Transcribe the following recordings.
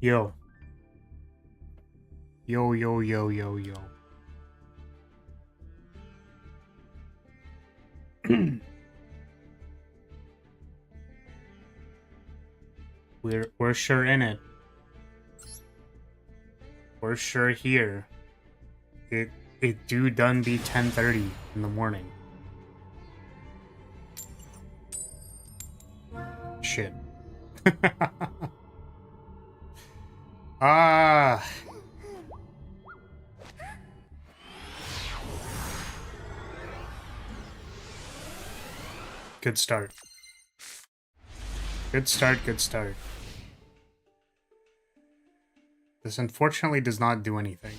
Yo. Yo, yo, yo, yo, yo. We're sure in it. We're sure here. It do done be 10:30 in the morning. Shit. Ah. Good start. Good start, good start. This unfortunately does not do anything.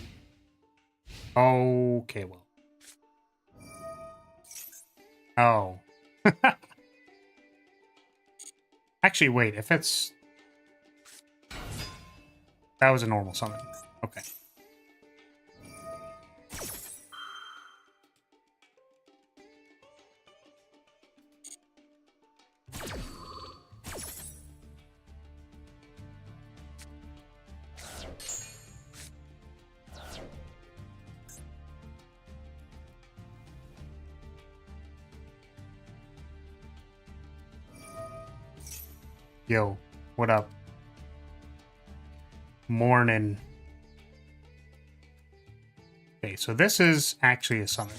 Okay, well. Oh. Actually, wait, if it's... That was a normal summon. Okay. Yo, what up? Morning. Okay, so this is actually a summon.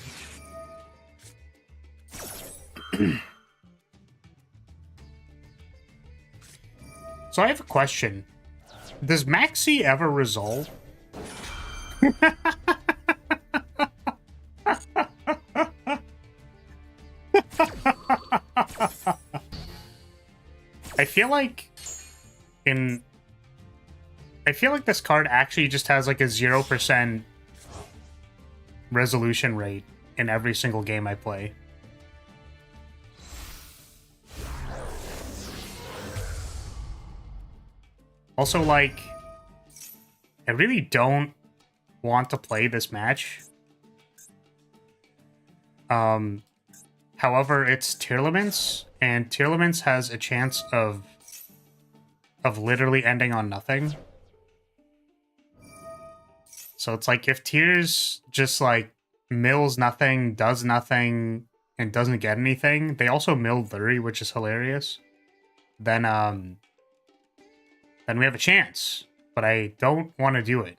So I have a question. Does Maxi ever resolve? I feel like this card actually just has like a 0% resolution rate in every single game I play. Also, like, I really don't want to play this match. However, it's Tearlaments, and Tearlaments has a chance of literally ending on nothing. So it's like, if Tears just, like, mills nothing, does nothing, and doesn't get anything, they also mill Lyrilyte, which is hilarious, then we have a chance. But I don't want to do it.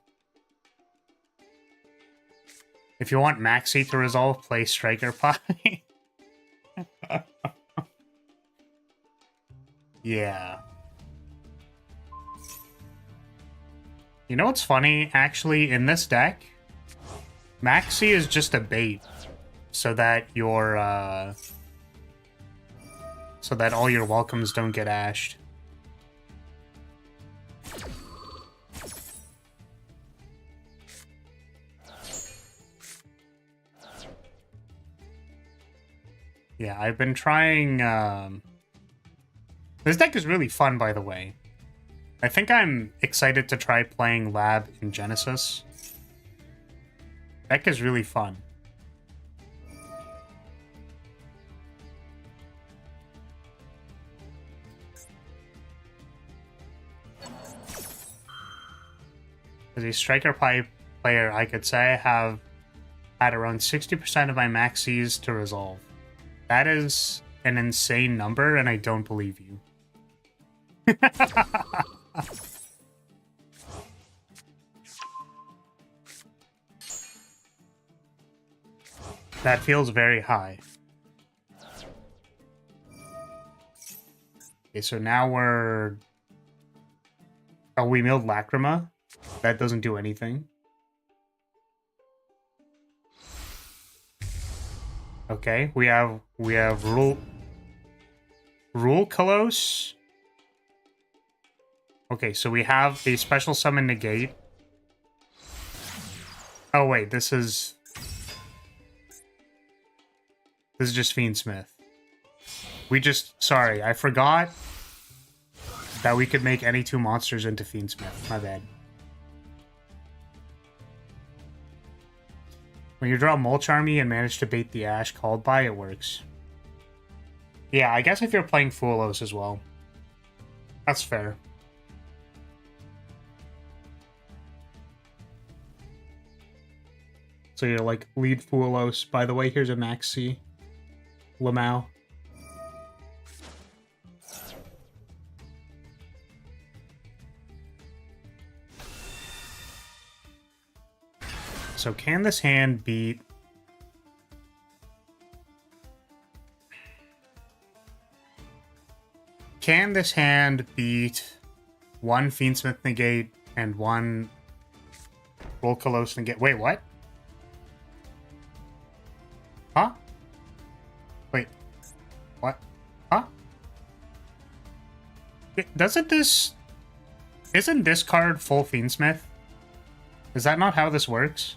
If you want Maxi to resolve, play Striker Pie. Yeah. You know what's funny? Actually, in this deck, Maxi is just a bait, so that your so that all your welcomes don't get ashed. Yeah, I've been trying. This deck is really fun, by the way. I think I'm excited to try playing Lab in Genesis. Deck is really fun. As a Striker Pie player, I could say I have had around 60% of my maxis to resolve. That is an insane number, and I don't believe you. That feels very high. Okay, so now we're... Oh, we milled Lacrima. That doesn't do anything. Okay, we have Rule Kalos. Okay, so we have a special summon negate. Oh wait, this is just Fiendsmith. Sorry, I forgot that we could make any two monsters into Fiendsmith. My bad. When you draw Mulch Army and manage to bait the Ash called by, it works. Yeah, I guess if you're playing Fulos as well. That's fair. So you're like, lead Foolos. By the way, here's a Maxi. Lamau. So can this hand beat... Can this hand beat one Fiendsmith Negate and one Volcalos Negate? Wait, what? Huh? Wait. What? Huh? Doesn't this... Isn't this card full Fiendsmith? Is that not how this works?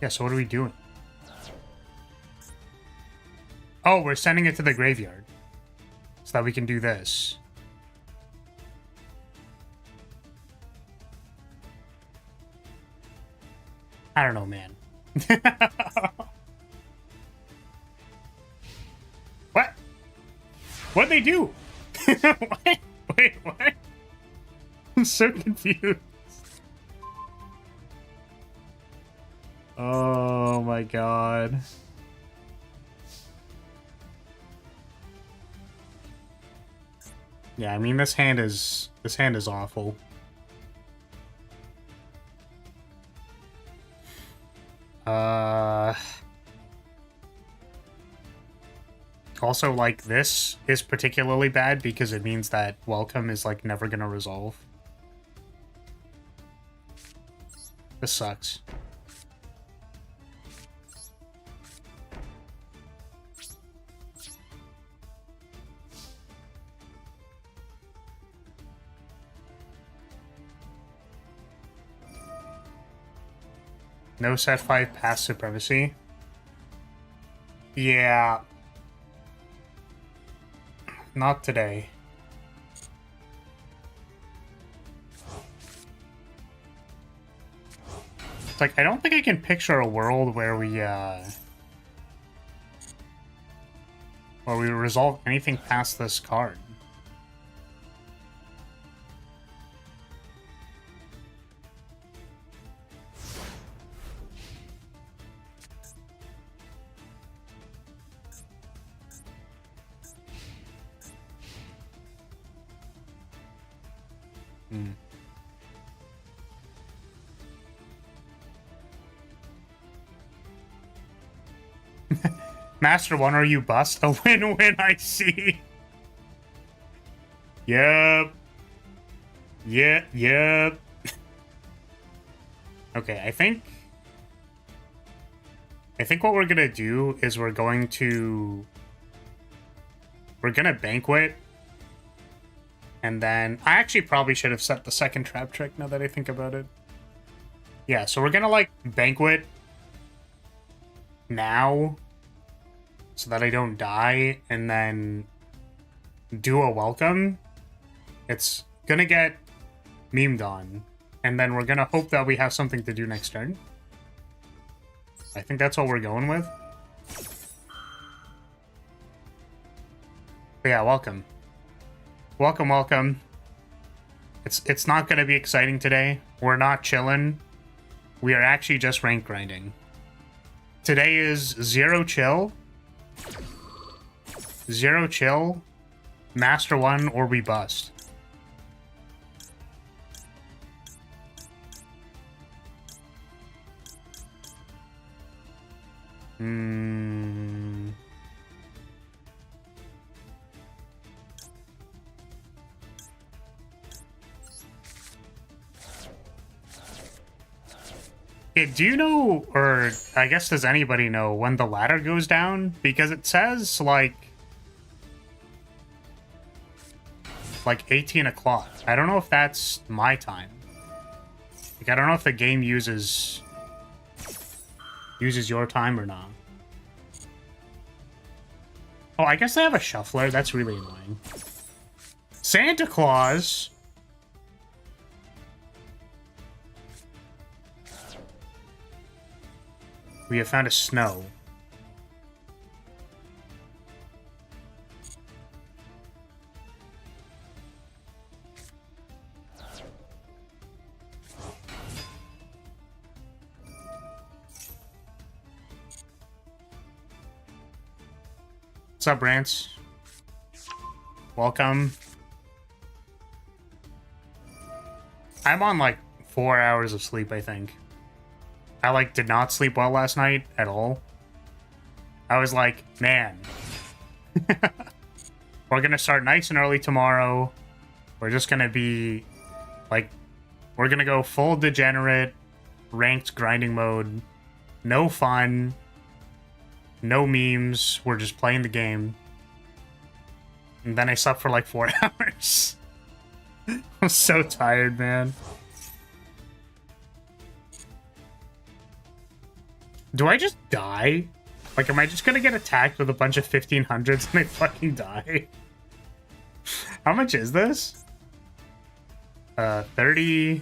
Yeah, so what are we doing? Oh, we're sending it to the graveyard. So that we can do this. I don't know, man. What? What'd they do? What? Wait, what? I'm so confused. Oh my god. Yeah, I mean this hand is awful. Also, like, this is particularly bad because it means that Welcome is, like, never gonna resolve. This sucks. No set 5 pass supremacy. Yeah. Not today. It's like, I don't think I can picture a world where we resolve anything past this card. Master 1, are you bust? A win-win, I see. Yep. Yep. Okay, I think what we're gonna do is we're gonna banquet. And then I actually probably should have set the second trap trick now that I think about it. Yeah, so we're gonna like banquet now so that I don't die, and then do a welcome. It's gonna get memed on, and then we're gonna hope that we have something to do next turn. I think that's what we're going with. But yeah, welcome. Welcome. It's not gonna be exciting today. We're not chilling. We are actually just rank grinding. Today is zero chill, Master 1, or we bust. Okay, do you know, or I guess does anybody know when the ladder goes down? Because it says like 18 o'clock. I don't know if that's my time. Like, I don't know if the game uses your time or not. Oh, I guess they have a shuffler. That's really annoying. Santa Claus. We have found a snow. What's up, Rance? Welcome. I'm on like 4 hours of sleep, I think. I like did not sleep well last night at all. I was like, man, we're gonna start nice and early tomorrow. We're just gonna be like, we're gonna go full degenerate, ranked grinding mode. No fun. No memes. We're just playing the game. And then I slept for like 4 hours. I'm so tired, man. Do I just die? Like, am I just gonna get attacked with a bunch of 1500s and I fucking die? How much is this? 30.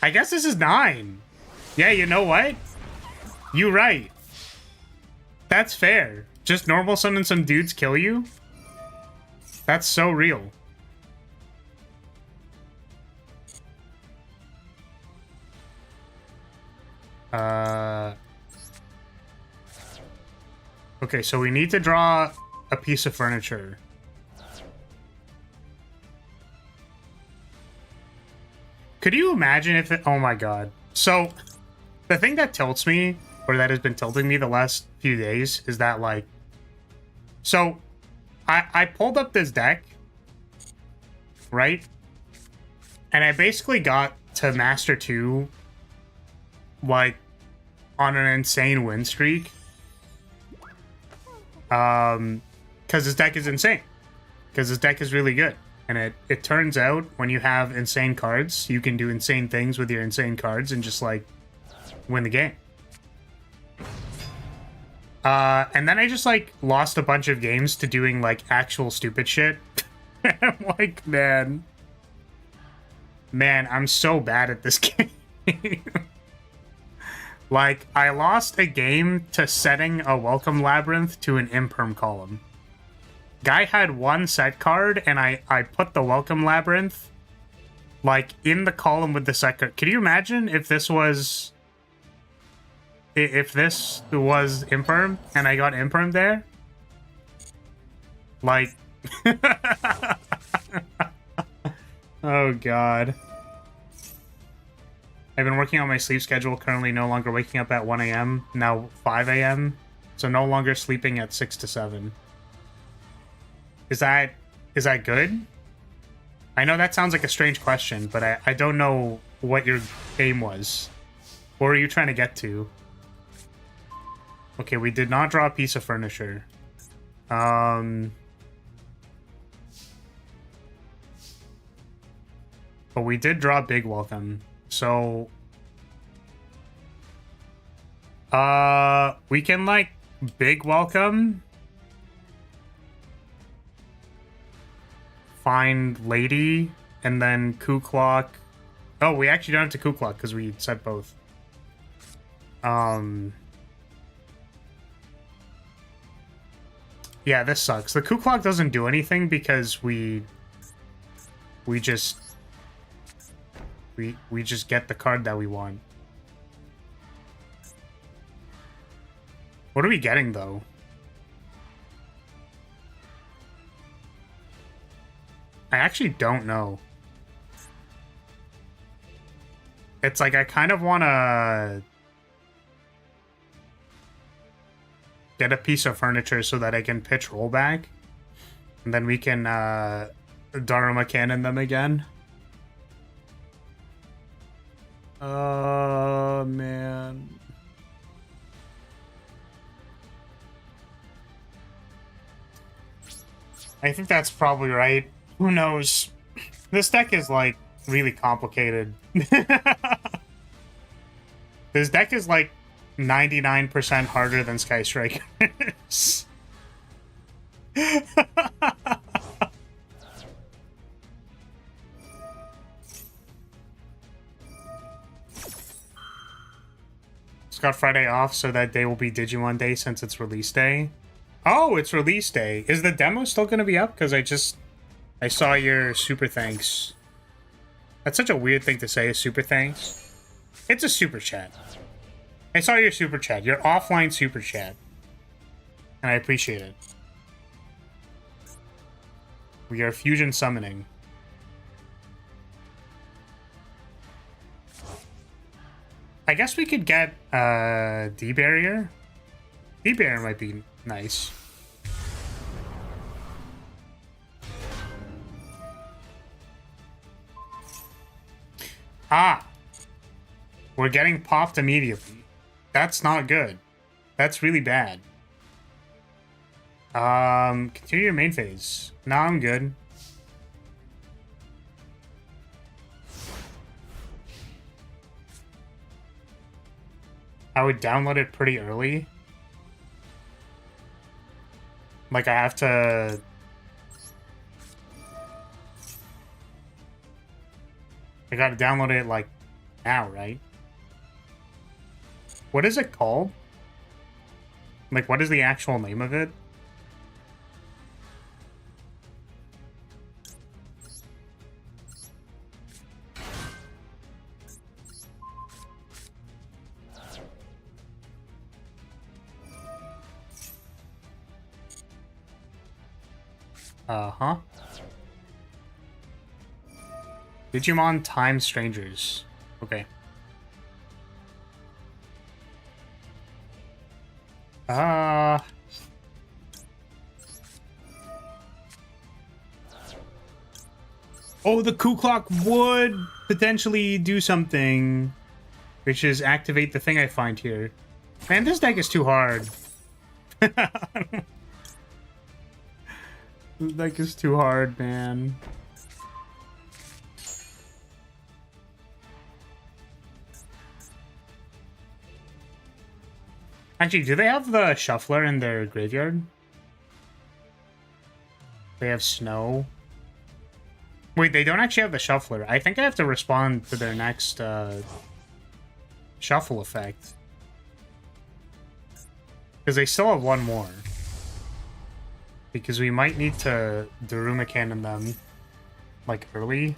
I guess this is 9. Yeah, you know what? You right. That's fair. Just normal summon some dudes kill you? That's so real. Okay, so we need to draw a piece of furniture. Could you imagine if it... Oh my god. So, the thing that tilts me, or that has been tilting me the last few days, is that, like... So, I pulled up this deck, right? And I basically got to Master 2, like, on an insane win streak. Because this deck is insane. Because this deck is really good. And it turns out, when you have insane cards, you can do insane things with your insane cards and just, like, win the game. And then I just, like, lost a bunch of games to doing, like, actual stupid shit. I'm like, man, I'm so bad at this game. Like, I lost a game to setting a Welcome Labyrinth to an Imperm column. Guy had one set card, and I put the Welcome Labyrinth, like, in the column with the set card. Can you imagine if this was... If this was Imperm, and I got Imperm there? Like... Oh, God. I've been working on my sleep schedule, currently no longer waking up at 1 a.m., now 5 a.m., so no longer sleeping at 6 to 7. Is that good? I know that sounds like a strange question, but I don't know what your aim was. What were you trying to get to? Okay, we did not draw a piece of furniture. But we did draw Big Welcome. So, we can, like, Big Welcome, find Lady, and then Ku Klok. Oh, we actually don't have to Ku Klok, because we said both. Yeah, this sucks. The Ku Klok doesn't do anything because we just get the card that we want. What are we getting, though? I actually don't know. It's like I kind of want to get a piece of furniture so that I can pitch rollback. And then we can Dharma Cannon them again. Oh, man. I think that's probably right. Who knows? This deck is, like, really complicated. This deck is, like, 99% harder than Sky Strikers. Just got Friday off, so that day will be Digimon Day since it's release day. Oh, it's release day. Is the demo still going to be up? Because I saw your super thanks. That's such a weird thing to say, a super thanks. It's a super chat. I saw your super chat. Your offline super chat. And I appreciate it. We are fusion summoning. I guess we could get D-Barrier. D-Barrier might be nice. Ah! We're getting popped immediately. That's not good. That's really bad. Continue your main phase. No, I'm good. I would download it pretty early. Like, I have to... I gotta download it, like, now, right? What is it called? Like, what is the actual name of it? Uh-huh. Digimon Time Strangers. Okay. Oh, the Ku Clock would potentially do something, which is activate the thing I find here. Man, this deck is too hard. This deck is too hard, man. Actually, do they have the Shuffler in their graveyard? They have Snow. Wait, they don't actually have the Shuffler. I think I have to respond to their next Shuffle effect. Because they still have one more. Because we might need to Daruma Cannon them, like, early.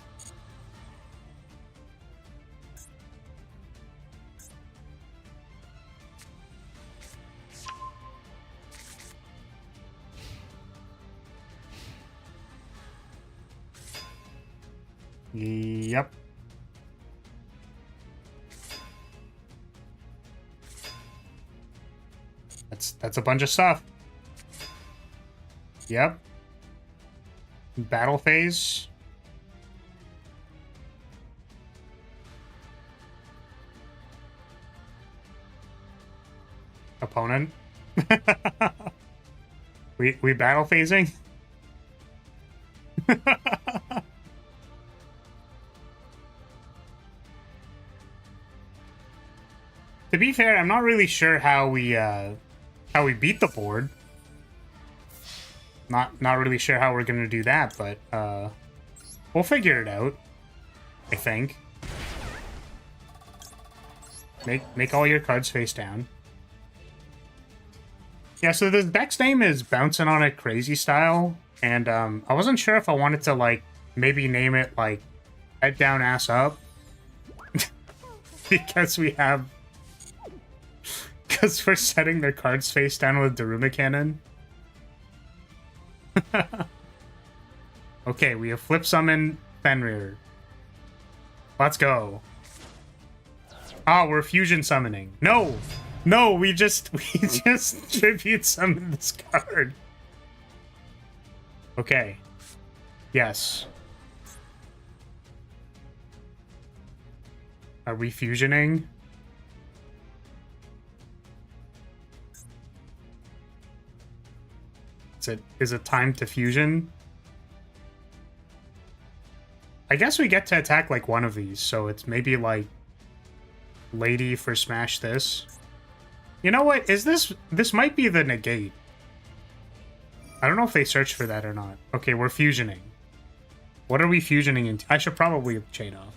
Yep. That's a bunch of stuff. Yep. Battle phase. Opponent. we battle phasing. To be fair, I'm not really sure how we beat the board. Not really sure how we're gonna do that, but we'll figure it out. I think. Make all your cards face down. Yeah, so the deck's name is Bouncing on It Crazy Style, and I wasn't sure if I wanted to, like, maybe name it, like, Head Down, Ass Up. Because we have... Because we're setting their cards face down with Daruma Cannon. Okay, we have Flip Summon Fenrir. Let's go. Oh, we're fusion summoning. No! No, we just tribute summon this card. Okay. Yes. Are we fusioning? Is it time to fusion? I guess we get to attack like one of these, so it's maybe like Lady for Smash this. You know what? This might be the negate. I don't know if they searched for that or not. Okay, we're fusioning. What are we fusioning into? I should probably chain off.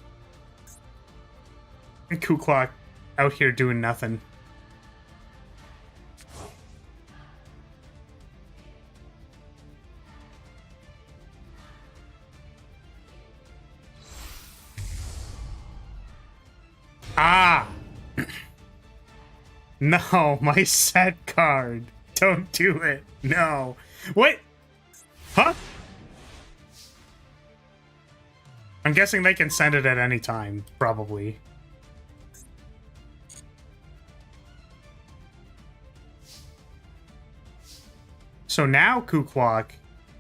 Ku Clock out here doing nothing. Ah! No, my set card. Don't do it. No. What? Huh? I'm guessing they can send it at any time, probably. So now Kukwak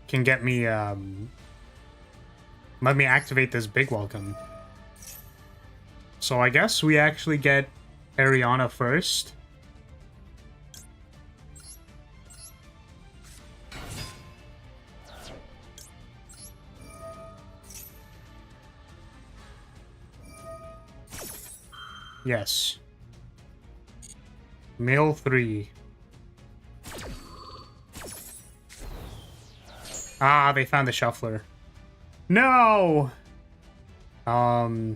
can get me, let me activate this big welcome. So I guess we actually get Ariana first. Yes. Male 3. Ah, they found the shuffler. No! Yeah,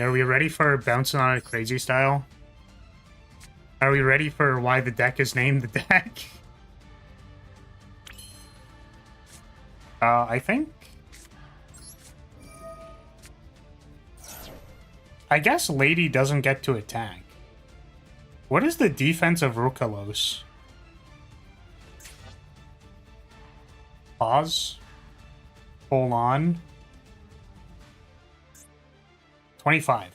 are we ready for bouncing on a crazy style? Are we ready for why the deck is named the deck? I think... I guess Lady doesn't get to attack. What is the defense of Rukalos? Pause. Hold on. 25.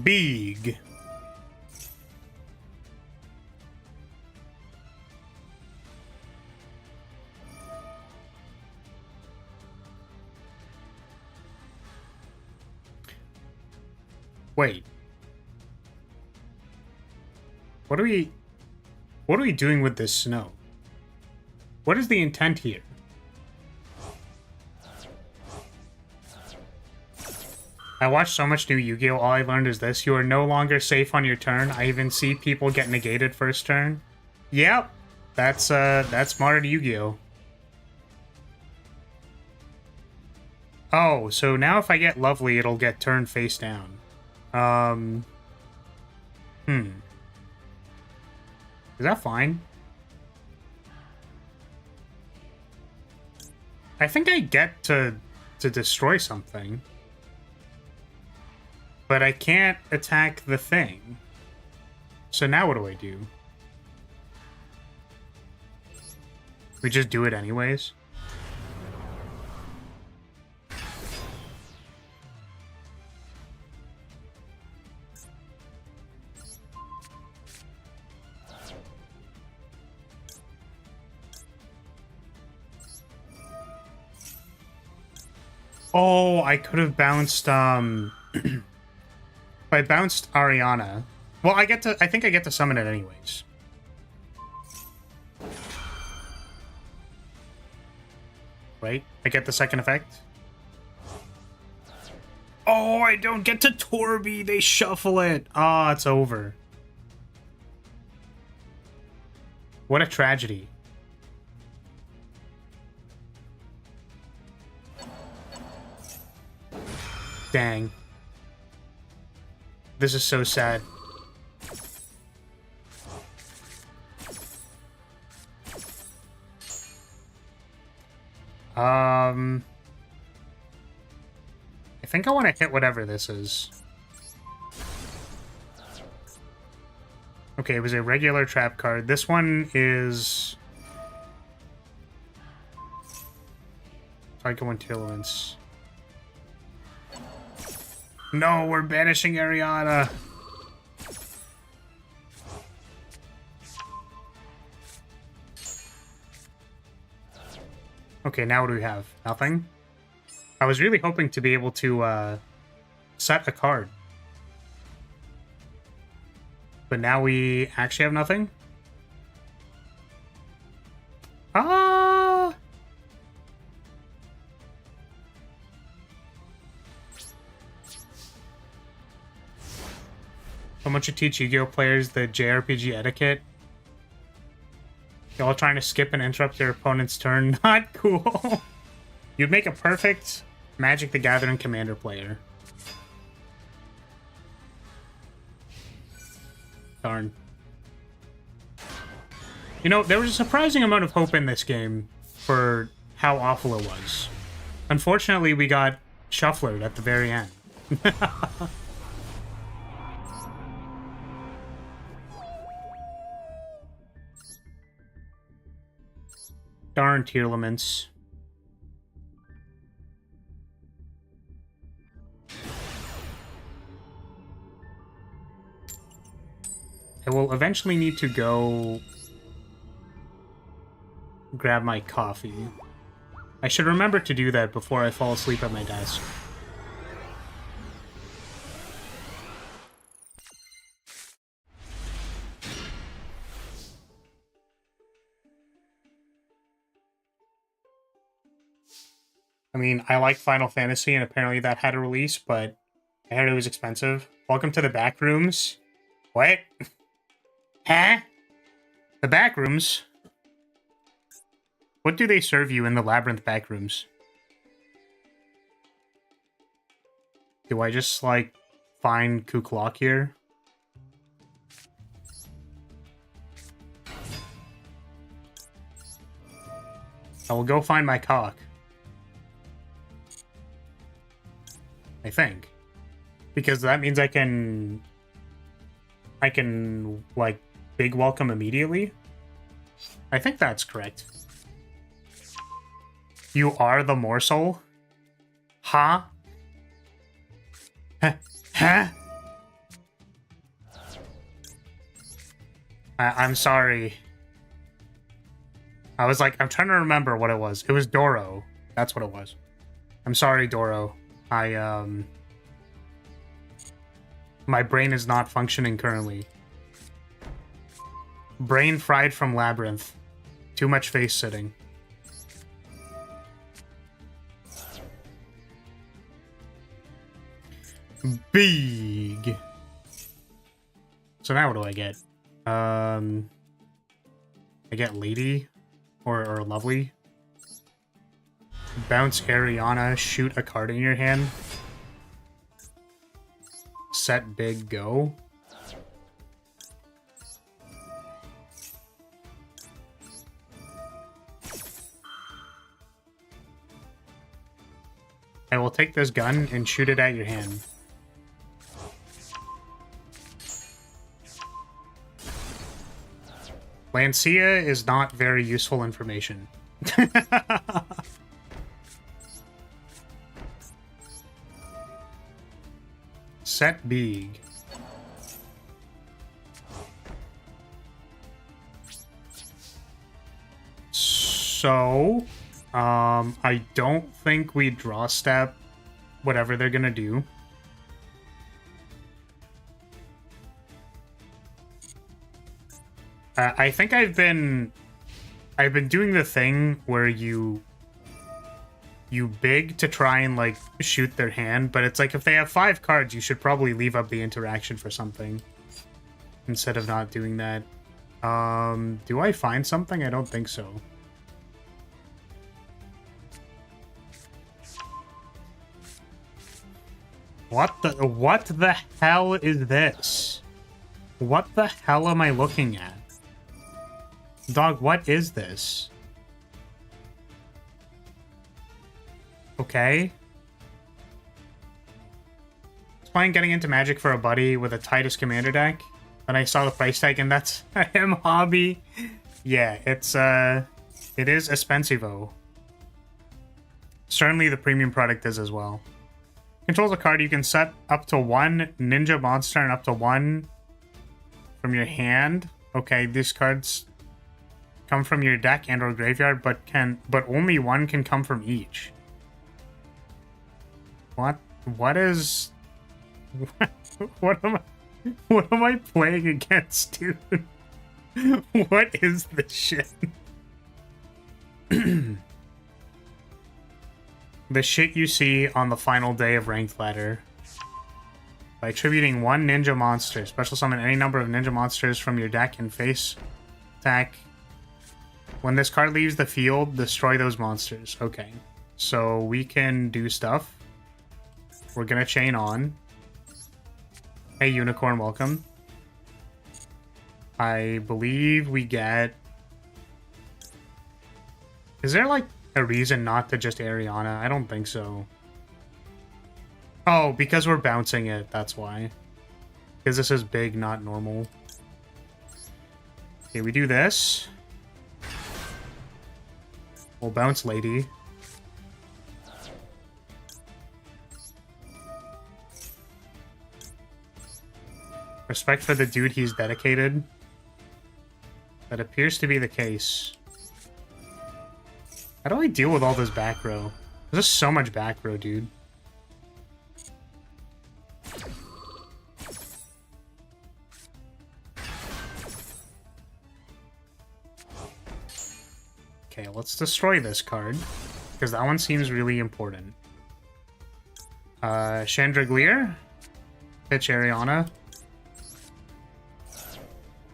Big. Wait. What are we doing with this snow? What is the intent here? I watched so much new Yu-Gi-Oh! All I learned is this. You are no longer safe on your turn. I even see people get negated first turn. Yep. That's modern Yu-Gi-Oh! Oh, so now if I get Lovely, it'll get turned face down. Is that fine? I think I get to destroy something. But I can't attack the thing. So now what do I do? We just do it anyways? Oh, I could have bounced, if I bounced Ariana. Well, I think I get to summon it anyways. Right? I get the second effect. Oh, I don't get to Torby. They shuffle it. Ah, it's over. What a tragedy. Dang. This is so sad. I think I want to hit whatever this is. Okay, it was a regular trap card. This one is... Psycho Intelligence. No, we're banishing Ariana. Okay, now what do we have? Nothing? I was really hoping to be able to set a card. But now we actually have nothing? Ah! Someone should teach Yu-Gi-Oh players the JRPG etiquette. Y'all trying to skip and interrupt your opponent's turn. Not cool. You'd make a perfect Magic the Gathering Commander player. Darn. You know, there was a surprising amount of hope in this game for how awful it was. Unfortunately, we got shufflered at the very end. Darn tier laments. I will eventually need to go grab my coffee. I should remember to do that before I fall asleep at my desk. I mean, I like Final Fantasy, and apparently that had a release, but I heard it was expensive. Welcome to the back rooms. What? Huh? The back rooms? What do they serve you in the Labyrinth back rooms? Do I just, like, find Kuklok here? I will go find my cock. I think. Because that means I can, like, big welcome immediately. I think that's correct. You are the morsel? Huh? Huh? I'm sorry. I was like, I'm trying to remember what it was. It was Doro. That's what it was. I'm sorry, Doro. My brain is not functioning currently. Brain fried from Labyrinth. Too much face sitting. Big. So now what do I get? I get Lady or Lovely. Bounce Ariana, shoot a card in your hand. Set big, go. I will take this gun and shoot it at your hand. Lancia is not very useful information. Set big. So, I don't think we draw step whatever they're gonna do. I think I've been doing the thing where you big to try and, like, shoot their hand, but it's like if they have 5 cards, you should probably leave up the interaction for something instead of not doing that. Do I find something? I don't think so. What the hell is this? What the hell am I looking at? Dog, what is this? Okay. I was playing Getting Into Magic for a buddy with a Titus Commander deck, and I saw the price tag, and that's a him hobby. Yeah, it is expensivo. Certainly the premium product is as well. Controls a card you can set up to 1 ninja monster and up to 1 from your hand. Okay, these cards come from your deck and or graveyard, but only 1 can come from each. What is what am I playing against, dude? What is this shit? The shit you see on the final day of Ranked Ladder. By attributing one ninja monster. Special summon any number of ninja monsters from your deck and face attack. When this card leaves the field, destroy those monsters. Okay. So we can do stuff. We're gonna chain on. Hey, Unicorn, welcome. I believe we get... Is there, like, a reason not to just Ariana? I don't think so. Oh, because we're bouncing it, that's why. Because this is big, not normal. Okay, we do this. We'll bounce Lady. Respect for the dude, he's dedicated. That appears to be the case. How do I deal with all this back row? There's just so much back row, dude. Okay, let's destroy this card. Because that one seems really important. Chandraglier. Pitch Ariana.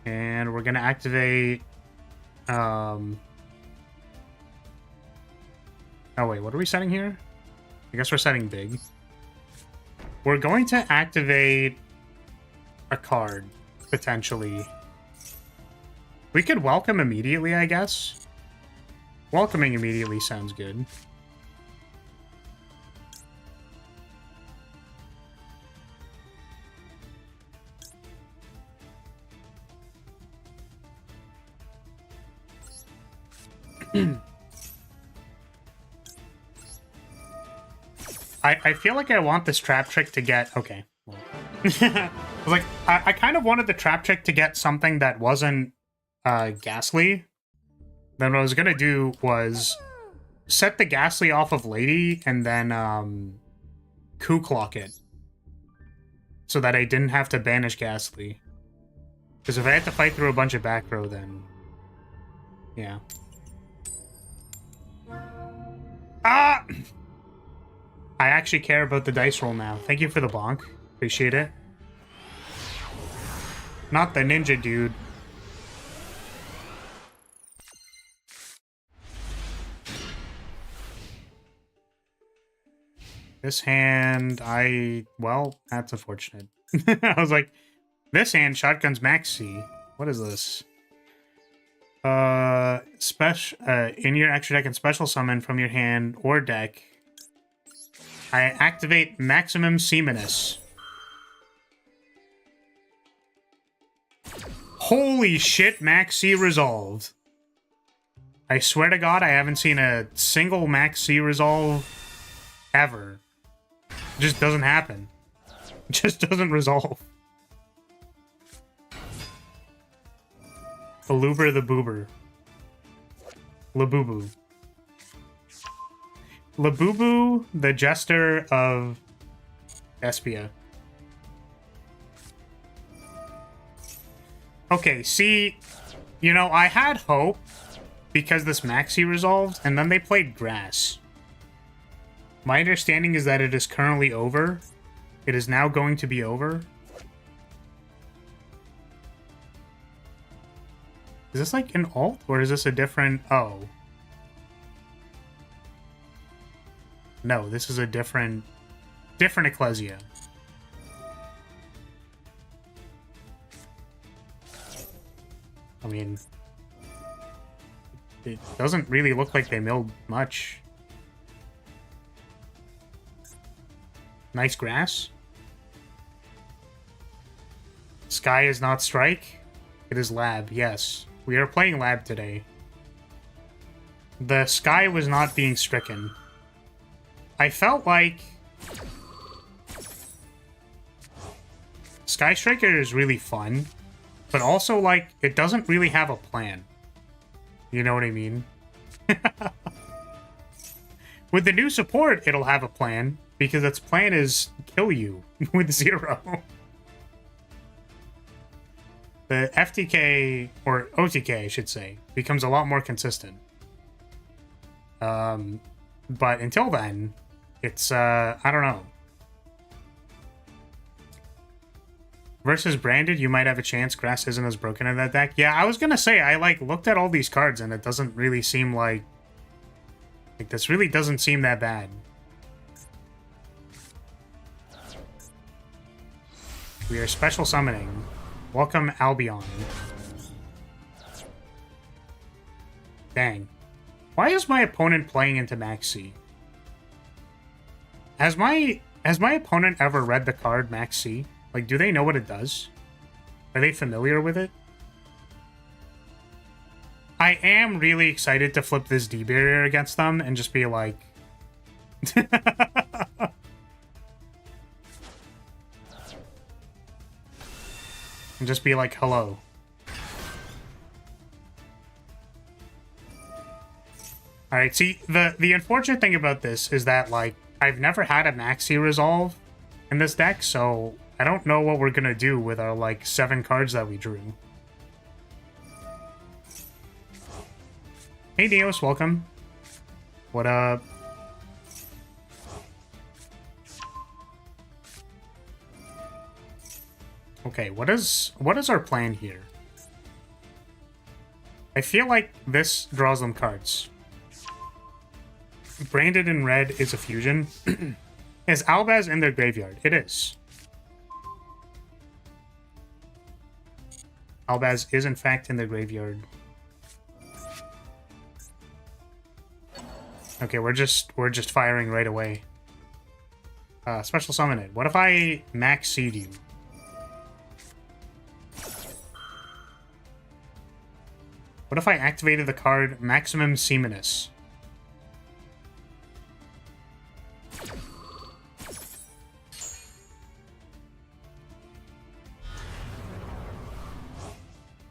And we're gonna activate... Oh wait, what are we setting here? I guess we're setting big. We're going to activate a card, potentially. We could welcome immediately, I guess. Welcoming immediately sounds good. I feel like I want this trap trick to get... Okay. Well. Like, I kind of wanted the trap trick to get something that wasn't Ghastly. Then what I was going to do was set the Ghastly off of Lady and then coup clock it. So that I didn't have to banish Ghastly. Because if I had to fight through a bunch of back row, then... Yeah. Ah! I actually care about the dice roll now. Thank you for the bonk. Appreciate it. Not the ninja dude. This hand, well, that's unfortunate. I was like, this hand shotguns Maxi. What is this? In your extra deck and special summon from your hand or deck, I activate Maximum Seaminus. Holy shit, Max C resolved. I swear to God, I haven't seen a single Max C resolve ever. It just doesn't happen. It just doesn't resolve. Aluber the Boober. Labubu. Labubu, the Jester of Espia. Okay, see, you know, I had hope because this Maxi resolved, and then they played Grass. My understanding is that it is currently over. It is now going to be over. Is this like an alt, or is this a different... Oh. No, this is a different Ecclesia. I mean, it doesn't really look like they milled much. Nice grass. Sky is not strike. It is lab, yes. We are playing lab today. The sky was not being stricken. I felt like Sky Striker is really fun, but also, like, it doesn't really have a plan. You know what I mean? With the new support, it'll have a plan, because its plan is kill you with 0. The FTK, or OTK, I should say, becomes a lot more consistent. But until then, it's, I don't know. Versus branded, you might have a chance. Grass isn't as broken in that deck. Yeah, I was gonna say, I like looked at all these cards and it doesn't really seem like this really doesn't seem that bad. We are special summoning. Welcome Albion. Dang. Why is my opponent playing into Maxi? Has my opponent ever read the card Maxi? Like, do they know what it does? Are they familiar with it? I am really excited to flip this D barrier against them and just be like... and just be like, hello. Alright, see, the unfortunate thing about this is that, like, I've never had a Maxi resolve in this deck, so I don't know what we're gonna do with our, like, 7 cards that we drew. Hey, Neos, welcome. What up? Okay, what is our plan here? I feel like this draws them cards. Branded in red is a fusion. Is Albaz in their graveyard? It is. Albaz is in fact in their graveyard. Okay, we're just firing right away. Special summon it. What if I max seed you? What if I activated the card Maximum Seaminus?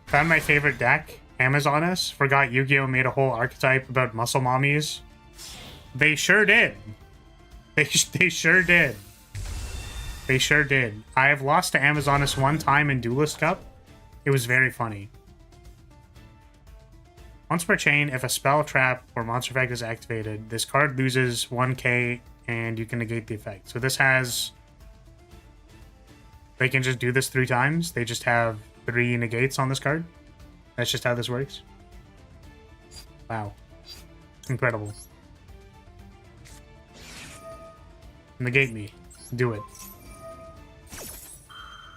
Found my favorite deck, Amazoness. Forgot Yu-Gi-Oh! Made a whole archetype about muscle mommies. They sure did. They sure did. They sure did. I have lost to Amazoness one time in Duelist Cup. It was very funny. Once per chain, if a spell, trap, or monster effect is activated, this card loses 1k and you can negate the effect. So this has... They can just do this 3 times. They just have 3 negates on this card. That's just how this works. Wow. Incredible. Negate me. Do it.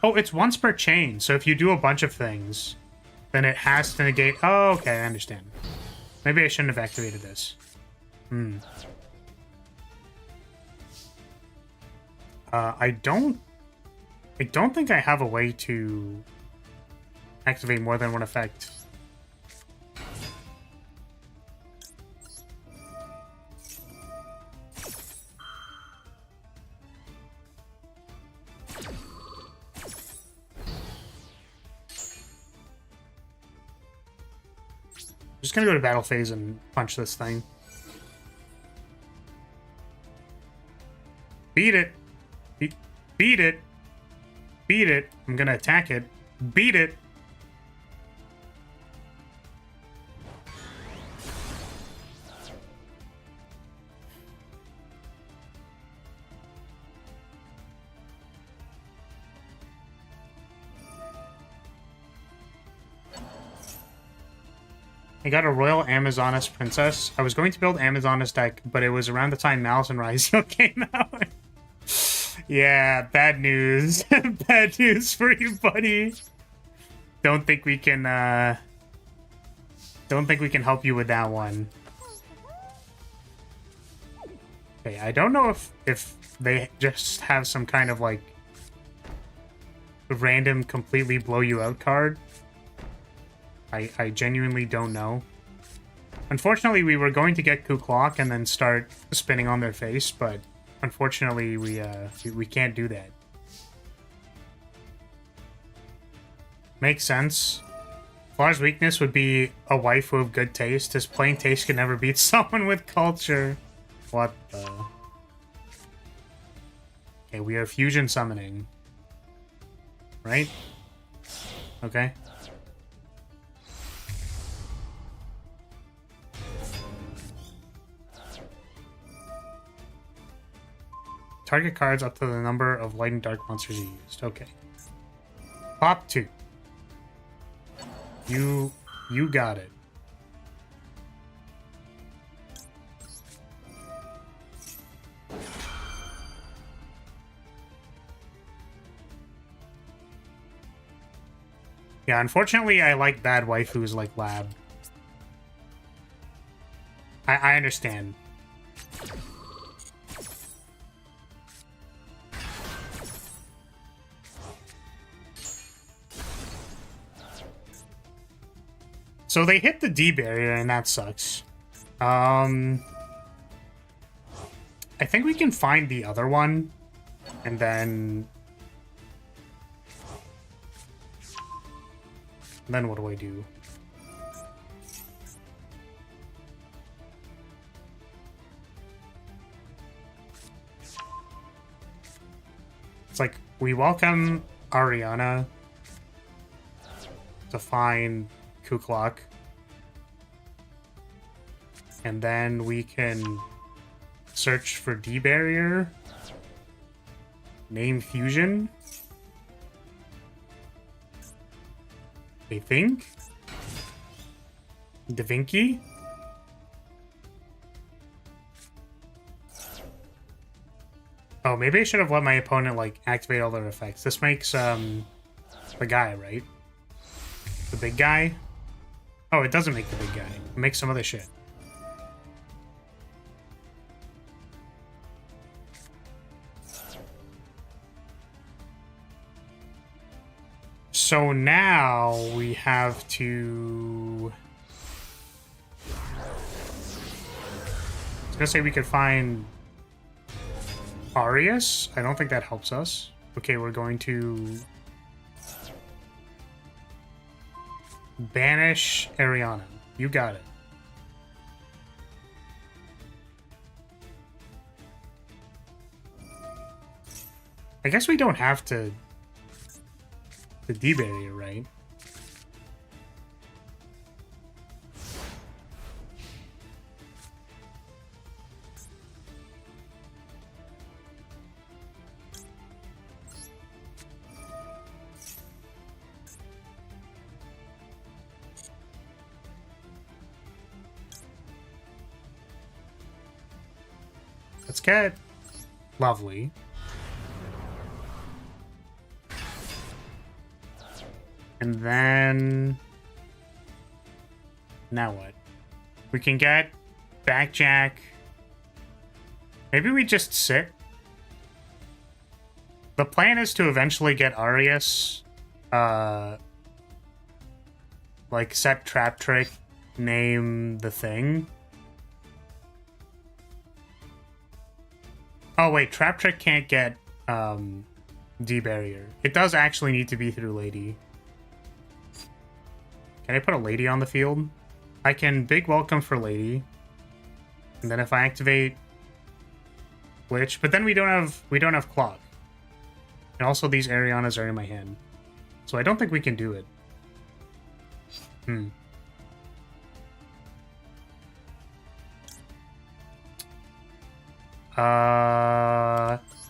Oh, it's once per chain. So if you do a bunch of things, then it has to negate... Oh, okay, I understand. Maybe I shouldn't have activated this. I don't think I have a way to activate more than one effect. Just gonna go to battle phase and punch this thing. Beat it. Beat it. Beat it. I'm gonna attack it. Beat it. I got a Royal Amazoness Princess. I was going to build Amazoness deck, but it was around the time Malice and Ryzeo came out. Yeah, bad news. Bad news for you, buddy. Don't think we can help you with that one. Okay, I don't know if they just have some kind of like random completely blow you out card. I genuinely don't know. Unfortunately, we were going to get Ku-Klok and then start spinning on their face, but unfortunately, we can't do that. Makes sense. Flar's weakness would be a waifu of good taste. His plain taste can never beat someone with culture. What the... Okay, we are fusion summoning. Right? Okay. Target cards up to the number of light and dark monsters you used. Okay. Pop 2. You got it. Yeah, unfortunately, I like bad waifus like Lab. I understand. So they hit the D barrier, and that sucks. I think we can find the other one, and then what do I do? It's like, we welcome Ariana to find Kuklok. And then we can search for D barrier. Name fusion. I think. Da Vinci. Oh, maybe I should have let my opponent, like, activate all their effects. This makes, the guy, right? The big guy? Oh, it doesn't make the big guy. It makes some other shit. So now we have to... I was gonna say we could find Arius. I don't think that helps us. Okay, we're going to banish Ariana. You got it. I guess we don't have to the D barrier, right? Let's get lovely. And then now what? We can get Backjack. Maybe we just sit. The plan is to eventually get Arius, like set Trap Trick, name the thing. Oh wait, Trap Trick can't get D barrier. It does actually need to be through Lady. Can I put a Lady on the field? I can big welcome for Lady. And then if I activate Witch, but then we don't have Clock. And also these Arianas are in my hand. So I don't think we can do it.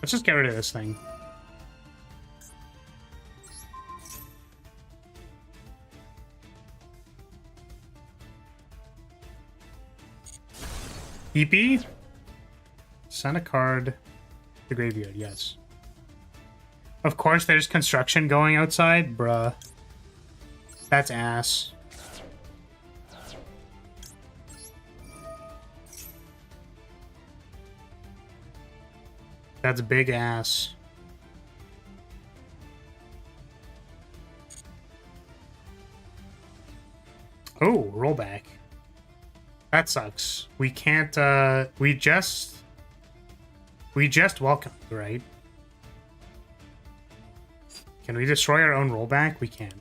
Let's just get rid of this thing. EP? Send a card to the graveyard, yes. Of course, there's construction going outside? Bruh. That's ass. That's big ass. Oh, rollback. That sucks. We can't, we just welcomed, right? Can we destroy our own rollback? We can.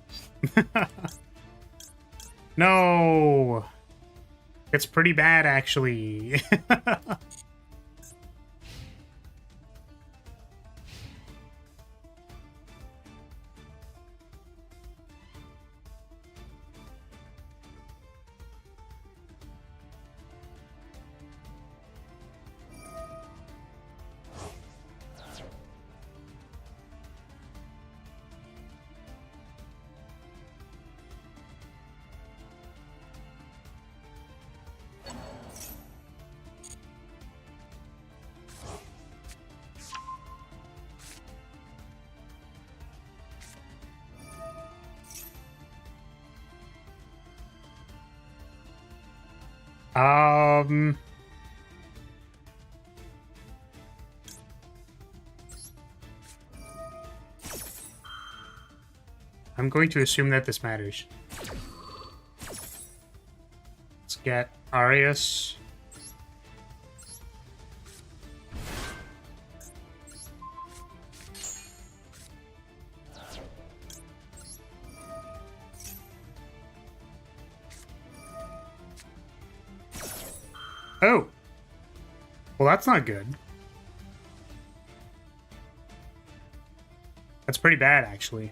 No! It's pretty bad, actually. I'm going to assume that this matters. Let's get Arius. Oh! Well, that's not good. That's pretty bad, actually.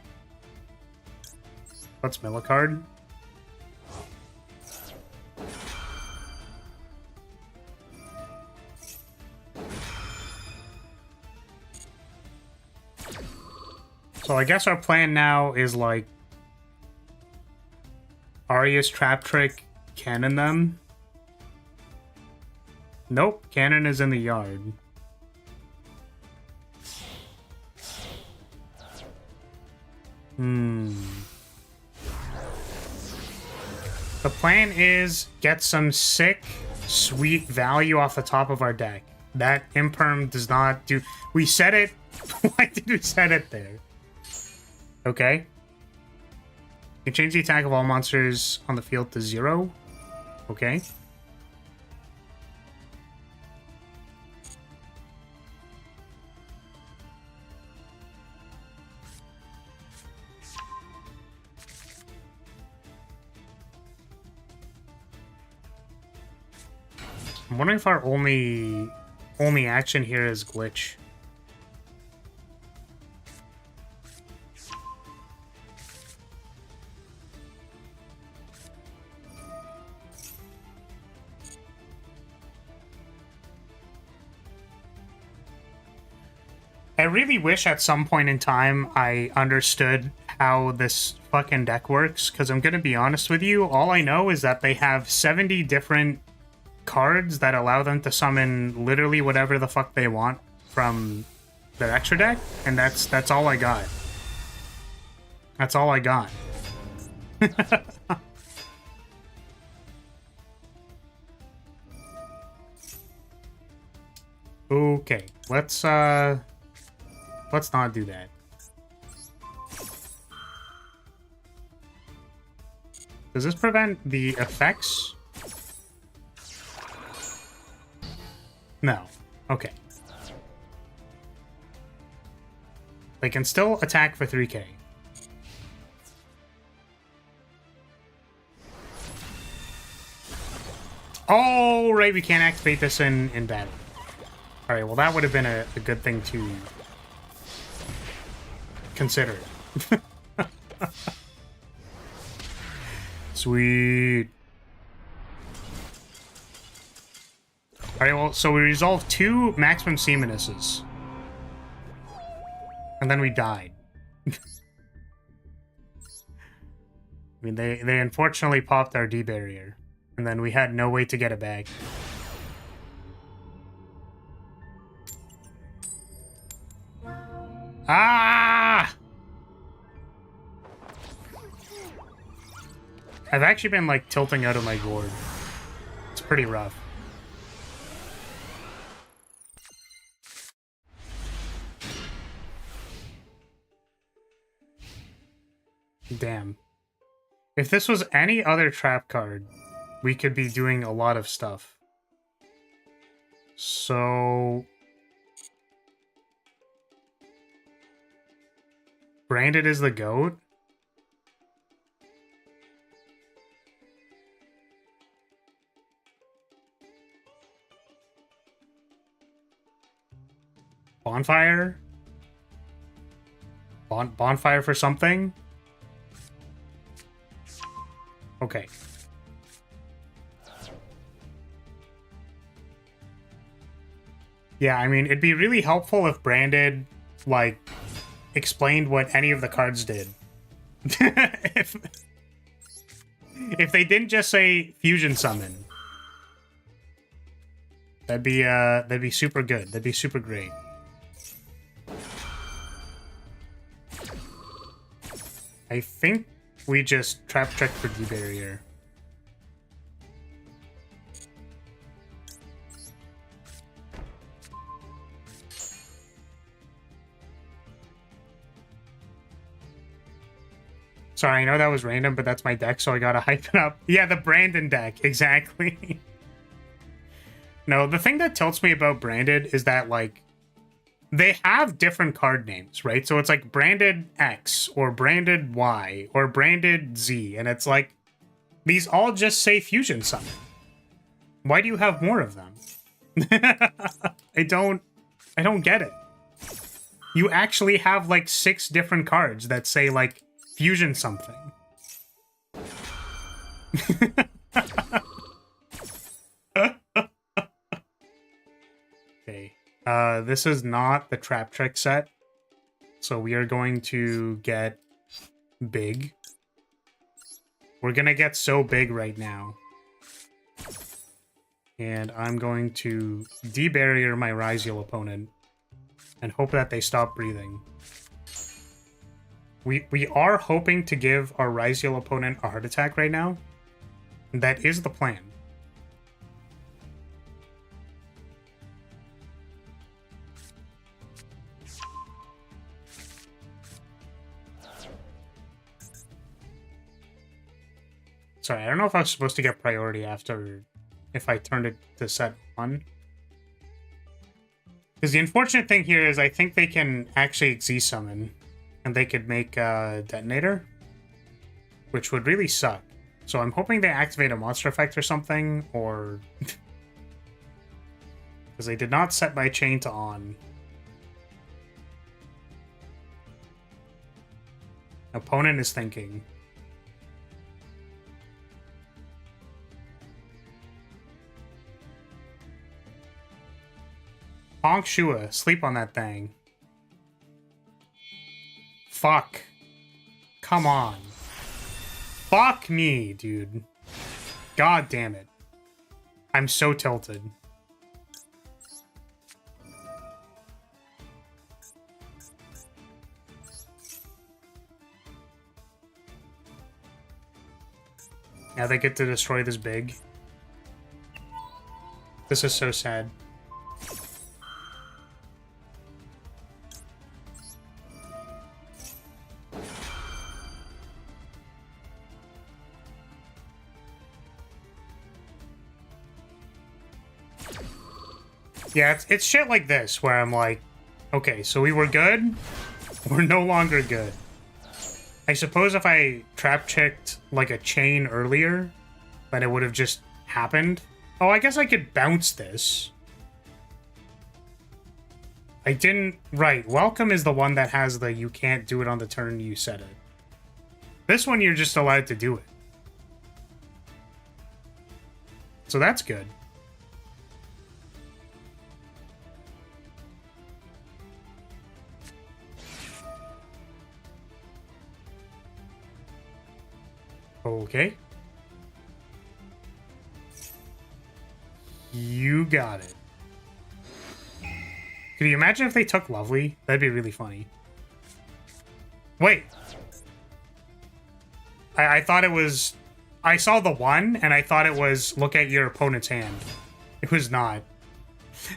Let's mill a card. So I guess our plan now is, like, Arius Trap Trick, cannon them. Nope, cannon is in the yard. The plan is get some sick, sweet value off the top of our deck. That imperm does not do... We set it... Why did we set it there? Okay. You can change the attack of all monsters on the field to 0. Okay. I'm wondering if our only action here is glitch. I really wish at some point in time I understood how this fucking deck works, because I'm gonna be honest with you, all I know is that they have 70 different cards that allow them to summon literally whatever the fuck they want from their extra deck, and that's all I got. That's all I got. Okay, let's not do that. Does this prevent the effects? No. Okay. They can still attack for 3k. Oh, right, we can't activate this in battle. Alright, well that would have been a good thing to consider. Sweet. Alright, well, so we resolved 2 maximum Seamonuses. And then we died. I mean, they unfortunately popped our D barrier. And then we had no way to get it back. Ah! I've actually been, like, tilting out of my gourd. It's pretty rough. Damn. If this was any other trap card, we could be doing a lot of stuff. So... Branded is the GOAT? Bonfire? Bonfire for something? Okay. Yeah, I mean, it'd be really helpful if Branded, like, explained what any of the cards did. if they didn't just say fusion summon. That'd be super good. That'd be super great. I think we just trap check for D barrier. Sorry, I know that was random, but that's my deck, so I gotta hype it up. Yeah, the Brandon deck, exactly. No, the thing that tilts me about Branded is that, like, they have different card names, right? So it's like Branded X, or Branded Y, or Branded Z, and it's like, these all just say Fusion Summon. Why do you have more of them? I don't get it. You actually have, like, 6 different cards that say, like, Fusion something. Okay. This is not the Trap Trick set. So we are going to get big. We're gonna get so big right now. And I'm going to de-barrier my Ryziel opponent and hope that they stop breathing. We are hoping to give our Ryziel opponent a heart attack right now. That is the plan. Sorry, I don't know if I was supposed to get priority after if I turned it to set 1. Because the unfortunate thing here is I think they can actually Z-summon. And they could make a detonator, which would really suck. So I'm hoping they activate a monster effect or something, or... Because they did not set my chain to on. Opponent is thinking. Honk Shua, sleep on that thing. Fuck. Come on. Fuck me, dude. God damn it. I'm so tilted. Now they get to destroy this big. This is so sad. Yeah, it's shit like this where I'm like, okay, so we were good, we're no longer good. I suppose if I trap checked like a chain earlier, then it would have just happened. Oh, I guess I could bounce this. I didn't... Right, Welcome is the one that has the you can't do it on the turn you set it. This one you're just allowed to do it. So that's good. Okay. You got it. Could you imagine if they took Lovely? That'd be really funny. Wait. I thought it was... I saw the 1, and I thought it was look at your opponent's hand. It was not.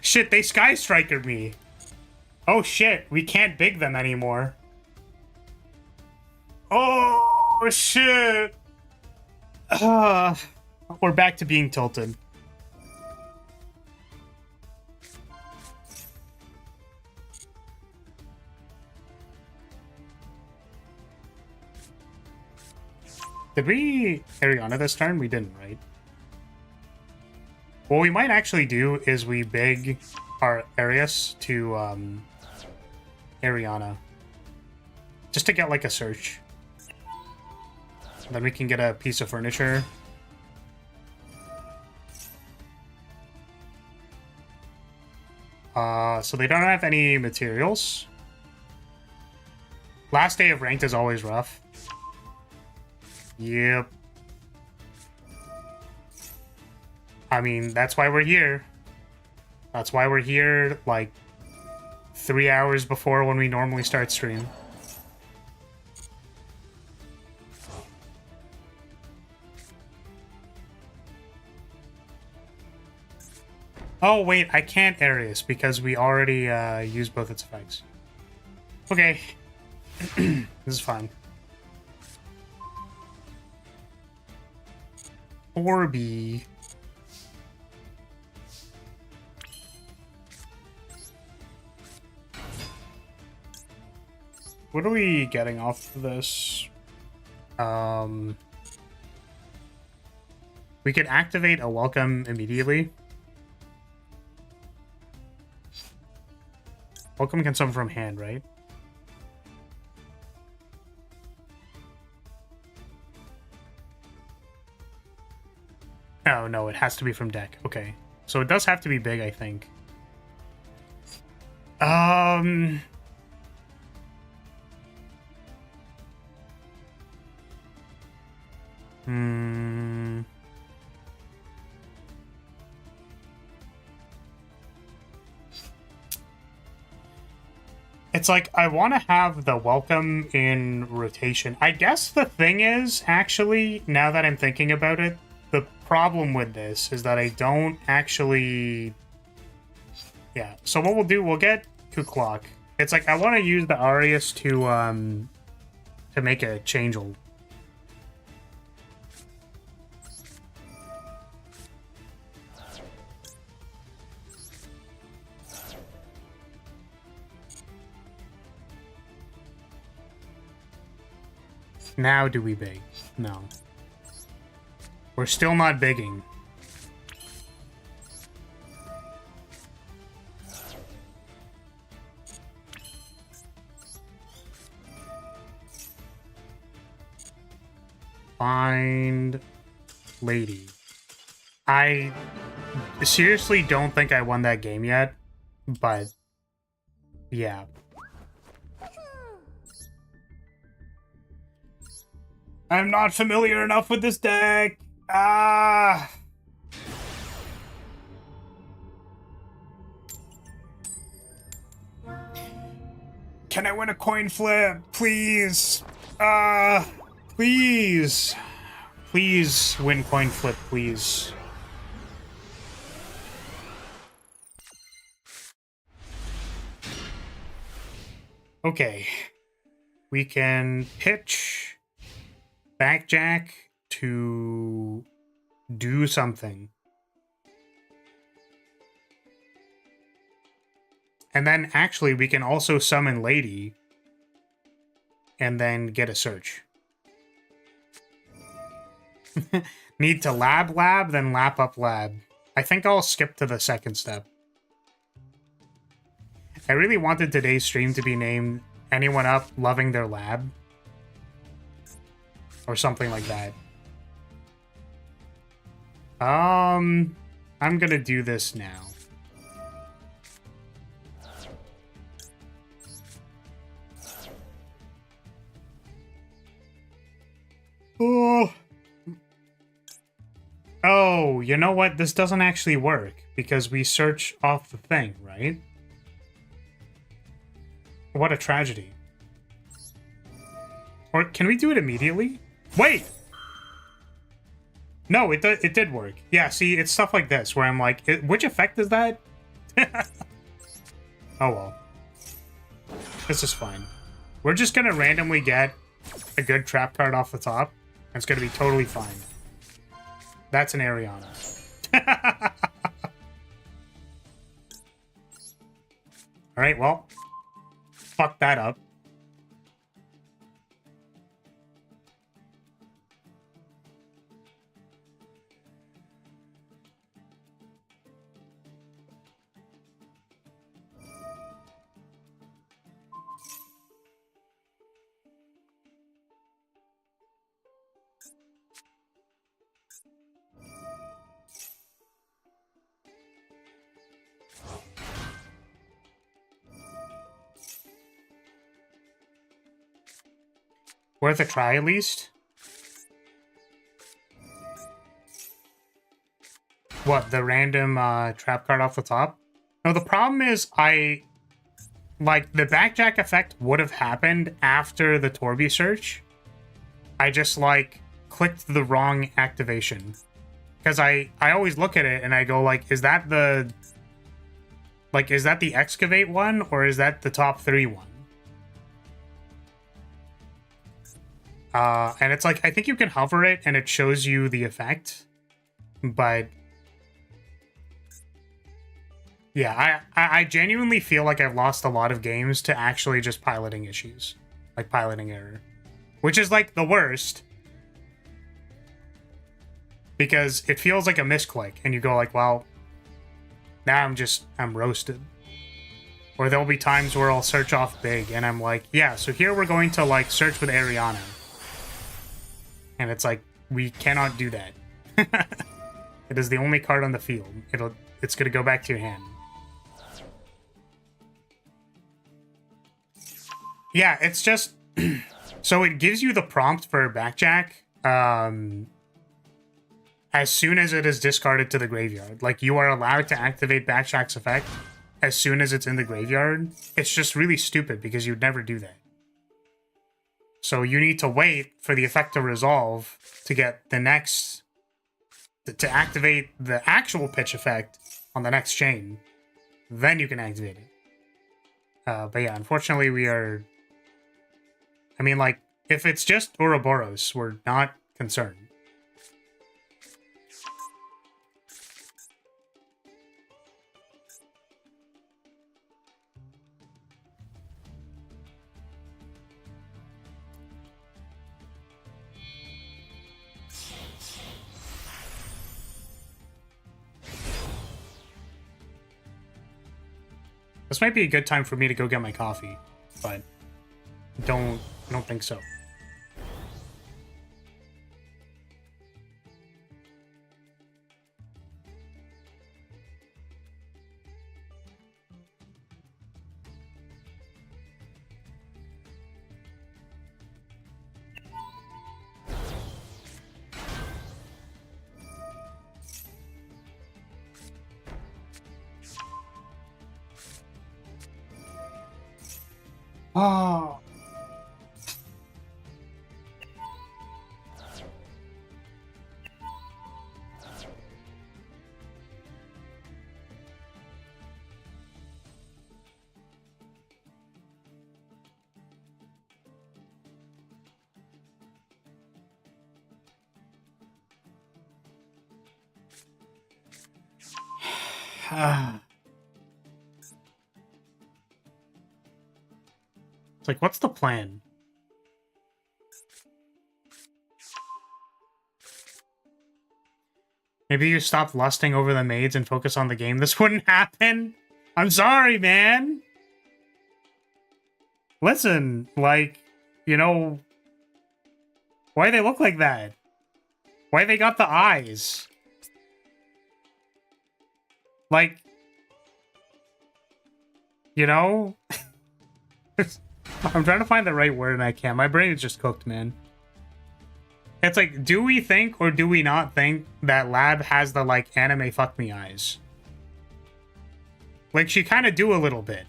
Shit, they Sky Striker me. Oh shit, we can't big them anymore. Oh shit. We're back to being tilted. Did we Ariana this turn? We didn't, right? What we might actually do is we big our Arius to Ariana. Just to get like a search. Then we can get a piece of furniture. So they don't have any materials. Last day of ranked is always rough. Yep. I mean, that's why we're here. That's why we're here, like, 3 hours before when we normally start stream. Oh, wait, I can't Arius because we already used both its effects. Okay. This is fine. Orby. What are we getting off of this? We could activate a welcome immediately. Welcome can summon from hand, right? Oh, no, it has to be from deck. Okay. So it does have to be big, I think. It's like, I want to have the welcome in rotation. I guess the thing is, actually, now that I'm thinking about it, the problem with this is that I don't actually... Yeah, so what we'll do, we'll get Kuklok. It's like, I want to use the Arius to make a changeable. Now do we big? No. We're still not bigging. Find lady. I seriously don't think I won that game yet, but yeah. I'm not familiar enough with this deck. Ah. Can I win a coin flip, please? Please. Please win coin flip, please. Okay. We can pitch Backjack to do something. And then actually we can also summon Lady and then get a search. Need to lab, then lap up lab. I think I'll skip to the second step. I really wanted today's stream to be named Anyone Up Loving Their Lab? Or something like that. I'm gonna do this now. Oh, you know what? This doesn't actually work because we search off the thing, right? What a tragedy. Or can we do it immediately? Wait! No, it did work. Yeah, see, it's stuff like this where I'm like, which effect is that? Oh well. This is fine. We're just gonna randomly get a good trap card off the top. And it's gonna be totally fine. That's an Ariana. Alright, well. Fuck that up. Worth a try, at least? What, the random trap card off the top? No, the problem is like, the Backjack effect would have happened after the Torby search. I just, like, clicked the wrong activation. Because I always look at it and I go, like, is that the... Like, is that the Excavate one, or is that the top 3 one? And it's like, I think you can hover it and it shows you the effect. But yeah, I genuinely feel like I've lost a lot of games to actually just piloting issues, like piloting error, which is like the worst because it feels like a misclick and you go like, well, now I'm roasted. Or there'll be times where I'll search off big and I'm like, yeah, so here we're going to like search with Ariana. And it's like, we cannot do that. It is the only card on the field. It's gonna go back to your hand. Yeah, it's just so it gives you the prompt for backjack as soon as it is discarded to the graveyard. Like, you are allowed to activate backjack's effect as soon as it's in the graveyard. It's just really stupid because you'd never do that. So you need to wait for the effect to resolve to get the next to activate the actual pitch effect on the next chain. Then you can activate it. But yeah, unfortunately we are... I mean, like, if it's just Ouroboros, we're not concerned. This might be a good time for me to go get my coffee, but I don't think so. Oh. It's like, what's the plan? Maybe you stop lusting over the maids and focus on the game. This wouldn't happen. I'm sorry, man. Listen, like, you know, why they look like that? Why they got the eyes? Like, you know? I'm trying to find the right word and I can't. My brain is just cooked, man. It's like, do we think or do we not think that Lab has the, like, anime fuck me eyes? Like, she kind of do a little bit.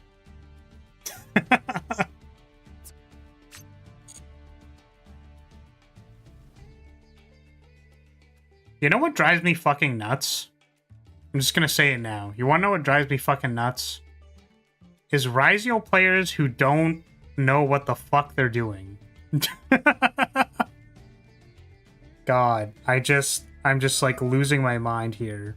You know what drives me fucking nuts? I'm just gonna say it now. You wanna know what drives me fucking nuts? Is Rizio players who don't know what the fuck they're doing. God, I'm just like losing my mind here.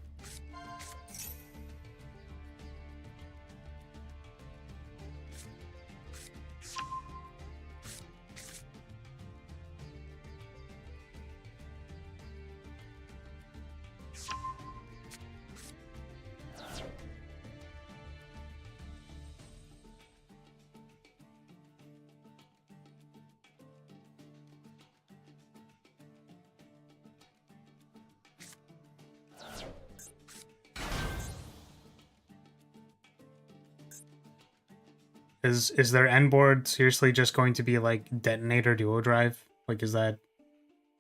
Is their end board seriously just going to be like detonator duo drive? Like, is that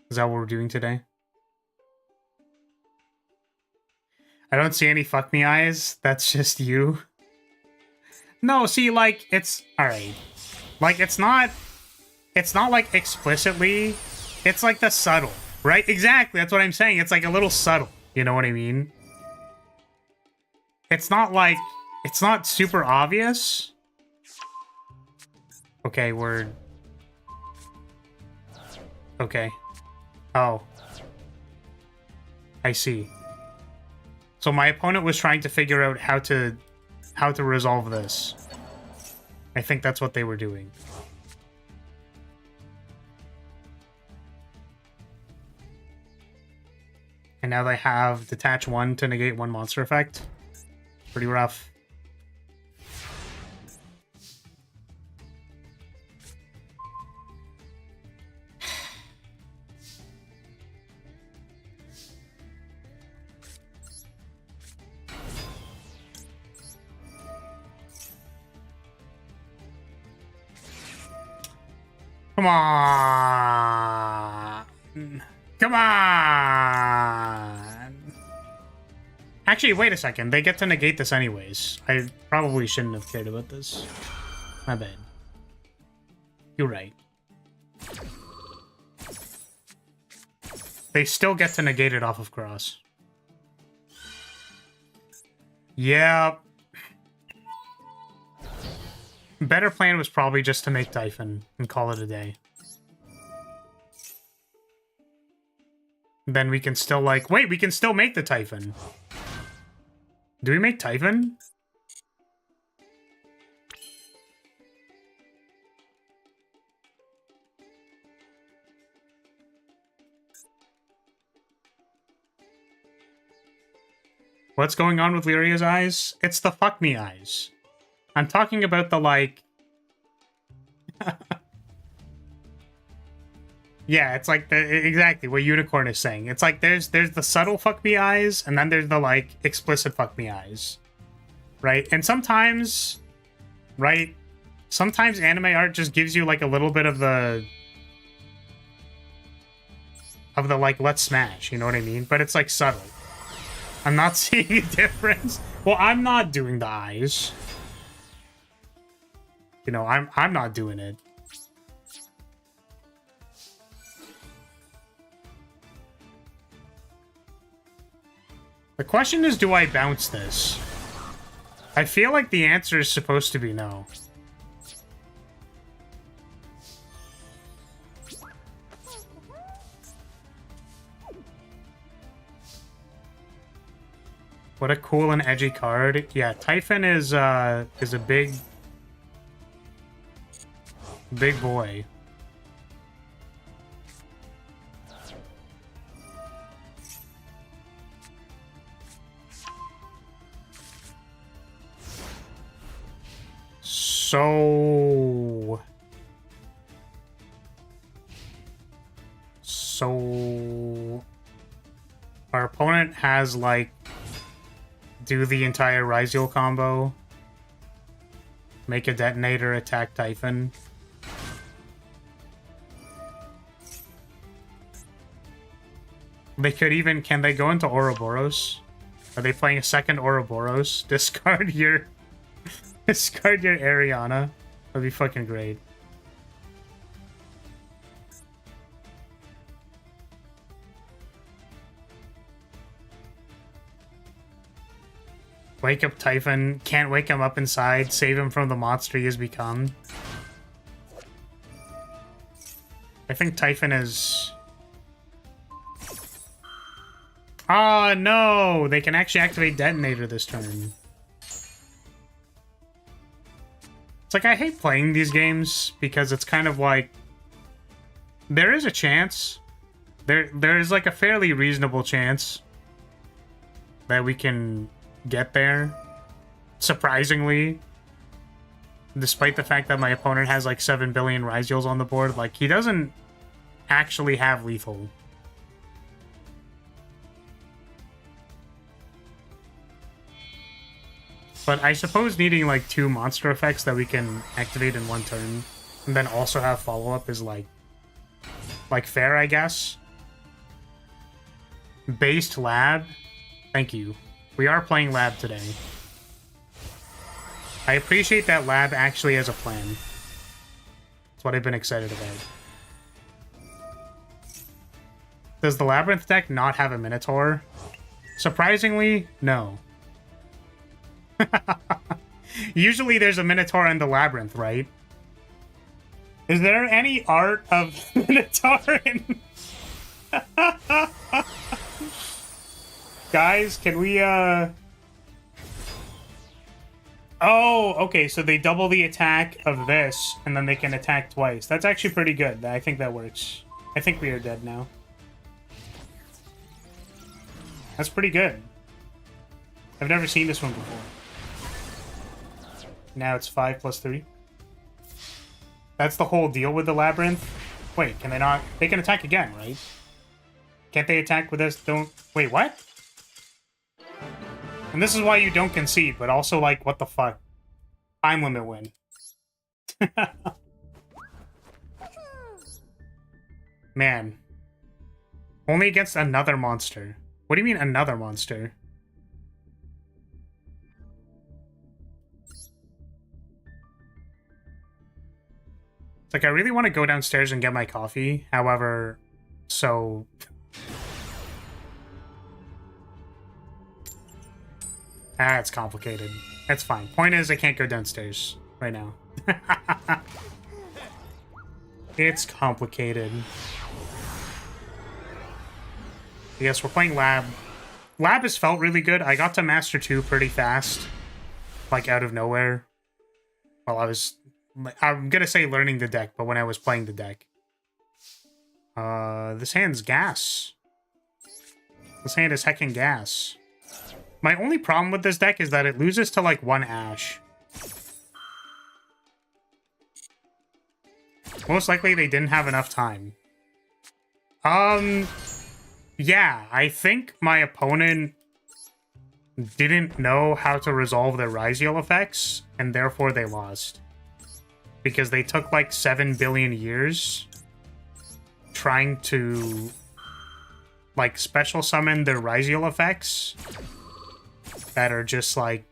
what we're doing today? I don't see any fuck me eyes. That's just you. No, see, like, it's alright. Like, it's not like explicitly. It's like the subtle, right? Exactly. That's what I'm saying. It's like a little subtle. You know what I mean? It's not like, it's not super obvious. Okay, we're... Okay. Oh. I see. So my opponent was trying to figure out how to resolve this. I think that's what they were doing. And now they have detach 1 to negate 1 monster effect. Pretty rough. Come on! Come on! Actually, wait a second. They get to negate this anyways. I probably shouldn't have cared about this. My bad. You're right. They still get to negate it off of cross. Yep. Better plan was probably just to make Typhon and call it a day. Then we can still, like... Wait, we can still make the Typhon. Do we make Typhon? What's going on with Lyria's eyes? It's the fuck me eyes. I'm talking about the, like... Yeah, it's like exactly what Unicorn is saying. It's like there's the subtle fuck me eyes, and then there's the, like, explicit fuck me eyes. Right? And sometimes, right? Sometimes anime art just gives you, like, a little bit of the... like, let's smash, you know what I mean? But it's, like, subtle. I'm not seeing a difference. Well, I'm not doing the eyes. You know, I'm not doing it. The question is, do I bounce this? I feel like the answer is supposed to be no. What a cool and edgy card. Yeah, Typhon is a big boy. So our opponent has, like, do the entire Ryziel combo, make a detonator, attack Typhon. They could even, can they go into Ouroboros? Are they playing a second Ouroboros? Discard your Ariana. That'd be fucking great. Wake up Typhon. Can't wake him up inside. Save him from the monster he has become. I think Typhon is... Oh, no! They can actually activate Detonator this turn. It's like, I hate playing these games because it's kind of like... There is a chance. There is, like, a fairly reasonable chance that we can get there. Surprisingly. Despite the fact that my opponent has, like, 7 billion Ryziels on the board. Like, he doesn't actually have lethal. But I suppose needing, like, 2 monster effects that we can activate in one turn, and then also have follow-up is, like, fair, I guess. Based lab? Thank you. We are playing lab today. I appreciate that lab actually has a plan. That's what I've been excited about. Does the Labyrinth deck not have a Minotaur? Surprisingly, no. Usually there's a Minotaur in the Labyrinth, right? Is there any art of Minotaur in... Guys, can we, Oh, okay, so they double the attack of this, and then they can attack twice. That's actually pretty good. I think that works. I think we are dead now. That's pretty good. I've never seen this one before. Now it's 5 plus 3. That's the whole deal with the labyrinth. Wait, can they not? They can attack again, right? Can't they attack with this? Don't... Wait, what? And this is why you don't concede, but also, like, what the fuck? Time limit win. Man. Only against another monster. What do you mean, another monster? It's like, I really want to go downstairs and get my coffee. However, so... Ah, it's complicated. That's fine. Point is, I can't go downstairs right now. It's complicated. Yes, we're playing Lab. Lab has felt really good. I got to Master 2 pretty fast. Like, out of nowhere. Well, I'm gonna say learning the deck, but when I was playing the deck. This hand's gas. This hand is heckin' gas. My only problem with this deck is that it loses to, like, 1 Ash. Most likely they didn't have enough time. Yeah, I think my opponent didn't know how to resolve their Ryziel effects, and therefore they lost. Because they took, like, 7 billion years trying to, like, special summon their Ryziel effects that are just like,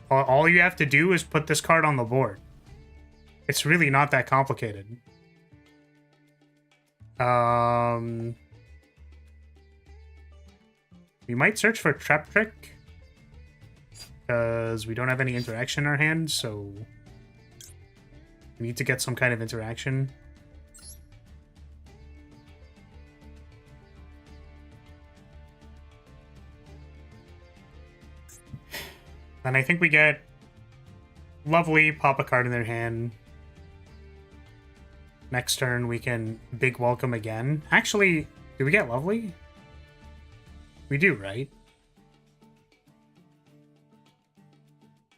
all you have to do is put this card on the board. It's really not that complicated. We might search for Trap Trick because we don't have any interaction in our hand, so we need to get some kind of interaction. Then I think we get Lovely, pop a card in their hand. Next turn, we can Big Welcome again. Actually, do we get Lovely? We do, right?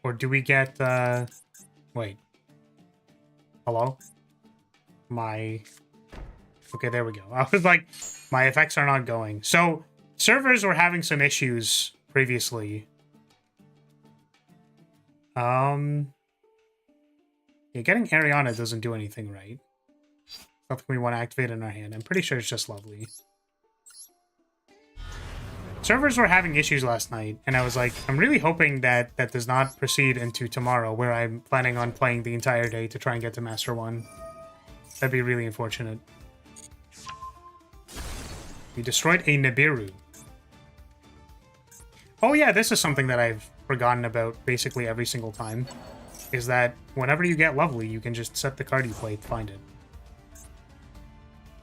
Or do we get, wait. Hello? Okay, there we go. I was like, my effects are not going. So, servers were having some issues previously. Yeah, getting Ariana doesn't do anything right. Something we want to activate in our hand. I'm pretty sure it's just Lovely. Servers were having issues last night, and I was like, I'm really hoping that that does not proceed into tomorrow, where I'm planning on playing the entire day to try and get to Master 1. That'd be really unfortunate. We destroyed a Nibiru. Oh yeah, this is something that I've forgotten about basically every single time. Is that whenever you get Lovely, you can just set the card you play to find it.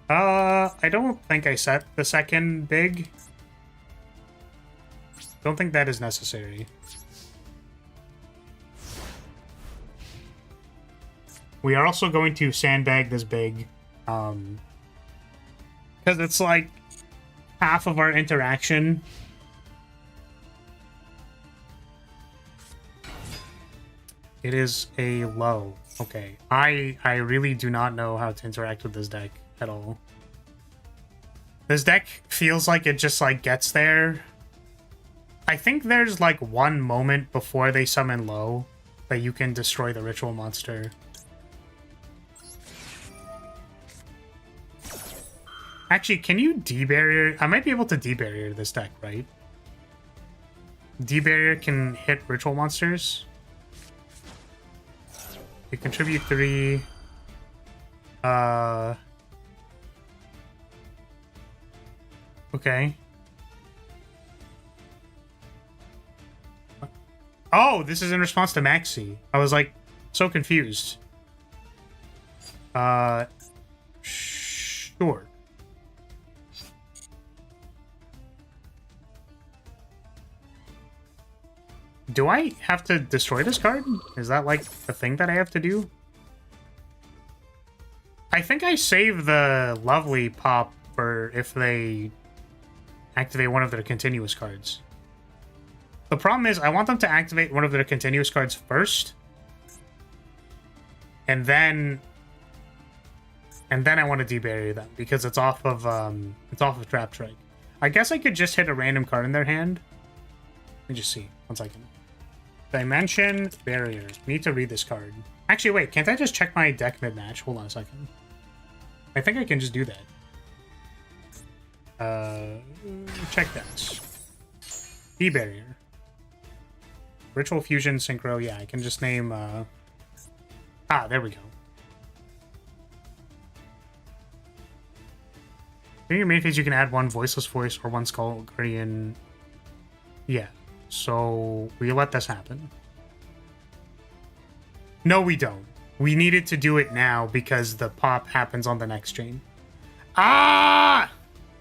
I don't think I set the second big. Don't think that is necessary. We are also going to sandbag this big. Because it's like half of our interaction. It is a low. Okay. I really do not know how to interact with this deck at all. This deck feels like it just like gets there. I think there's like one moment before they summon low that you can destroy the ritual monster. Actually, can you debarrier? I might be able to debarrier this deck, right? Debarrier can hit ritual monsters. You contribute 3. Okay. Oh, this is in response to Maxi. I was like so confused. Sure. Do I have to destroy this card? Is that like the thing that I have to do? I think I save the lovely pop for if they activate one of their continuous cards. The problem is I want them to activate one of their continuous cards first. And then I want to debarrier them because it's off of Trap Strike. I guess I could just hit a random card in their hand. Let me just see. 1 second. Dimension Barrier. Need to read this card. Actually, wait. Can't I just check my deck mid-match? Hold on a second. I think I can just do that. Check that. Debarrier. Ritual Fusion Synchro. Yeah, I can just name... there we go. In your main phase, you can add 1 Voiceless Voice or 1 Skull Guardian. Yeah. So we let this happen. No, we don't. We needed to do it now because the pop happens on the next chain. Ah!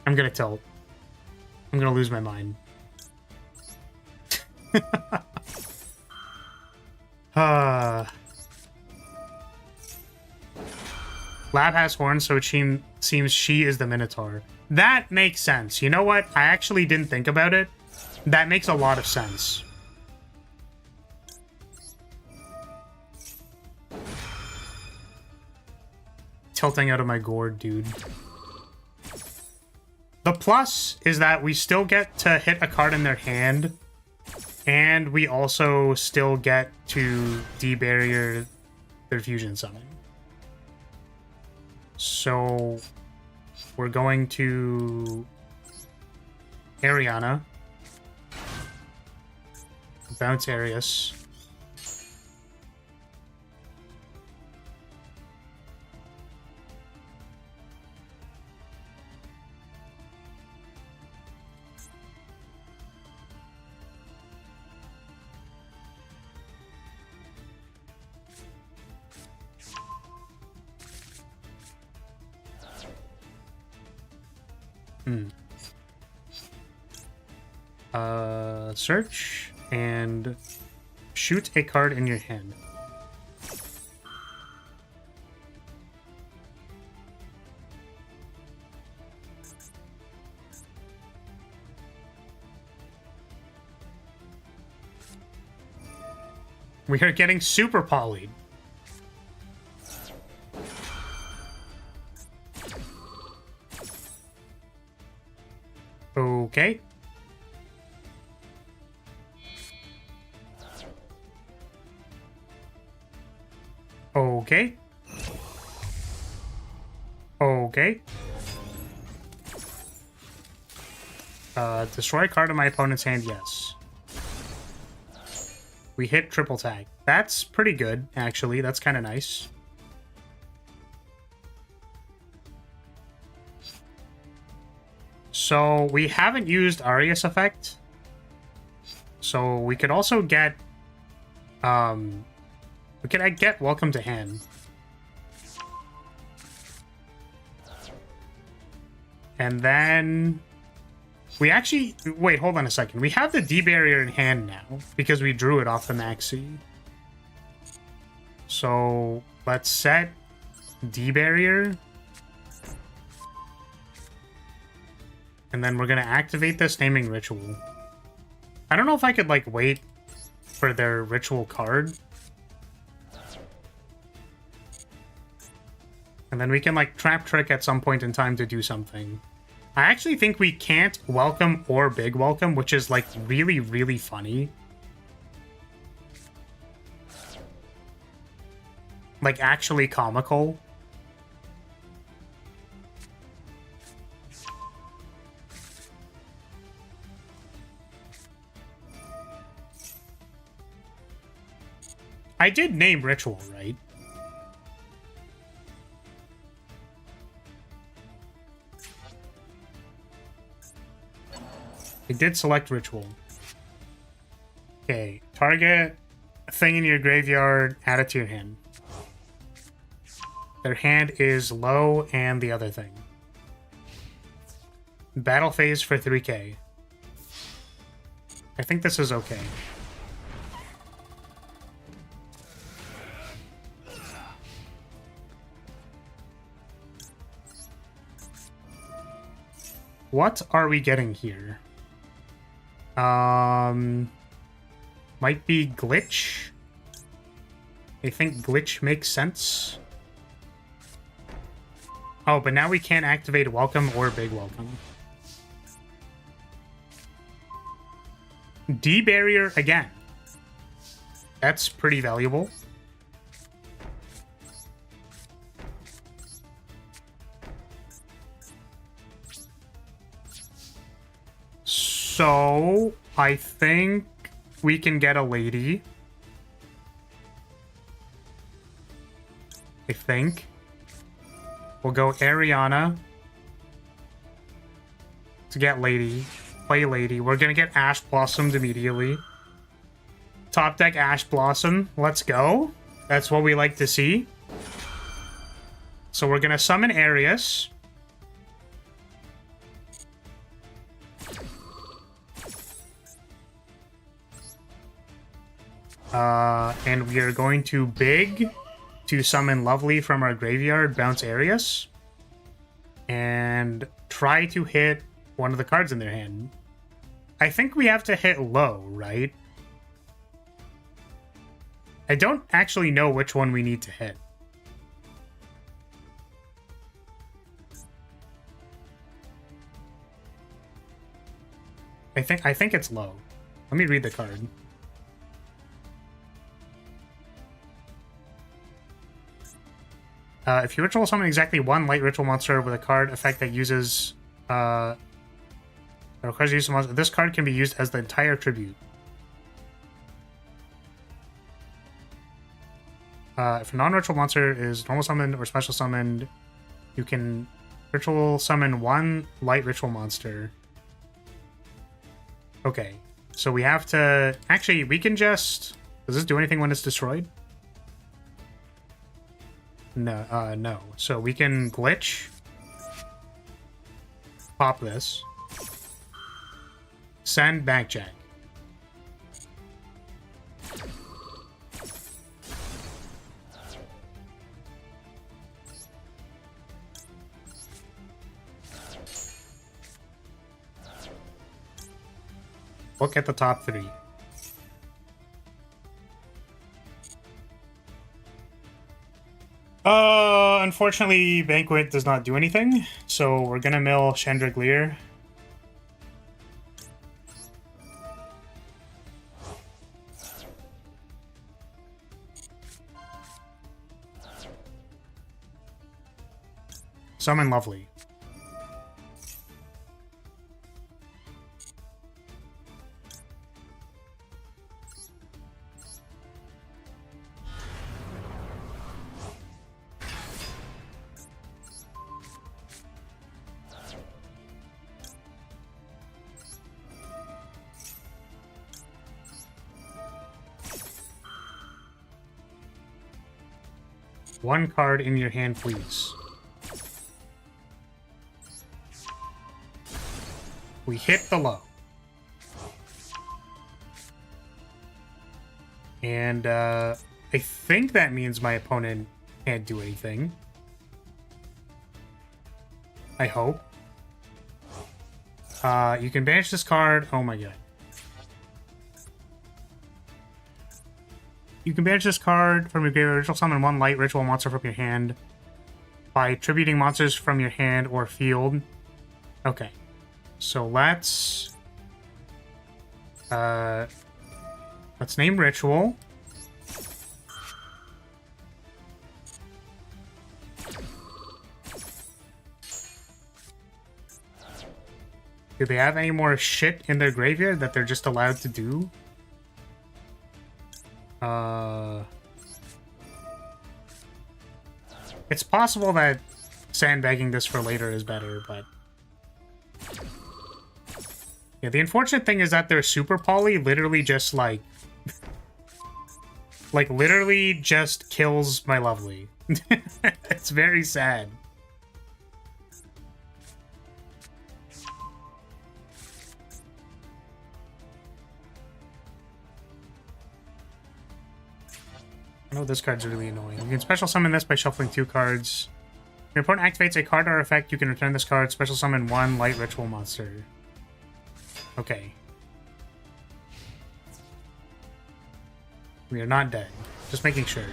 I'm gonna tilt. I'm gonna lose my mind. Lab has horns, so it seems she is the Minotaur. That makes sense. You know what? I actually didn't think about it. That makes a lot of sense. Tilting out of my gourd, dude. The plus is that we still get to hit a card in their hand, and we also still get to debarrier their fusion summon. So we're going to Ariana, bounce Arius. Search and shoot a card in your hand. We are getting super polyed. Okay. Okay. Okay. Destroy a card in my opponent's hand, yes. We hit triple tag. That's pretty good, actually. That's kind of nice. So, we haven't used Arius effect. So, we could also get... we could get Welcome to Hand. And then... we actually... wait, hold on a second. We have the D-Barrier in hand now, because we drew it off the Maxi. So, let's set D-Barrier. And then we're going to activate this naming ritual. I don't know if I could, like, wait for their ritual card. And then we can, like, trap trick at some point in time to do something. I actually think we can't welcome or big welcome, which is, like, really, really funny. Like, actually comical. I did name Ritual, right? I did select Ritual. Okay, target a thing in your graveyard, add it to your hand. Their hand is low and the other thing. Battle phase for 3k. I think this is okay. What are we getting here? Might be glitch. I think glitch makes sense. Oh, but now we can't activate welcome or big welcome. D barrier again. That's pretty valuable. So, I think we can get a lady. I think. We'll go Ariana to get lady. Play lady. We're gonna get Ash Blossomed immediately. Top deck Ash Blossom. Let's go. That's what we like to see. So we're gonna summon Arius. And we are going to big to summon Lovely from our graveyard, bounce Arius, and try to hit one of the cards in their hand. I think we have to hit low, right? I don't actually know which one we need to hit. I think it's low. Let me read the card. If you ritual summon exactly one light ritual monster with a card effect that uses that requires use of monster, this card can be used as the entire tribute. If a non-ritual monster is normal summoned or special summoned, you can ritual summon one light ritual monster. Okay, so we have to... Actually, we can just... Does this do anything when it's destroyed? No, no. So we can glitch. Pop this. Send Backjack. Look at the top three. Unfortunately, Banquet does not do anything, so we're gonna mill Chandelier. Summon Lovely. One card in your hand, please. We hit the low. And I think that means my opponent can't do anything. I hope. You can banish this card. Oh my god. You can banish this card from your graveyard. Ritual summon one light ritual monster from your hand by tributing monsters from your hand or field. Okay. So let's name Ritual. Do they have any more shit in their graveyard that they're just allowed to do? It's possible that sandbagging this for later is better, but... Yeah, the unfortunate thing is that their Super Poly literally just, like... like, literally just kills my Lovely. It's very sad. I know this card's really annoying. You can special summon this by shuffling 2 cards. Your opponent activates a card or effect, you can return this card, special summon one light ritual monster. Okay. We are not dead. Just making sure.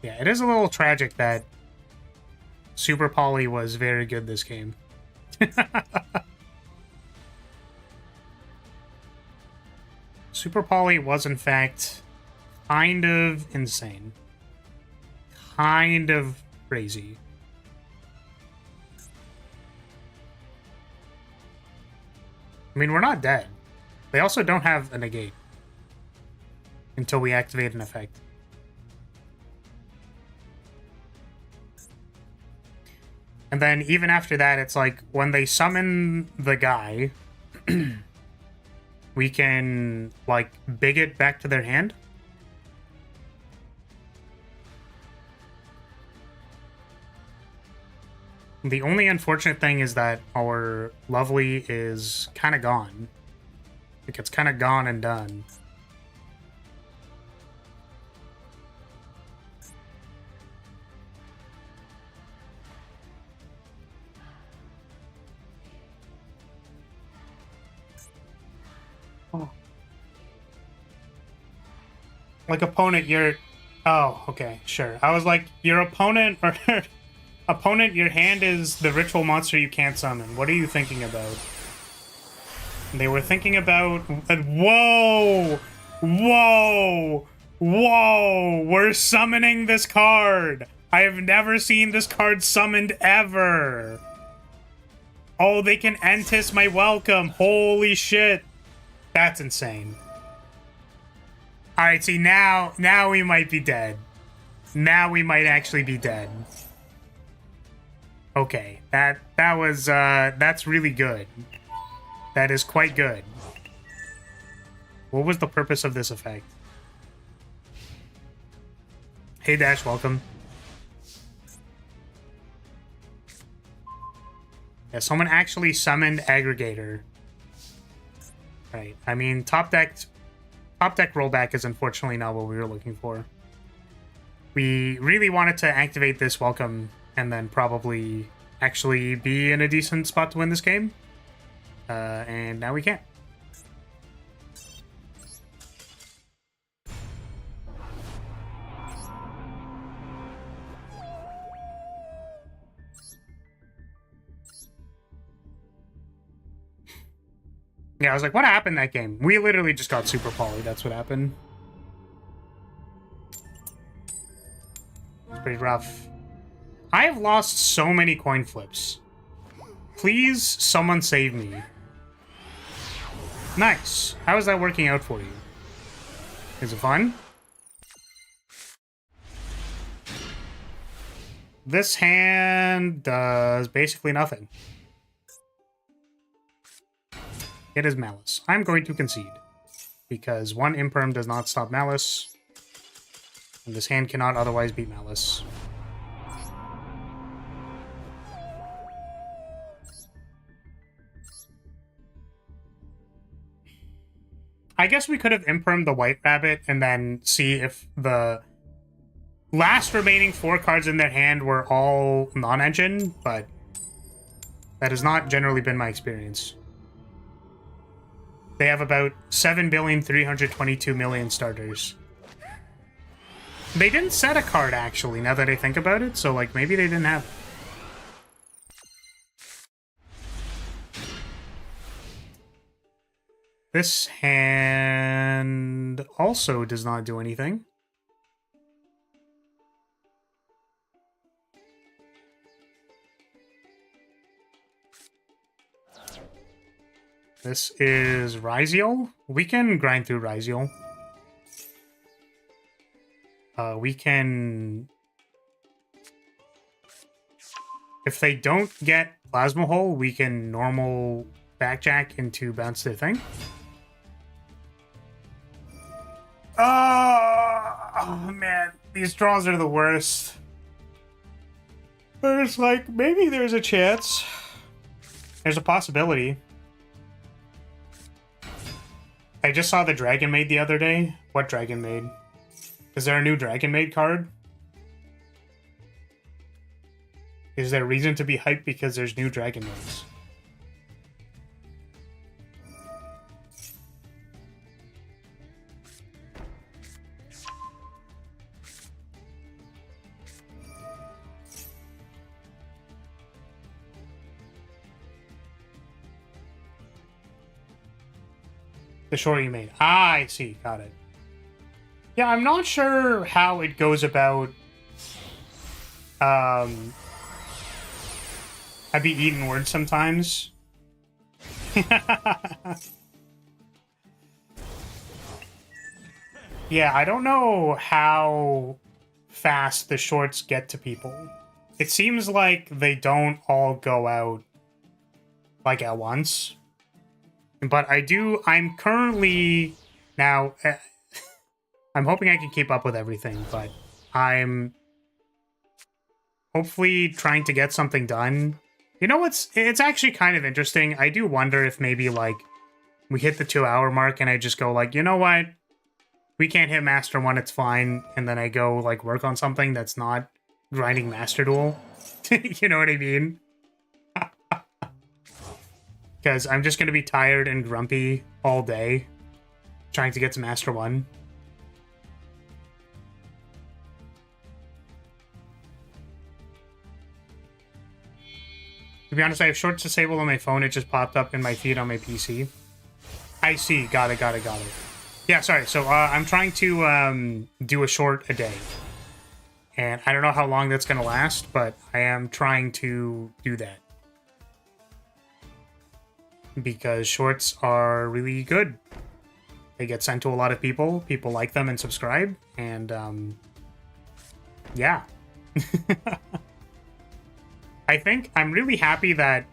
Yeah, it is a little tragic that Super Poly was very good this game. Super Poly was, in fact, kind of insane. Kind of crazy. I mean, we're not dead. They also don't have a negate until we activate an effect. And then even after that, it's like when they summon the guy, we can like bigot back to their hand. The only unfortunate thing is that our lovely is kind of gone. Like it's kind of gone and done. Like, opponent, you're... Oh, okay, sure. I was like, your opponent, or... opponent, your hand is the ritual monster you can't summon. What are you thinking about? They were thinking about... Whoa! Whoa! Whoa! We're summoning this card! I have never seen this card summoned ever! Oh, they can Entis my welcome! Holy shit! That's insane. Alright, see, now we might be dead. Now we might actually be dead. Okay, that was, that's really good. That is quite good. What was the purpose of this effect? Hey, Dash, welcome. Yeah, someone actually summoned Aggregator. Right, I mean, top deck rollback is unfortunately not what we were looking for. We really wanted to activate this welcome and then probably actually be in a decent spot to win this game. And now we can't. Yeah, I was like, what happened that game? We literally just got super poly. That's what happened. It's pretty rough. I have lost so many coin flips. Please, someone save me. Nice. How is that working out for you? Is it fun? This hand does basically nothing. It is Malice. I'm going to concede. Because one Imperm does not stop Malice. And this hand cannot otherwise beat Malice. I guess we could have Impermed the White Rabbit and then see if the last remaining 4 cards in their hand were all non-engine, but that has not generally been my experience. They have about 7,322,000,000 starters. They didn't set a card, actually, now that I think about it, so, like, maybe they didn't have it. This hand also does not do anything. This is Ryziel. We can grind through Ryziel. We can... If they don't get Plasma Hole, we can normal backjack into bounce their thing. Oh man, these draws are the worst. There's like, maybe there's a chance. There's a possibility. I just saw the Dragon Maid the other day. What Dragon Maid? Is there a new Dragon Maid card? Is there reason to be hyped because there's new Dragon Maids? The short you made. Ah, I see. Got it. Yeah, I'm not sure how it goes about... I be eating words sometimes. Yeah, I don't know how fast the shorts get to people. It seems like they don't all go out like at once. But I'm currently now, I'm hoping I can keep up with everything, but I'm hopefully trying to get something done. You know what's, it's actually kind of interesting. I do wonder if maybe like we hit the 2-hour mark and I just go like, you know what? We can't hit Master 1, it's fine. And then I go like work on something that's not grinding Master Duel. You know what I mean? Because I'm just going to be tired and grumpy all day trying to get to Master 1. To be honest, I have shorts disabled on my phone. It just popped up in my feed on my PC. I see. Got it. Yeah, sorry. So I'm trying to do a short a day. And I don't know how long that's going to last, but I am trying to do that. Because shorts are really good. They get sent to a lot of people. People like them and subscribe. And, yeah. I think I'm really happy that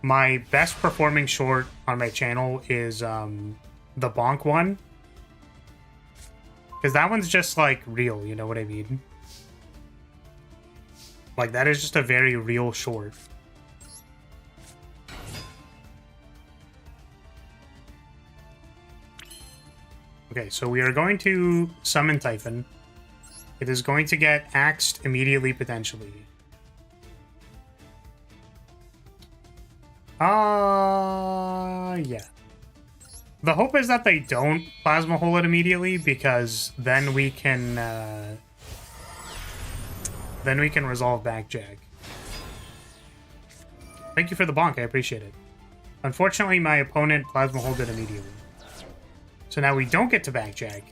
my best performing short on my channel is the Bonk one. Because that one's just, like, real, you know what I mean? Like, that is just a very real short. Okay, so we are going to summon Typhon. It is going to get axed immediately, potentially. Yeah. The hope is that they don't Plasma Hole it immediately, because then we can resolve Backjack. Thank you for the bonk, I appreciate it. Unfortunately, my opponent Plasma Holed it immediately. So now we don't get to Backjack,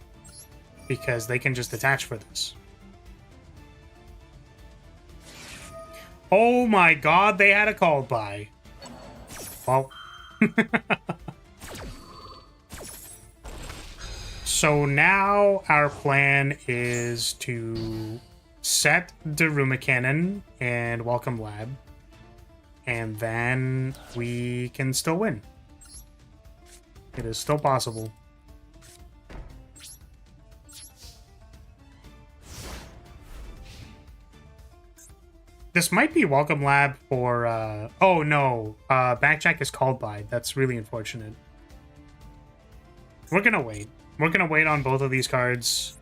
because they can just attach for this. Oh my god, they had a called by. Well. So now our plan is to set the Daruma Cannon and Welcome Lab. And then we can still win. It is still possible. This might be Welcome Lab or, oh no, Backjack is called by. That's really unfortunate. We're gonna wait. We're gonna wait on both of these cards.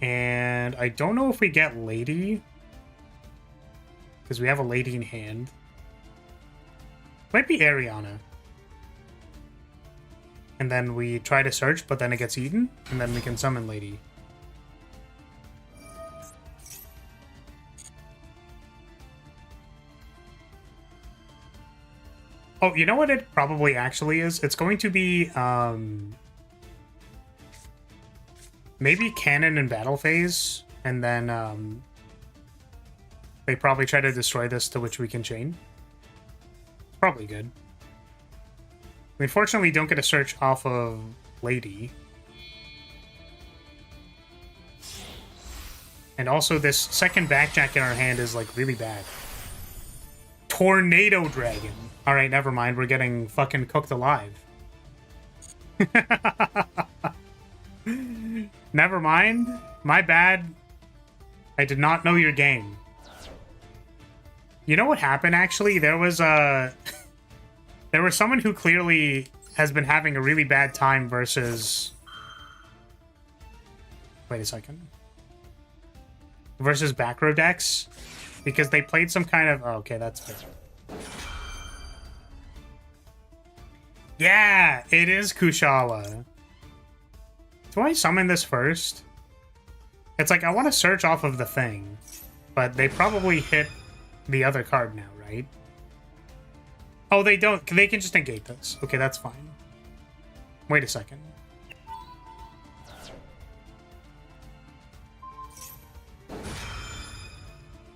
And I don't know if we get Lady. Because we have a Lady in hand. Might be Ariana. And then we try to search, but then it gets eaten. And then we can summon Lady. Oh, you know what it probably actually is? It's going to be, maybe Cannon and Battle Phase, and then, they probably try to destroy this, to which we can chain. Probably good. We unfortunately don't get a search off of Lady. And also, this second Backjack in our hand is, like, really bad. Tornado Dragon. Alright, never mind. We're getting fucking cooked alive. Never mind. My bad. I did not know your game. You know what happened, actually? There was there was someone who clearly has been having a really bad time versus... Wait a second. Versus back row decks. Because they played some kind of... Oh, okay, that's fair. Yeah, it is Kushala. Do I summon this first? It's like, I want to search off of the thing. But they probably hit the other card now, right? Oh, they don't. They can just negate this. Okay, that's fine. Wait a second.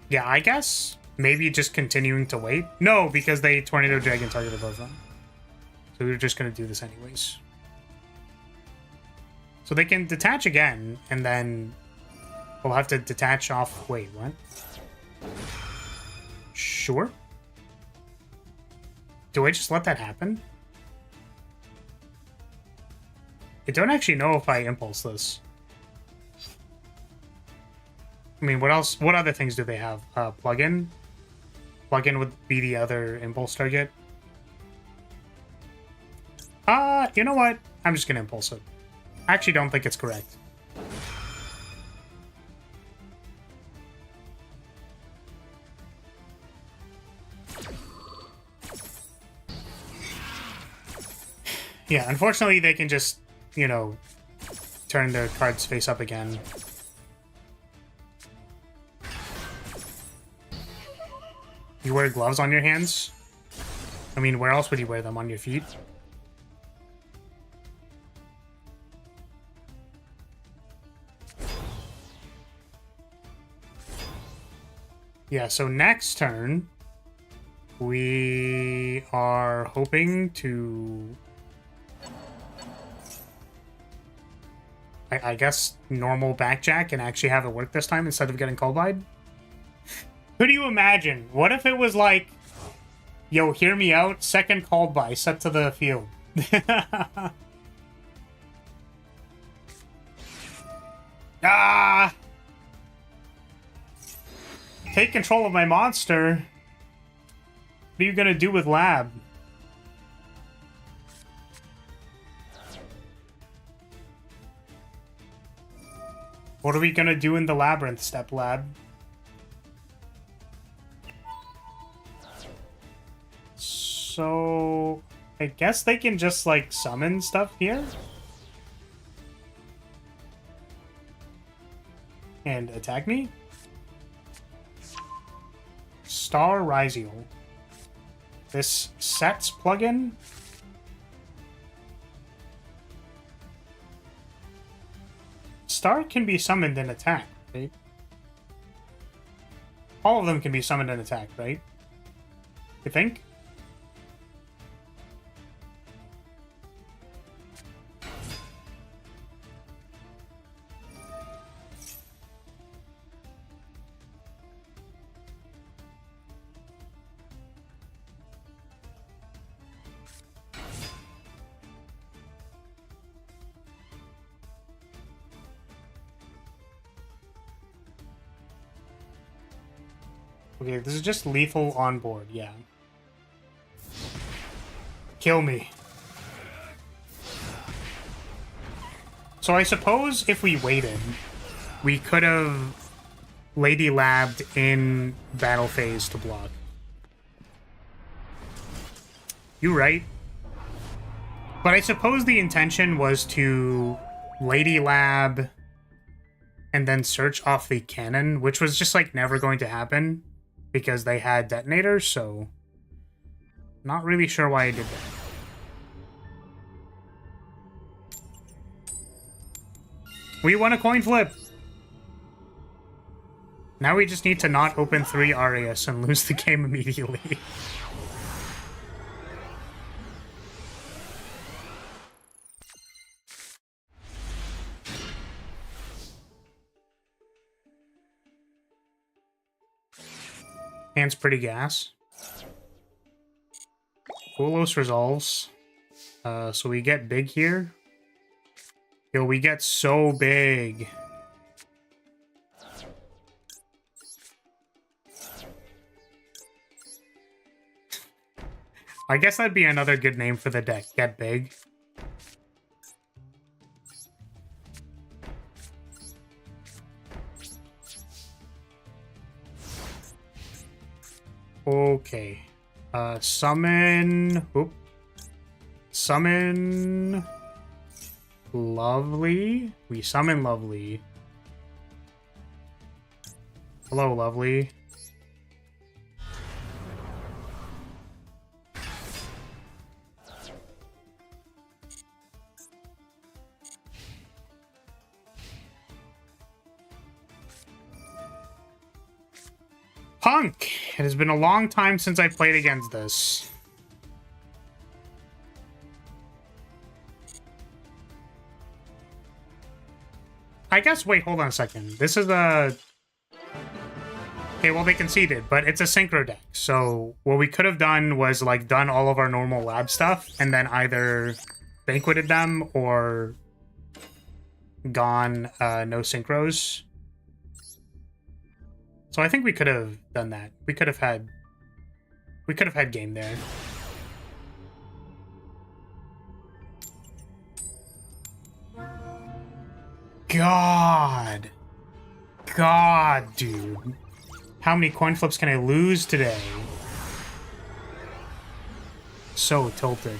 Yeah, I guess. Maybe just continuing to wait. No, because they Tornado Dragon targeted both of them. So we were just going to do this anyways. So they can detach again, and then we'll have to detach off... Wait, what? Sure. Do I just let that happen? I don't actually know if I impulse this. I mean, what else? What other things do they have? Plug-in? Plug-in would be the other impulse target. You know what? I'm just gonna impulse it. I actually don't think it's correct. Yeah, unfortunately, they can just, you know, turn their cards face up again. You wear gloves on your hands? I mean, where else would you wear them? On your feet? Yeah, so next turn, we are hoping to... I guess normal backjack and actually have it work this time instead of getting cold-eyed? Could you imagine? What if it was like, yo, hear me out, second called by, set to the field. Ah! Take control of my monster. What are you gonna do with Lab? What are we gonna do in the Labyrinth step, Lab? So... I guess they can just, like, summon stuff here? And attack me? Star Rizial. This sets plugin? Star can be summoned and attacked, right? All of them can be summoned and attacked, right? You think? Okay, this is just lethal on board, yeah. Kill me. So I suppose if we waited, we could have Lady Labbed in battle phase to block. You're right. But I suppose the intention was to Lady Lab and then search off the cannon, which was just like never going to happen because they had detonators, so not really sure why I did that. We won a coin flip! Now we just need to not open 3 Arias and lose the game immediately. Hand's pretty gas. Fulos resolves. So we get big here. Yo, we get so big. I guess that'd be another good name for the deck. Get big. Okay. Summon... Oop. Summon... Lovely. We summon Lovely. Hello, Lovely. Punk! It has been a long time since I played against this. I guess, wait, hold on a second. This is a... Okay, well, they conceded, but it's a synchro deck. So what we could have done was, like, done all of our normal lab stuff and then either banqueted them or gone no synchros. So I think we could have done that. We could have had game there. God, dude. How many coin flips can I lose today? So tilted.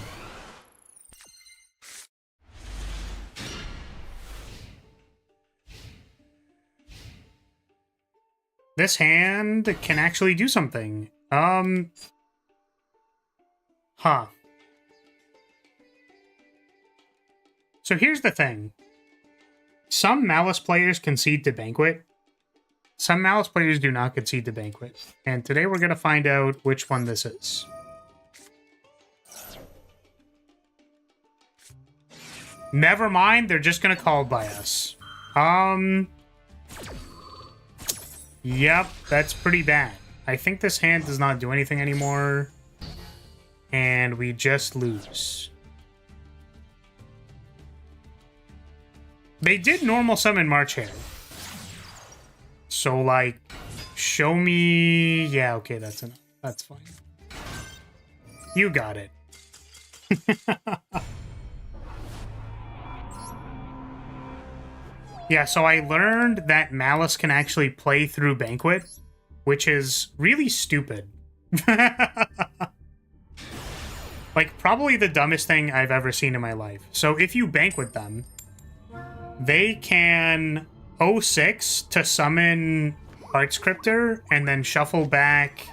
This hand can actually do something. Huh. So here's the thing. Some Malice players concede to Banquet. Some Malice players do not concede to Banquet. And today we're going to find out which one this is. Never mind, they're just going to call by us. Yep, that's pretty bad. I think this hand does not do anything anymore. And we just lose. They did normal summon March Hare. So, like, show me... Yeah, okay, that's enough. That's fine. You got it. Yeah, so I learned that Malice can actually play through Banquet, which is really stupid. Like, probably the dumbest thing I've ever seen in my life. So if you Banquet them, they can 06 to summon Art Scripter and then shuffle back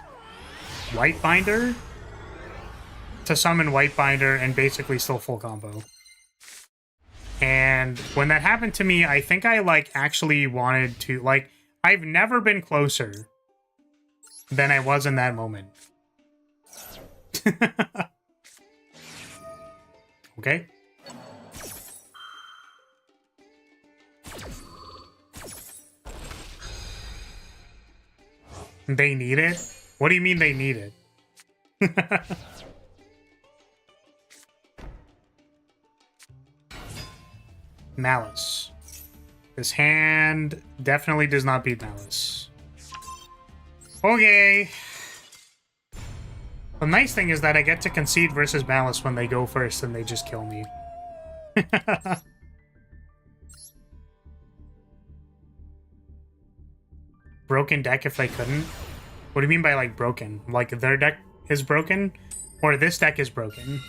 Whitebinder to summon Whitebinder and basically still full combo. And when that happened to me, I think I, like, actually wanted to... Like, I've never been closer than I was in that moment. Okay. They need it? What do you mean they need it? Malice. This hand definitely does not beat Malice. Okay. The nice thing is that I get to concede versus Malice when they go first and they just kill me. Broken deck if they couldn't? What do you mean by, like, broken? Like, their deck is broken? Or this deck is broken?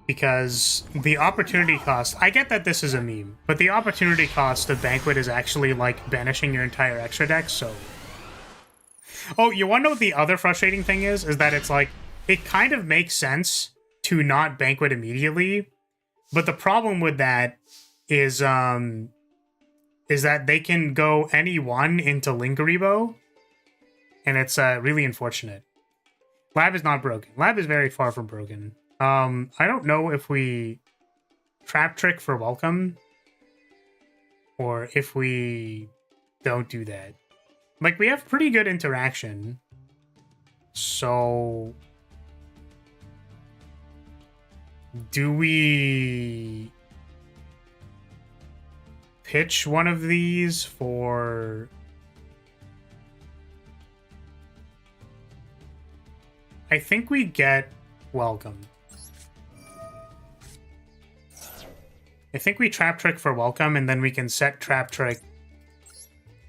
Because the opportunity cost... I get that this is a meme, but the opportunity cost of Banquet is actually, like, banishing your entire extra deck, so... Oh, you want to know what the other frustrating thing is? Is that it's, like, it kind of makes sense to not Banquet immediately, but the problem with that is that they can go any one into Linkaribo, and it's really unfortunate. Lab is not broken. Lab is very far from broken. I don't know if we Trap Trick for Welcome, or if we don't do that. Like, we have pretty good interaction, so... Do we pitch one of these for... I think we get welcome. I think we trap trick for welcome, and then we can set trap trick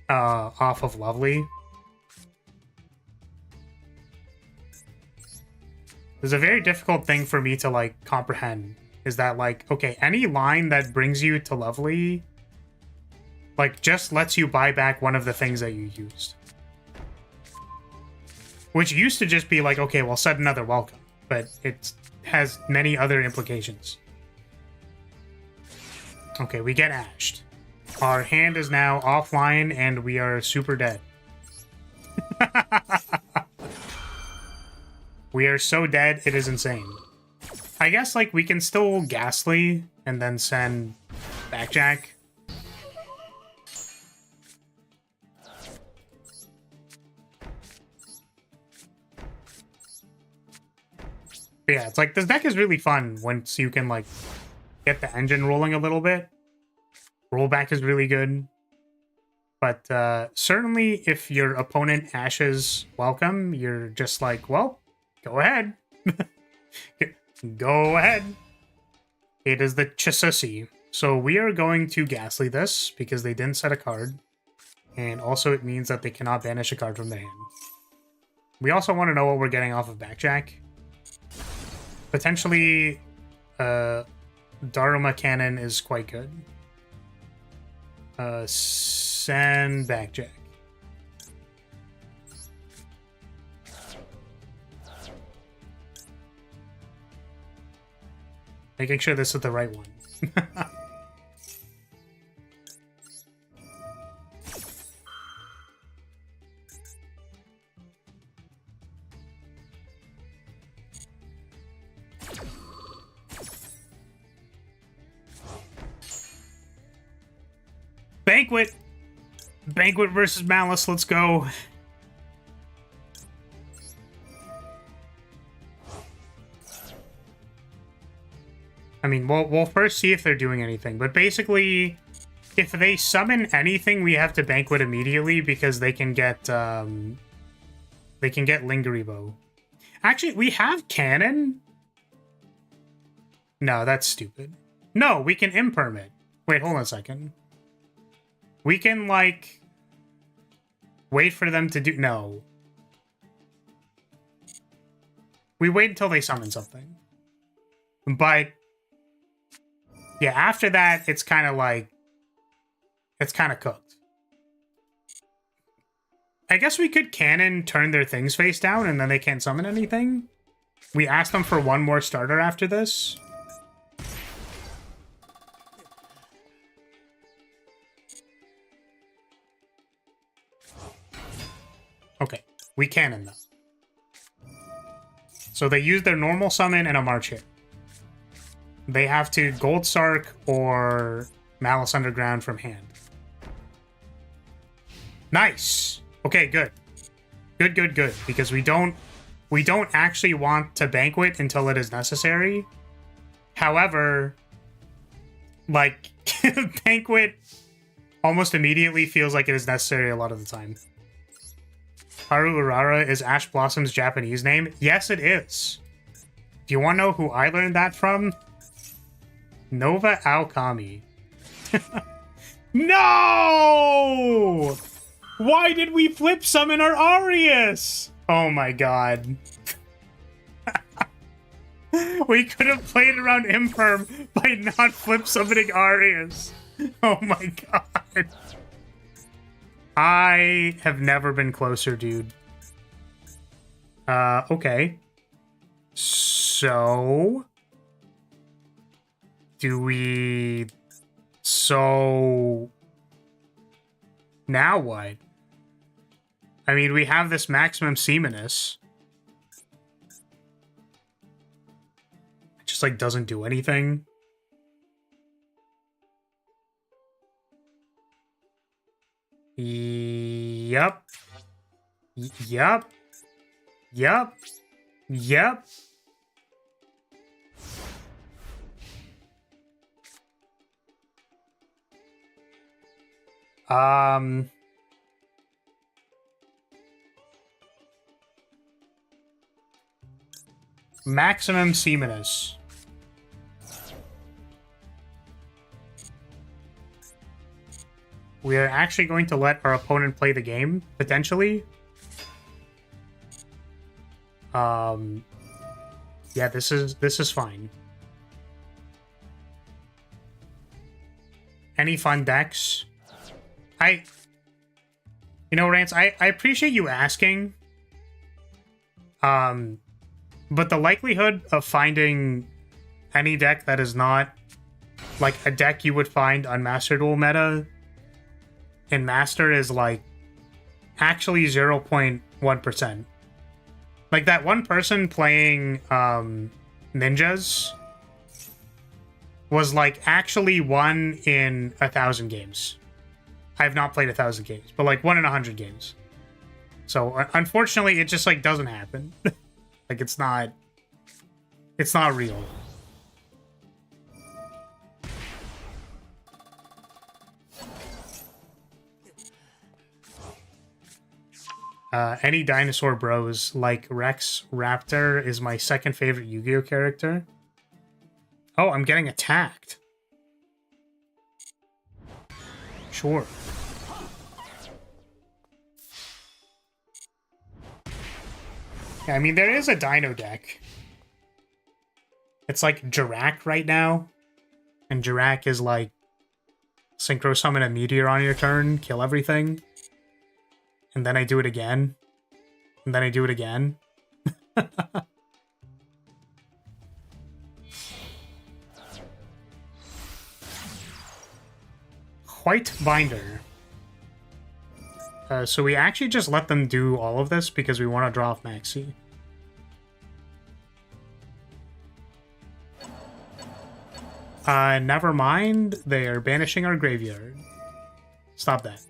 off of lovely. There's a very difficult thing for me to like comprehend. Is that like, okay, any line that brings you to lovely, like, just lets you buy back one of the things that you used. Which used to just be like, okay, well, set another welcome. But it has many other implications. Okay, we get ashed. Our hand is now offline, and we are super dead. We are so dead, it is insane. I guess, like, we can still Ghastly and then send Backjack. But yeah, it's like, this deck is really fun once you can, like, get the engine rolling a little bit. Rollback is really good. But certainly, if your opponent ashes welcome, you're just like, well, go ahead. Go ahead. It is the Chasusi. So we are going to Ghastly this because they didn't set a card. And also it means that they cannot banish a card from their hand. We also want to know what we're getting off of Backjack. Potentially, Dharma Cannon is quite good. Send Backjack. Making sure this is the right one. Banquet! Banquet versus Malice, let's go. I mean, we'll first see if they're doing anything, but basically, if they summon anything, we have to Banquet immediately because they can get Lingery Bow. Actually, we have Cannon? No, that's stupid. No, we can Imperm it. Wait, hold on a second. We can, like, wait for them to do... No. We wait until they summon something. But... yeah, after that, it's kind of like... it's kind of cooked. I guess we could Cannon turn their things face down and then they can't summon anything. We asked them for one more starter after this. Okay, we Cannon them. So they use their normal summon and a March hit. They have to Gold Sark or Malice Underground from hand. Nice. Okay, good. Good. Because we don't actually want to Banquet until it is necessary. However, like, Banquet almost immediately feels like it is necessary a lot of the time. Haru Urara is Ash Blossom's Japanese name? Yes, it is. Do you want to know who I learned that from? Nova Aokami. No! Why did we flip summon our Arius? Oh my god. We could have played around Imperm by not flip summoning Arius. Oh my god. I have never been closer, dude. Okay. So... do we... so... now what? I mean, we have this maximum Seaminus. It just, like, doesn't do anything. Yep. Yep. Yep. Yep. Maximum Seaminus. We are actually going to let our opponent play the game, potentially. Yeah, this is fine. Any fun decks? You know, Rance, I appreciate you asking. But the likelihood of finding any deck that is not like a deck you would find on Master Duel meta in Master is like actually 0.1%. Like that one person playing ninjas was like actually 1 in 1,000 games. I have not played 1,000 games, but like 1 in 100 games. So unfortunately, it just like doesn't happen. Like it's not real. Any dinosaur bros like Rex Raptor is my second favorite Yu-Gi-Oh character. Oh, I'm getting attacked. Sure. Yeah, I mean, there is a dino deck. It's like Jirak right now. And Jirak is like synchro summon a meteor on your turn, kill everything. And then I do it again. And then I do it again. White Binder. So we actually just let them do all of this because we want to draw off Maxi. Never mind. They are banishing our graveyard. Stop that.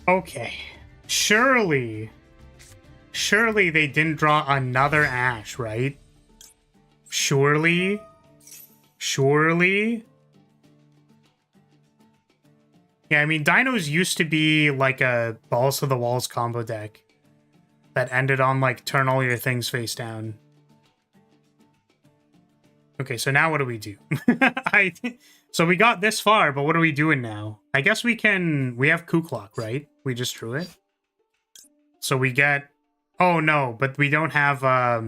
Okay. Surely they didn't draw another Ash, right? Surely. Yeah, I mean, Dinos used to be like a Balls to the Walls combo deck that ended on like turn all your things face down. Okay, so now what do we do? So we got this far, but what are we doing now? I guess we have Coup Clock, right? We just drew it. So we get... Oh, no, but we don't have... How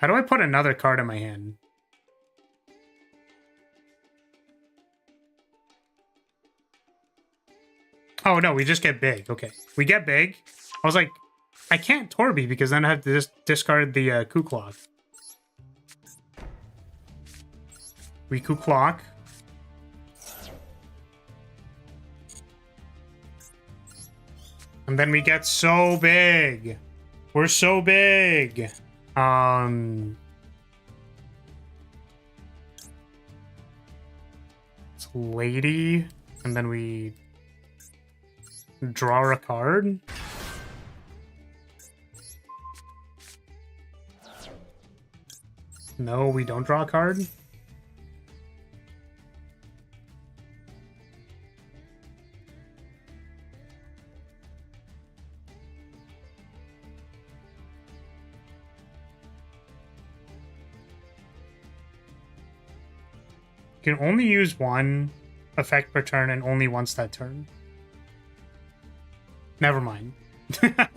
do I put another card in my hand? Oh, no, we just get big. Okay, we get big. I was like, I can't Torby because then I have to just discard the Coup Clock. We Coup Clock. And then we get so big. We're so big. It's Lady. And then we draw a card. No, we don't draw a card. You can only use one effect per turn and only once that turn. Never mind. I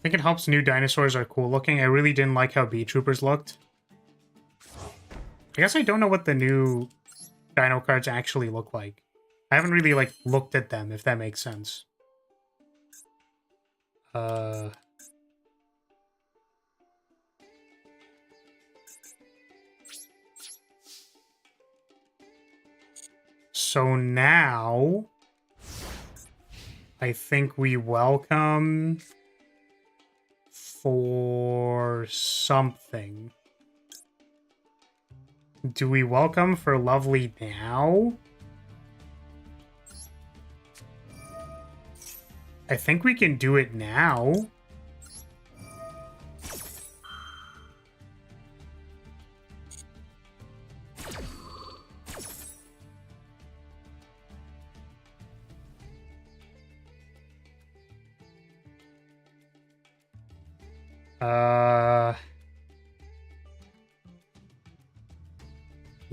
think it helps new dinosaurs are cool looking. I really didn't like how Bee Troopers looked. I guess I don't know what the new Dino cards actually look like. I haven't really like looked at them, if that makes sense. So now I think we welcome for something. Do we welcome for Lovely now? I think we can do it now.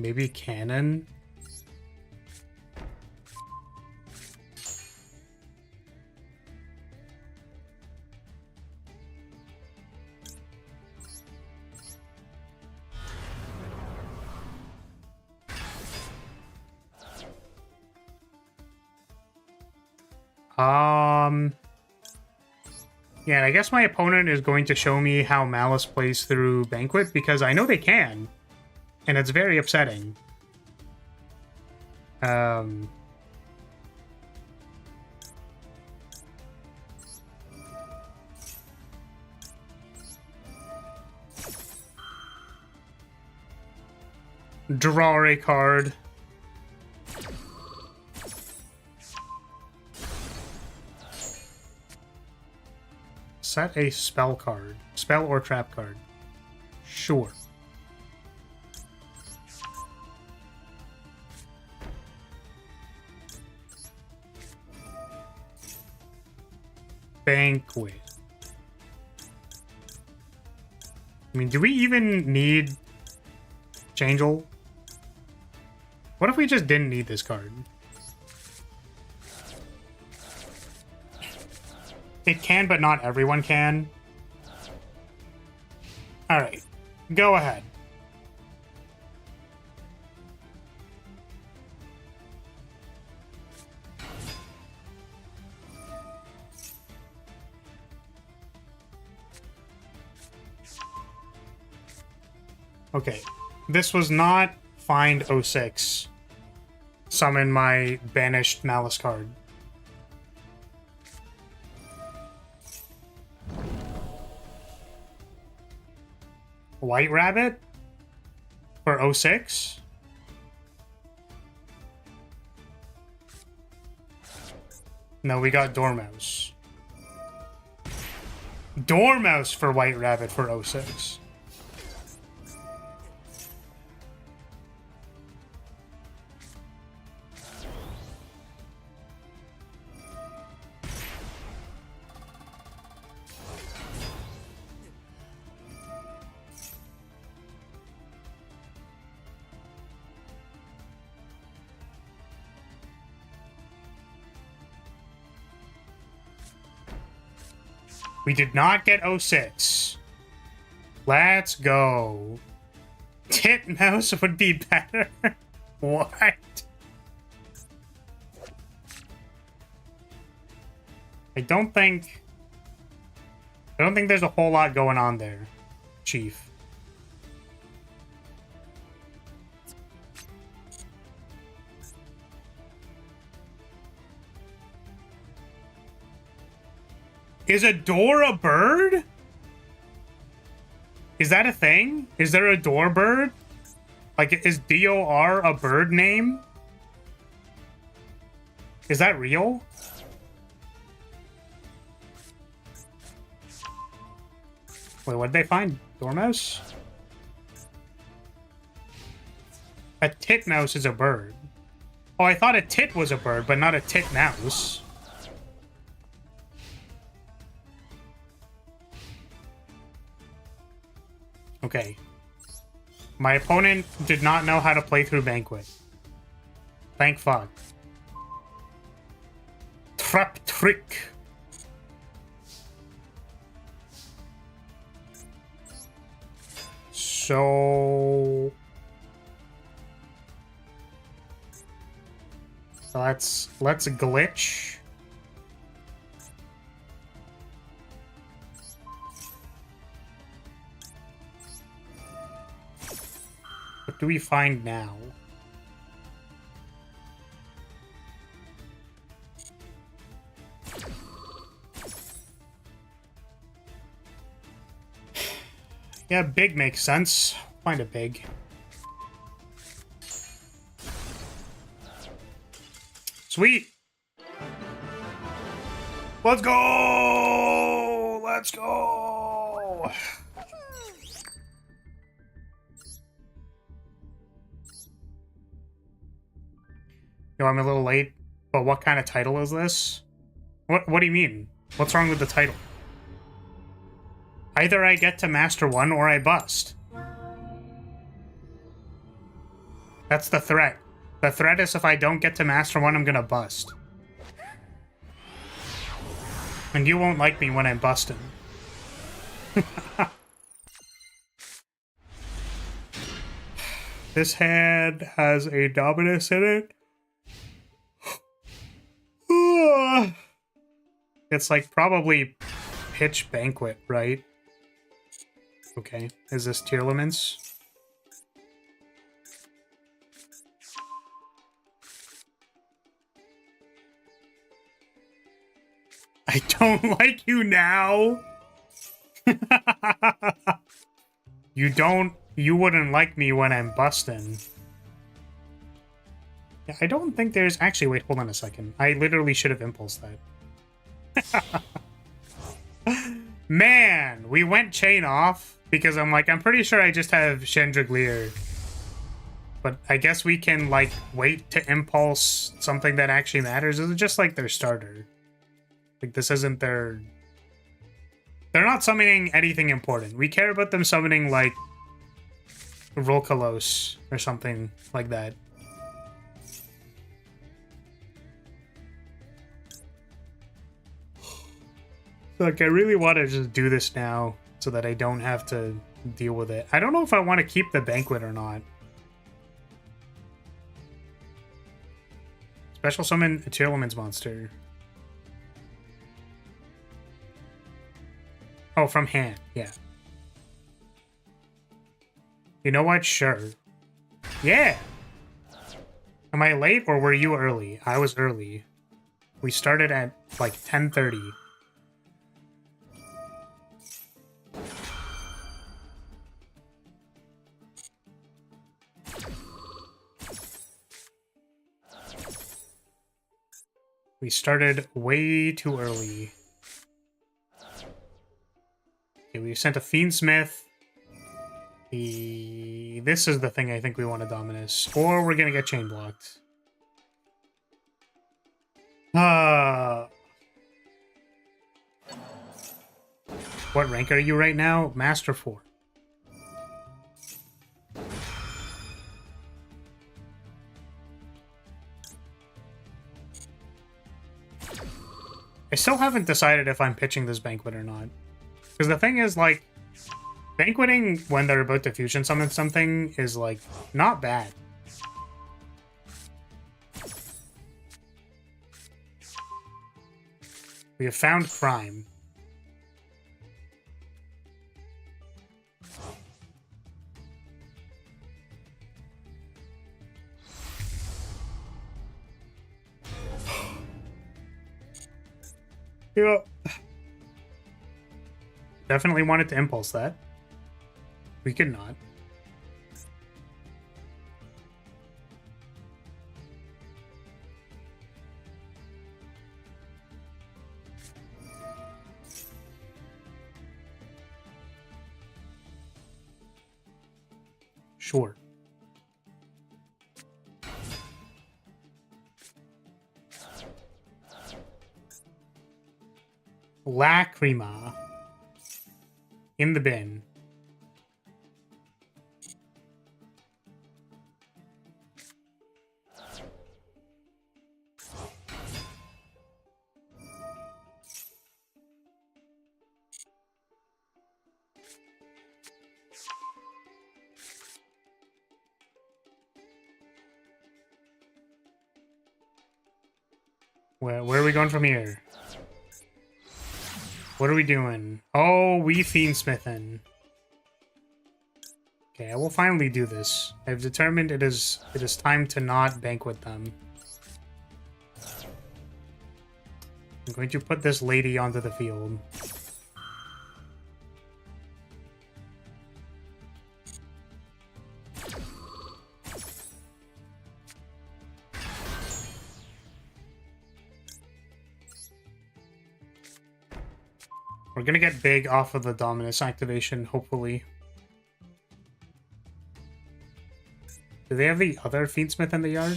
Maybe cannon? Yeah, I guess my opponent is going to show me how Malice plays through Banquet, because I know they can. And it's very upsetting. Draw a card. Set a spell card. Spell or trap card. Sure. Banquet. I mean, do we even need Changel? What if we just didn't need this card? It can, but not everyone can. Alright, go ahead. Okay, this was not find 06. Summon my banished Malice card. White Rabbit for 06? No, we got Dormouse. Dormouse for White Rabbit for 06. We did not get 06. Let's go. Titmouse would be better. What? I don't think there's a whole lot going on there, Chief. Is a door a bird? Is that a thing? Is there a door bird? Like, is DOR a bird name? Is that real? Wait, what'd they find? Dormouse? A titmouse is a bird. Oh, I thought a tit was a bird, but not a titmouse. Okay. My opponent did not know how to play through Banquet. Thank fuck. Trap trick. So let's glitch. What do we find now? Yeah, big makes sense. Find a big. Sweet. Let's go! Let's go! Yo, I'm a little late, but what kind of title is this? What do you mean? What's wrong with the title? Either I get to Master 1 or I bust. That's the threat. The threat is if I don't get to Master 1, I'm gonna bust. And you won't like me when I'm busting. This hand has a Dominus in it. It's like probably Pitch Banquet, right? Okay. Is this Tearlaments? I don't like you now. You wouldn't like me when I'm busting. Yeah, I don't think there's actually, wait, hold on a second. I literally should have impulsed that. Man, we went chain off because I'm like, I'm pretty sure I just have Chandelier. But I guess we can like wait to impulse something that actually matters. Is it just like their starter? Like this isn't their... They're not summoning anything important. We care about them summoning like Volcalos or something like that. Like, I really want to just do this now so that I don't have to deal with it. I don't know if I want to keep the Banquet or not. Special summon a Tearlaments monster. Oh, from hand, yeah. You know what? Sure. Yeah! Am I late or were you early? I was early. We started at like 10:30. We started way too early. Okay, we sent a Fiendsmith. This is the thing I think we want to Dominus. Or we're gonna get chain blocked. What rank are you right now? Master 4. I still haven't decided if I'm pitching this Banquet or not. Because the thing is, like, Banqueting when they're about to fusion summon something is, like, not bad. We have found crime. Yeah. Definitely wanted to impulse that. We could not. Sure. Lacrima. In the bin. Where are we going from here? What are we doing? Oh, we Fiendsmithin'. Okay, I will finally do this. I've determined it is time to not banquet them. I'm going to put this lady onto the field. We're gonna get big off of the Dominus activation, hopefully. Do they have the other Fiendsmith in the yard?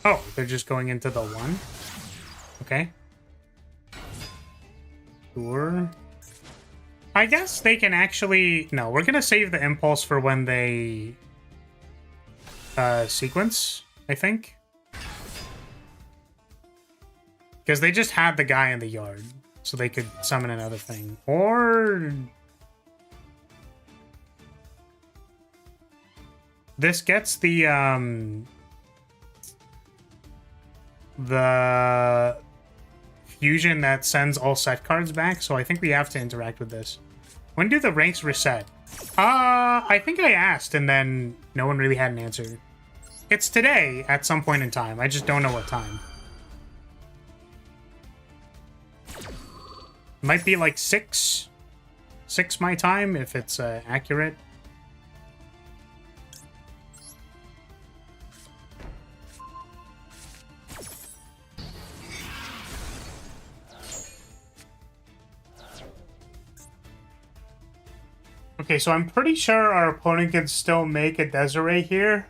Oh, they're just going into the one? Okay. Sure. I guess they can actually... No, we're gonna save the impulse for when they... sequence, I think. Because they just had the guy in the yard, so they could summon another thing. Or... This gets the fusion that sends all set cards back, so I think we have to interact with this. When do the ranks reset? I think I asked, and then no one really had an answer. It's today, at some point in time. I just don't know what time. Might be like 6 my time, if it's accurate. Okay, so I'm pretty sure our opponent can still make a Desiree here.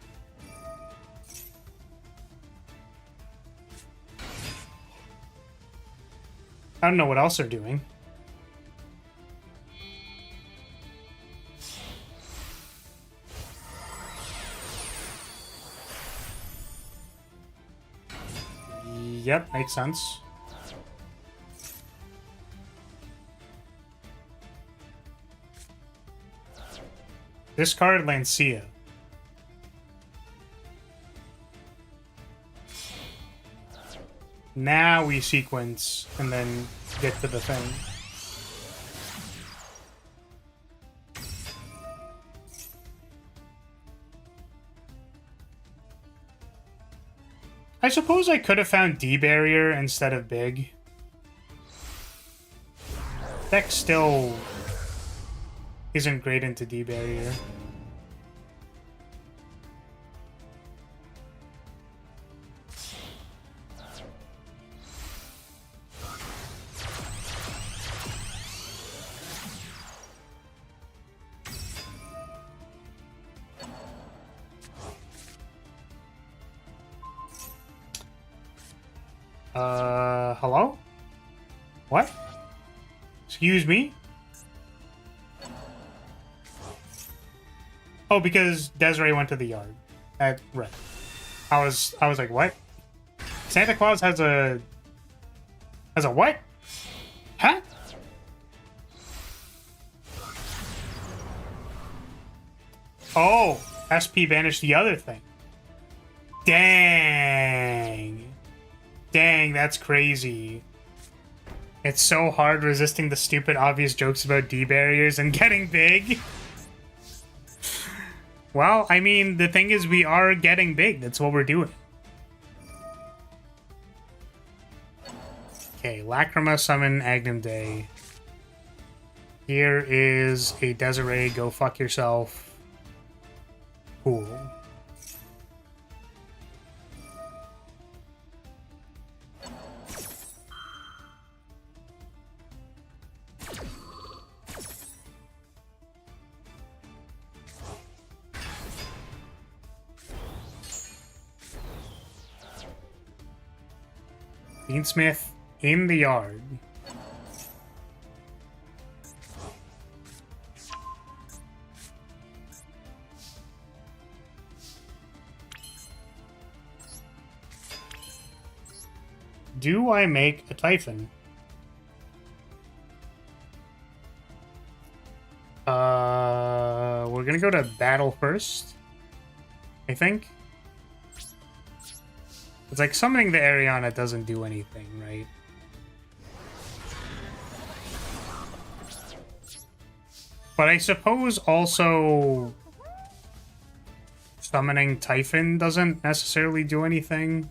I don't know what else they're doing. Yep, makes sense. Discard Lancia. Now we sequence and then get to the thing. I suppose I could have found D-Barrier instead of Big. Deck still isn't great into D-Barrier. Hello? What? Excuse me? Oh, because Desiree went to the yard. Right. I was like, what? Santa Claus has a what? Huh? Oh, SP banished the other thing. Dang. Dang, that's crazy. It's so hard resisting the stupid obvious jokes about D-barriers and getting big. Well, I mean, the thing is we are getting big. That's what we're doing. Okay, Lacrima, summon Agnum Day. Here is a Desiree, go fuck yourself. Cool. Fiendsmith in the yard. Do I make a Typhon? We're gonna go to battle first, I think. It's like summoning the Ariana doesn't do anything, right? But I suppose also summoning Typhon doesn't necessarily do anything.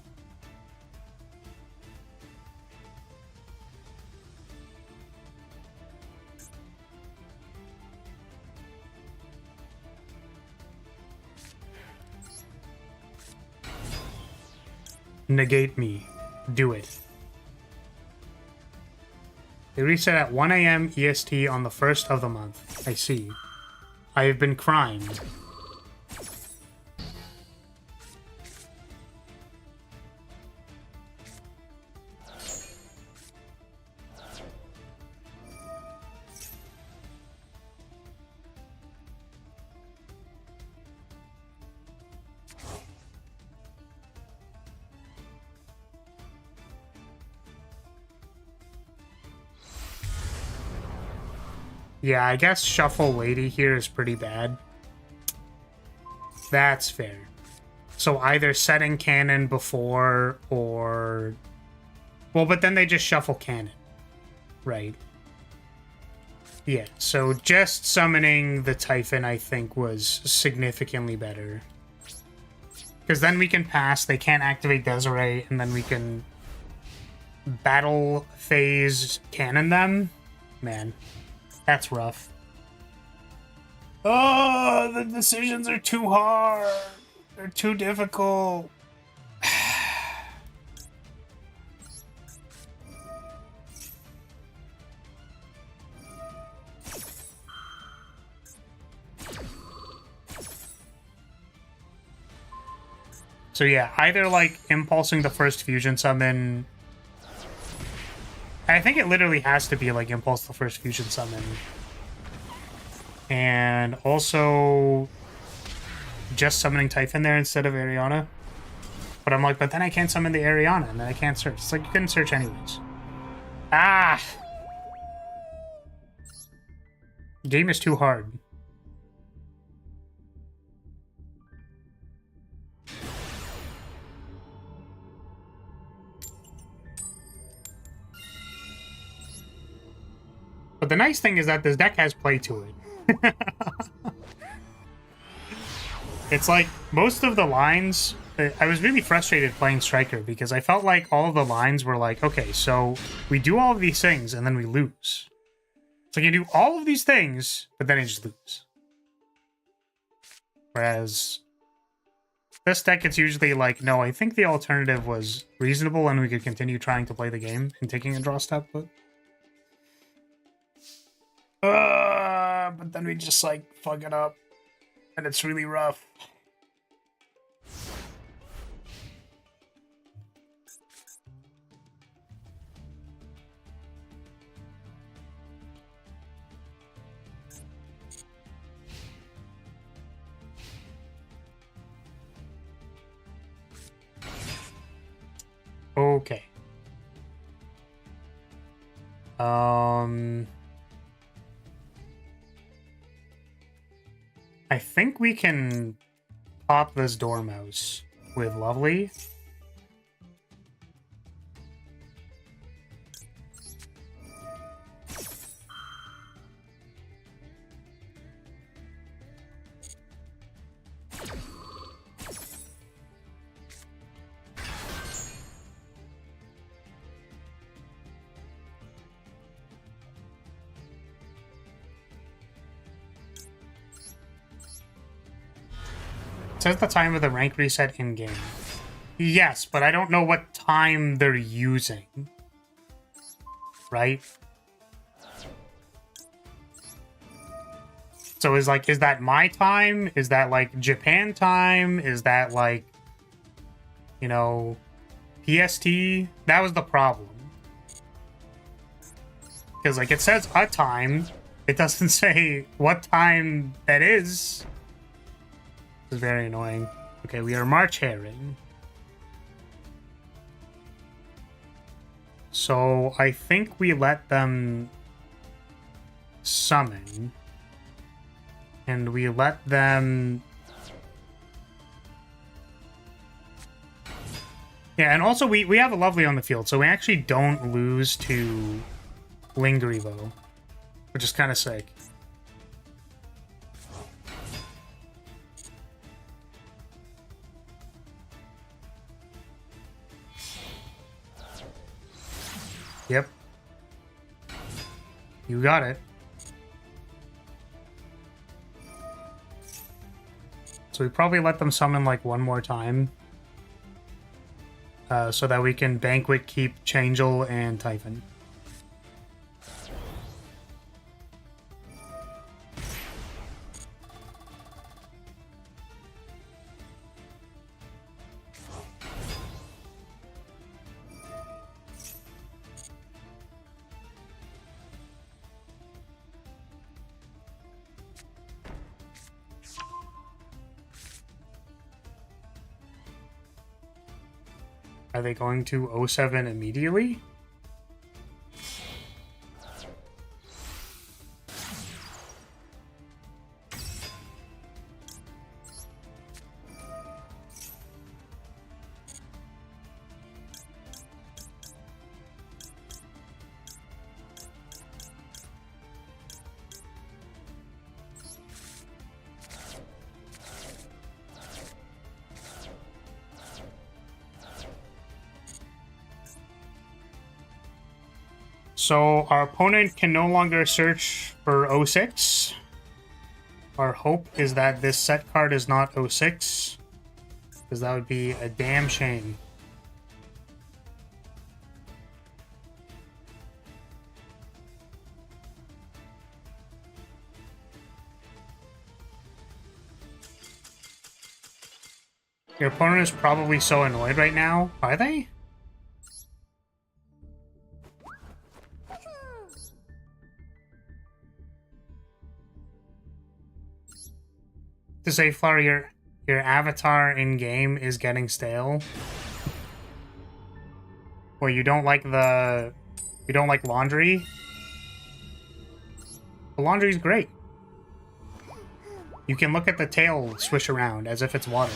Negate me. Do it. They reset at 1 a.m. EST on the 1st of the month. I see. I have been crying. Yeah, I guess Shuffle Lady here is pretty bad. That's fair. So either setting cannon before or... Well, but then they just shuffle cannon. Right. Yeah, so just summoning the Typhon, I think, was significantly better. Because then we can pass, they can't activate Desiree, and then we can battle phase cannon them. Man. That's rough. Oh, the decisions are too hard. They're too difficult. So yeah, either like impulsing the first fusion summon. I think it literally has to be like impulse the first fusion summon. And also just summoning Typhon there instead of Ariana. But I'm like, but then I can't summon the Ariana and then I can't search. It's like you couldn't search anyways. Ah! The game is too hard. But the nice thing is that this deck has play to it. It's like most of the lines... I was really frustrated playing Striker because I felt like all of the lines were like, okay, so we do all of these things and then we lose. So you do all of these things, but then you just lose. Whereas this deck, it's usually like, no, I think the alternative was reasonable and we could continue trying to play the game and taking a draw step, but... but then we just, like, fuck it up. And it's really rough. Okay. I think we can pop this Dormouse with Lovely. Says the time of the rank reset in-game. Yes, but I don't know what time they're using. Right? So is that my time? Is that like Japan time? Is that like, you know, PST? That was the problem. Because like it says a time. It doesn't say what time that is. This is very annoying. Okay, we are March Herring. So I think we let them summon. And we let them... Yeah, and also we have a Lovely on the field, so we actually don't lose to Lingerivo, which is kind of sick. Yep. You got it. So we probably let them summon like one more time. So that we can Banquet, keep Changel, and Typhon. they going to 07 immediately? So our opponent can no longer search for 06. Our hope is that this set card is not 06, because that would be a damn shame. Your opponent is probably so annoyed right now. Are they? To say, Flower, your avatar in game is getting stale. Well, you don't like laundry? The laundry's great. You can look at the tail swish around as if it's water.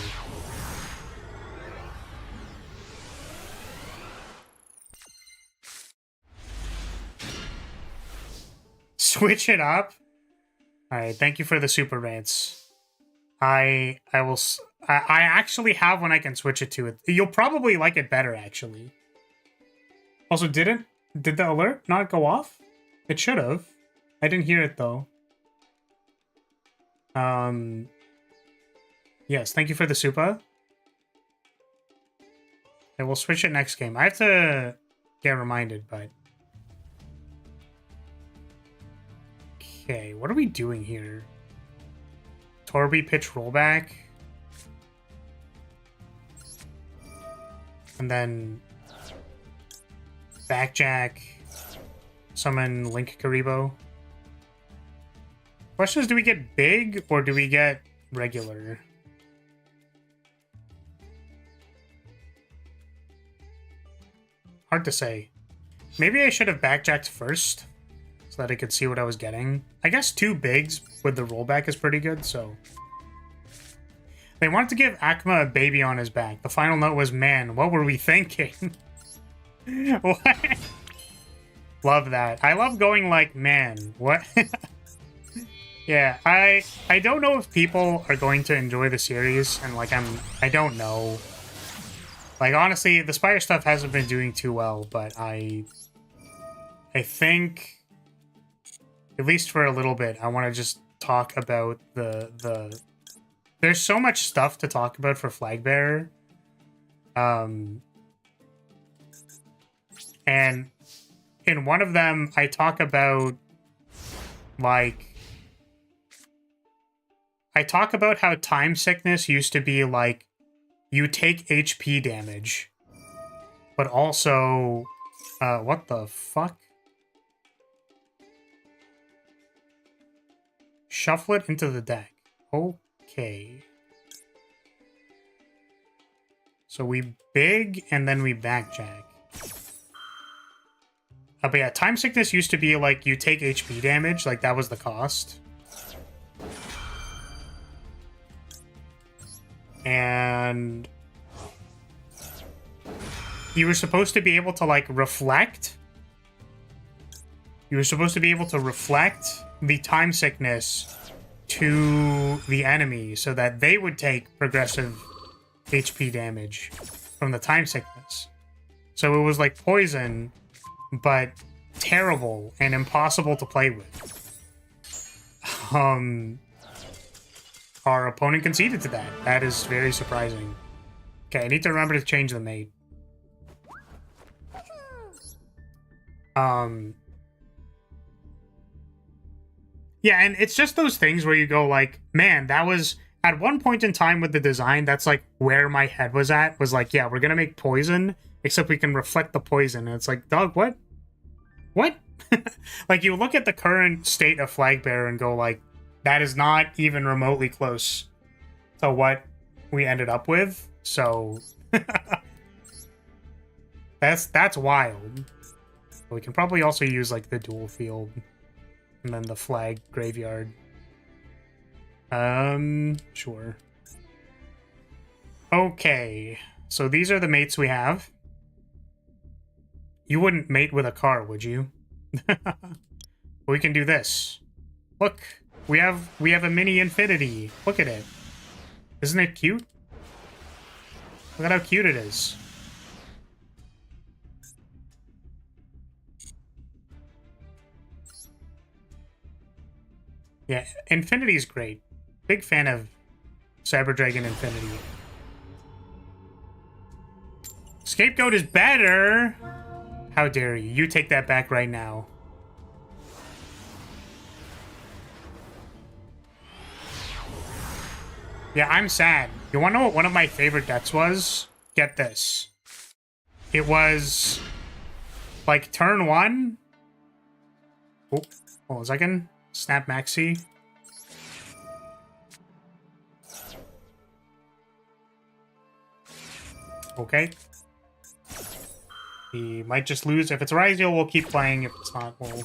Switch it up? Alright, thank you for the super rants. I actually have one I can switch it to. You'll probably like it better, actually. Also, did the alert not go off? It should have. I didn't hear it, though. Yes, thank you for the super. And we'll switch it next game. I have to get reminded, but... Okay, what are we doing here? Torby pitch rollback. And then backjack. Summon Link Karibo. Question is, do we get big or do we get regular? Hard to say. Maybe I should have backjacked first so that I could see what I was getting. I guess 2 bigs with the rollback is pretty good, so... They wanted to give Akma a baby on his back. The final note was, man, what were we thinking? What? Love that. I love going like, man, what? Yeah, I don't know if people are going to enjoy the series, and like I don't know. Like, honestly, the Spire stuff hasn't been doing too well, but I think, at least for a little bit, I want to just talk about the... There's so much stuff to talk about for Flagbearer. And in one of them, I talk about, like... I talk about how time sickness used to be, like, you take HP damage, but also... what the fuck? Shuffle it into the deck. Okay. So we big, and then we backjack. But yeah, time sickness used to be, like, you take HP damage, like, that was the cost. And... you were supposed to be able to, like, reflect. You were supposed to be able to reflect the time sickness to the enemy so that they would take progressive HP damage from the time sickness. So it was like poison, but terrible and impossible to play with. Our opponent conceded to that. That is very surprising. Okay, I need to remember to change the mate. Yeah, and it's just those things where you go like, man, that was... At one point in time with the design, that's like where my head was at. Was like, yeah, we're gonna make poison, except we can reflect the poison. And it's like, dog, what? What? Like, you look at the current state of Flagbearer and go like, that is not even remotely close to what we ended up with. So... That's wild. We can probably also use like the dual field and then the flag graveyard. Sure. Okay, so these are the mates we have. You wouldn't mate with a car, would you? We can do this. Look, we have a mini infinity. Look at it. Isn't it cute? Look at how cute it is. Yeah, Infinity's great. Big fan of Cyber Dragon Infinity. Scapegoat is better! How dare you? You take that back right now. Yeah, I'm sad. You wanna know what one of my favorite decks was? Get this. It was... like, turn 1? Oh, hold on a second. Snap Maxi. Okay. He might just lose. If it's Ryziel, we'll keep playing. If it's not, we'll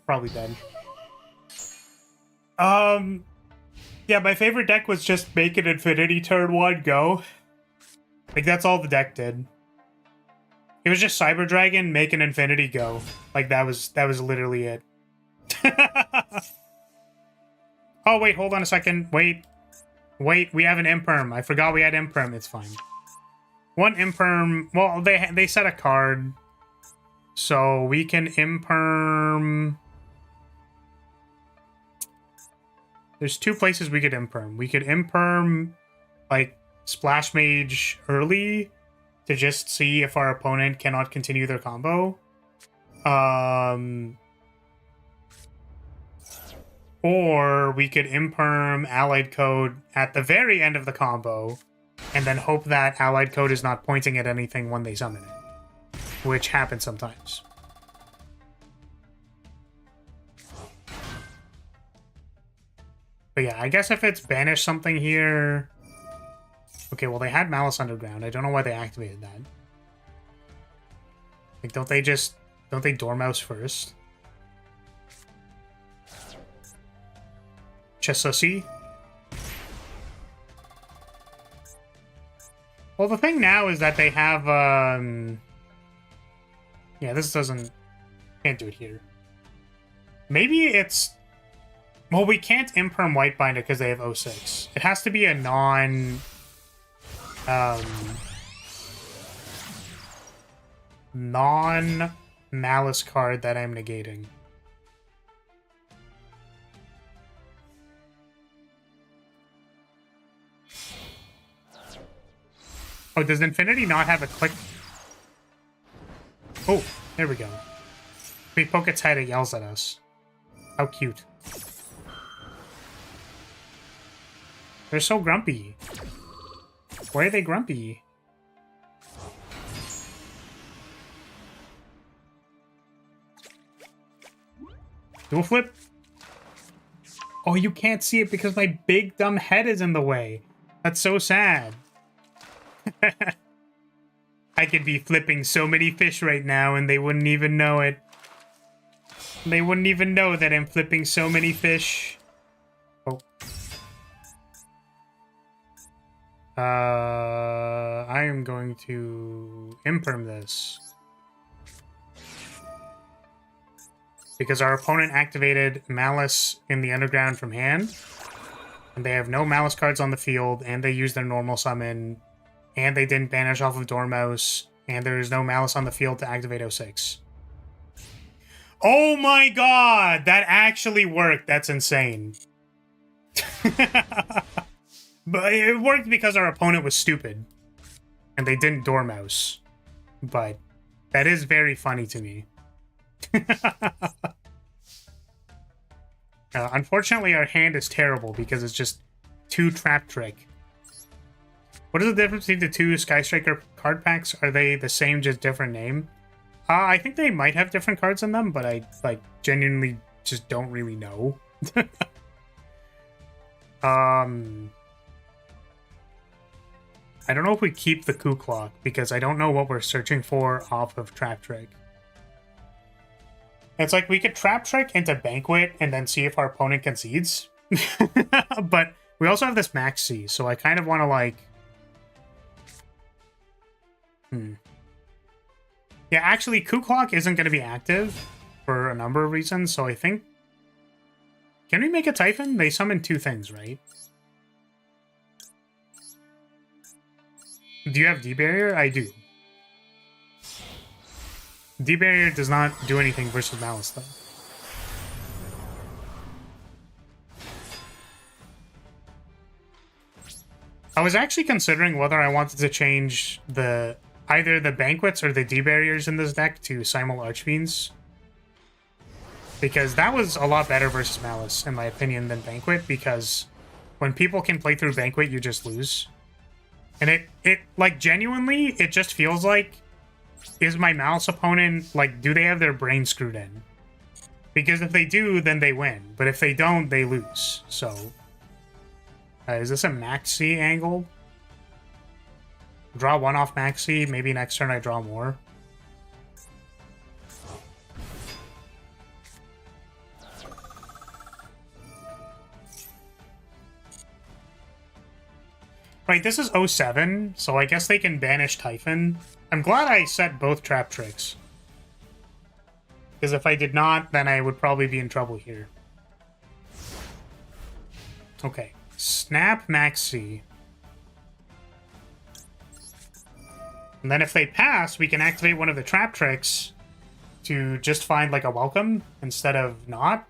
probably dead. Yeah, my favorite deck was just make an Infinity turn 1, go. Like, that's all the deck did. It was just Cyber Dragon, make an Infinity, go. Like, that was literally it. Oh, wait, hold on a second. Wait, we have an Imperm. I forgot we had Imperm. It's fine. One Imperm... Well, they set a card. So we can Imperm... There's two places we could Imperm. We could Imperm, like, Splash Mage early to just see if our opponent cannot continue their combo. Or we could Imperm Allied Code at the very end of the combo and then hope that Allied Code is not pointing at anything when they summon it, which happens sometimes. But yeah, I guess if it's banish something here... Okay, well, they had Malice Underground. I don't know why they activated that. Like, don't they Dormouse first? Chessussy? Well, the thing now is that they have, yeah, this doesn't... Can't do it here. Maybe it's... Well, we can't Imperm Whitebind it because they have 06. It has to be a non-Malice card that I'm negating. Oh, does Infinity not have a click? Oh, there we go. If we poke its head, it yells at us. How cute. They're so grumpy. Why are they grumpy? Dual flip. Oh, you can't see it because my big dumb head is in the way. That's so sad. I could be flipping so many fish right now and they wouldn't even know it. They wouldn't even know that I'm flipping so many fish. Oh. I am going to Imperm this. Because our opponent activated Malice in the Underground from hand. And they have no Malice cards on the field, and they use their normal summon. And they didn't banish off of Dormouse, and there's no Malice on the field to activate 06. Oh my god! That actually worked. That's insane. But it worked because our opponent was stupid. And they didn't Dormouse. But that is very funny to me. Unfortunately, our hand is terrible because it's just 2 Trap Trick. What is the difference between the 2 Sky Striker card packs? Are they the same, just different name? I think they might have different cards in them, but I genuinely just don't really know. I don't know if we keep the coup clock because I don't know what we're searching for off of Trap Trick. It's like we could Trap Trick into Banquet and then see if our opponent concedes. But we also have this Max C, so I kind of want to like... Yeah, actually, coup clock isn't going to be active for a number of reasons, so I think... Can we make a Typhon? They summon 2 things, right? Do you have D-Barrier? I do. D-Barrier does not do anything versus Malice, though. I was actually considering whether I wanted to change either the Banquets or the D-Barriers in this deck to Simul Archfiends. Because that was a lot better versus Malice, in my opinion, than Banquet, because when people can play through Banquet, you just lose. And it like, genuinely, it just feels like, is my Malice opponent, like, do they have their brain screwed in? Because if they do, then they win. But if they don't, they lose. So, is this a Maxi angle? Draw 1 off Maxi, maybe next turn I draw more. Right, this is 07, so I guess they can banish Typhon. I'm glad I set both Trap Tricks. Because if I did not, then I would probably be in trouble here. Okay, snap Maxi. And then if they pass, we can activate one of the Trap Tricks to just find like a welcome instead of not.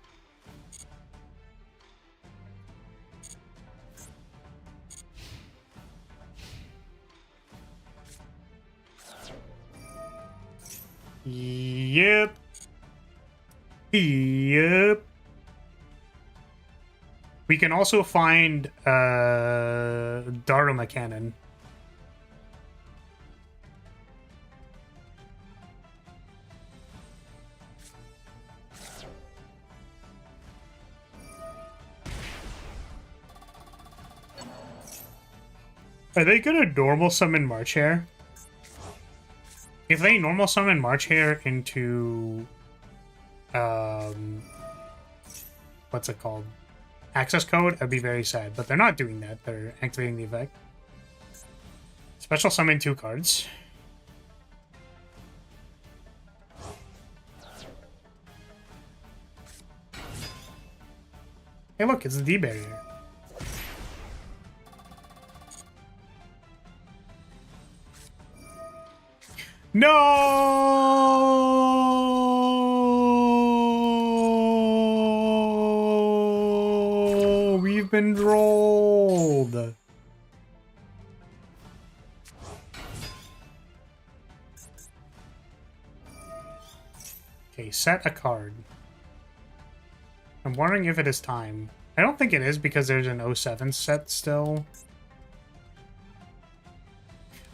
Yep. Yep. We can also find Daruma Cannon. Are they gonna normal summon March Hare? If they normal summon March Hare into, what's it called? Access code, I'd be very sad. But they're not doing that. They're activating the effect. Special summon 2 cards. Hey, look, it's the D-Barrier. No! We've been trolled. Okay, set a card. I'm wondering if it is time. I don't think it is because there's an 07 set still.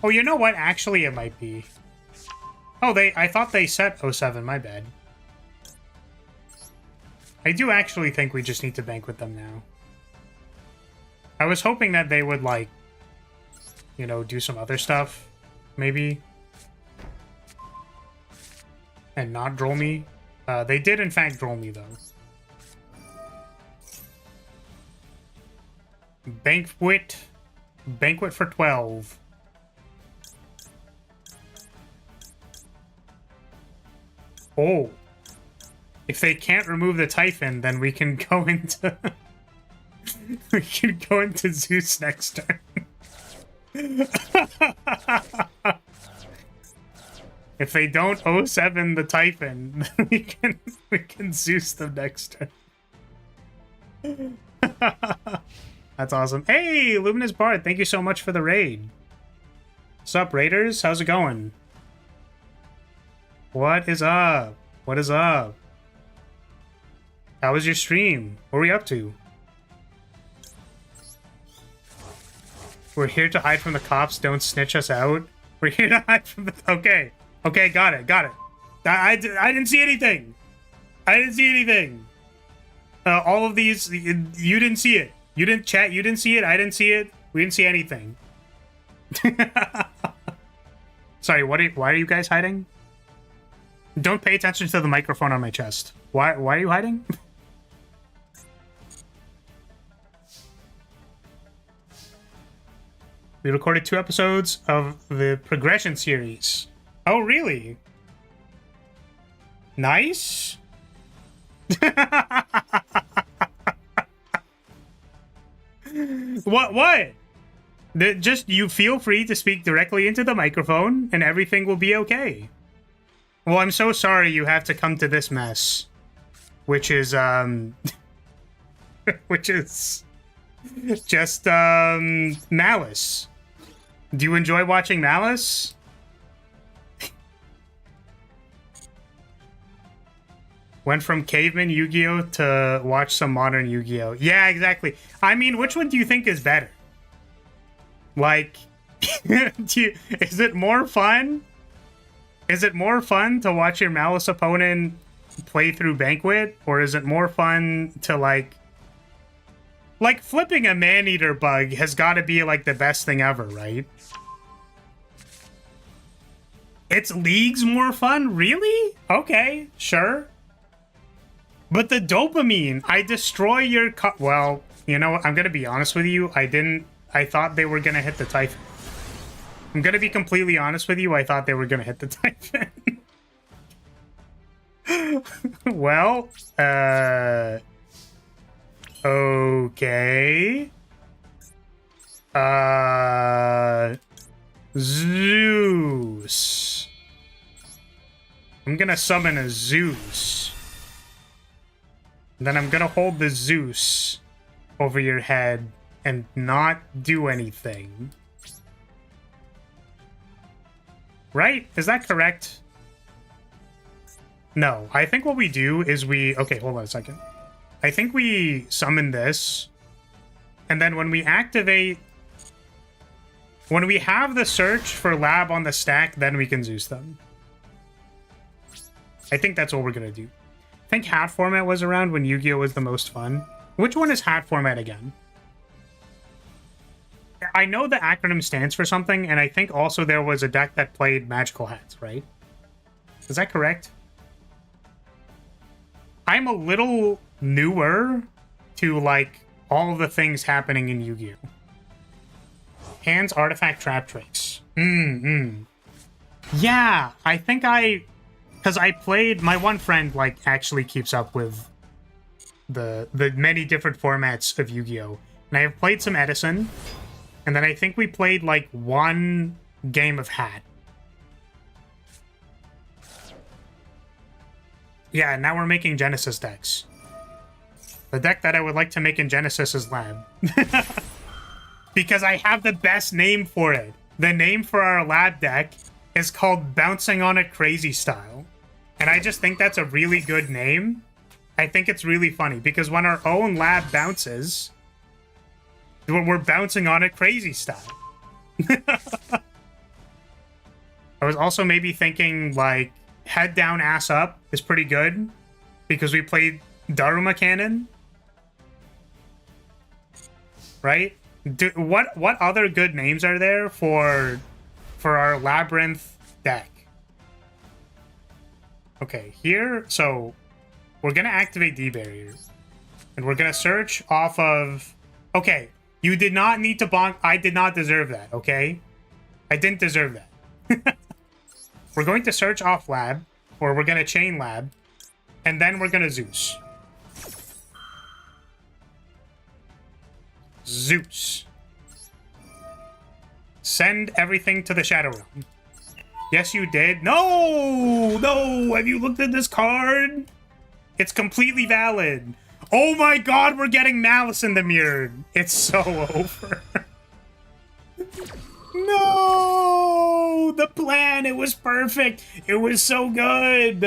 Oh, you know what? Actually, it might be. Oh, I thought they set 07, my bad. I do actually think we just need to bank with them now. I was hoping that they would, like, you know, do some other stuff, maybe. And not droll me. They did, in fact, droll me, though. Banquet for 12. Oh. If they can't remove the Typhon, then we can go into... we can go into Zeus next turn. If they don't 07 the Typhon, then we can Zeus them next turn. That's awesome. Hey, Luminous Bard, thank you so much for the raid. What's up, Raiders? How's it going? What is up? What is up? How was your stream? What were you up to? We're here to hide from the cops. Don't snitch us out. We're here to hide from the... Okay. Okay, got it. Got it. I didn't see anything. I didn't see anything. All of these... You didn't see it. You didn't chat. You didn't see it. I didn't see it. We didn't see anything. Sorry, why are you guys hiding? Don't pay attention to the microphone on my chest. Why are you hiding? We recorded 2 episodes of the progression series. Oh, really? Nice? What? Just you feel free to speak directly into the microphone and everything will be okay. Well, I'm so sorry you have to come to this mess. Which is, which is just, Malice. Do you enjoy watching Malice? Went from caveman Yu-Gi-Oh to watch some modern Yu-Gi-Oh. Yeah, exactly. I mean, which one do you think is better? Like, is it more fun? Is it more fun to watch your Malice opponent play through Banquet? Or is it more fun to, like flipping a man-eater bug has got to be, like, the best thing ever, right? It's League's more fun? Really? Okay, sure. But the dopamine, I destroy your well, you know, I'm gonna be honest with you, I thought they were gonna hit the Typhon. I'm gonna be completely honest with you, I thought they were gonna hit the Typhon. Well, okay. Zeus. I'm gonna summon a Zeus. Then I'm gonna hold the Zeus over your head and not do anything. Right? Is that correct? No. I think what we do is okay, hold on a second. I think we summon this, and then when we activate... When we have the search for lab on the stack, then we can Zeus them. I think that's what we're gonna do. I think hat format was around when Yu-Gi-Oh was the most fun. Which one is hat format again? I know the acronym stands for something, and I think also there was a deck that played magical hats, right? Is that correct? I'm a little newer to, like, all the things happening in Yu-Gi-Oh! Hands, artifact, trap tricks. Yeah, I think because I played, my one friend, like, actually keeps up with the many different formats of Yu-Gi-Oh! And I have played some Edison, and then I think we played, like, one game of Hat. Yeah, now we're making Genesis decks. The deck that I would like to make in Genesis is Lab. Because I have the best name for it. The name for our Lab deck is called Bouncing on It Crazy Style. And I just think that's a really good name. I think it's really funny, because when our own Lab bounces, we're bouncing on it crazy style. I was also maybe thinking, like, head down, ass up is pretty good, because we played Daruma Cannon. Right? What other good names are there for our Labyrinth deck? Okay, here, so we're gonna activate D-Barrier, and we're gonna search off of... Okay, you did not need to bonk. I did not deserve that, okay? I didn't deserve that. We're going to search off Lab, or we're gonna chain Lab, and then we're gonna Zeus. Zeus. Send everything to the Shadow Realm. Yes, you did. No! No! Have you looked at this card? It's completely valid. Oh my god, we're getting Malice in the Mirror. It's so over. No! The plan, it was perfect. It was so good.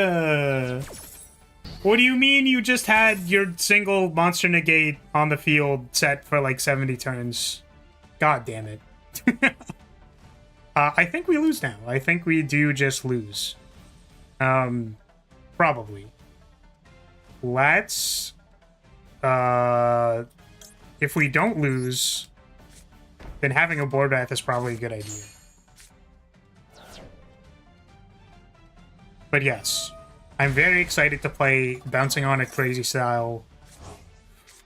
What do you mean you just had your single monster negate on the field set for like 70 turns? God damn it. I think we lose now. I think we do just lose. Probably. Let's... if we don't lose... then having a board bath is probably a good idea. But yes, I'm very excited to play Bouncing on It Crazy Style.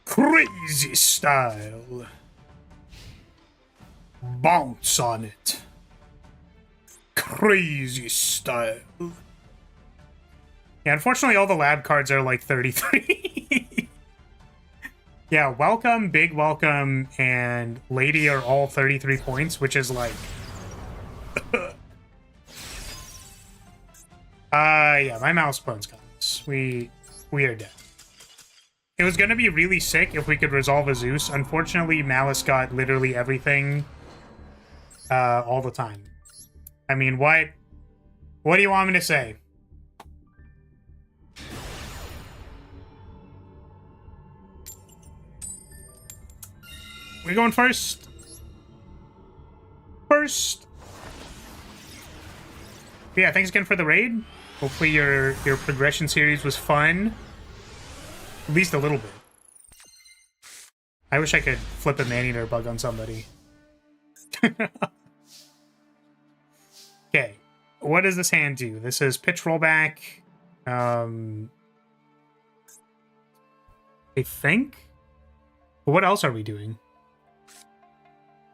Crazy Style. Bounce on it. Crazy Style. Yeah, unfortunately all the lab cards are like 33. Yeah, Welcome, Big Welcome, and Lady are all 33 points, which is like... yeah, my mouse bones got us. We are dead. It was gonna be really sick if we could resolve a Zeus. Unfortunately, Malice got literally everything all the time. I mean, what do you want me to say? We going first? First. But yeah, thanks again for the raid. Hopefully your progression series was fun. At least a little bit. I wish I could flip a man-eater bug on somebody. Okay. What does this hand do? This is pitch rollback. I think? What else are we doing?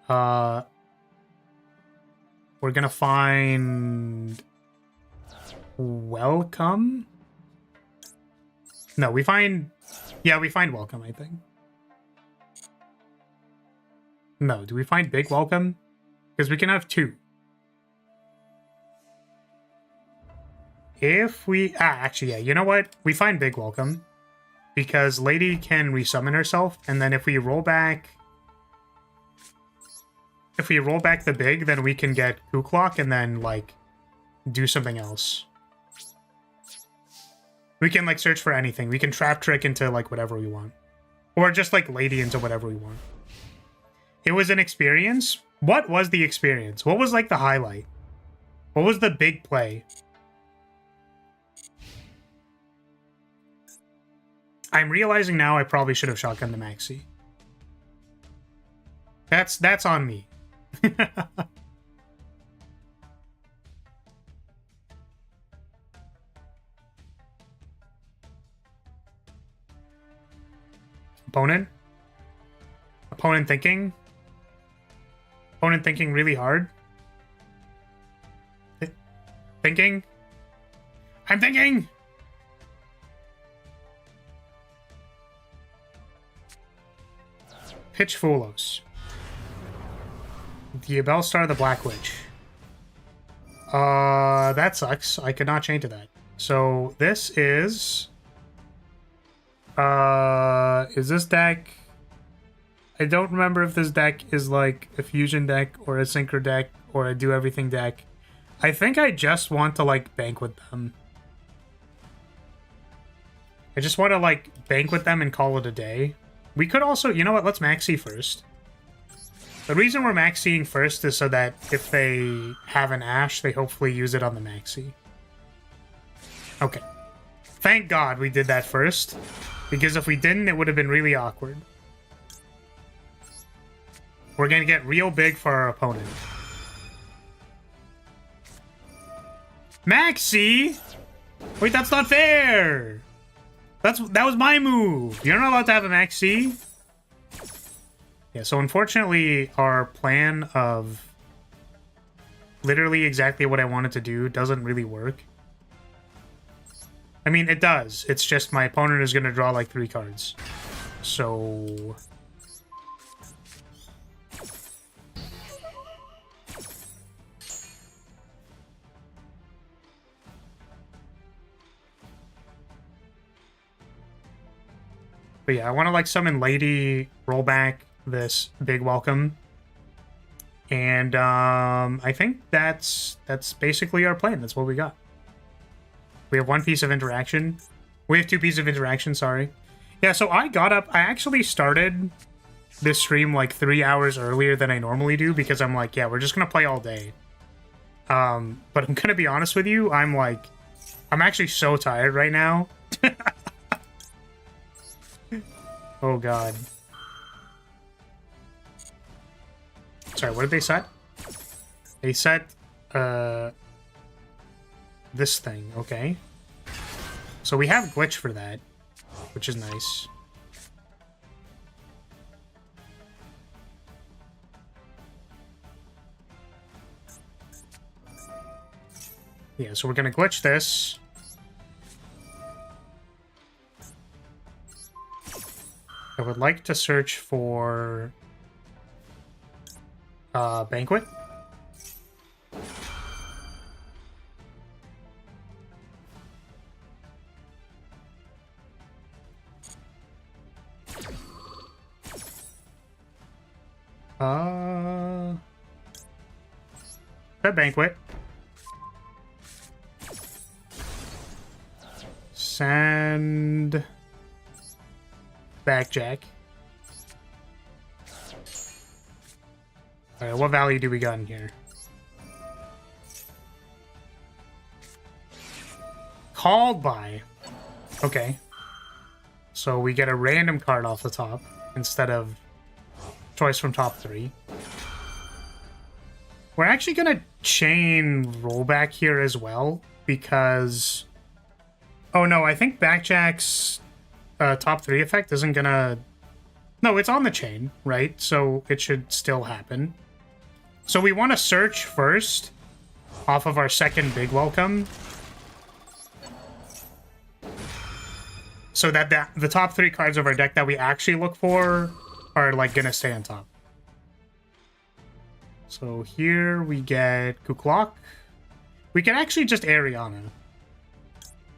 We're gonna find... Welcome? No, we find... Yeah, we find Welcome, I think. No, do we find Big Welcome? Because we can have two. If we... actually, yeah, you know what? We find Big Welcome. Because Lady can resummon herself, and then if we roll back... If we roll back the Big, then we can get Kooklock and then, like, do something else. We can, like, search for anything. We can Trap Trick into, like, whatever we want. Or just, like, Lady into whatever we want. It was an experience. What was the experience? What was, like, the highlight? What was the big play? I'm realizing now I probably should have shotgunned the Maxi. That's on me. Opponent? Opponent thinking? Opponent thinking really hard? Thinking? I'm thinking! Pitch Fulos. The Bellstar, the Black Witch. That sucks. I could not change to that. So this is this deck? I don't remember if this deck is like a fusion deck or a synchro deck or a do everything deck. I think I just want to like bank with them. I just want to like bank with them and call it a day. We could also, you know what, let's maxi first. The reason we're maxiing first is so that if they have an Ash, they hopefully use it on the maxi. Okay. Thank God we did that first, because if we didn't, it would have been really awkward. We're gonna get real big for our opponent. Maxi? Wait, that's not fair! That was my move! You're not allowed to have a Maxi. Yeah, so unfortunately, our plan of literally exactly what I wanted to do doesn't really work. I mean, it does. It's just my opponent is going to draw like 3 cards. So... But yeah, I want to like summon Lady, roll back this Big Welcome. And I think that's basically our plan. That's what we got. We have 1 piece of interaction. We have 2 pieces of interaction, sorry. Yeah, so I got up. I actually started this stream like 3 hours earlier than I normally do because I'm like, yeah, we're just going to play all day. But I'm going to be honest with you. I'm actually so tired right now. Oh, God. Sorry, what did they set? They set this thing, okay. So we have glitch for that, which is nice. Yeah, so we're gonna glitch this. I would like to search for Banquet. That Banquet. Send Backjack. Alright, what value do we got in here? Called by. Okay. So we get a random card off the top instead of choice from top 3. We're actually gonna chain rollback here as well because... Oh no, I think Backjack's top 3 effect isn't gonna... No, it's on the chain, right? So it should still happen. So we want to search first off of our second big welcome. So that the top 3 cards of our deck that we actually look for are like gonna stay on top. So here we get Kuklok. We can actually just Ariana.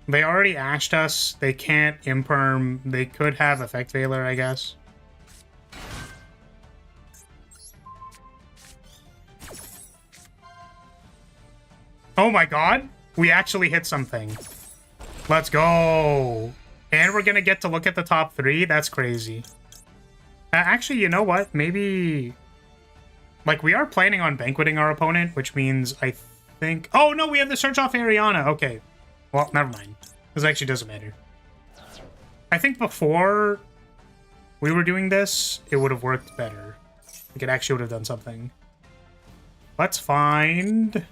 They already ashed us. They can't imperm. They could have Effect Veiler, I guess. Oh my god! We actually hit something. Let's go! And we're gonna get to look at the top 3? That's crazy. Actually, you know what? Maybe... Like, we are planning on banqueting our opponent, which means I think... Oh, no, we have the search off Ariana. Okay. Well, never mind. This actually doesn't matter. I think before we were doing this, it would have worked better. Like, it actually would have done something. Let's find...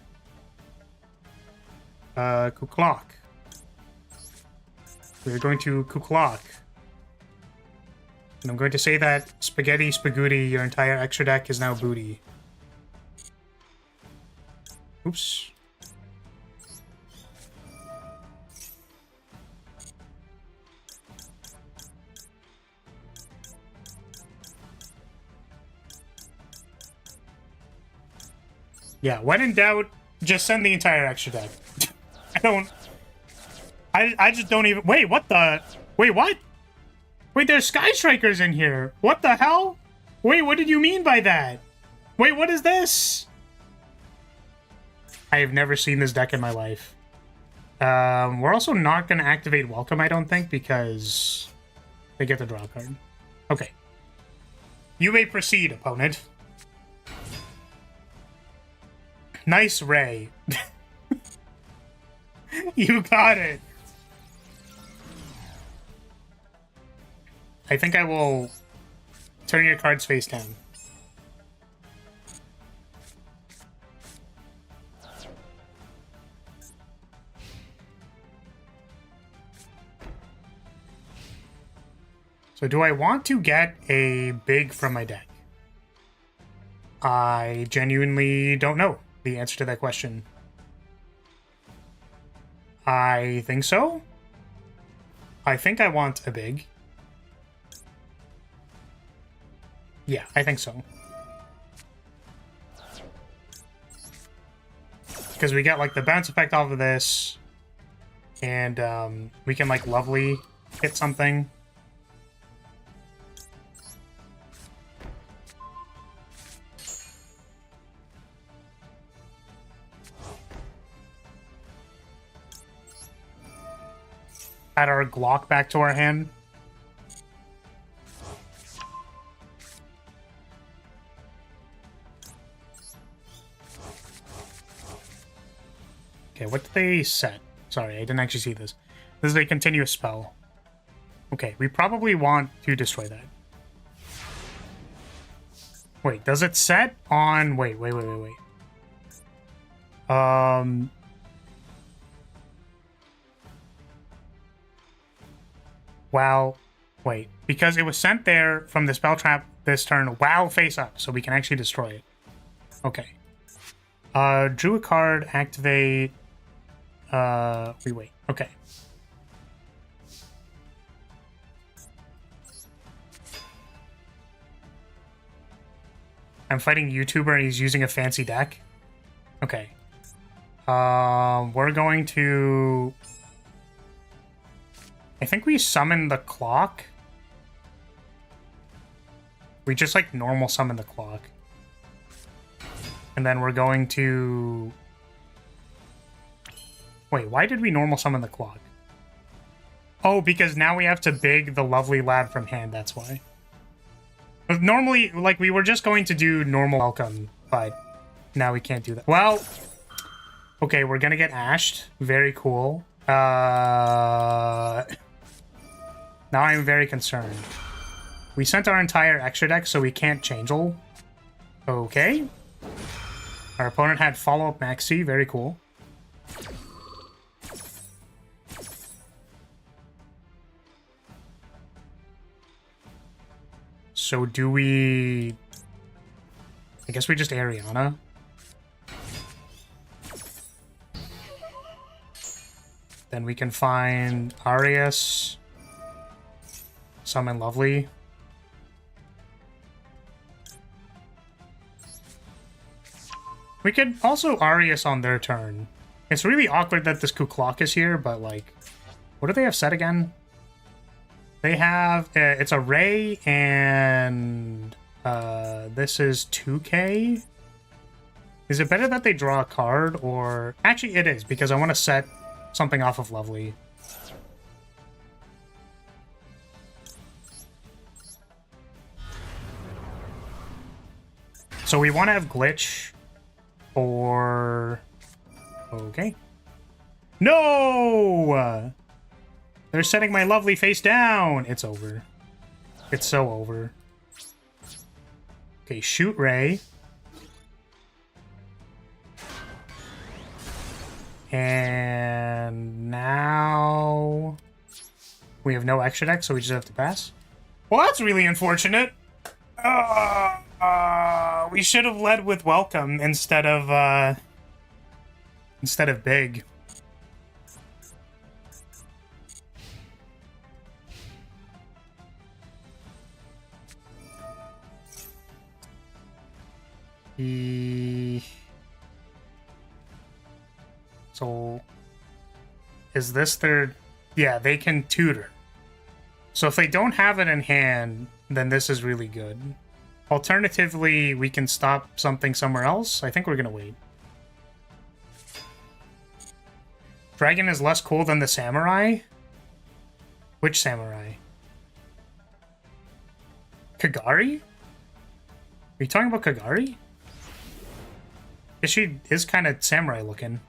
Kuklok. We're going to Kuklok. And I'm going to say that Spaghetti Spagooty, your entire extra deck is now booty. Oops. Yeah, when in doubt, just send the entire extra deck. I just don't even... Wait, what the... Wait, what? Wait, there's Sky Strikers in here. What the hell? Wait, what did you mean by that? Wait, what is this? I have never seen this deck in my life. We're also not going to activate Welcome, I don't think, because they get the draw card. Okay. You may proceed, opponent. Nice Ray. You got it. I think I will turn your cards face down. So do I want to get a big from my deck? I genuinely don't know the answer to that question. I think so. I think I want a big. Yeah, I think so. Because we get, like, the bounce effect off of this. And, we can, like, lovely hit something. Add our Glock back to our hand. Okay, what did they set? Sorry, I didn't actually see this. This is a continuous spell. Okay, we probably want to destroy that. Wait, does it set on... Wait. Wow. Wait. Because it was sent there from the spell trap this turn. Wow, face up. So we can actually destroy it. Okay. Drew a card, activate... wait. Okay. I'm fighting YouTuber and he's using a fancy deck. Okay. We're going to... I think we summon the clock. We just, like, normal summon the clock. And then we're going to... Wait, why did we normal summon the clock? Oh, because now we have to big the lovely lad from hand, that's why. Normally, like, we were just going to do normal welcome, but now we can't do that. Well, okay, we're gonna get ashed. Very cool. Now I'm very concerned. We sent our entire extra deck, so we can't change all. Okay. Our opponent had follow-up Maxi. Very cool. So do we... I guess we just Ariana. Then we can find Arias. Summon Lovely. We could also Arias on their turn. It's really awkward that this Kuklok is here, but like... What do they have set again? They have... it's a Ray and... this is 2k? Is it better that they draw a card, or... Actually, it is, because I want to set something off of Lovely. So we want to have Glitch for... Okay. No! They're setting my Lovely face down! It's over. It's so over. Okay, shoot Ray. And now... We have no extra deck, so we just have to pass. Well, that's really unfortunate. We should have led with welcome instead of big. So, is this their... Yeah, they can tutor. So if they don't have it in hand, then this is really good. Alternatively, we can stop something somewhere else. I think we're gonna wait. Dragon is less cool than the Samurai? Which Samurai? Kagari? Are you talking about Kagari? She is kind of samurai looking.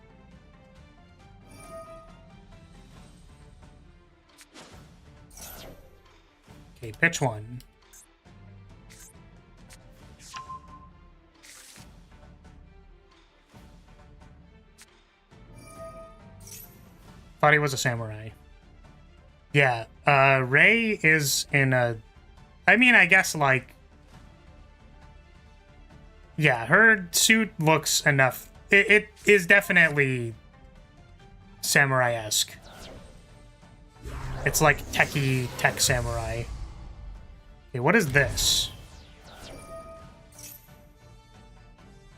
Okay, pitch one. Thought he was a samurai. Yeah, Ray is in a... I mean, I guess, like... Yeah, her suit looks enough. It is definitely samurai-esque. It's like techie tech samurai. Okay, what is this?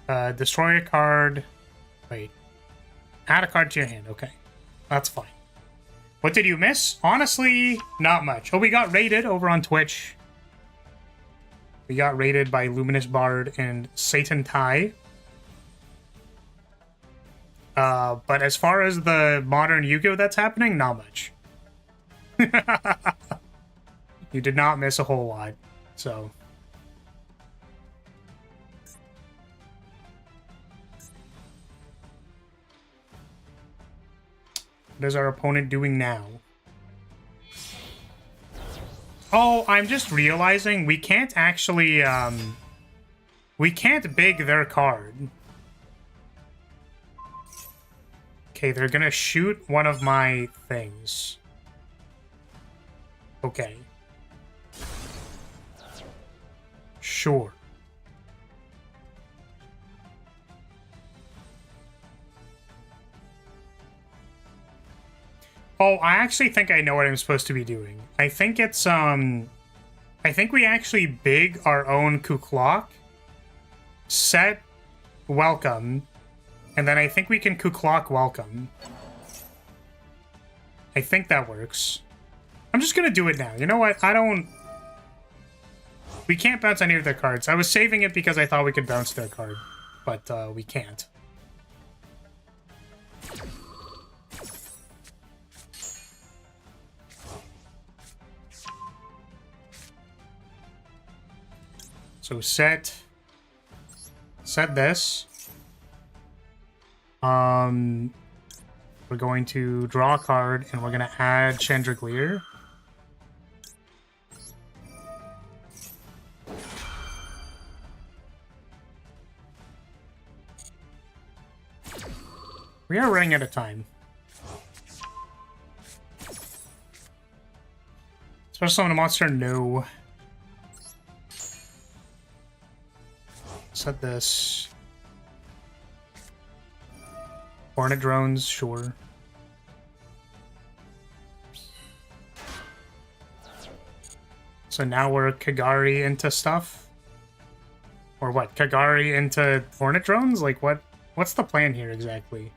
Destroy a card. Wait. Add a card to your hand. Okay. That's fine. What did you miss? Honestly, not much. Oh, we got raided over on Twitch. We got raided by Luminous Bard and Satan Tai. But as far as the modern Yu-Gi-Oh! That's happening, not much. You did not miss a whole lot, so... What is our opponent doing now? Oh, I'm just realizing we can't actually, We can't big their card. Okay, they're gonna shoot one of my things. Okay. Sure. Oh, I actually think I know what I'm supposed to be doing. I think it's, I think we actually big our own Kuklok, set welcome, and then I think we can Kuklok welcome. I think that works. I'm just gonna do it now. You know what? We can't bounce any of their cards. I was saving it because I thought we could bounce their card, but we can't. So set this. We're going to draw a card and we're going to add Chandelier. We are running out of time. Special summon a monster? No. Set this. Hornet drones, sure. So now we're Kagari into stuff? Or what? Kagari into Hornet drones? Like what's the plan here exactly?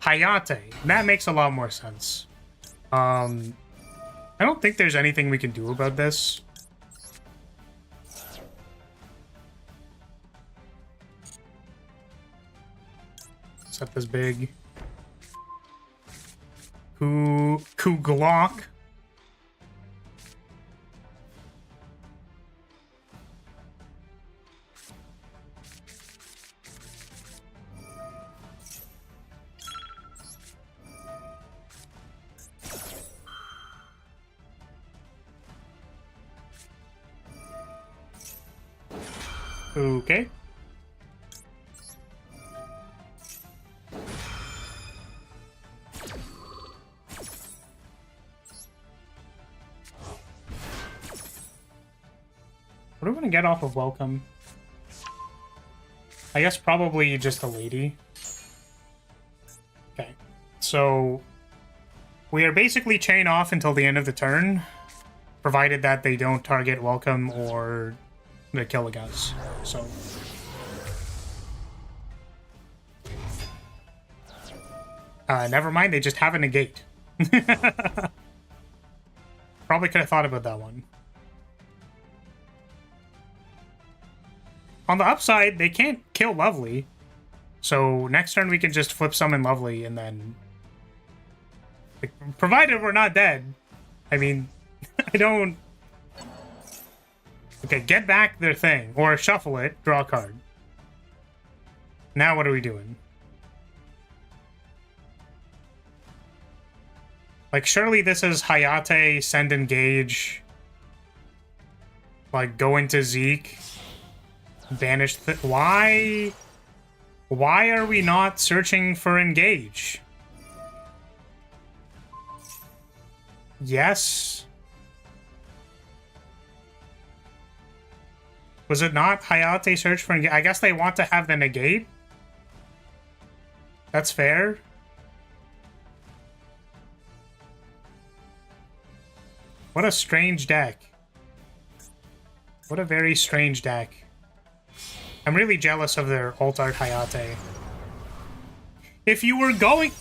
Hayate. That makes a lot more sense. I don't think there's anything we can do about this. Set this big. Kuglok. Okay. What do we want to get off of welcome? I guess probably just a lady. Okay. So we are basically chain off until the end of the turn, provided that they don't target welcome or the Killigas. So never mind, they just have a negate. Probably could have thought about that one. On the upside, they can't kill Lovely. So next turn we can just flip summon Lovely and then... Like, provided we're not dead. I mean, I don't... Okay, get back their thing. Or shuffle it, draw a card. Now what are we doing? Like, surely this is Hayate, send engage. Like, go into Zeke. Banish why are we not searching for engage? Yes. Was it not Hayate search for engage? I guess they want to have the negate. That's fair. What a strange deck. What a very strange deck. I'm really jealous of their alt art Hayate. If you were going...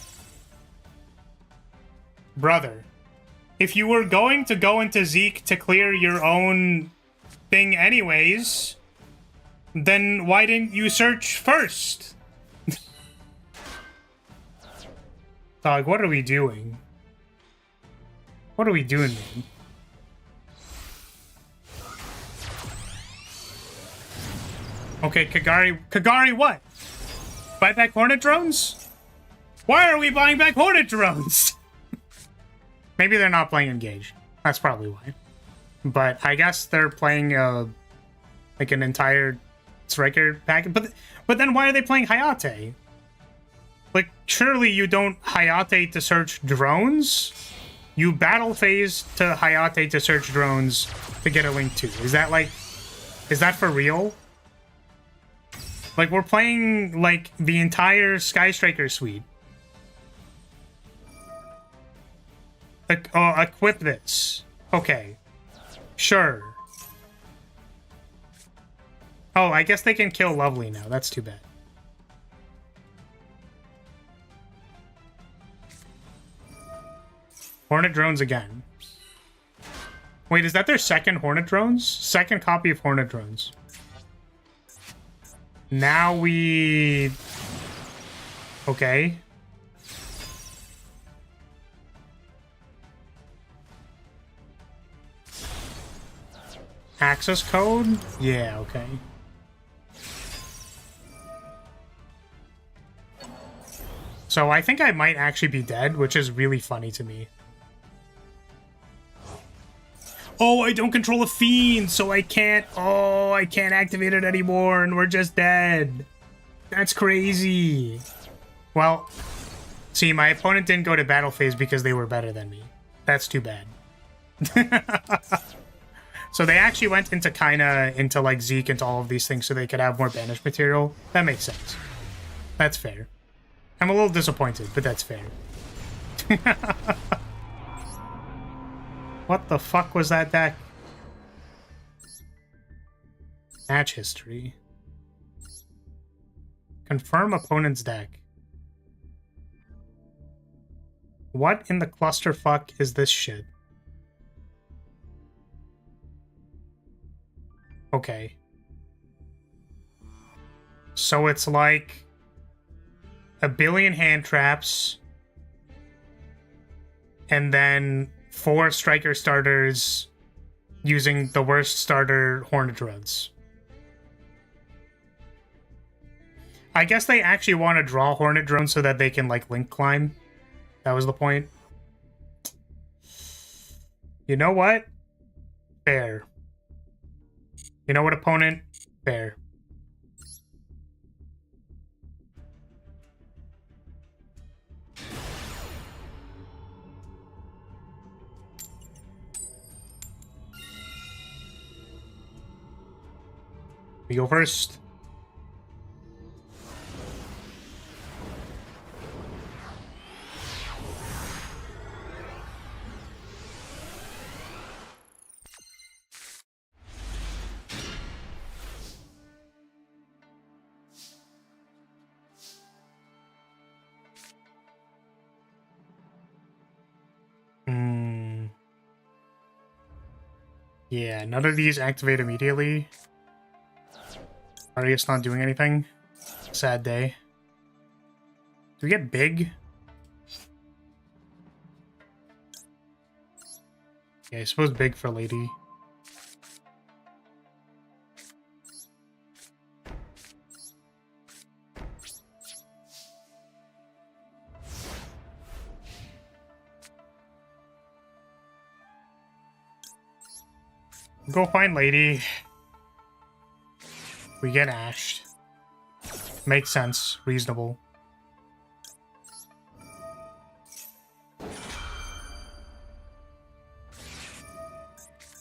Brother. If you were going to go into Zeke to clear your own thing anyways, then why didn't you search first? Dog, what are we doing? What are we doing, man? Okay, Kagari what? Buy back Hornet drones? Why are we buying back Hornet drones? Maybe they're not playing engage. That's probably why. But I guess they're playing like an entire striker package. But then why are they playing Hayate? Like, surely you don't Hayate to search drones? You battle phase to Hayate to search drones to get a link to. Is that for real? Like, we're playing, like, the entire Sky Striker suite. Like, oh, equip this. Okay. Sure. Oh, I guess they can kill Lovely now. That's too bad. Hornet drones again. Wait, is that their second Hornet drones? Second copy of Hornet drones. Now we... Okay. Access code? Yeah, okay. So I think I might actually be dead, which is really funny to me. Oh, I don't control a fiend, so I can't... Oh, I can't activate it anymore, and we're just dead. That's crazy. Well, see, my opponent didn't go to battle phase because they were better than me. That's too bad. So they actually went into like Zeke, into all of these things so they could have more banished material. That makes sense. That's fair. I'm a little disappointed, but that's fair. What the fuck was that deck? Match history. Confirm opponent's deck. What in the clusterfuck is this shit? Okay. So it's like a billion hand traps and then 4 striker starters using the worst starter Hornet drones. I guess they actually want to draw Hornet drones so that they can like link climb. That was the point. You know what? Fair. You know what, opponent? Fair. We go first. Yeah, none of these activate immediately. Arius not doing anything. Sad day. Do we get big? Yeah, I suppose big for lady. Go find lady. We get ashed. Makes sense. Reasonable.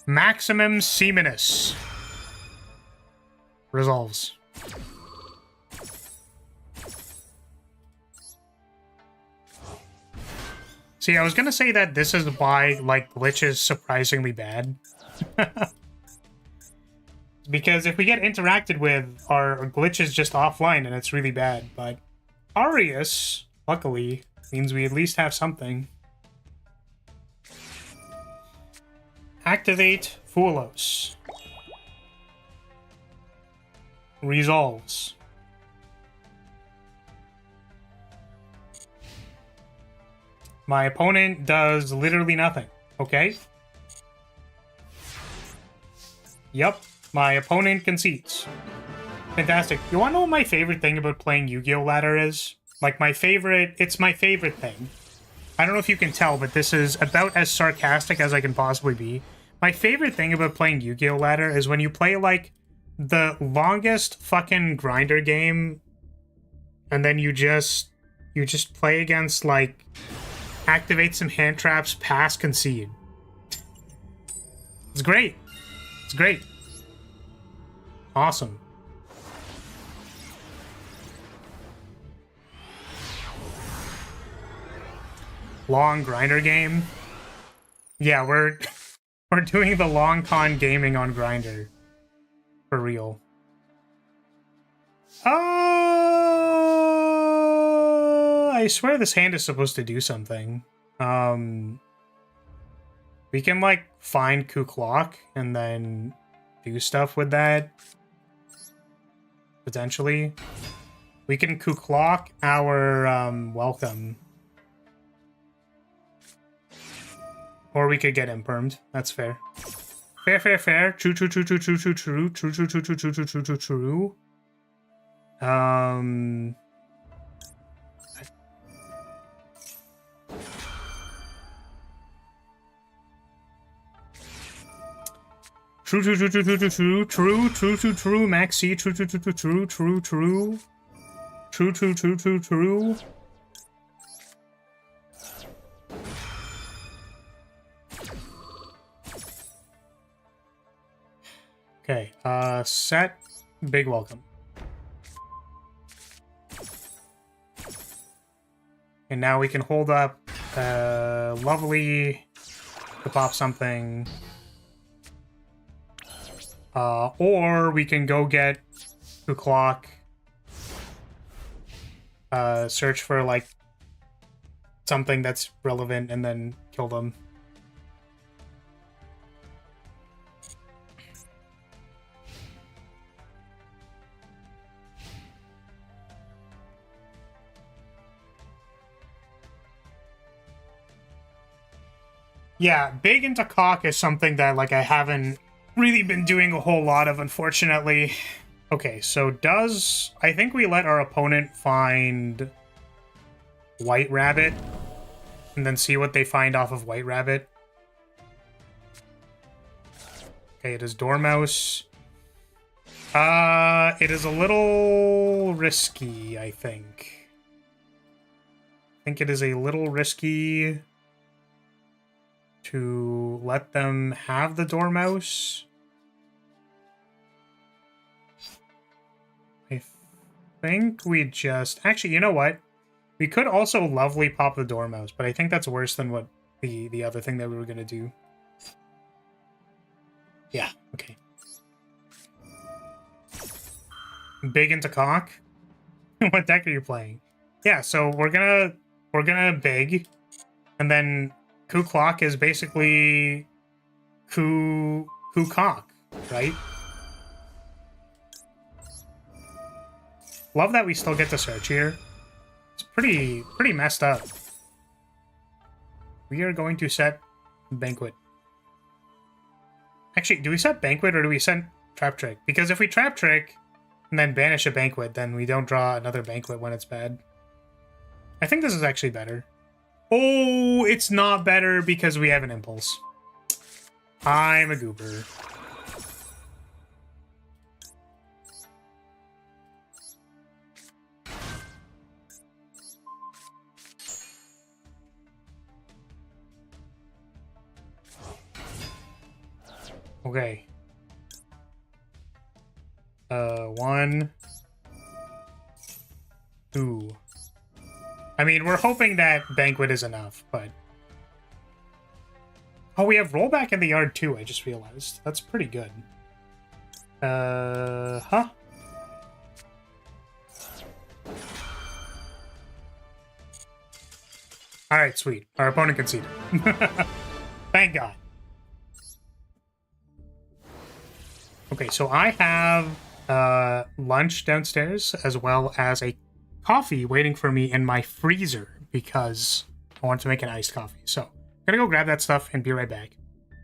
Maximum Seaminus. Resolves. See, I was gonna say that this is why, like, Glitch is surprisingly bad. Because if we get interacted with, our Glitch is just offline and it's really bad. But Arius, luckily, means we at least have something. Activate Foolos. Resolves. My opponent does literally nothing. Okay? Yep. My opponent concedes. Fantastic. You want to know what my favorite thing about playing Yu-Gi-Oh! Ladder is? Like, it's my favorite thing. I don't know if you can tell, but this is about as sarcastic as I can possibly be. My favorite thing about playing Yu-Gi-Oh! Ladder is when you play, like, the longest fucking grinder game, and then you just play against, like, activate some hand traps, pass, concede. It's great. It's great. Awesome. Long grinder game. Yeah, we're doing the long con gaming on Grinder. For real. I swear this hand is supposed to do something. We can, like, find Kuklok and then do stuff with that. Potentially. We can Kuklok our, welcome. Or we could get impermed. That's fair. Fair, fair, fair. True, true, true, true, true, true, true, true, true, true, true, true, true, true, true, true. True, true, true, true, true, true, true, true, true, true, true, Maxi, true, true, true, true, true, true, true, true, true, true, true, true. Okay, set, big welcome. And now we can hold up, lovely to pop something. Or we can go get Kuklok, search for, like, something that's relevant and then kill them. Yeah, big into cock is something that, like, I haven't really been doing a whole lot of, unfortunately. Okay, so I think we let our opponent find White Rabbit and then see what they find off of White Rabbit. Okay, it is Dormouse. It is a little risky, I think. I think it is a little risky to let them have the Dormouse. I think we just... Actually, you know what? We could also lovely pop the Dormouse, but I think that's worse than what the other thing that we were going to do. Yeah, okay. Big into cock? What deck are you playing? Yeah, so we're gonna big, and then Kuklok is basically cock, right? Love that we still get to search here. It's pretty messed up. We are going to set Banquet. Actually, do we set Banquet or do we set Trap Trick? Because if we Trap Trick and then banish a Banquet, then we don't draw another Banquet when it's bad. I think this is actually better. Oh, it's not better because we have an Impulse. I'm a goober. Okay. 1, 2. I mean, we're hoping that Banquet is enough, but... Oh, we have Rollback in the yard too, I just realized. That's pretty good. Huh? Alright, sweet. Our opponent conceded. Thank God. Okay, so I have lunch downstairs as well as a coffee waiting for me in my freezer because I want to make an iced coffee. So I'm gonna go grab that stuff and be right back.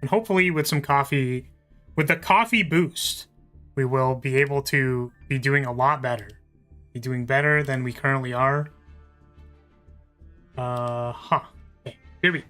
And hopefully with some coffee, with the coffee boost, we will be able to be doing a lot better. Be doing better than we currently are. Okay, here we go.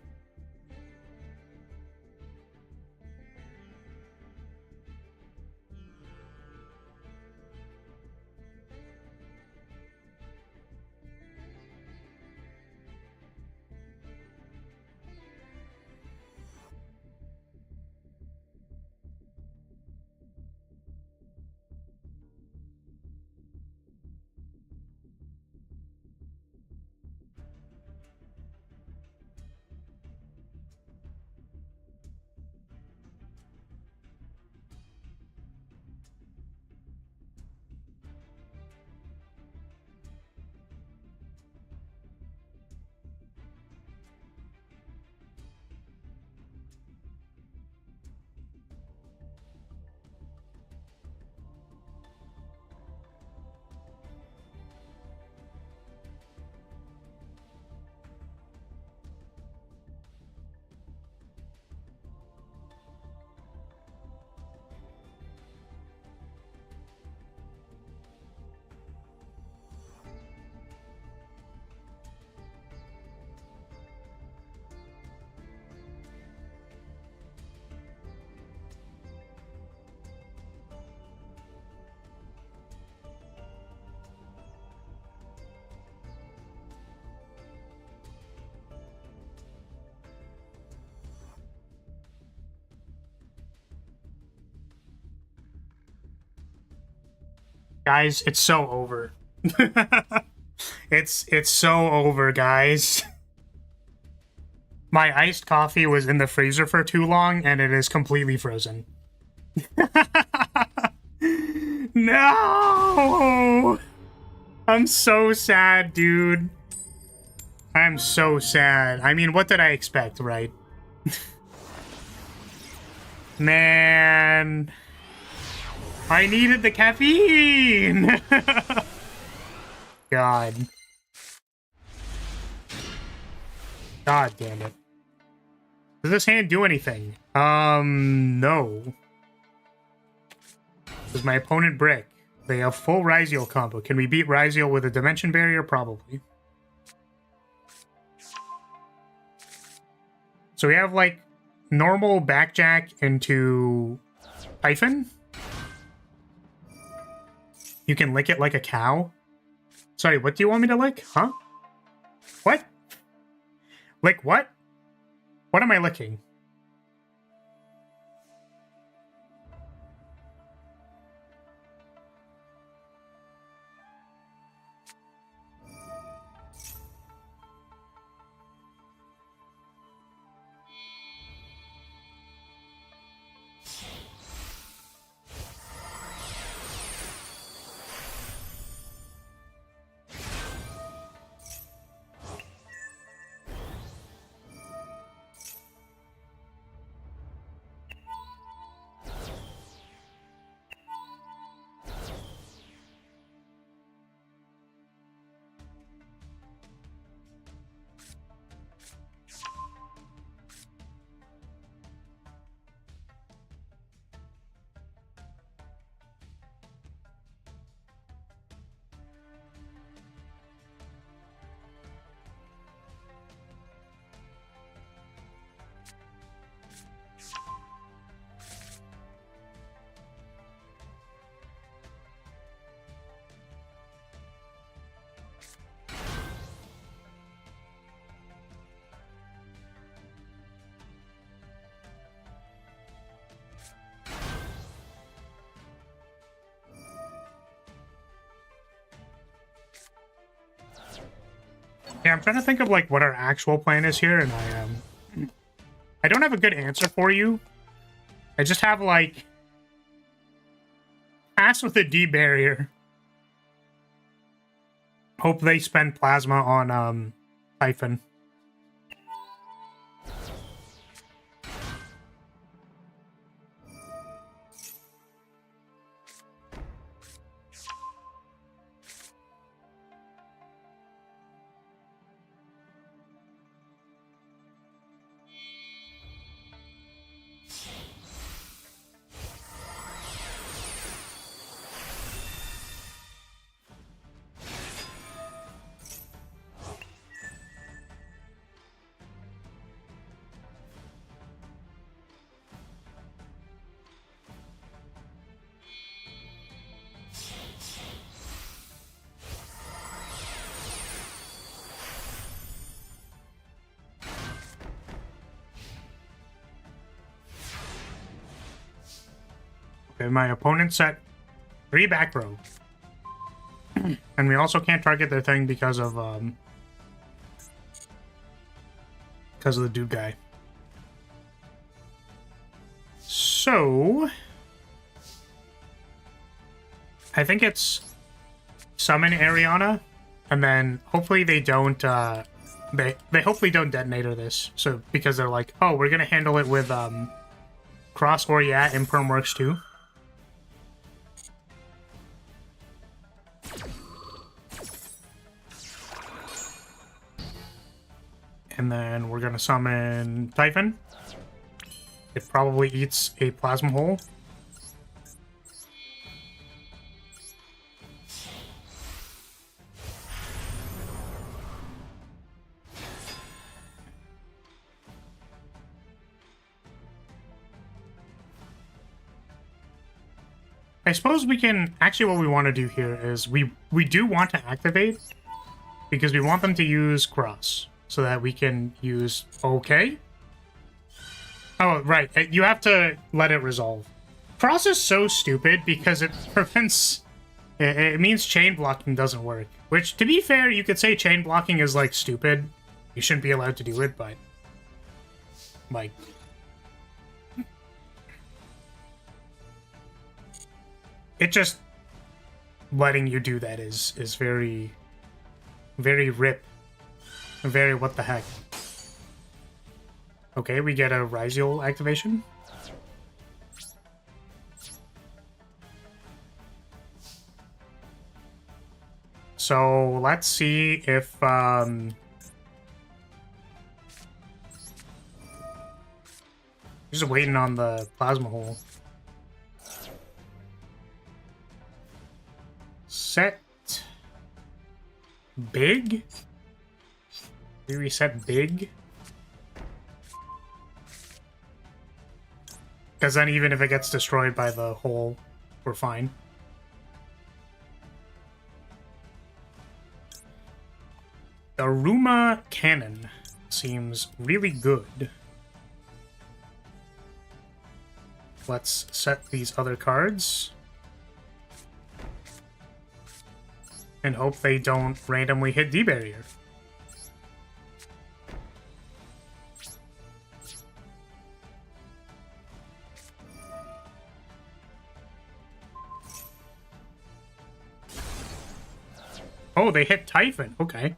Guys, it's so over. It's so over, guys. My iced coffee was in the freezer for too long, and it is completely frozen. No! I'm so sad, dude. I'm so sad. I mean, what did I expect, right? Man. I needed the caffeine! God. God damn it. Does this hand do anything? No. Does my opponent brick? They have full Ryziel combo. Can we beat Ryziel with a dimension barrier? Probably. So we have, like, normal backjack into Typhon. You can lick it like a cow. Sorry, what do you want me to lick? Huh? What? Lick what? What am I licking? Yeah, I'm trying to think of, like, what our actual plan is here, and I don't have a good answer for you. I just have, like, pass with a D barrier. Hope they spend plasma on, Typhon. Okay, my opponent set 3 back row. And we also can't target their thing because of the dude guy. So I think it's summon Ariana, and then hopefully they don't they hopefully don't detonator this. So because they're like, oh, we're gonna handle it with Cross or yeah in Permworks too. And then we're gonna summon Typhon. It probably eats a plasma hole. I suppose we can... Actually, what we want to do here is we do want to activate because we want them to use Cross so that we can use... Okay. Oh, right. You have to let it resolve. Cross is so stupid because it prevents It means chain blocking doesn't work. Which, to be fair, you could say chain blocking is, like, stupid. You shouldn't be allowed to do it, but... like... it just... letting you do that is very... very rip. Very what the heck. Okay, we get a Ryziel activation. So let's see if just waiting on the plasma hole. Set big? We reset big? Because then even if it gets destroyed by the hole, we're fine. The Ruma Cannon seems really good. Let's set these other cards. And hope they don't randomly hit D-Barrier. Oh, they hit Typhon. Okay.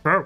Bro.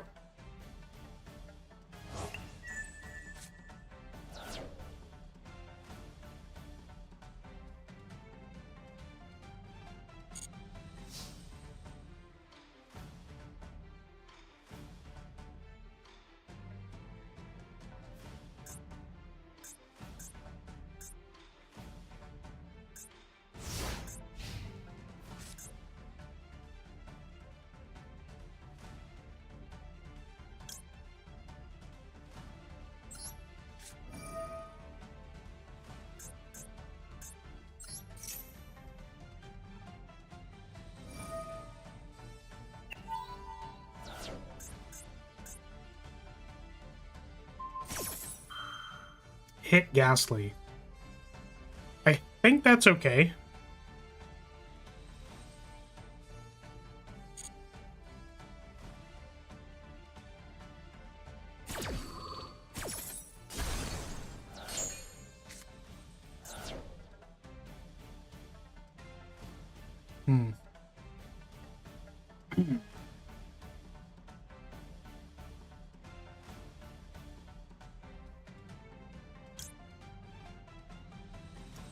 Hit Ghastly. I think that's okay.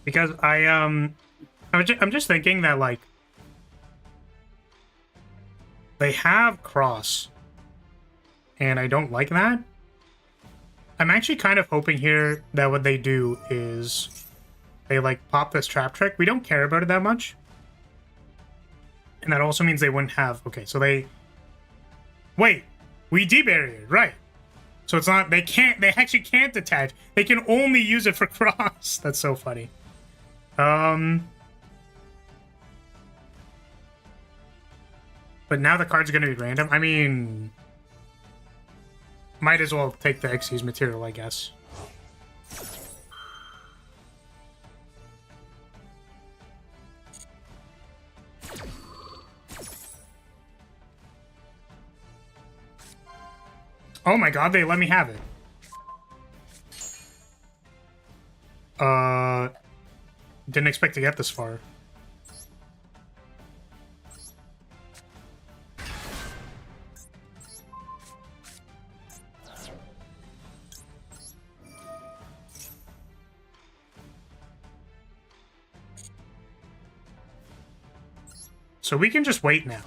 Because I'm just thinking that, like, they have Cross, and I don't like that. I'm actually kind of hoping here that what they do is they, like, pop this Trap Trick. We don't care about it that much. And that also means they wouldn't have... Okay, so they... Wait, we debarriered, right. So it's not... They actually can't attach. They can only use it for Cross. That's so funny. But now the cards are going to be random. I mean, might as well take the Xyz material, I guess. Oh my god, they let me have it. Didn't expect to get this far. So we can just wait now,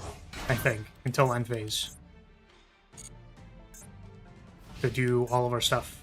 I think, until end phase to do all of our stuff.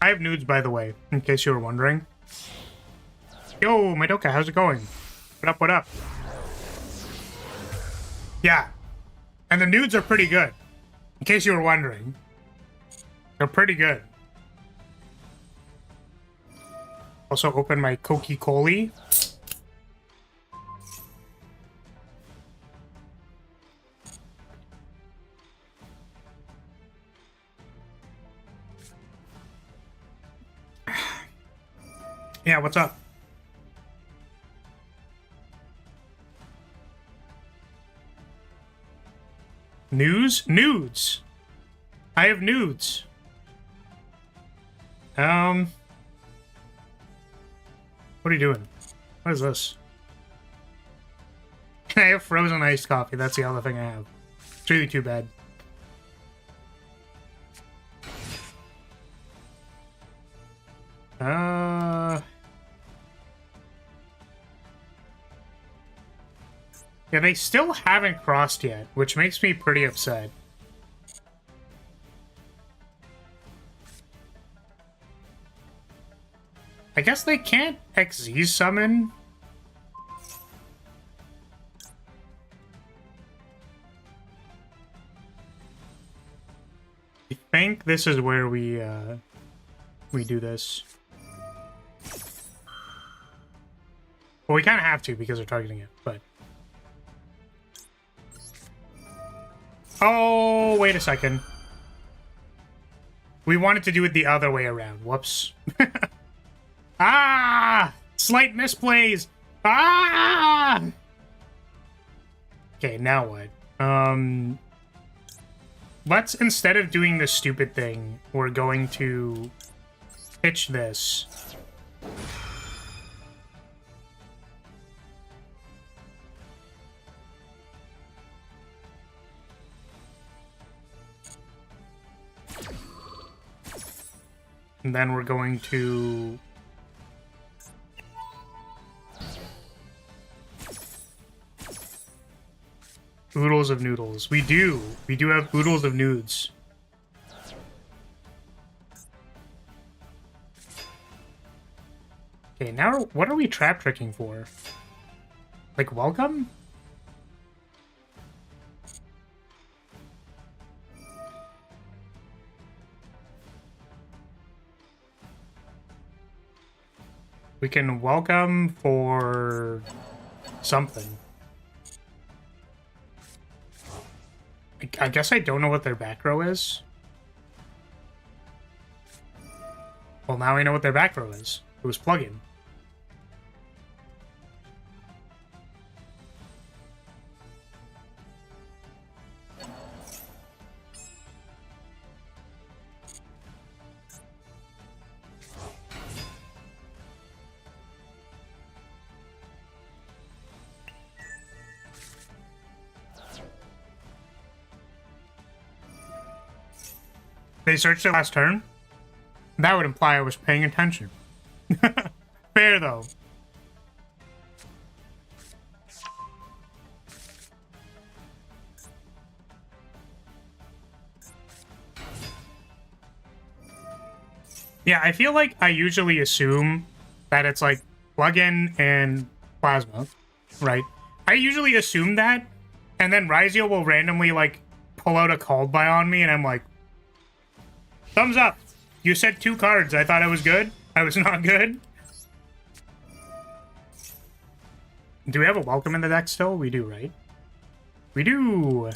I have nudes, by the way, in case you were wondering. Yo, Madoka, how's it going? What up, what up? Yeah. And the nudes are pretty good. In case you were wondering. They're pretty good. Also open my Coca-Cola. Yeah, what's up? News? Nudes. I have nudes. What are you doing? What is this? I have frozen iced coffee. That's the other thing I have. It's really too bad. Yeah, they still haven't crossed yet, which makes me pretty upset. I guess they can't XZ summon. I think this is where we do this. Well, we kind of have to because they're targeting it, but... Oh, wait a second. We wanted to do it the other way around. Whoops. Ah! Slight misplays! Ah! Okay, now what? Let's, instead of doing this stupid thing, we're going to pitch this. And then we're going to... Oodles of noodles. We do. We do have oodles of nudes. Okay, now what are we trap tricking for? Like, welcome? We can welcome for something. I guess I don't know what their back row is. Well, now I know what their back row is. It was plugin. They searched it last turn? That would imply I was paying attention. Fair, though. Yeah, I feel like I usually assume that it's like plugin and plasma, right? I usually assume that, and then Ryzio will randomly like pull out a called by on me, and I'm like, thumbs up. You said 2 cards. I thought I was good. I was not good. Do we have a welcome in the deck still? We do, right? We do.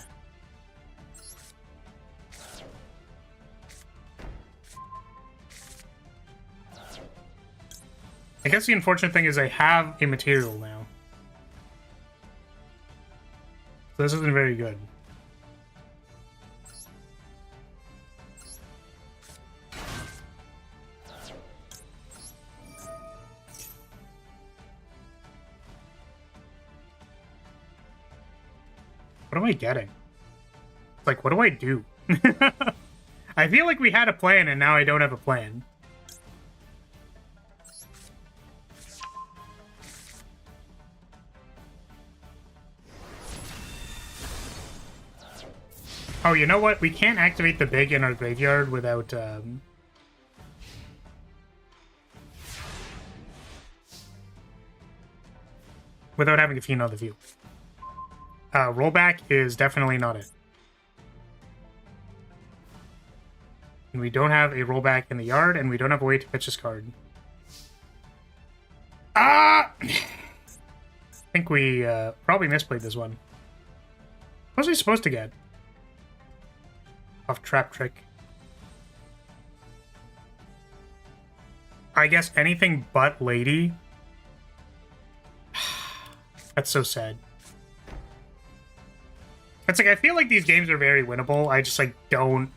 I guess the unfortunate thing is I have a material now. So this isn't very good. What am I getting? Like, what do I do? I feel like we had a plan and now I don't have a plan. Oh, you know what? We can't activate the big in our graveyard without without having to know the view. Rollback is definitely not it. And we don't have a rollback in the yard, and we don't have a way to pitch this card. Ah! I think we probably misplayed this one. What was I supposed to get? Off trap trick. I guess anything but lady. That's so sad. It's like, I feel like these games are very winnable. I just, like, don't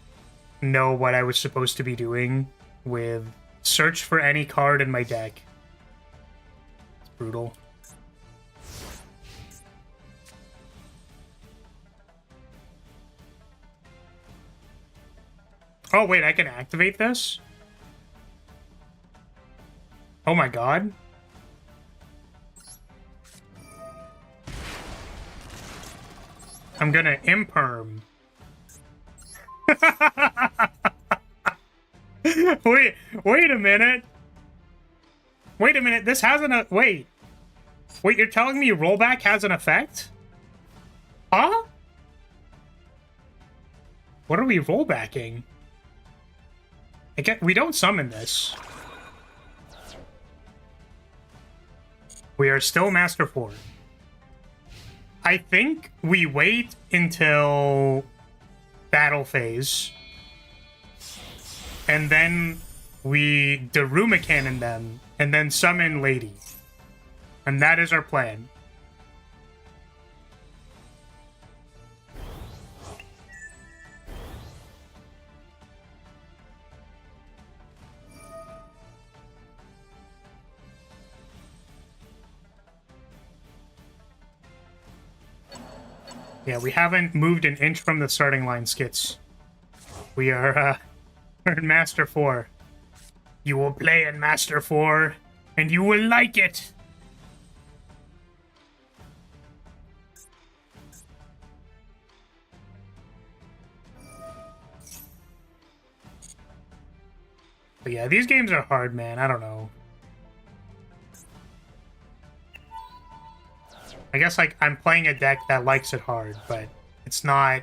know what I was supposed to be doing with search for any card in my deck. It's brutal. Oh, wait, I can activate this? Oh my god. I'm gonna imperm. Wait a minute. Wait a minute, this has an... Wait, you're telling me rollback has an effect? Huh? What are we rollbacking? We don't summon this. We are still Master 4. I think we wait until battle phase. And then we Daruma Cannon them. And then summon Lady. And that is our plan. Yeah, we haven't moved an inch from the starting line, Skits. We are, we're in Master 4. You will play in Master 4, and you will like it! But yeah, these games are hard, man. I don't know. I guess, like, I'm playing a deck that likes it hard, but it's not...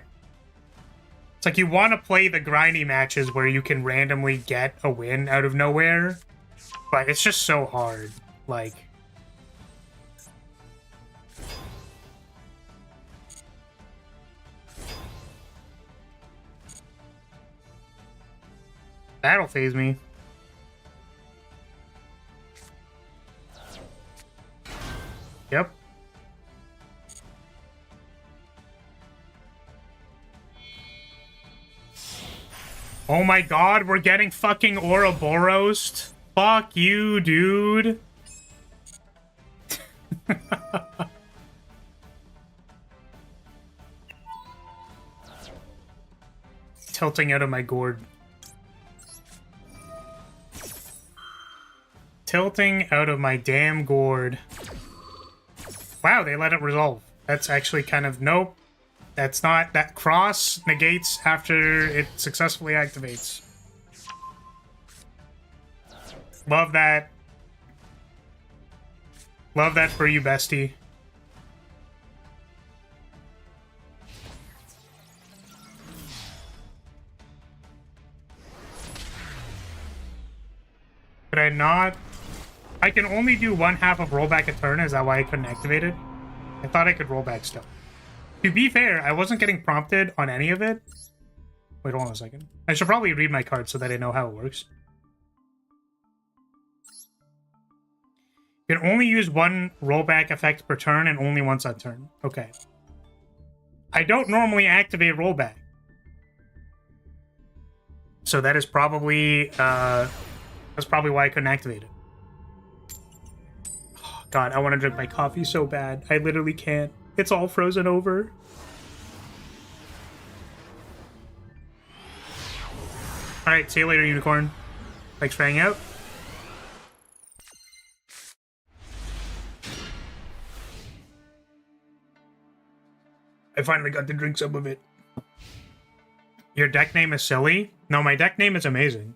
It's like you want to play the grindy matches where you can randomly get a win out of nowhere, but it's just so hard. Like... Battle phase me. Yep. Oh my god, we're getting fucking Ouroboros? Fuck you, dude. Tilting out of my gourd. Tilting out of my damn gourd. Wow, they let it resolve. That's actually kind of... Nope. That's not... That cross negates after it successfully activates. Love that. Love that for you, bestie. Could I not... I can only do one half of rollback a turn. Is that why I couldn't activate it? I thought I could roll back still. To be fair, I wasn't getting prompted on any of it. Wait, hold on a second. I should probably read my card so that I know how it works. You can only use one rollback effect per turn and only once a turn. Okay. I don't normally activate rollback. So that is probably why I couldn't activate it. Oh, God, I want to drink my coffee so bad. I literally can't. It's all frozen over. Alright, see you later, Unicorn. Thanks for hanging out. I finally got to drink some of it. Your deck name is silly? No, my deck name is amazing.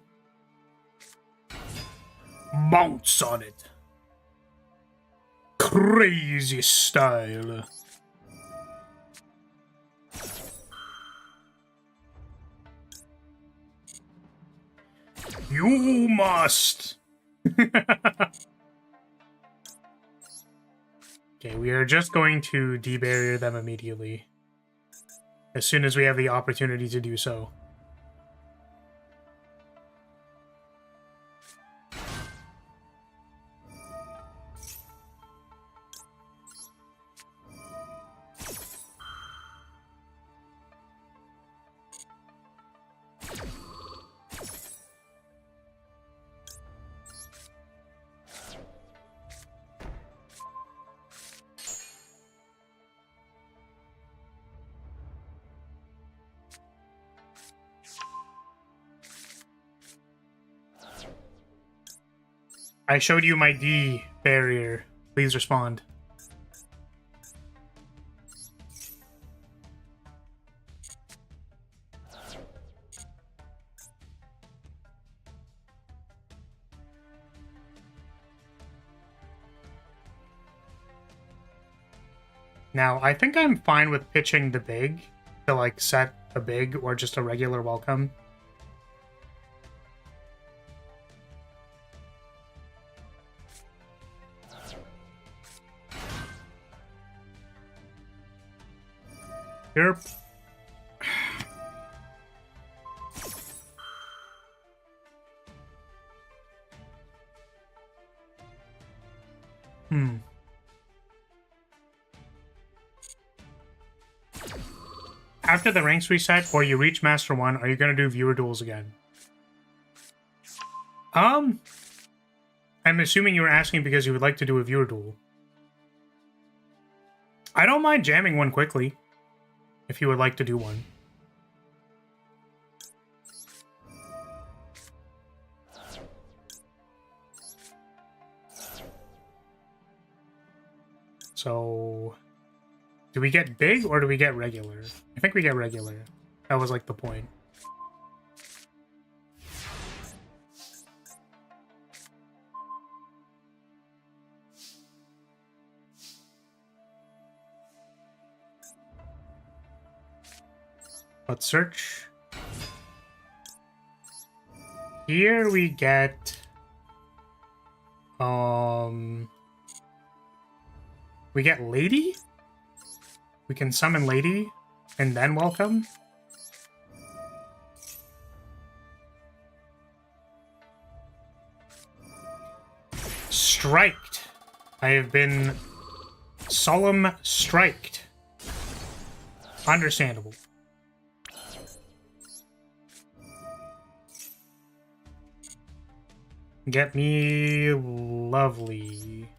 Bounce on it. crazy style. You must. Okay, we are just going to debarrier them immediately. As soon as we have the opportunity to do so. I showed you my D barrier. Please respond. Now, I think I'm fine with pitching the big to, like, set a big or just a regular welcome. Here. After the ranks reset or you reach Master 1, are you going to do viewer duels again? I'm assuming you were asking because you would like to do a viewer duel. I don't mind jamming one quickly, if you would like to do one. So, do we get big or do we get regular? I think we get regular. That was like the point. Let's search. Here we get we get Lady? We can summon Lady and then welcome. Striked. I have been solemn striked. Understandable. Get me lovely.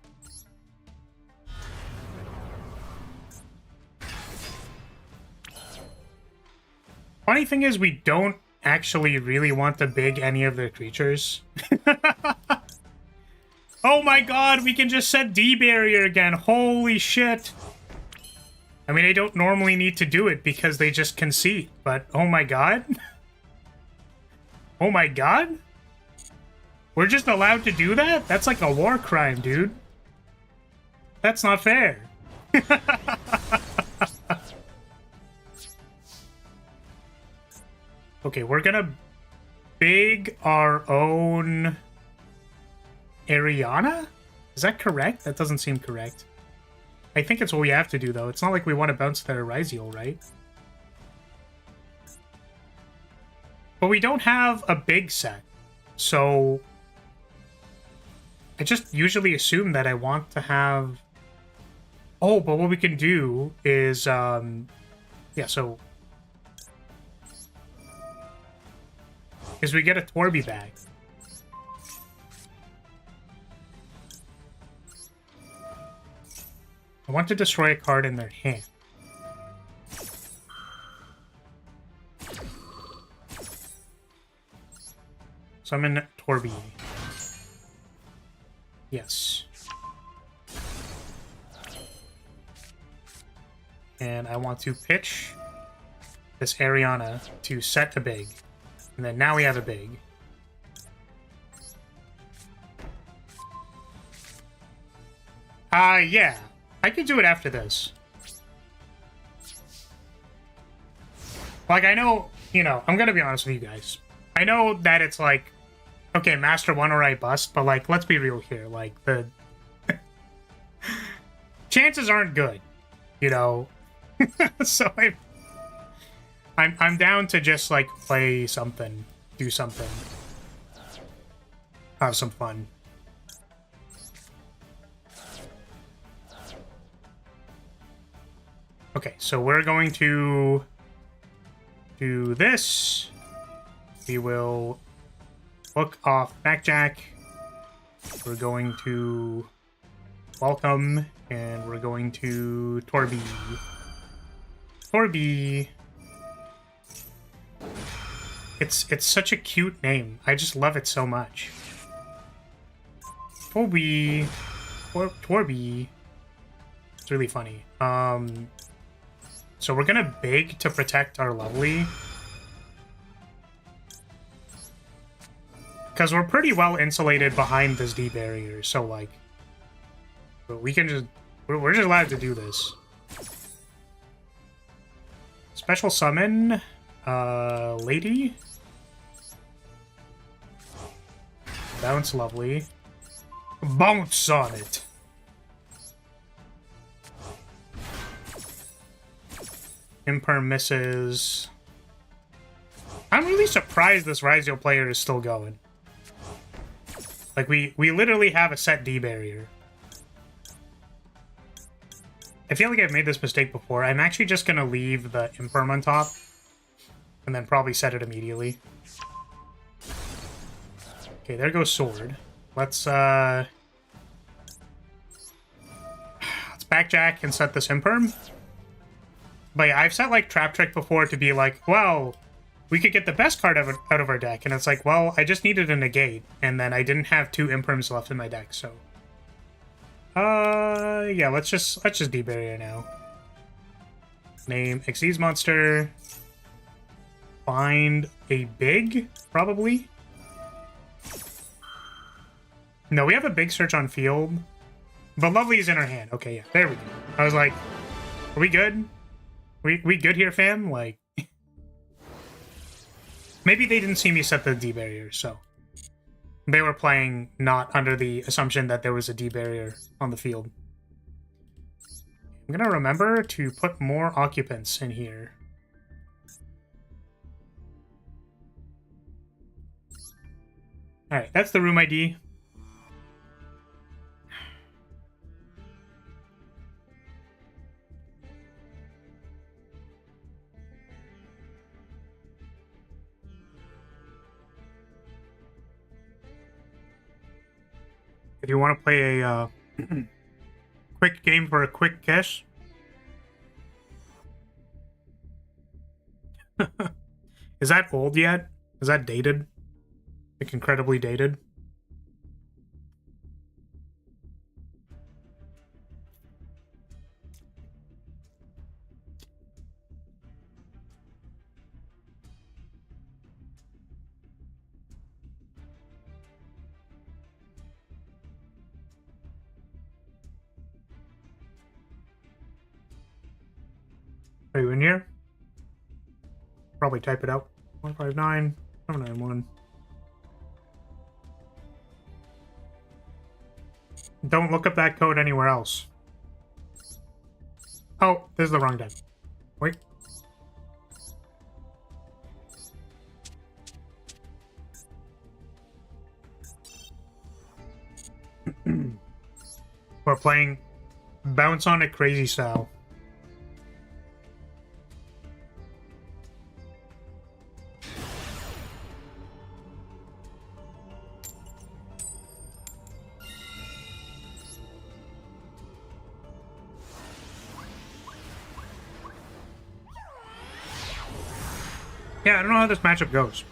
Funny thing is, we don't actually really want to big any of the creatures. Oh my god, we can just set D barrier again. Holy shit. I mean, I don't normally need to do it because they just concede, but oh my god. Oh my god? We're just allowed to do that? That's like a war crime, dude. That's not fair. Okay, we're gonna big our own Ariana? Is that correct? That doesn't seem correct. I think it's what we have to do, though. It's not like we want to bounce the Ryziel, right? But we don't have a big set, so I just usually assume that I want to have... Oh, but what we can do is, yeah, so... is we get a Torby bag. I want to destroy a card in their hand. Summon Torby. Yes. And I want to pitch this Ariana to set a big. And then now we have a big. Yeah. I could do it after this. Like, I know, you know, I'm gonna be honest with you guys. I know that it's like, okay, Master 1 or I bust, but, like, let's be real here. Like, the chances aren't good, you know? So I'm down to just, like, play something, do something, have some fun. Okay, so we're going to do this. We will book off Backjack. We're going to welcome, and we're going to Torby. Torby. It's such a cute name. I just love it so much. Torby. Torby. It's really funny. So we're gonna beg to protect our lovely. Because we're pretty well insulated behind this D barrier, so like we can just we're just allowed to do this. Special summon lady. Bounce lovely. Bounce on it. Imperm misses. I'm really surprised this Ryzio player is still going. Like, we literally have a set D barrier. I feel like I've made this mistake before. I'm actually just gonna leave the Imperm on top. And then probably set it immediately. Okay, there goes Sword. Let's Backjack and set this Imperm. But yeah, I've set, like, Trap Trick before to be like, well, we could get the best card out of our deck. And it's like, well, I just needed a negate. And then I didn't have 2 Imperms left in my deck, so... yeah, let's just D-barrier now. Name Xyz monster. Find a big, probably. No, we have a big search on field. But Lovely is in our hand. Okay, yeah, there we go. I was like, are we good? We good here, fam? Like, maybe they didn't see me set the D barrier, so they were playing not under the assumption that there was a D barrier on the field. I'm gonna remember to put more occupants in here. Alright, that's the room ID. If you want to play a quick game for a quick cash. Is that old yet? Is that dated? Like, incredibly dated? Are you in here? Probably type it out. 159 791. Don't look up that code anywhere else. Oh, this is the wrong deck. Wait. We're playing Bounce on It crazy style. Yeah, I don't know how this matchup goes.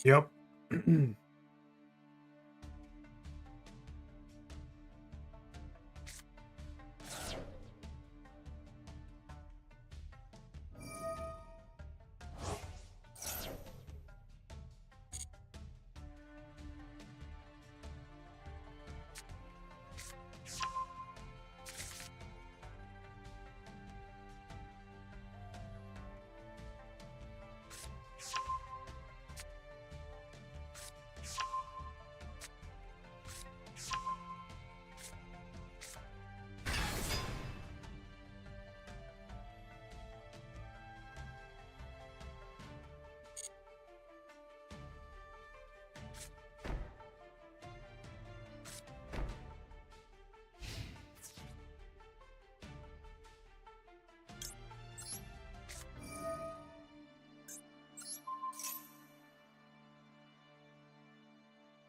Yep.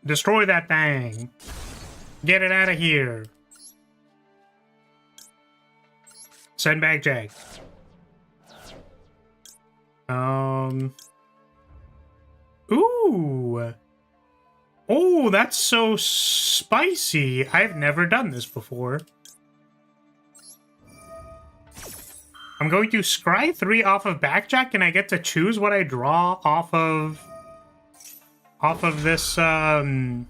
Destroy that thing. Get it out of here. Send back Jag. Ooh. Oh, that's so spicy. I've never done this before. I'm going to scry 3 off of Backjack, and I get to choose what I draw off of this, what's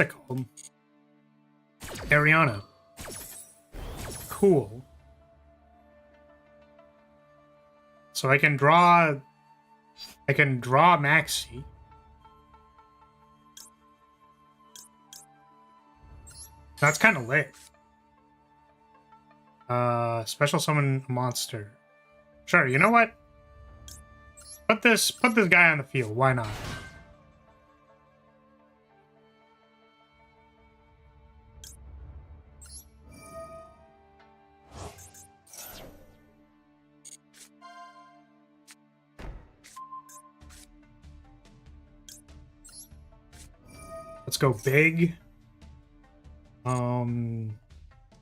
it called? Ariana. Cool. So I can draw Maxi. That's kind of lit. Special summon a monster. Sure, you know what? Put this guy on the field. Why not? Let's go big.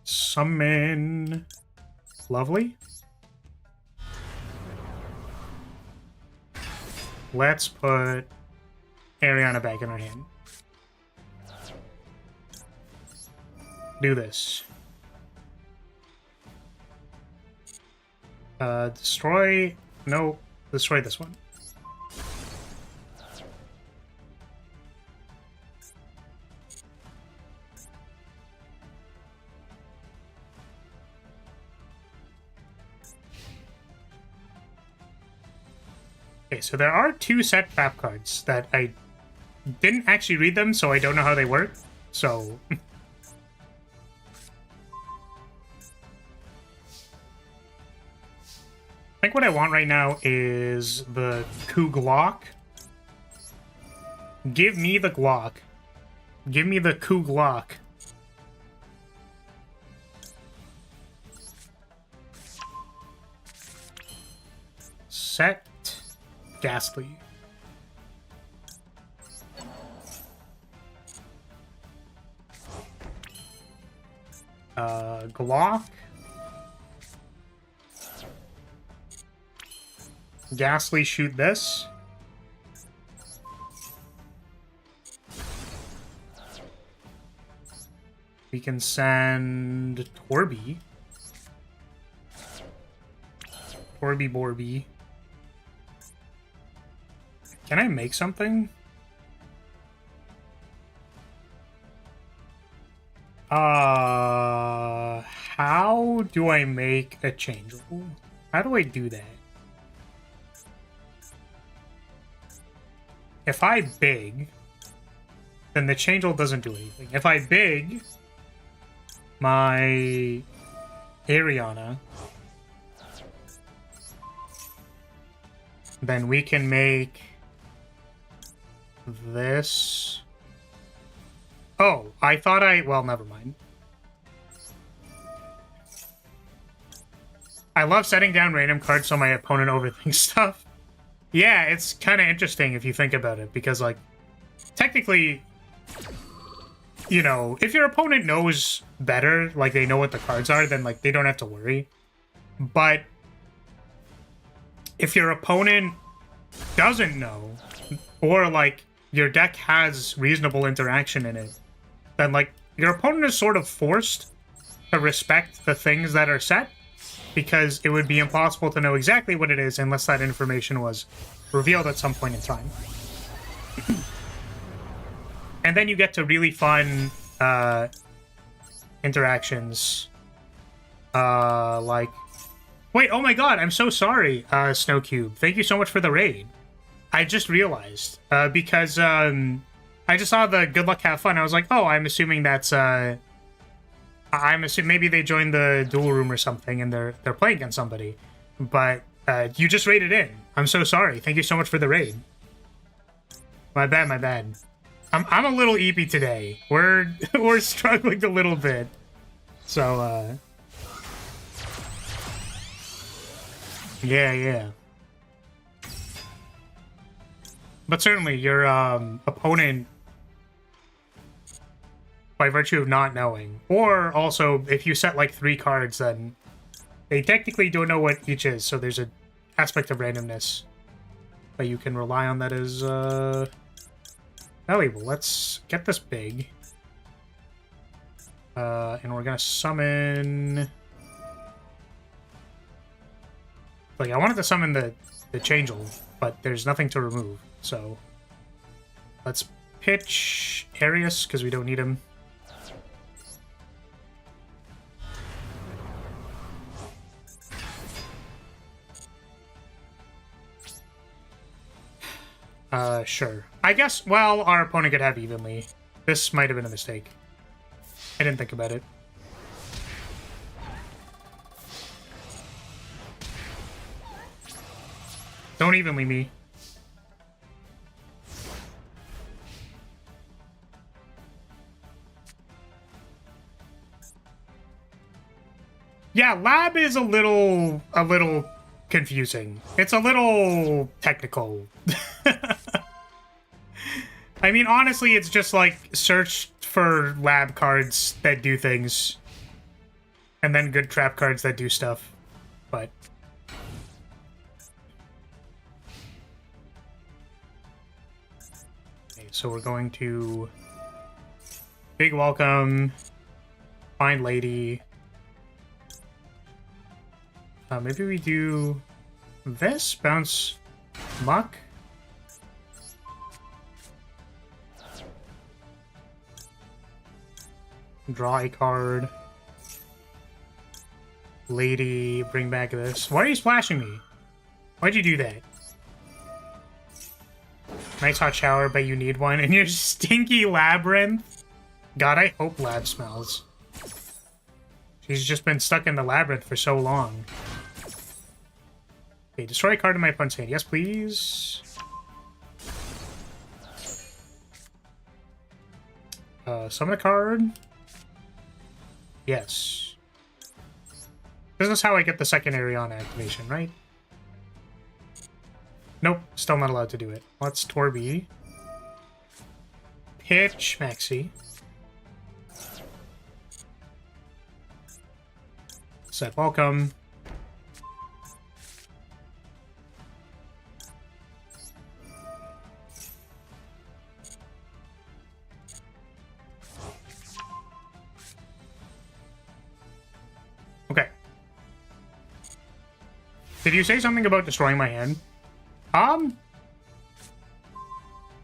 Summon. Lovely. Let's put Ariana back in her hand. Do this. Destroy... No, destroy this one. Okay, so there are 2 set trap cards that I didn't actually read them, so I don't know how they work. So... I think what I want right now is the Glock. Give me the Glock. Give me the Glock. Set Ghastly. Glock. Ghastly, shoot this. We can send Torby. Torby Borby. Can I make something? How do I make a changeable? How do I do that? if I big, then the changeable doesn't do anything. If I big my Ariana, then we can make this. Oh, I thought well, never mind. I love setting down random cards so my opponent overthinks stuff. Yeah, it's kind of interesting if you think about it, because, like, technically, you know, if your opponent knows better, like, they know what the cards are, then, like, they don't have to worry. But if your opponent doesn't know, or, like, your deck has reasonable interaction in it, then, like, your opponent is sort of forced to respect the things that are set, because it would be impossible to know exactly what it is unless that information was revealed at some point in time. And then you get to really fun interactions. Like... Wait, oh my god, I'm so sorry, Snowcube. Thank you so much for the raid. I just realized, because I just saw the good luck, have fun. I was like, oh, I'm assuming that's... I'm assuming maybe they joined the duel room or something and they're playing against somebody. But you just raided in. I'm so sorry. Thank you so much for the raid. My bad, my bad. I'm a little eepy today. We're struggling a little bit. So yeah. But certainly your opponent, by virtue of not knowing, or also if you set like 3 cards, then they technically don't know what each is, so there's an aspect of randomness that you can rely on that is valuable. Let's get this big, and we're gonna summon, like, I wanted to summon the changeable, but there's nothing to remove, so let's pitch Arius because we don't need him. Sure. I guess, well, our opponent could have evenly. This might have been a mistake. I didn't think about it. Don't evenly me. Yeah, lab is a little confusing. It's a little technical. I mean, honestly, it's just like search for lab cards that do things, and then good trap cards that do stuff. But okay, so we're going to big welcome, find lady. Maybe we do this, bounce muck. Draw a card. Lady, bring back this. Why are you splashing me? Why'd you do that? Nice hot shower, but you need one. And your stinky labyrinth? God, I hope lab smells. She's just been stuck in the labyrinth for so long. Okay, destroy a card in my opponent's hand. Yes, please. Summon a card. Yes. This is how I get the second Ariana activation, right? Nope, still not allowed to do it. Let's Torby. Pitch Maxi. Set welcome. Okay. Did you say something about destroying my hand?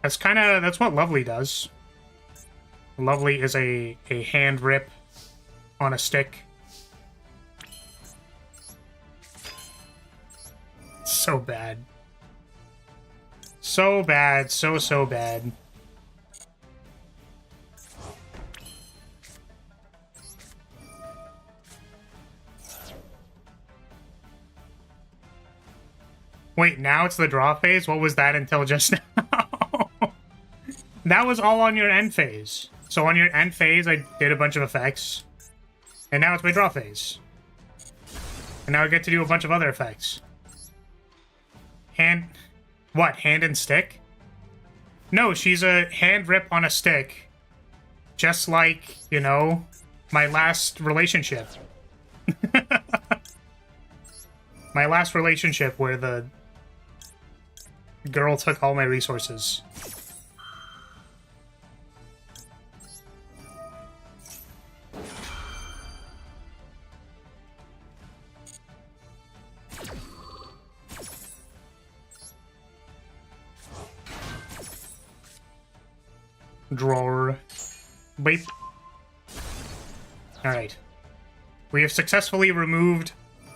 That's what Lovely does. Lovely is a hand rip on a stick. So bad. So bad. So bad. Wait, now it's the draw phase? What was that until just now? That was all on your end phase. So on your end phase, I did a bunch of effects. And now it's my draw phase. And now I get to do a bunch of other effects. Hand... What, hand and stick? No, she's a hand rip on a stick. Just like, you know, my last relationship. My last relationship where the girl took all my resources. Drawer. Wait. Alright. We have successfully removed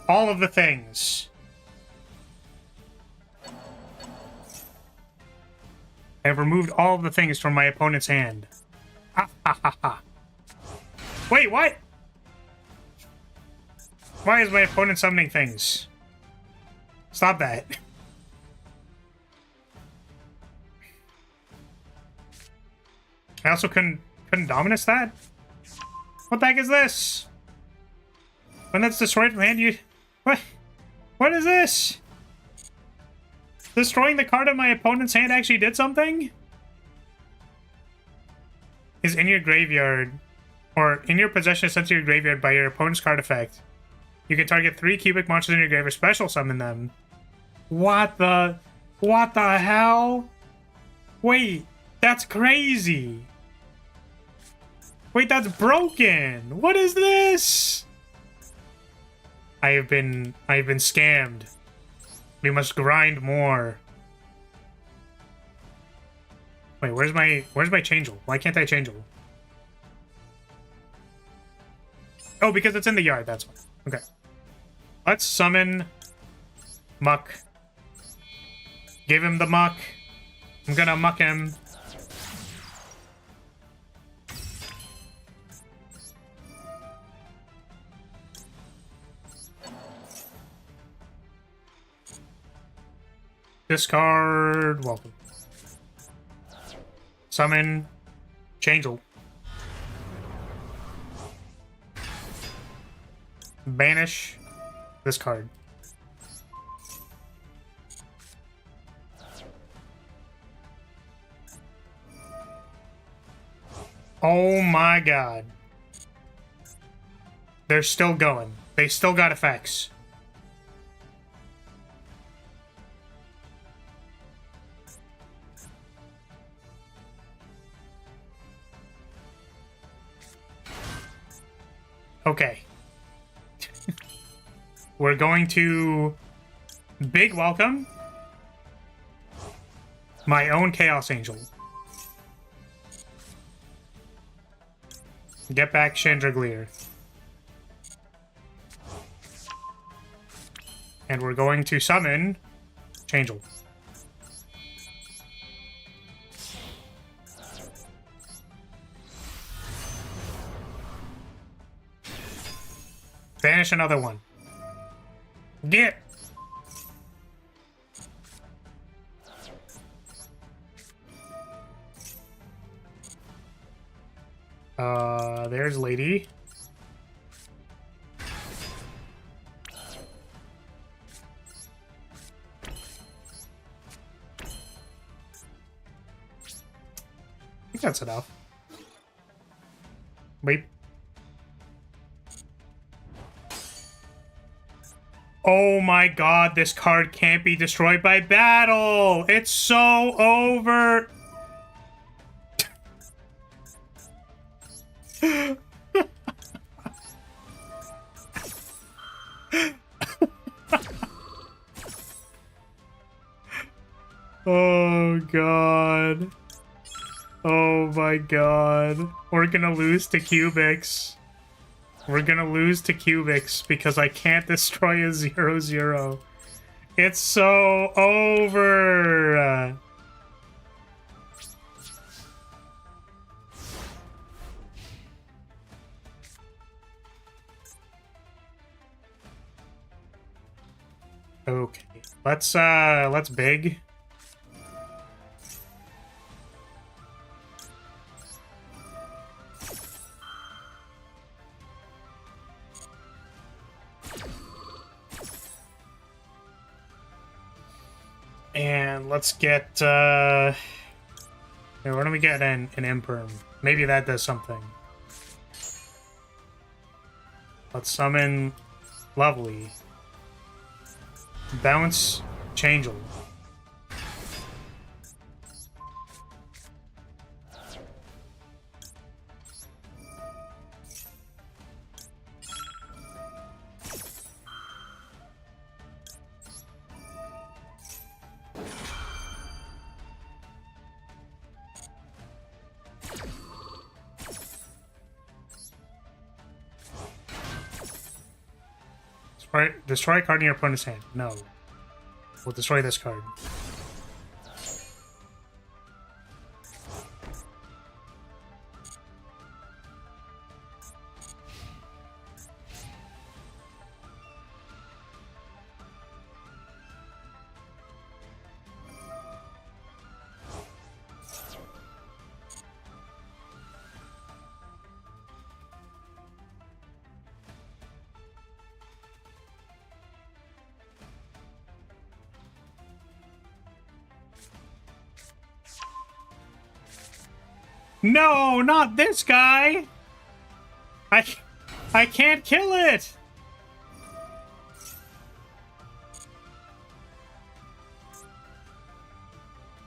all of the things. I have removed all of the things from my opponent's hand. Ha ha ha ha. Wait, what? Why is my opponent summoning things? Stop that. I also couldn't Dominus that? What the heck is this? When that's destroyed from hand, you... What? What is this? Destroying the card in my opponent's hand actually did something? Is in your graveyard, or in your possession sent to your graveyard by your opponent's card effect. You can target 3 cubic monsters in your graveyard, special summon them. What the hell? Wait, that's crazy. Wait, that's broken. What is this? I have been scammed. We must grind more. Wait, where's my changeable? Why can't I changeable? Oh, because it's in the yard, that's why. Okay. Let's summon Muck. Give him the muck. I'm gonna muck him. Discard. Welcome. Summon. Changeable. Banish this card. Oh my god. They're still going. They still got effects. Okay. We're going to big welcome my own Chaos Angel. Get back Chandragleer. And we're going to summon Changel. Banish another one. Get! There's Lady. I think that's enough. Wait. Oh my god, this card can't be destroyed by battle! It's so over! Oh god. Oh my god. We're gonna lose to Cubics. We're gonna lose to Cubics because I can't destroy a 0/0. It's so over. Okay. Let's big. And let's get where don't we get an imperm? Maybe that does something. Let's summon Lovely. Bounce Changeable. Destroy a card in your opponent's hand. No. We'll destroy this card. No, not this guy! I can't kill it!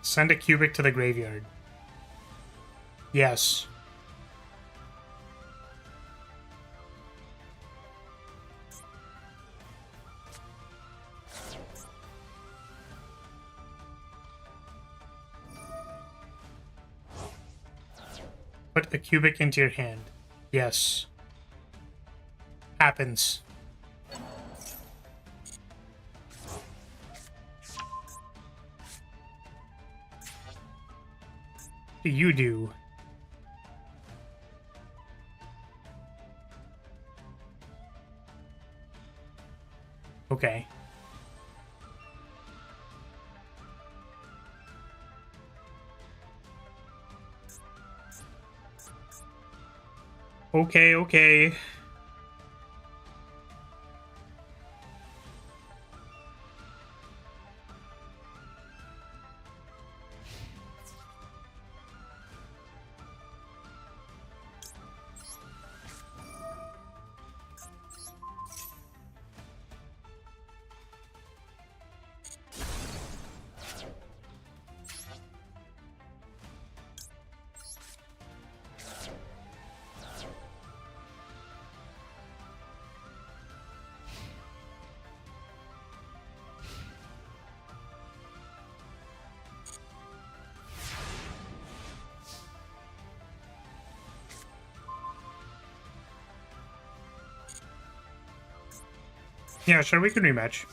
Send a cubic to the graveyard. Yes. Put a cubic into your hand. Yes. Happens. What do you do? Okay. Okay. Yeah, sure, we can rematch.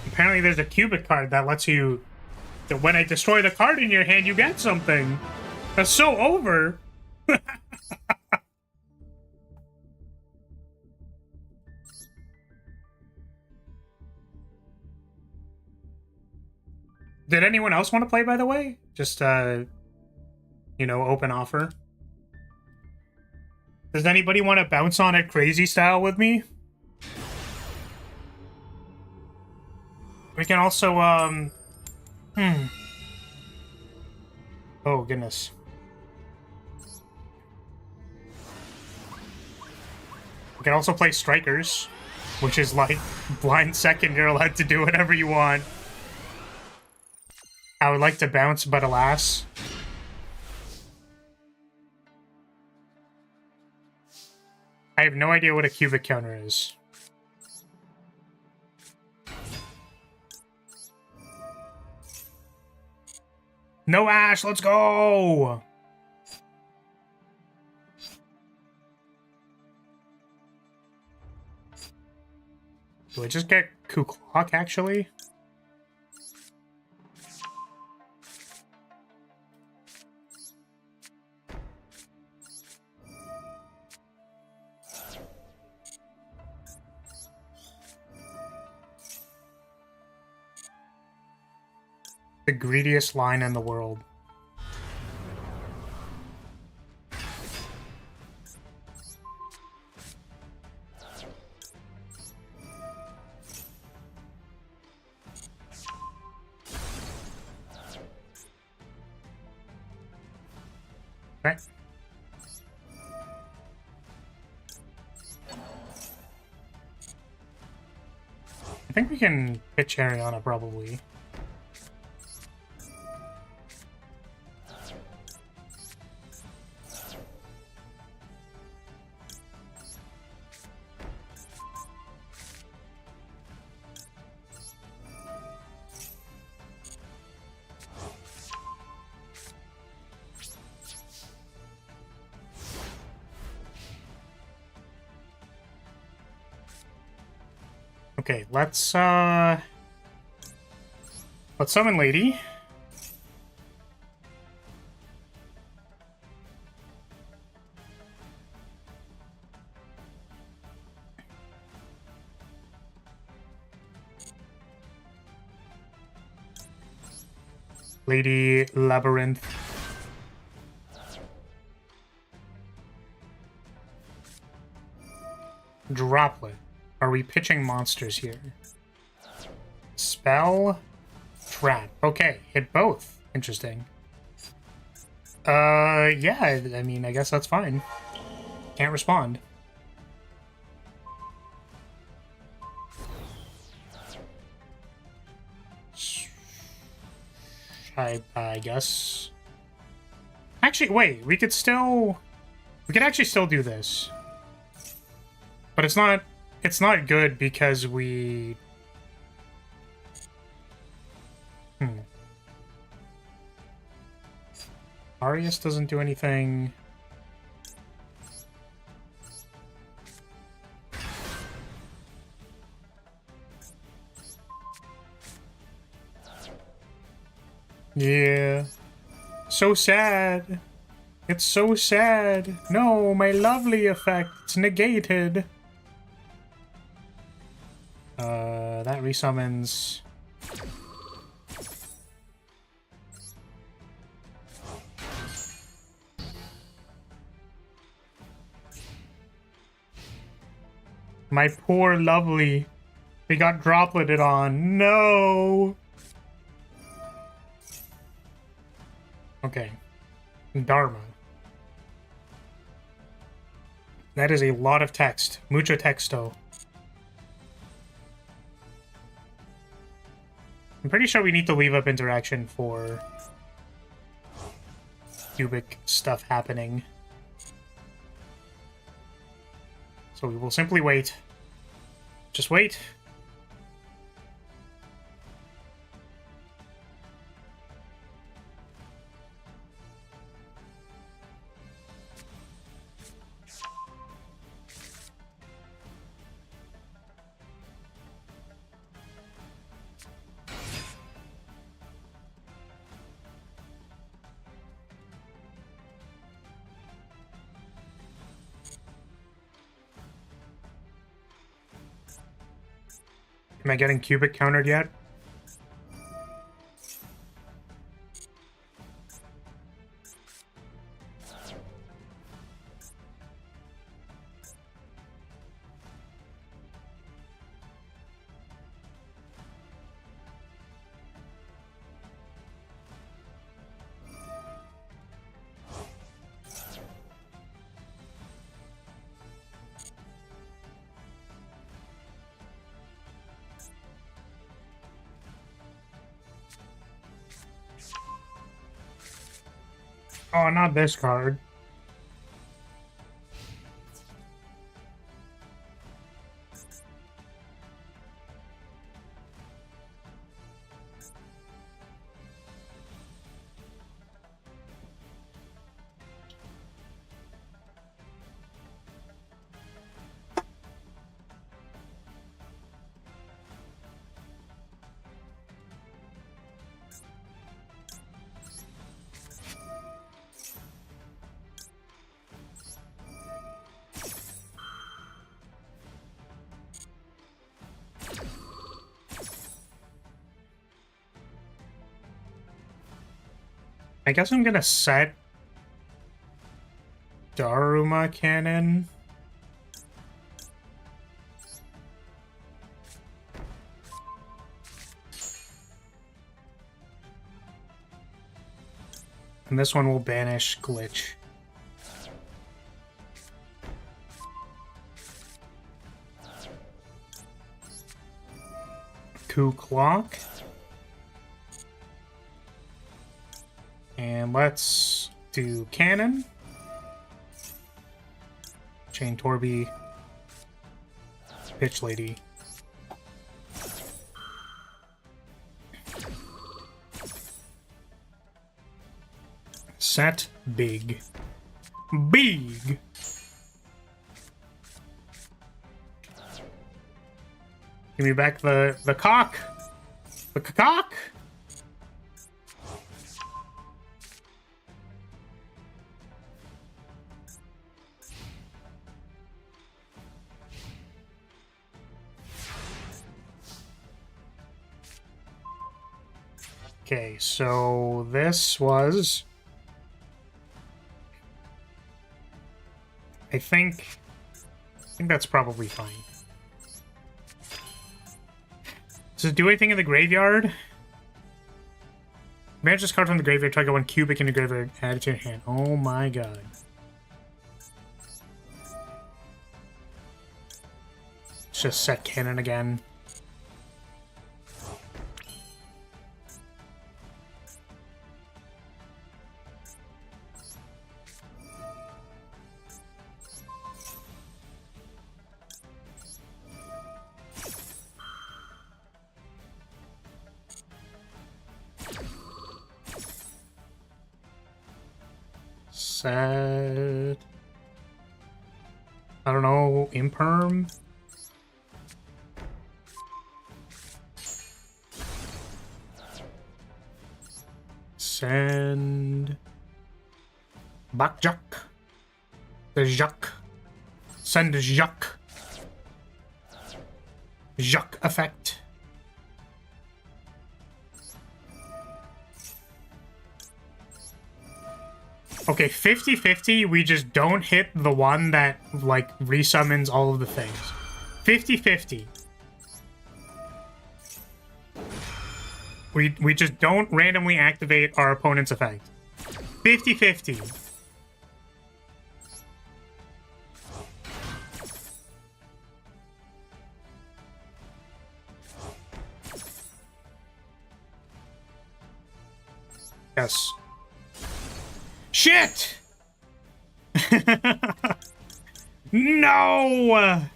Apparently there's a cubic card that lets you... that when I destroy the card in your hand, you get something. That's so over! Did anyone else want to play, by the way? Just, you know, open offer. Does anybody want to bounce on it crazy style with me? We can also, Oh, goodness. We can also play Strikers, which is like blind second, you're allowed to do whatever you want. I would like to bounce, but alas. I have no idea what a cubic counter is. No Ash, let's go! Do I just get Ku Klok, actually? The greediest line in the world. Okay. I think we can pitch Ariana, probably. Okay, let's summon Lady. Lady Labyrinth. Droplet. Are we pitching monsters here? Spell. Trap. Okay, hit both. Interesting. Yeah, I mean, I guess that's fine. Can't respond. I guess. Actually, wait, we could actually still do this. But it's not good because we... Arius doesn't do anything. Yeah. So sad. It's so sad. No, my lovely effect. It's negated. That resummons. My poor lovely. They got dropleted on. No. Okay. Dharma. That is a lot of text. Mucho texto. I'm pretty sure we need to leave up interaction for cubic stuff happening. So we will simply wait. Just wait. Am I getting cubic countered yet? Oh, not this card. I guess I'm gonna set Daruma Cannon. And this one will banish Glitch. Coup Clock. And let's do Cannon. Chain Torby. Pitch Lady. Set big. Big! Give me back the cock! The cock! Okay, so this was... I think that's probably fine. Does it do anything in the graveyard? Manage this card from the graveyard, try to go 1 cubic in the graveyard, add it to your hand. Oh my god. Let's just set cannon again. Set... I don't know, Imperm? Send... Backjack. The Jacques. Send Jacques. Jacques effect. Okay, 50-50, we just don't hit the one that, like, resummons all of the things. 50-50. We just don't randomly activate our opponent's effect. 50-50. Yes. Shit! No!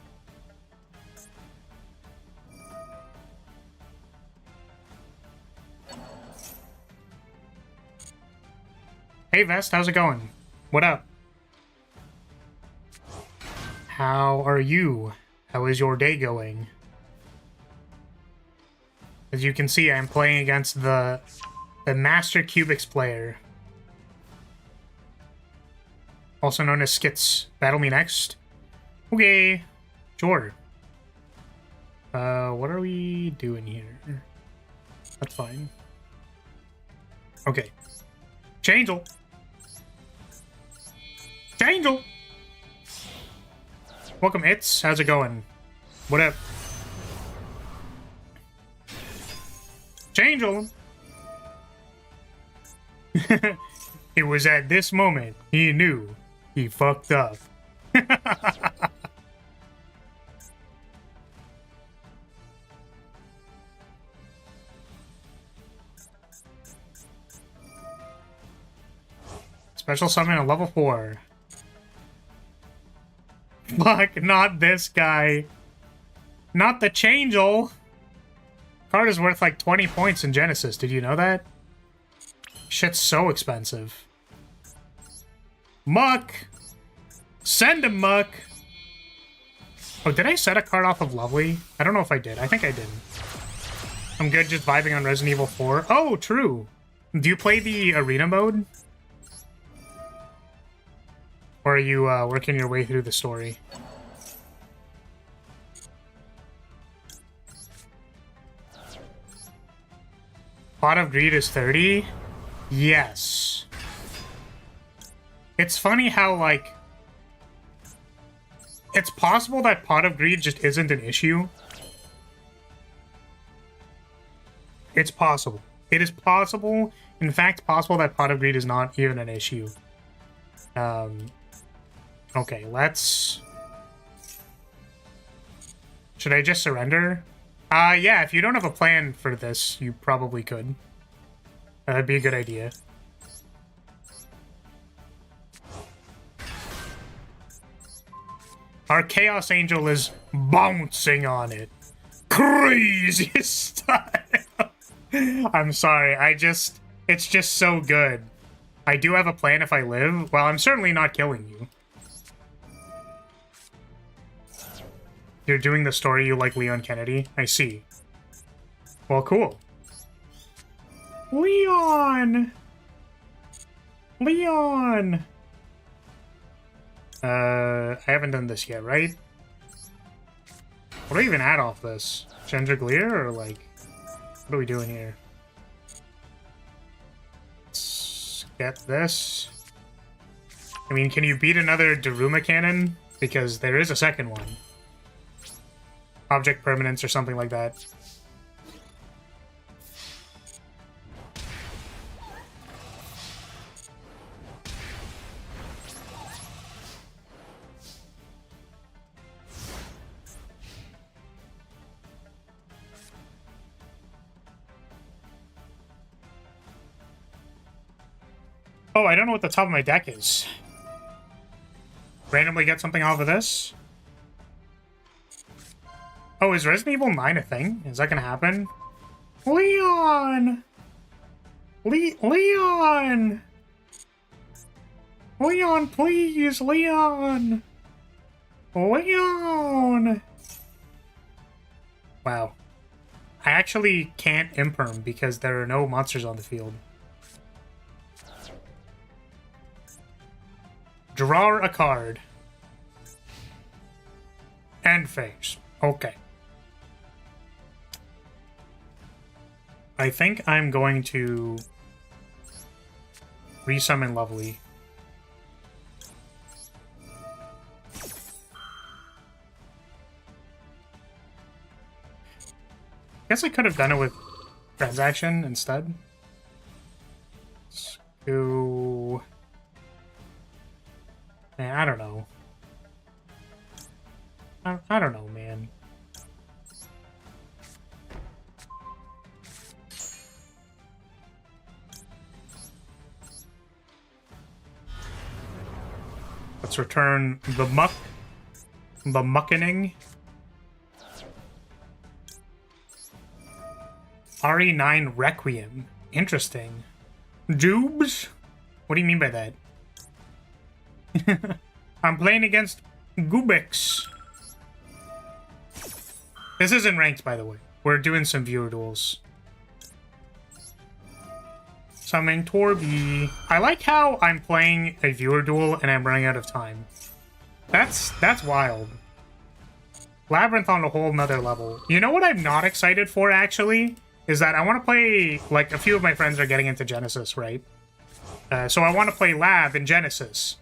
Hey Vest, how's it going? What up? How are you? How is your day going? As you can see, I'm playing against the Master Cubics player. Also known as Skits. Battle me next? Okay. Sure. What are we doing here? That's fine. Okay. Changel! Changel! Welcome, It's. How's it going? What up? Changel! It was at this moment he knew he fucked up. Special summon at level 4. Fuck, not this guy. Not the Changel. Card is worth like 20 points in Genesis. Did you know that? Shit's so expensive. Muck! Send him, Muck! Oh, did I set a card off of Lovely? I don't know if I did. I think I didn't. I'm good just vibing on Resident Evil 4. Oh, true. Do you play the arena mode? Or are you working your way through the story? Pot of Greed is 30? Yes. It's funny how, like, it's possible that Pot of Greed just isn't an issue. It's possible. It is possible, in fact, possible that Pot of Greed is not even an issue. Okay, let's... Should I just surrender? Yeah, if you don't have a plan for this, you probably could. That'd be a good idea. Our Chaos Angel is bouncing on it. Crazy style. I'm sorry, it's just so good. I do have a plan if I live. Well, I'm certainly not killing you. You're doing the story you like Leon Kennedy? I see. Well, cool. Leon! Leon! I haven't done this yet, right? What do I even add off this? Gendrigleer, or like... What are we doing here? Let's get this. I mean, can you beat another Daruma cannon? Because there is a second one. Object permanence or something like that. Oh, I don't know what the top of my deck is. Randomly get something off of this? Oh, is Resident Evil 9 a thing? Is that gonna happen? Leon! Leon! Leon, please! Leon! Leon! Wow. I actually can't imperm because there are no monsters on the field. Draw a card. End phase. Okay. I think I'm going to resummon Lovely. Guess I could have done it with Transaction instead. Let's go... Man, I don't know. I don't know, man. Let's return the muckening. RE9 Requiem. Interesting. Jubes? What do you mean by that? I'm playing against Gubix. This isn't ranked, by the way. We're doing some viewer duels. Summoning Torby. I like how I'm playing a viewer duel and I'm running out of time. That's wild. Labyrinth on a whole nother level. You know what I'm not excited for, actually? Is that I want to play... Like, a few of my friends are getting into Genesis, right? So I want to play Lab in Genesis.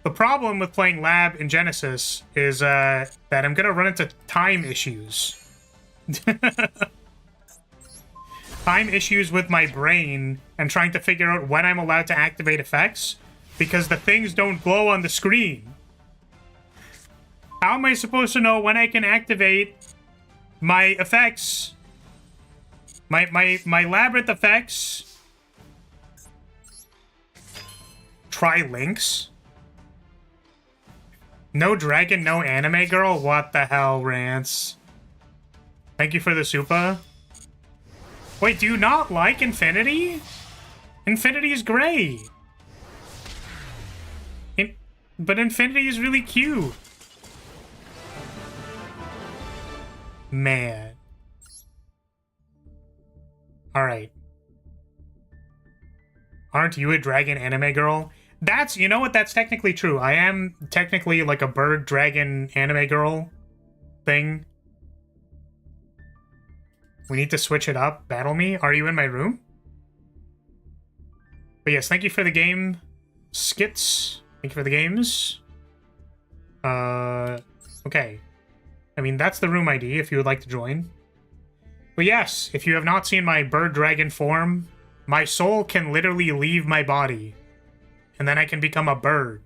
The problem with playing Lab in Genesis is that I'm going to run into time issues. Time issues with my brain and trying to figure out when I'm allowed to activate effects because the things don't glow on the screen. How am I supposed to know when I can activate my effects? My Labyrinth effects? Try Lynx? No dragon, no anime girl? What the hell, Rance? Thank you for the super. Wait, do you not like Infinity? Infinity is great. But Infinity is really cute. Man. Alright. Aren't you a dragon anime girl? That's, you know what, that's technically true. I am technically like a bird dragon anime girl thing. We need to switch it up. Battle me? Are you in my room? But yes, thank you for the game, Skits. Thank you for the games. Okay. I mean, that's the room ID if you would like to join. But yes, if you have not seen my bird dragon form, my soul can literally leave my body. And then I can become a bird.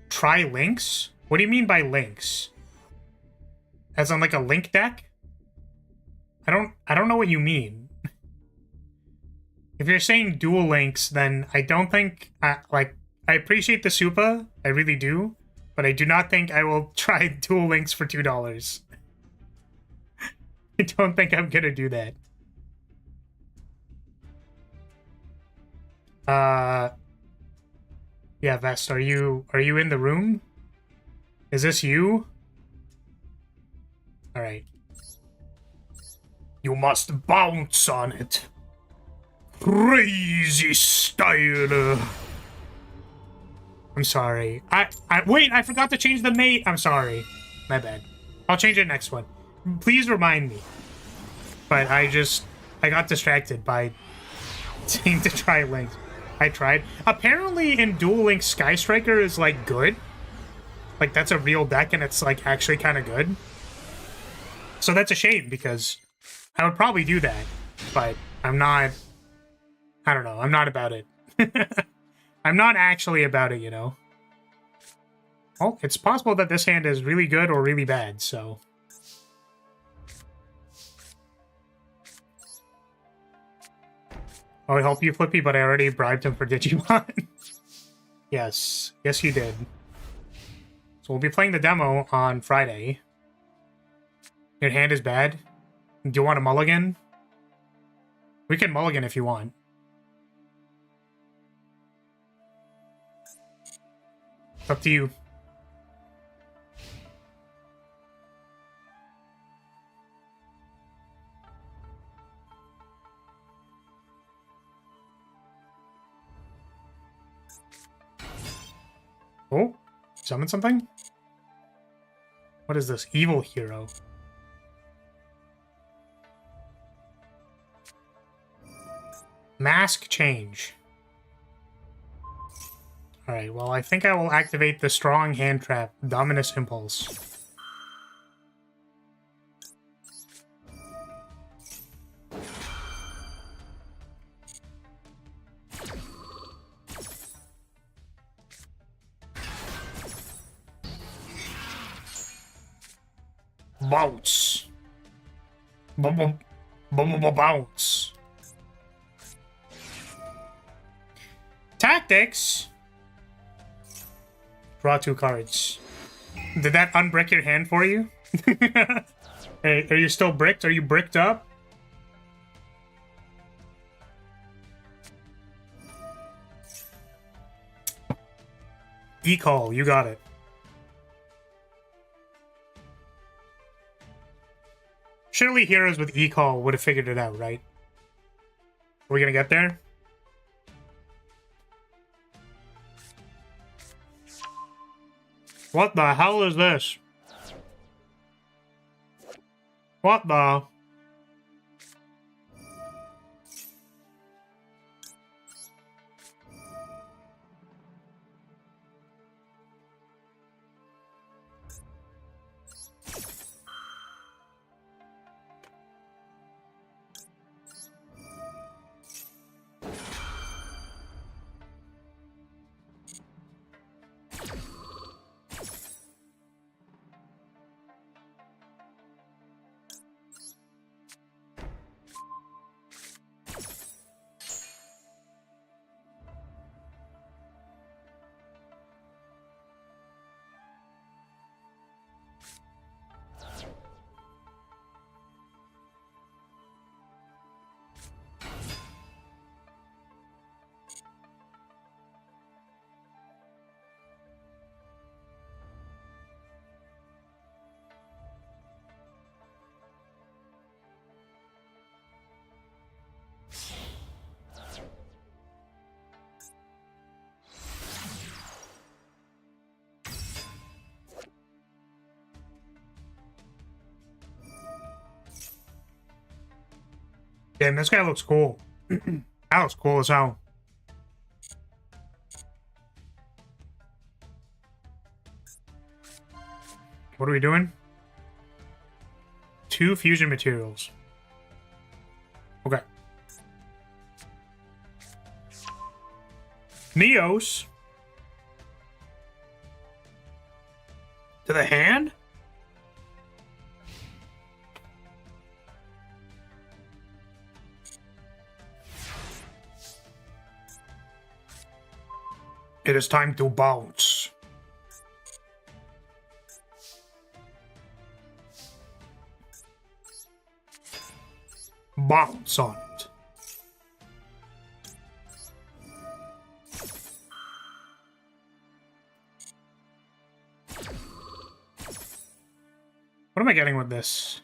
Try links? What do you mean by links? As on like a link deck? I don't know what you mean. If you're saying dual links, then I don't think I appreciate the Supa, I really do, but I do not think I will try dual links for $2. I don't think I'm gonna do that. Yeah, Vest, are you in the room? Is this you? All right. You must bounce on it. Crazy style. I'm sorry. Wait, I forgot to change the mate. I'm sorry. My bad. I'll change it next one. Please remind me. But I got distracted by saying to try links. I tried. Apparently in Duel Link Sky Striker is like good. Like that's a real deck and it's like actually kind of good. So that's a shame because I would probably do that, but I'm not. I don't know. I'm not about it. I'm not actually about it, you know. Well, it's possible that this hand is really good or really bad, so. I would help you, Flippy, but I already bribed him for Digimon. Yes. Yes, you did. So we'll be playing the demo on Friday. Your hand is bad? Do you want a mulligan? We can mulligan if you want. It's up to you. Oh, summon something? What is this? Evil hero. Mask change. Alright, well, I think I will activate the strong hand trap, Dominus Impulse. Bounce. Bounce. Tactics. Draw 2 cards. Did that unbrick your hand for you? Hey, are you still bricked? Are you bricked up? E-call, you got it. Surely heroes with E-call would have figured it out, right? Are we gonna get there? What the hell is this? What the? Damn, this guy looks cool. That looks cool as hell. What are we doing? 2 fusion materials. Okay. Neos. To the hand? It is time to bounce. Bounce on it. What am I getting with this?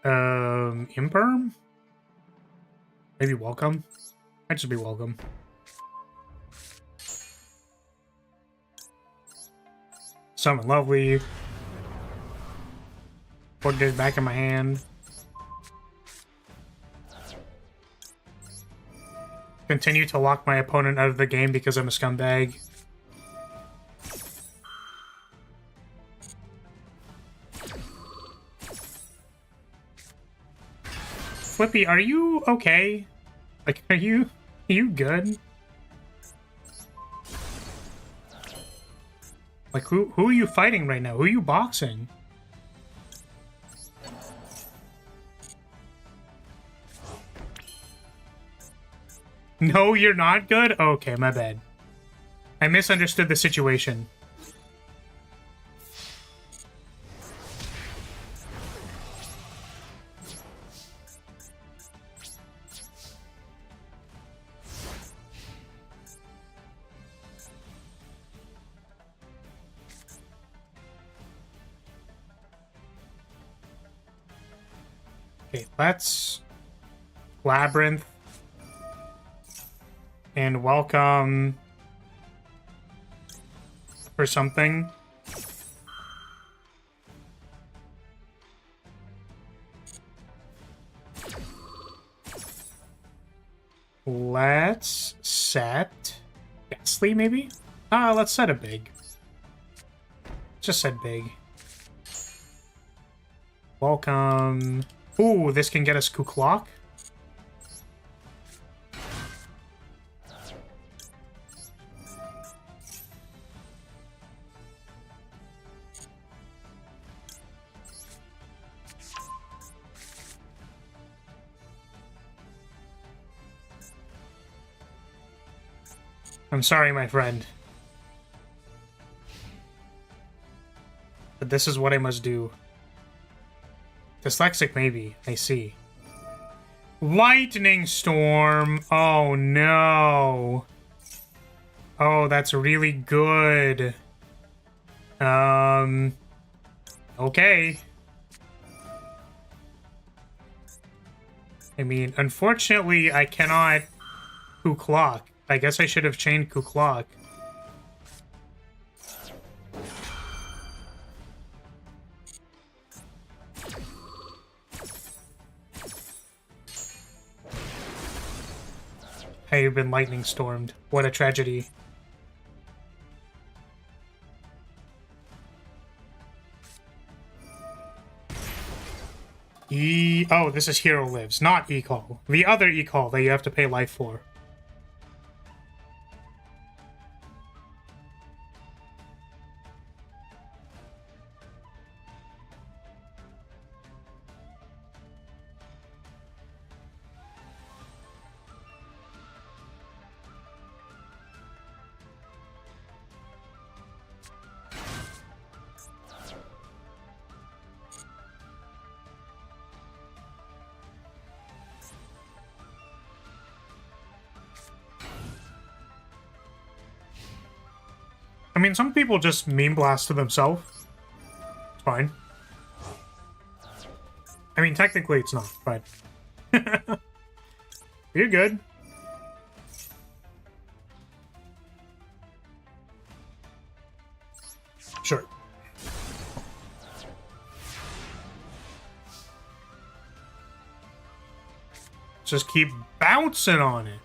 Imperm? Maybe welcome? Might just be welcome. Summon Lovely. Put this back in my hand. Continue to lock my opponent out of the game because I'm a scumbag. Flippy, are you okay? Like, are you good? Like, who are you fighting right now? Who are you boxing? No, you're not good? Okay, my bad. I misunderstood the situation. Okay, let's Labyrinth and welcome for something. Let's set Ghastly, maybe? Let's set a big. Just set big. Welcome. Ooh, this can get us Kuklok. I'm sorry, my friend. But this is what I must do. Dyslexic, maybe. I see. Lightning Storm! Oh, no. Oh, that's really good. Okay. I mean, unfortunately, I cannot Kuklok. I guess I should have chained Kuklok. I've been lightning stormed. What a tragedy. Oh, this is Hero Lives, not E-Call. The other E-Call that you have to pay life for. I mean, some people just meme blast to themselves. It's fine. I mean, technically it's not, but... You're good. Sure. Just keep bouncing on it.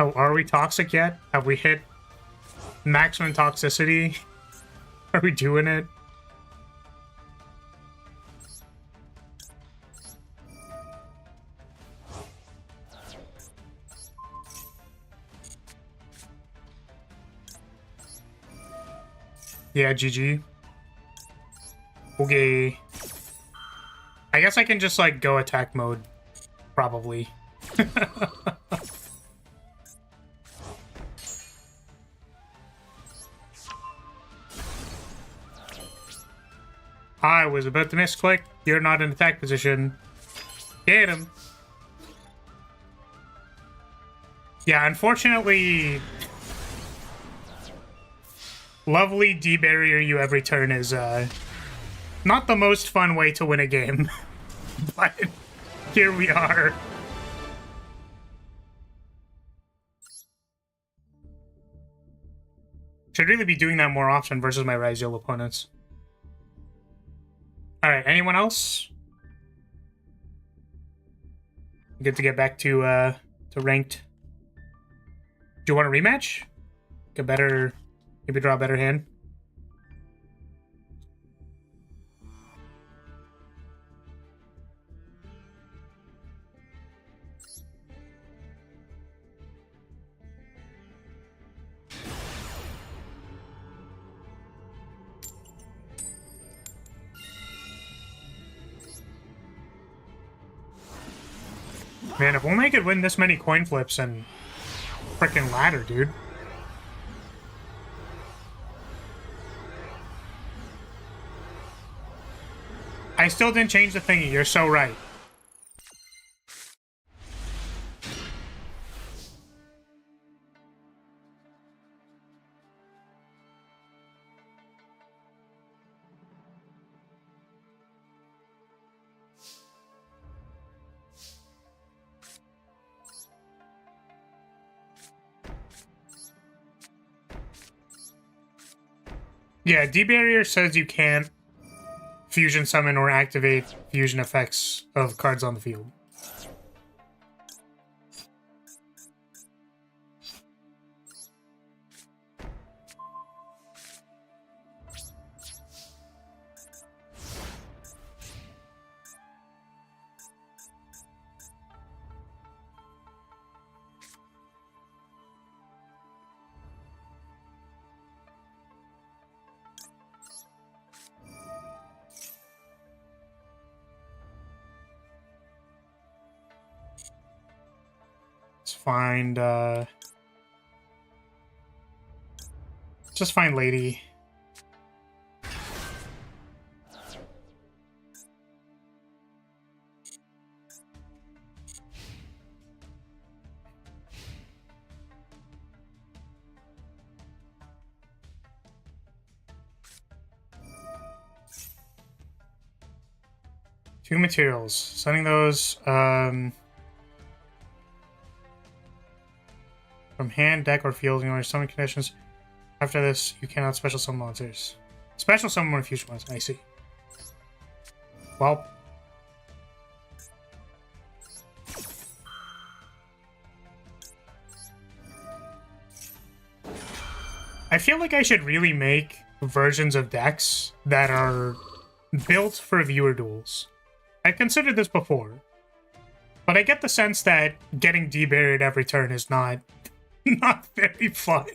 Oh, are we toxic yet? Have we hit maximum toxicity? Are we doing it? Yeah, GG. Okay. I guess I can just, like, go attack mode. Probably. I was about to misclick. You're not in attack position. Get him. Yeah, unfortunately... Lovely de-barrier you every turn is, not the most fun way to win a game. But here we are. Should really be doing that more often versus my Ryziel opponents. Alright, anyone else? Good to get back to ranked. Do you want a rematch? Get better... Maybe draw a better hand. Man, if only I could win this many coin flips and frickin' ladder, dude. I still didn't change the thingy, you're so right. Yeah, D-Barrier says you can't fusion summon or activate fusion effects of cards on the field. Find just find lady. Two materials. Sending those from hand, deck, or field in order to summon conditions. After this, you cannot special summon monsters. Special summon one fusion ones. I see. Well. I feel like I should really make versions of decks that are built for viewer duels. I've considered this before. But I get the sense that getting de-buried every turn is not very fun.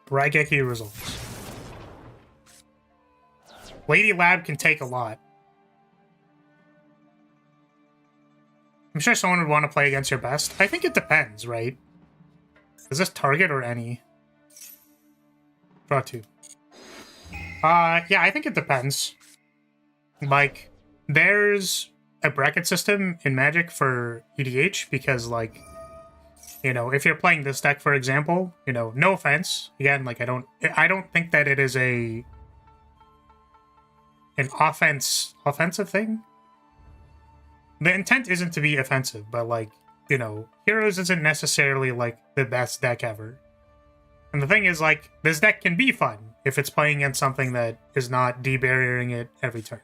Raigeki results. Lady Lab can take a lot. I'm sure someone would want to play against your best. I think it depends, right? Is this target or any? Draw two. Yeah, I think it depends. Like, there's a bracket system in Magic for EDH because, like, you know, if you're playing this deck, for example, you know, no offense. Again, like, I don't think that it is an offensive thing. the intent isn't to be offensive, but like, you know, Heroes isn't necessarily like the best deck ever. And the thing is, like, this deck can be fun if it's playing against something that is not debarriering it every turn.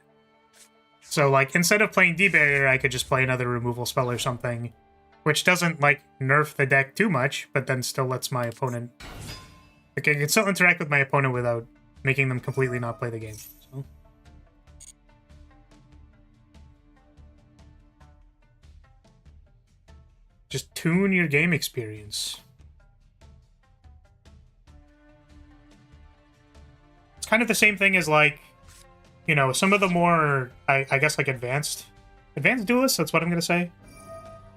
So, like, instead of playing debarrier, I could just play another removal spell or something, which doesn't, like, nerf the deck too much, but then still lets my opponent... Like, I can still interact with my opponent without making them completely not play the game. So. Just tune your game experience. It's kind of the same thing as, like, you know, some of the more, I guess, like, advanced duelists, that's what I'm going to say,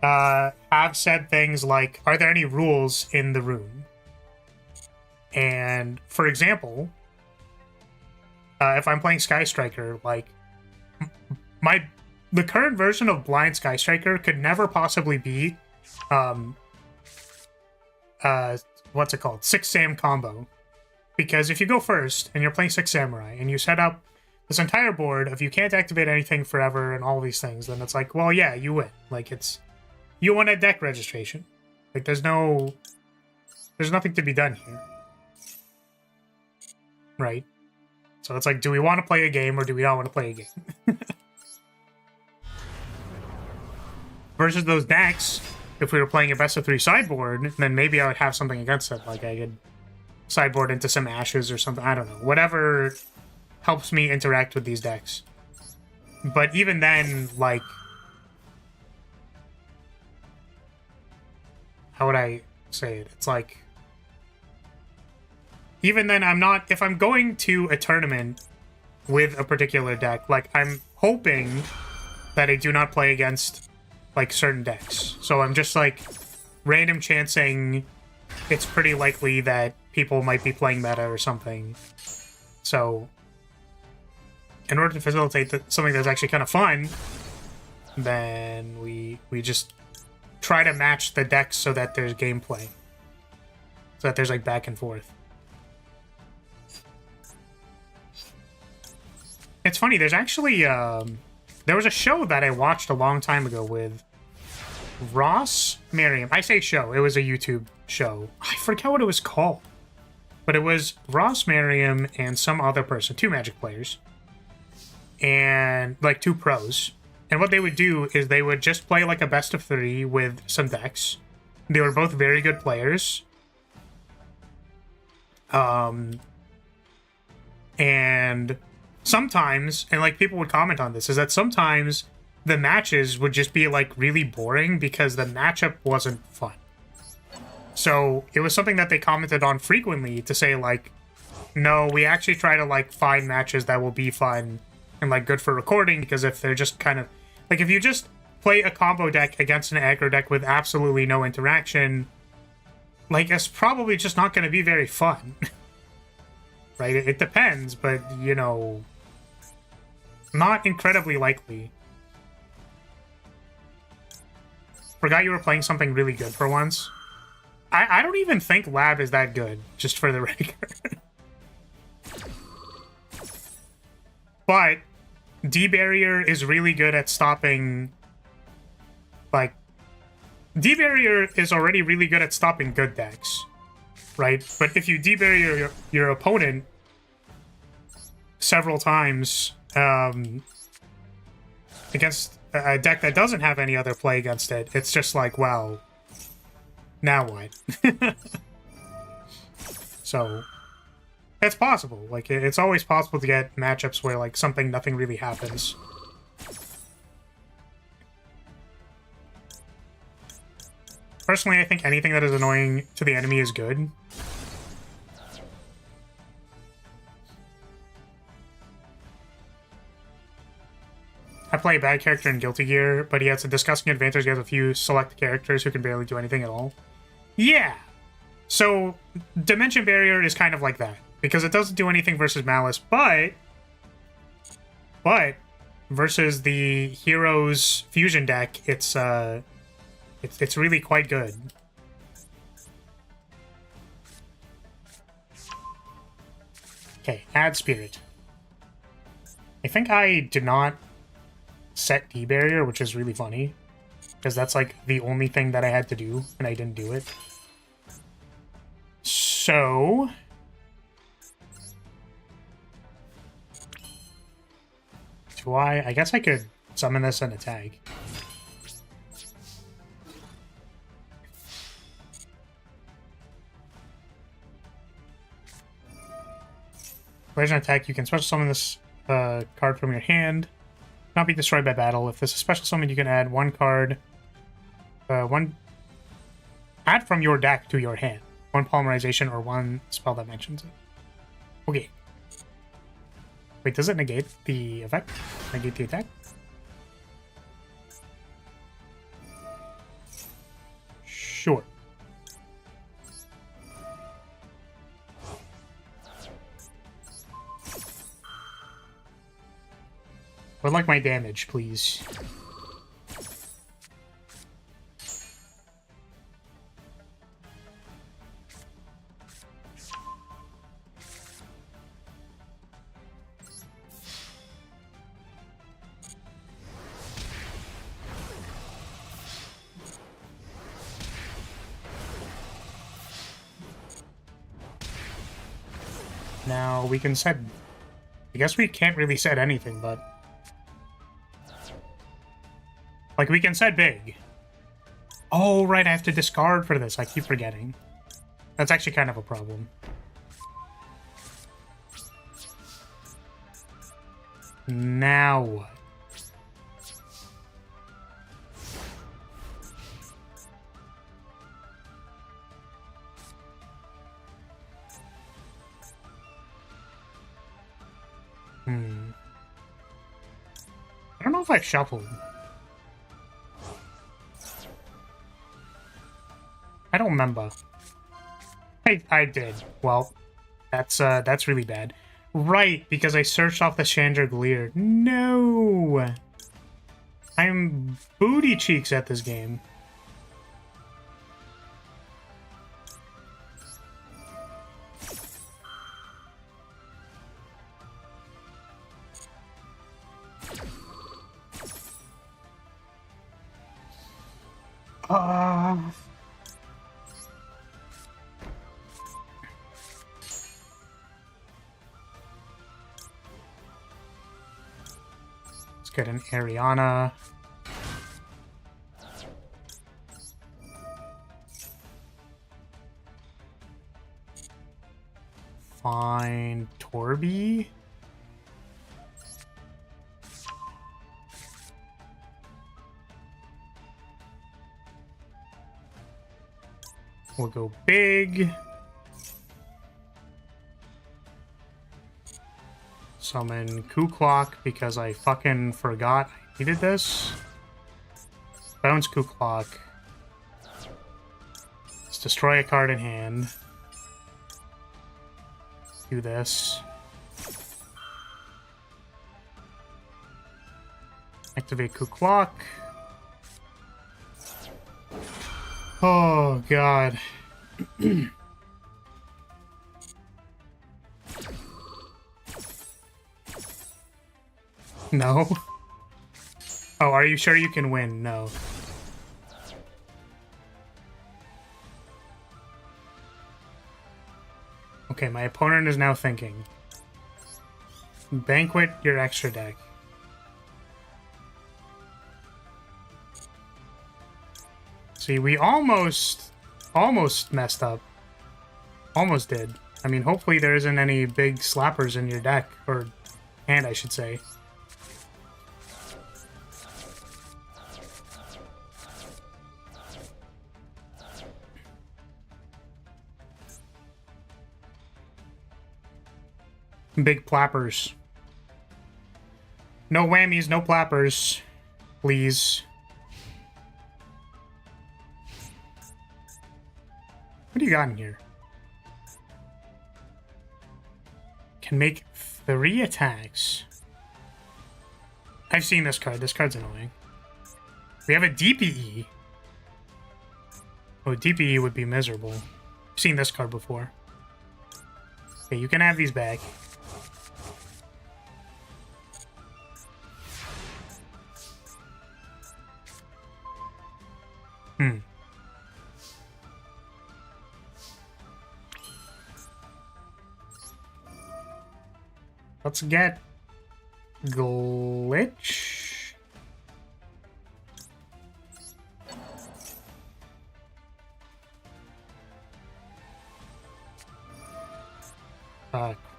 have said things like, are there any rules in the room? And, for example, if I'm playing Sky Striker, like, the current version of Blind Sky Striker could never possibly be, what's it called? 6 Sam combo. Because if you go first, and you're playing 6 Samurai, and you set up this entire board of you can't activate anything forever and all these things, then it's like, well, yeah, you win. Like, you won a deck registration. Like, there's nothing to be done here. Right? So it's like, do we want to play a game or do we not want to play a game? Versus those decks, if we were playing a best of 3 sideboard, then maybe I would have something against it. Like, I could sideboard into some ashes or something. I don't know. Whatever helps me interact with these decks. But even then, like... How would I say it? It's like... Even then, I'm not... If I'm going to a tournament with a particular deck, like, I'm hoping that I do not play against, like, certain decks. So I'm just, like, random chancing. It's pretty likely that people might be playing meta or something. So, in order to facilitate something that's actually kind of fun, then we just try to match the decks so that there's gameplay. So that there's, like, back and forth. It's funny, there's actually, there was a show that I watched a long time ago with Ross Merriam. I say show, it was a YouTube show. I forget what it was called. But it was Ross Merriam and some other person, 2 Magic players. And, like, 2 pros. And what they would do is they would just play, like, a best of 3 with some decks. They were both very good players. And sometimes, and, like, people would comment on this, is that sometimes the matches would just be, like, really boring because the matchup wasn't fun. So it was something that they commented on frequently to say, like, no, we actually try to, like, find matches that will be fun and, like, good for recording, because if they're just kind of... Like, if you just play a combo deck against an aggro deck with absolutely no interaction, like, it's probably just not going to be very fun. Right? It depends, but, you know, not incredibly likely. Forgot you were playing something really good for once. I don't even think Lab is that good, just for the record. But D-Barrier is really good at stopping, like, D-Barrier is already really good at stopping good decks, right? But if you D-Barrier your opponent several times against a deck that doesn't have any other play against it, it's just like, well, now what? So, it's possible. Like, it's always possible to get matchups where, like, nothing really happens. Personally, I think anything that is annoying to the enemy is good. I play a bad character in Guilty Gear, but he has a disgusting advantage. He has a few select characters who can barely do anything at all. Yeah! So, Dimension Barrier is kind of like that, because it doesn't do anything versus Malice, but versus the Heroes Fusion deck, it's really quite good. Okay, add Spirit. I think I did not set D barrier, which is really funny. Because that's like the only thing that I had to do, and I didn't do it. So... do I guess I could summon this and attack. Where's an attack? You can special summon this card from your hand. Not be destroyed by battle. If this is special summon, you can add one card. Add from your deck to your hand. One polymerization or one spell that mentions it. Okay. Wait, does it negate the effect? Negate the attack? Sure. Would like my damage, please. Now we can set... I guess we can't really set anything, but... like, we can set big. Oh, right, I have to discard for this. I keep forgetting. That's actually kind of a problem. Now what? I don't know if I shuffled. I don't remember. I did. Well, that's really bad. Right, because I searched off the Chandelier. No! I'm booty cheeks at this game. Let's get an Ariana. Find Torby. We'll go big. Summon Kuklock because I fucking forgot I needed this. Bounce Kuklock. Let's destroy a card in hand. Do this. Activate Kuklock. Oh, God. No? Oh, are you sure you can win? No. Okay, my opponent is now thinking. Banquet your extra deck. See, we almost messed up. Almost did. I mean, hopefully there isn't any big slappers in your deck, or hand, I should say. Big plappers. No whammies, no plappers. Please. What do you got in here? Can make 3 attacks. I've seen this card. This card's annoying. We have a DPE. Oh, DPE would be miserable. I've seen this card before. Okay, you can have these back. Hmm. Let's get glitch.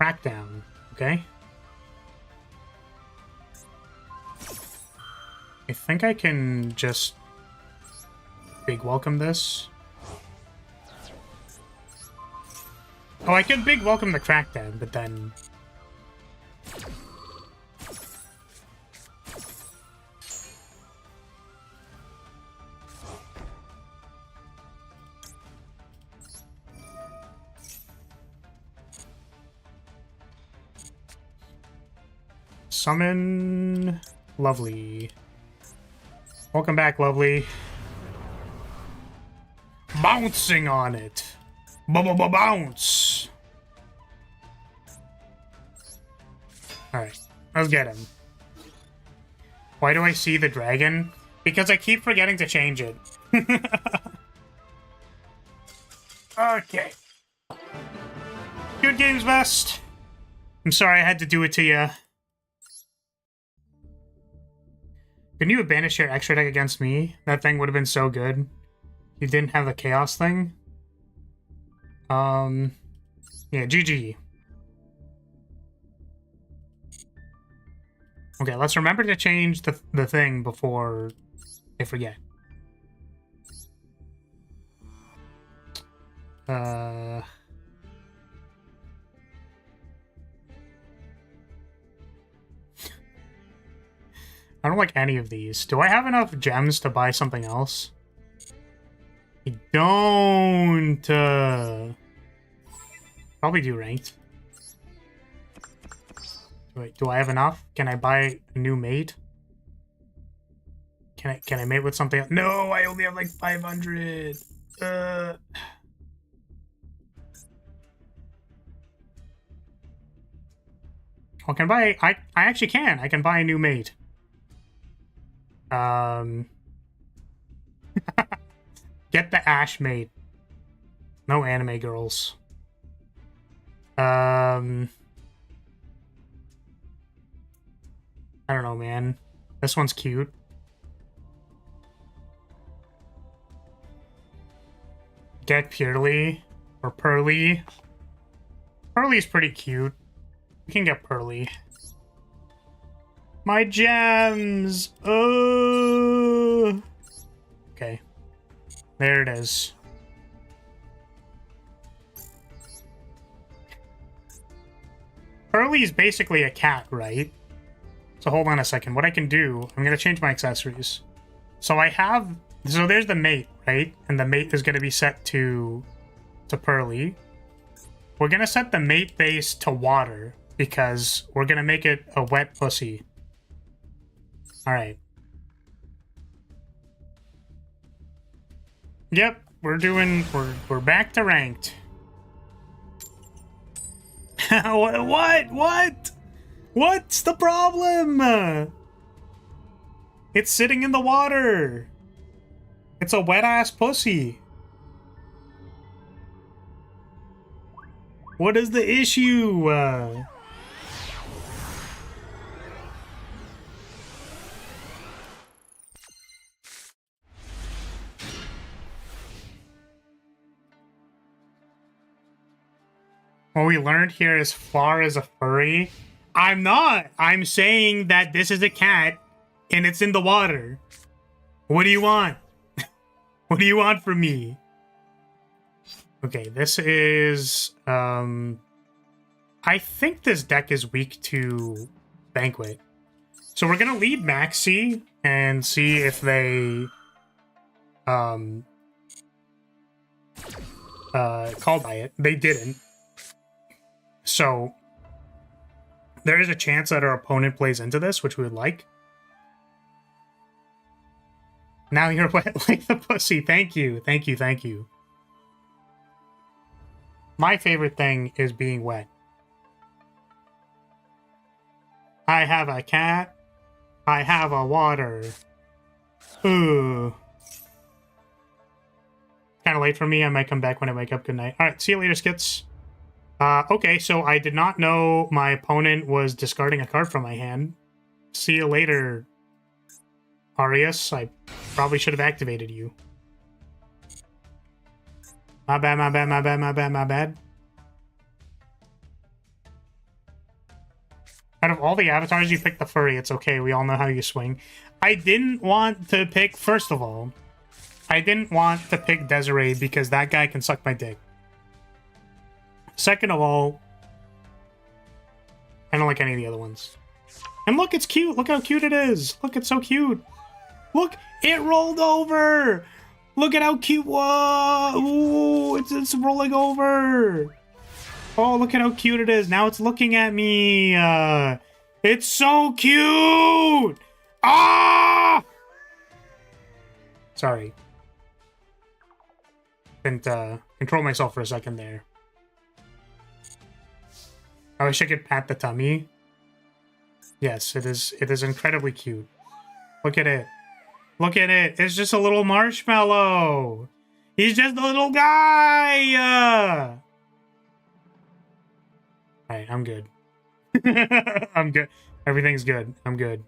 Crackdown. Okay. I think I can just big welcome this. Oh, I could big welcome the crackdown, but then... Summon Lovely. Welcome back, Lovely. Bouncing on it. Bounce. Alright, let's get him. Why do I see the dragon? Because I keep forgetting to change it. Okay. Good games, Vest. I'm sorry I had to do it to you. Couldn't you have banished your extra deck against me? That thing would have been so good. You didn't have the chaos thing? Yeah, GG. Okay, let's remember to change the thing before I forget. I don't like any of these. Do I have enough gems to buy something else? I don't. Probably do ranked. Wait, do I have enough? Can I buy a new mate? Can I mate with something else? No, I only have like 500. Oh, can I buy? I actually can. I can buy a new mate. Get the Ash mate. No anime girls. I don't know, man. This one's cute. Get Purely or Pearly. Pearly's pretty cute. We can get Pearly. My gems! Oh! Okay. There it is. Pearly is basically a cat, right? So hold on a second. What I can do, I'm going to change my accessories. So I have... So there's the mate, right? And the mate is going to be set to Pearly. We're going to set the mate base to water because we're going to make it a wet pussy. Alright. Yep, we're back to ranked. What? What's the problem? It's sitting in the water. It's a wet-ass pussy. What is the issue? What we learned here is Flar is a furry. I'm not. I'm saying that this is a cat and it's in the water. What do you want? What do you want from me? Okay, this is... I think this deck is weak to Banquet. So we're going to lead Maxi and see if they... called by it. They didn't. So there is a chance that our opponent plays into this, which we would like. Now you're wet like the pussy. Thank you. Thank you. Thank you. My favorite thing is being wet. I have a cat. I have a water. Ooh. kind of late for me. I might come back when I wake up. Good night. All right, see you later, Skits. Okay, so I did not know my opponent was discarding a card from my hand. See you later, Arius. I probably should have activated you. My bad, my bad, my bad, my bad, my bad. Out of all the avatars, you picked the furry. It's okay. We all know how you swing. I didn't want to pick, first of all, I didn't want to pick Desiree because that guy can suck my dick. Second of all, I don't like any of the other ones. And look, it's cute. Look how cute it is. Look, it's so cute. Look, it rolled over. Look at how cute. Whoa. Ooh, it's rolling over. Oh, look at how cute it is. Now it's looking at me. It's so cute. Ah! Sorry. Couldn't control myself for a second there. I wish I could pat the tummy. Yes, it is incredibly cute. Look at it. Look at it. It's just a little marshmallow. He's just a little guy. Alright, I'm good. I'm good. Everything's good. I'm good.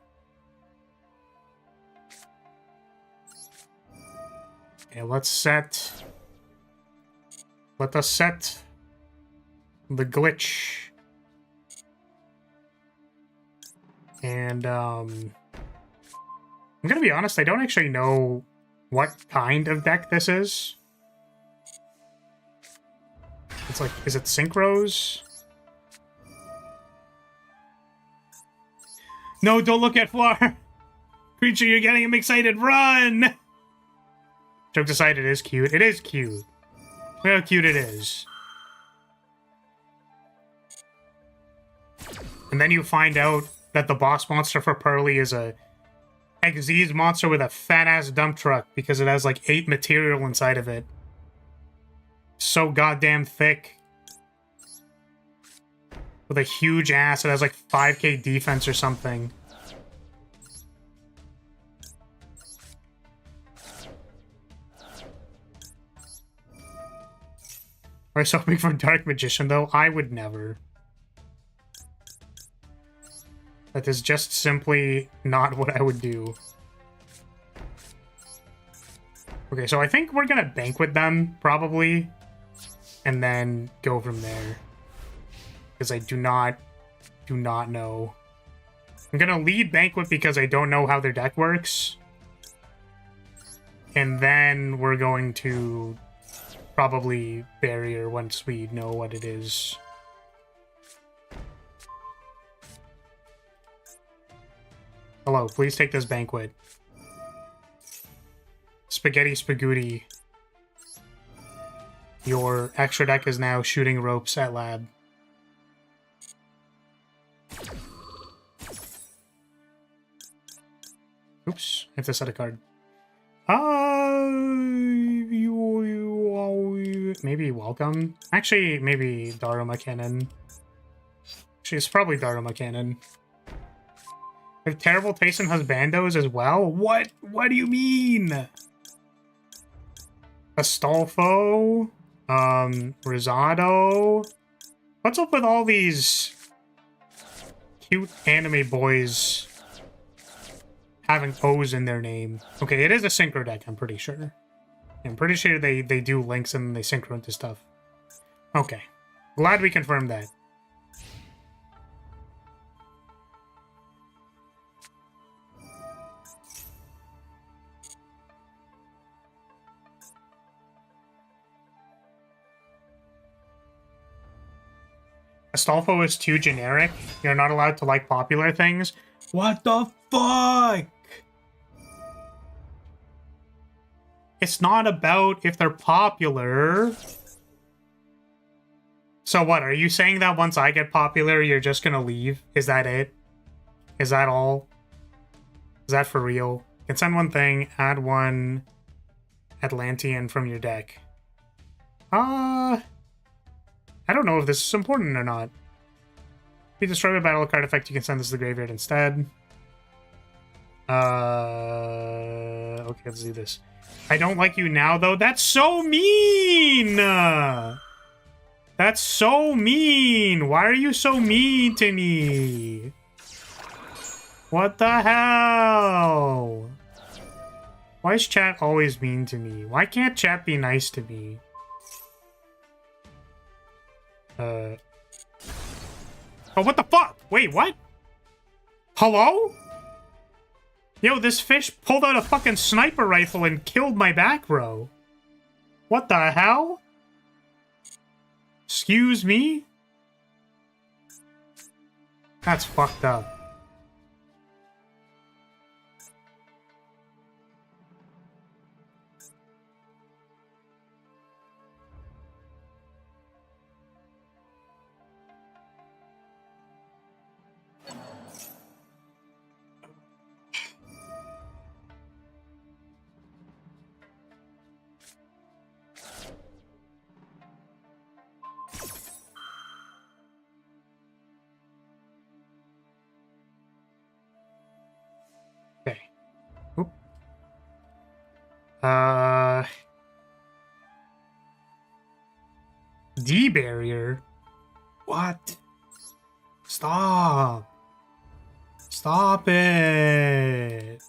Okay, let's set... Let us set the glitch. And, I'm gonna be honest, I don't actually know what kind of deck this is. It's like, is it Synchros? No, don't look at Flar! Creature, you're getting him excited, run! Jokes aside, it is cute. It is cute. Look how cute it is. And then you find out that the boss monster for Pearly is a Xyz monster with a fat-ass dump truck because it has like 8 material inside of it. So goddamn thick. With a huge ass. It has like 5k defense or something. Or something for Dark Magician, though? I would never. That is just simply not what I would do. Okay, so I think we're gonna banquet them, probably. And then go from there. Because I do not know. I'm gonna lead banquet because I don't know how their deck works. And then we're going to probably barrier once we know what it is. Hello, please take this banquet. Spaghetti Spagooty. Your extra deck is now shooting ropes at lab. Oops, I have to set a card. Maybe welcome. Actually, maybe Daruma Cannon. She's probably Daruma Cannon. If Terrible Taste in Husbandos as well? What? What do you mean? Astolfo? Rosado? What's up with all these cute anime boys having O's in their name? Okay, it is a synchro deck, I'm pretty sure. I'm pretty sure they do links and they synchro into stuff. Okay. Glad we confirmed that. Astolfo is too generic. You're not allowed to like popular things. What the fuck? It's not about if they're popular. So what, are you saying that once I get popular, you're just gonna leave? Is that it? Is that all? Is that for real? You can send one thing, add one Atlantean from your deck. I don't know if this is important or not. If you destroy a battle card effect, you can send this to the graveyard instead. Okay, let's do this. I don't like you now, though. That's so mean! That's so mean! Why are you so mean to me? What the hell? Why is chat always mean to me? Why can't chat be nice to me? Oh, what the fuck? Wait, what? Hello? Yo, this fish pulled out a fucking sniper rifle and killed my back row. What the hell? Excuse me? That's fucked up. Okay. Oop. D barrier? What? Stop. Stop it.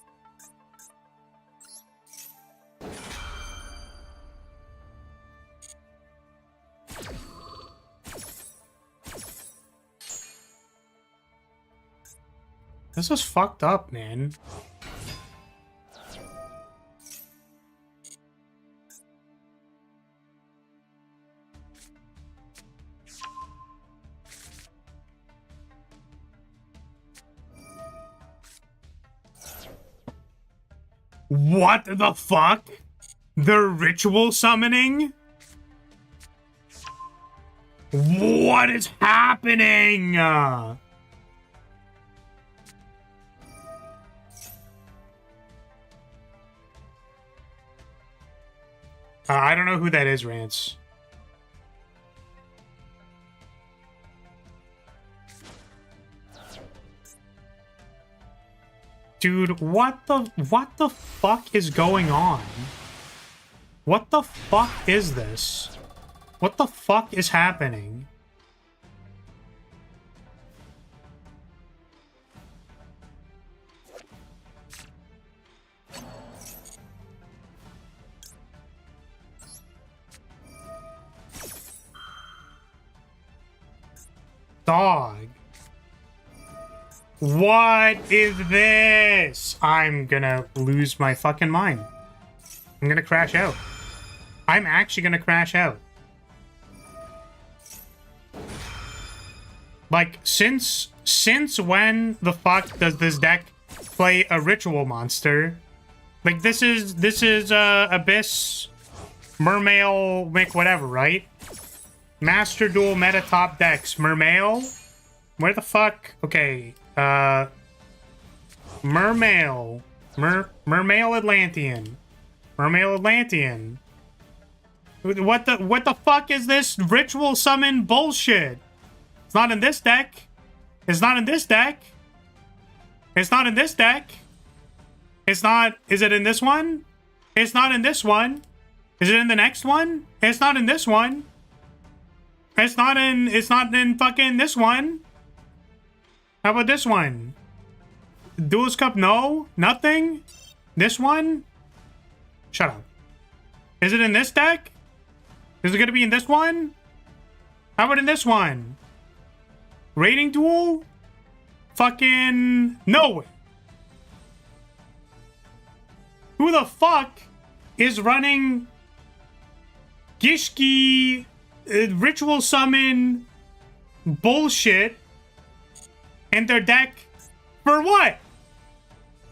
This is fucked up, man. What the fuck? The ritual summoning? What is happening? I don't know who that is, Rance. Dude, what the fuck is going on? What the fuck is this? What the fuck is happening? Dog. What is this? I'm gonna lose my fucking mind. I'm gonna crash out. I'm actually gonna crash out. Like, since when the fuck does this deck play a ritual monster? Like, this is Abyss, Mermail, Mick, whatever, right? Master Duel meta top decks. Mermail? Where the fuck? Okay. Mermail. Mermail Atlantean. Mermail Atlantean. What the fuck is this ritual summon bullshit? It's not in this deck. It's not in this deck. It's not in this deck. It's not. Is it in this one? It's not in this one. Is it in the next one? It's not in this one. It's not in fucking this one. How about this one? Duelist Cup, no? Nothing? This one? Shut up. Is it in this deck? Is it gonna be in this one? How about in this one? Rating Duel? Fucking... no! Who the fuck is running Gishki ritual summon bullshit in their deck? For what?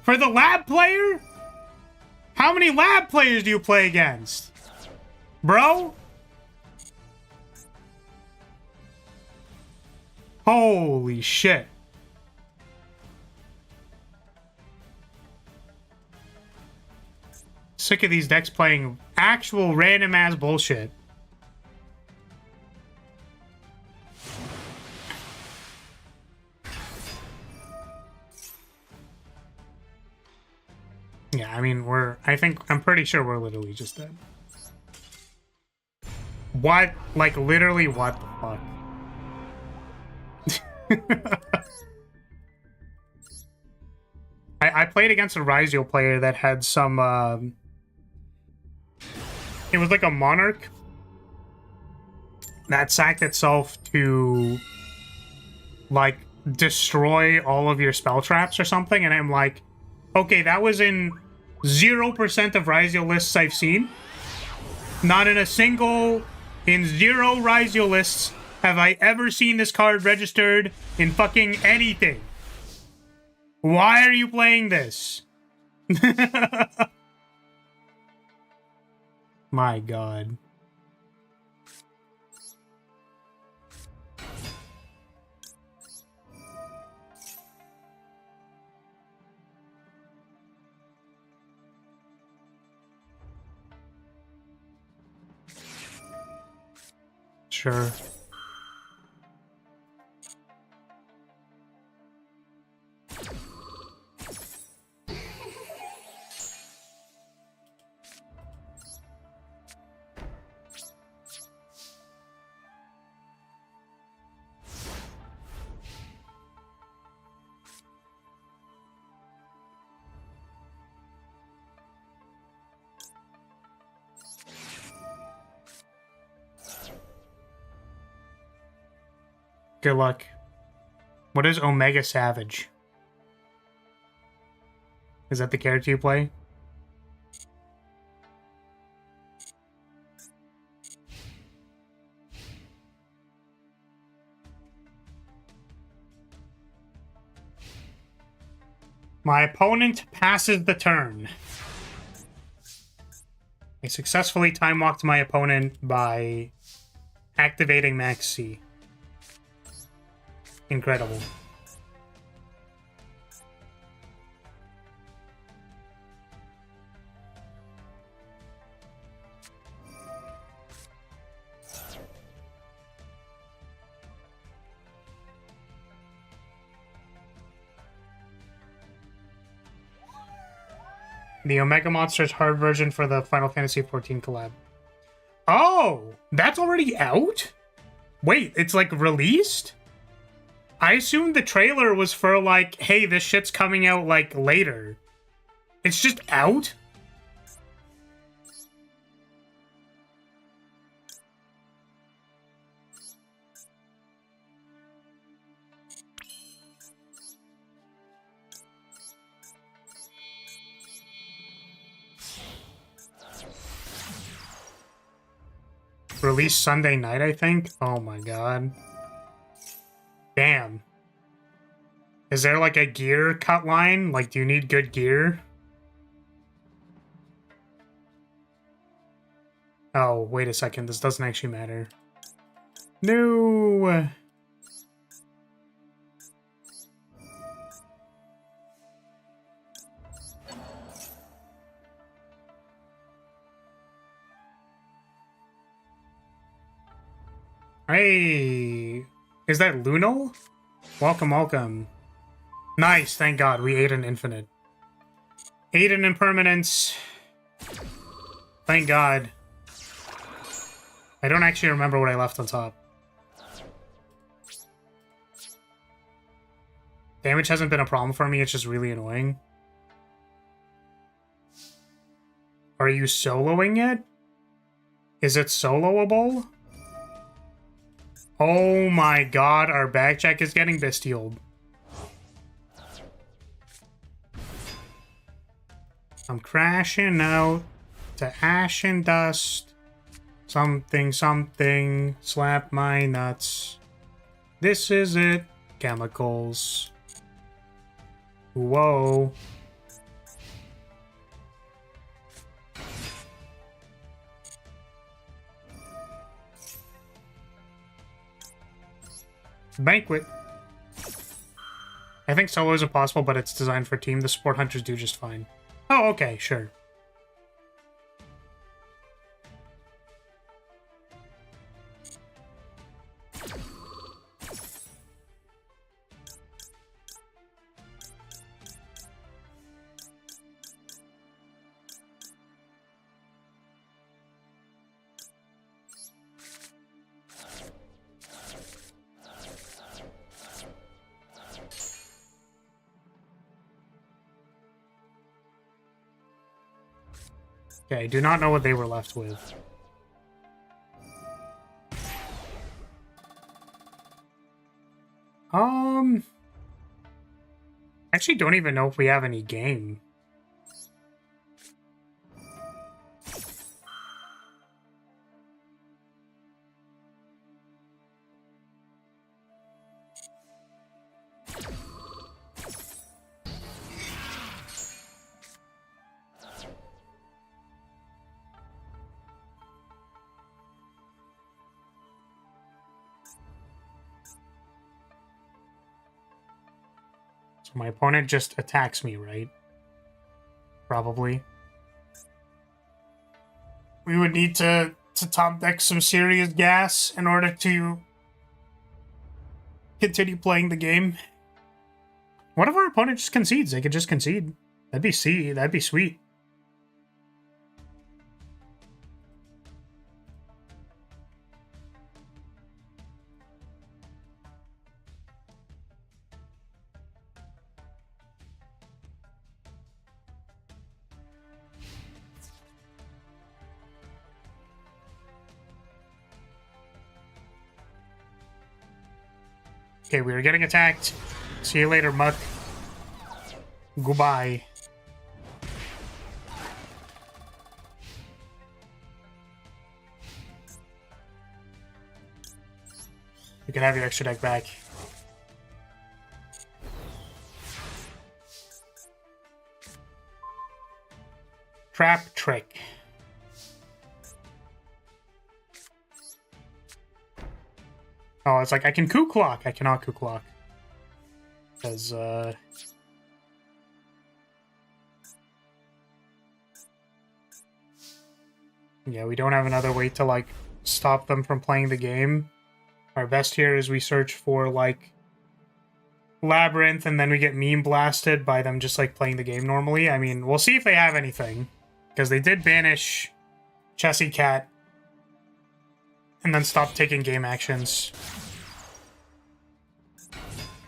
For the lab player? How many lab players do you play against? Bro? Holy shit. Sick of these decks playing actual random ass bullshit. Yeah, I mean, I'm pretty sure we're literally just dead. What? Like, literally, what the fuck? I played against a Ryzio player that had some, it was like a Monarch that sacked itself to, like, destroy all of your spell traps or something, and I'm like, okay, that was in 0% of Ryzio lists I've seen. Not in a single, in 0 Ryzio lists have I ever seen this card registered in fucking anything. Why are you playing this? My god. Sure. Good luck. What is Omega Savage? Is that the character you play? My opponent passes the turn. I successfully time-walked my opponent by activating Max C. Incredible. The Omega Monsters hard version for the Final Fantasy XIV collab. Oh, that's already out? Wait, it's like released? I assumed the trailer was for like, hey, this shit's coming out like later. It's just out? Release Sunday night, I think? Oh my god. Damn. Is there like a gear cut line? Like, do you need good gear? Oh, wait a second. This doesn't actually matter. No! Hey! Is that Lunal? Welcome, welcome. Nice, thank god. We ate an infinite. Ate an impermanence. Thank god. I don't actually remember what I left on top. Damage hasn't been a problem for me, it's just really annoying. Are you soloing it? Is it soloable? Oh my god, our back check is getting bestialed. I'm crashing out to ash and dust. Something, something, slap my nuts. This is it. Chemicals. Whoa. Banquet. I think solo is impossible, but it's designed for team. The support hunters do just fine. Oh, okay, sure. Okay, I do not know what they were left with. Actually don't even know if we have any game. So my opponent just attacks me, right? Probably. We would need to top deck some serious gas in order to continue playing the game. What if our opponent just concedes? They could just concede. That'd be sweet. Okay, we were getting attacked. See you later, Muck. Goodbye. You can have your extra deck back. Trap trick. Oh, it's like I can coup clock. I cannot coup clock. Because, yeah, we don't have another way to, like, stop them from playing the game. Our best here is we search for, like, Labyrinth, and then we get meme blasted by them just, like, playing the game normally. I mean, we'll see if they have anything. Because they did banish Chessy Cat. And then stop taking game actions.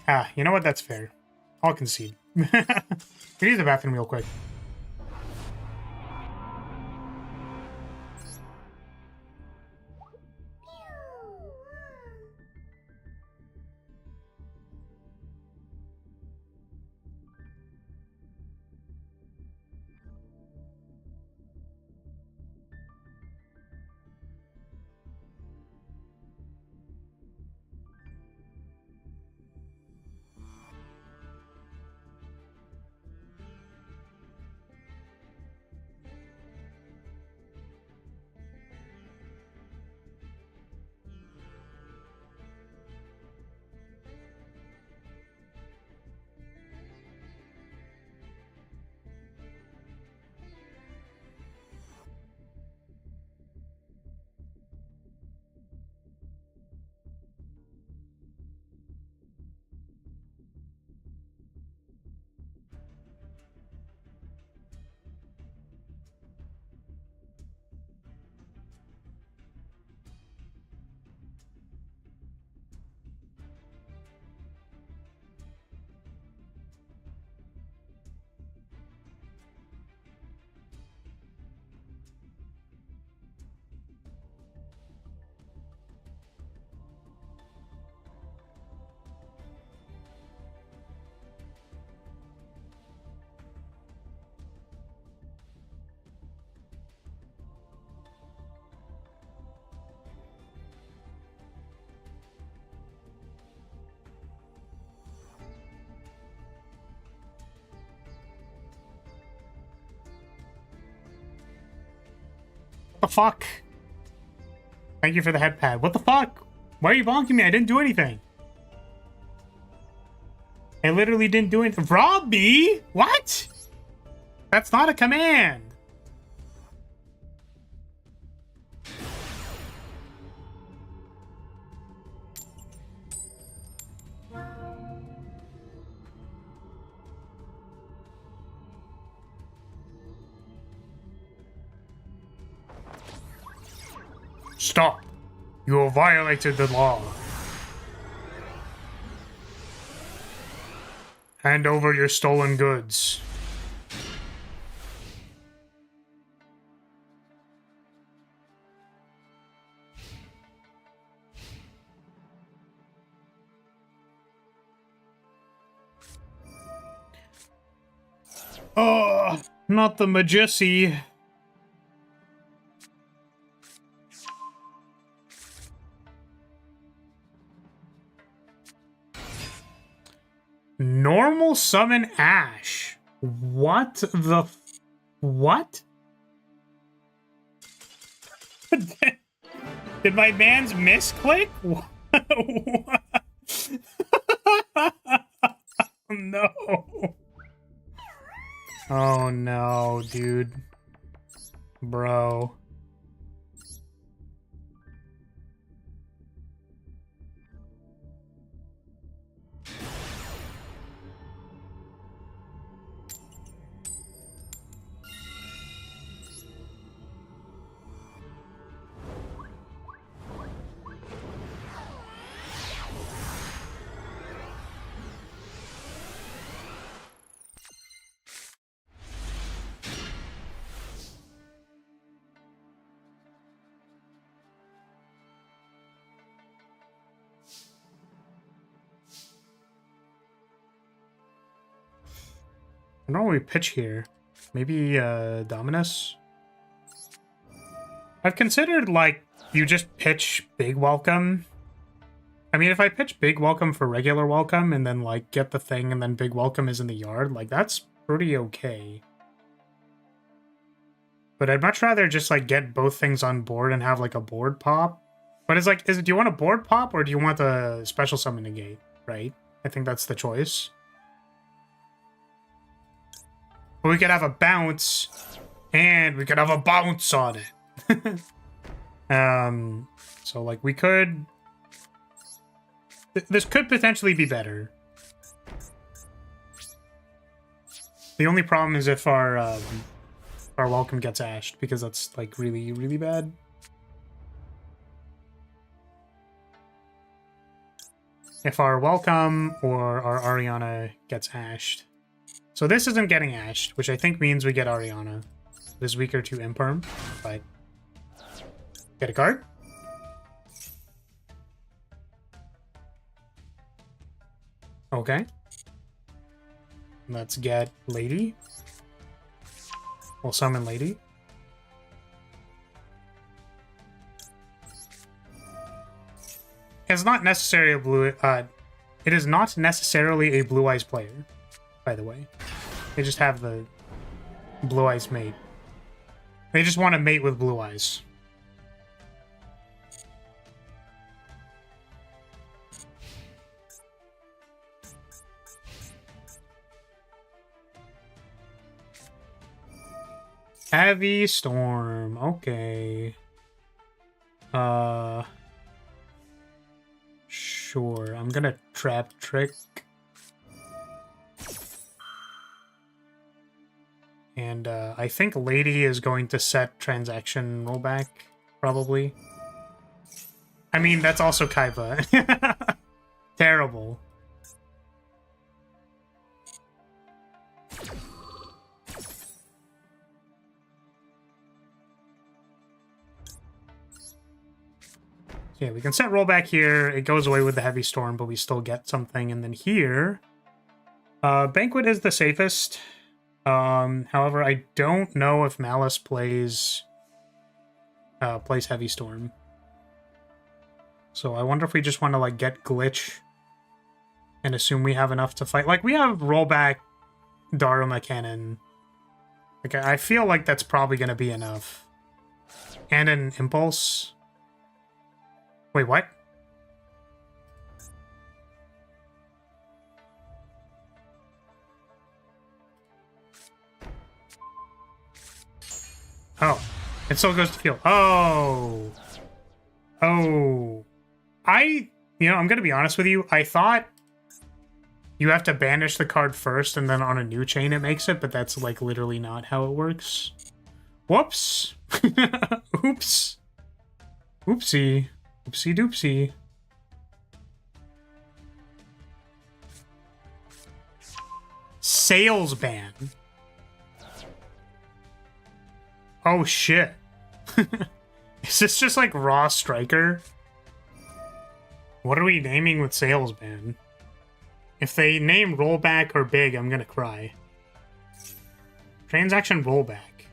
Ah, you know what? That's fair. I'll concede. We need the bathroom real quick. What the fuck? Thank you for the head pad. What the fuck? Why are you bonking me? I didn't do anything. I literally didn't do anything. Robbie? What? That's not a command. Stop. You have violated the law. Hand over your stolen goods. Oh, not the Majesty. Normal summon Ash. What the... What? Did my man's misclick? What? No. Oh no, dude. Bro. I don't know what we pitch here. Maybe Dominus? I've considered, like, you just pitch big welcome. I mean, if I pitch big welcome for regular welcome and then, like, get the thing and then big welcome is in the yard, like, that's pretty okay. But I'd much rather just, like, get both things on board and have, like, a board pop. But it's like, do you want a board pop or do you want the special summon negate, right? I think that's the choice. But we could have a bounce, and we could have a bounce on it. So, like, we could... This could potentially be better. The only problem is if our welcome gets ashed, because that's, like, really, really bad. If our welcome or our Ariana gets ashed. So this isn't getting ashed, which I think means we get Ariana. It is weaker to Imperm, but... Get a card? Okay. Let's get Lady. We'll summon Lady. It's not necessarily a blue... it is not necessarily a Blue Eyes player, by the way. They just have the Blue Eyes mate. They just want to mate with Blue Eyes. Heavy Storm. Okay. Sure. I'm gonna Trap Trick. And I think Lady is going to set transaction rollback, probably. I mean, that's also Kaiba. Terrible. Yeah, we can set rollback here. It goes away with the Heavy Storm, but we still get something. And then here, Banquet is the safest. However, I don't know if Malice plays Heavy Storm. So I wonder if we just want to, like, get Glitch and assume we have enough to fight. Like, we have rollback Daruma Cannon. Like, I feel like that's probably going to be enough. And an Impulse. Wait, what? Oh, it still goes to field. Oh. Oh. I'm going to be honest with you. I thought you have to banish the card first and then on a new chain it makes it, but that's, like, literally not how it works. Whoops. Oops. Oopsie. Oopsie doopsie. Sales ban. Oh shit. Is this just like raw striker? What are we naming with sales ban? If they name rollback or big, I'm gonna cry. Transaction rollback.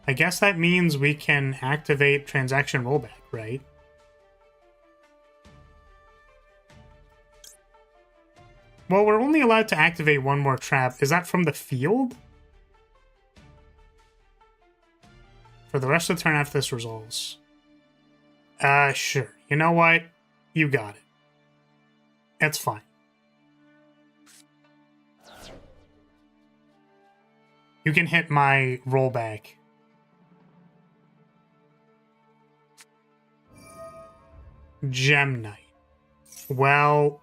I guess that means we can activate transaction rollback, right? Well, we're only allowed to activate one more trap. Is that from the field? For the rest of the turn after this resolves. Sure. You know what? You got it. That's fine. You can hit my rollback. Gem Knight. Well,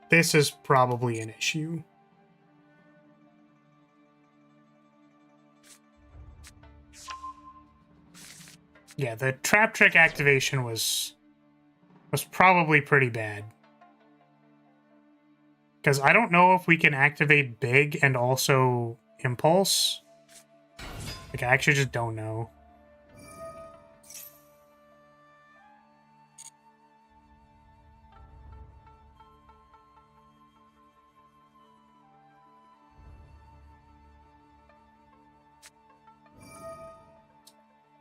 this is probably an issue. Yeah, the trap trick activation was probably pretty bad. Because I don't know if we can activate Big and also Impulse. Like, I actually just don't know.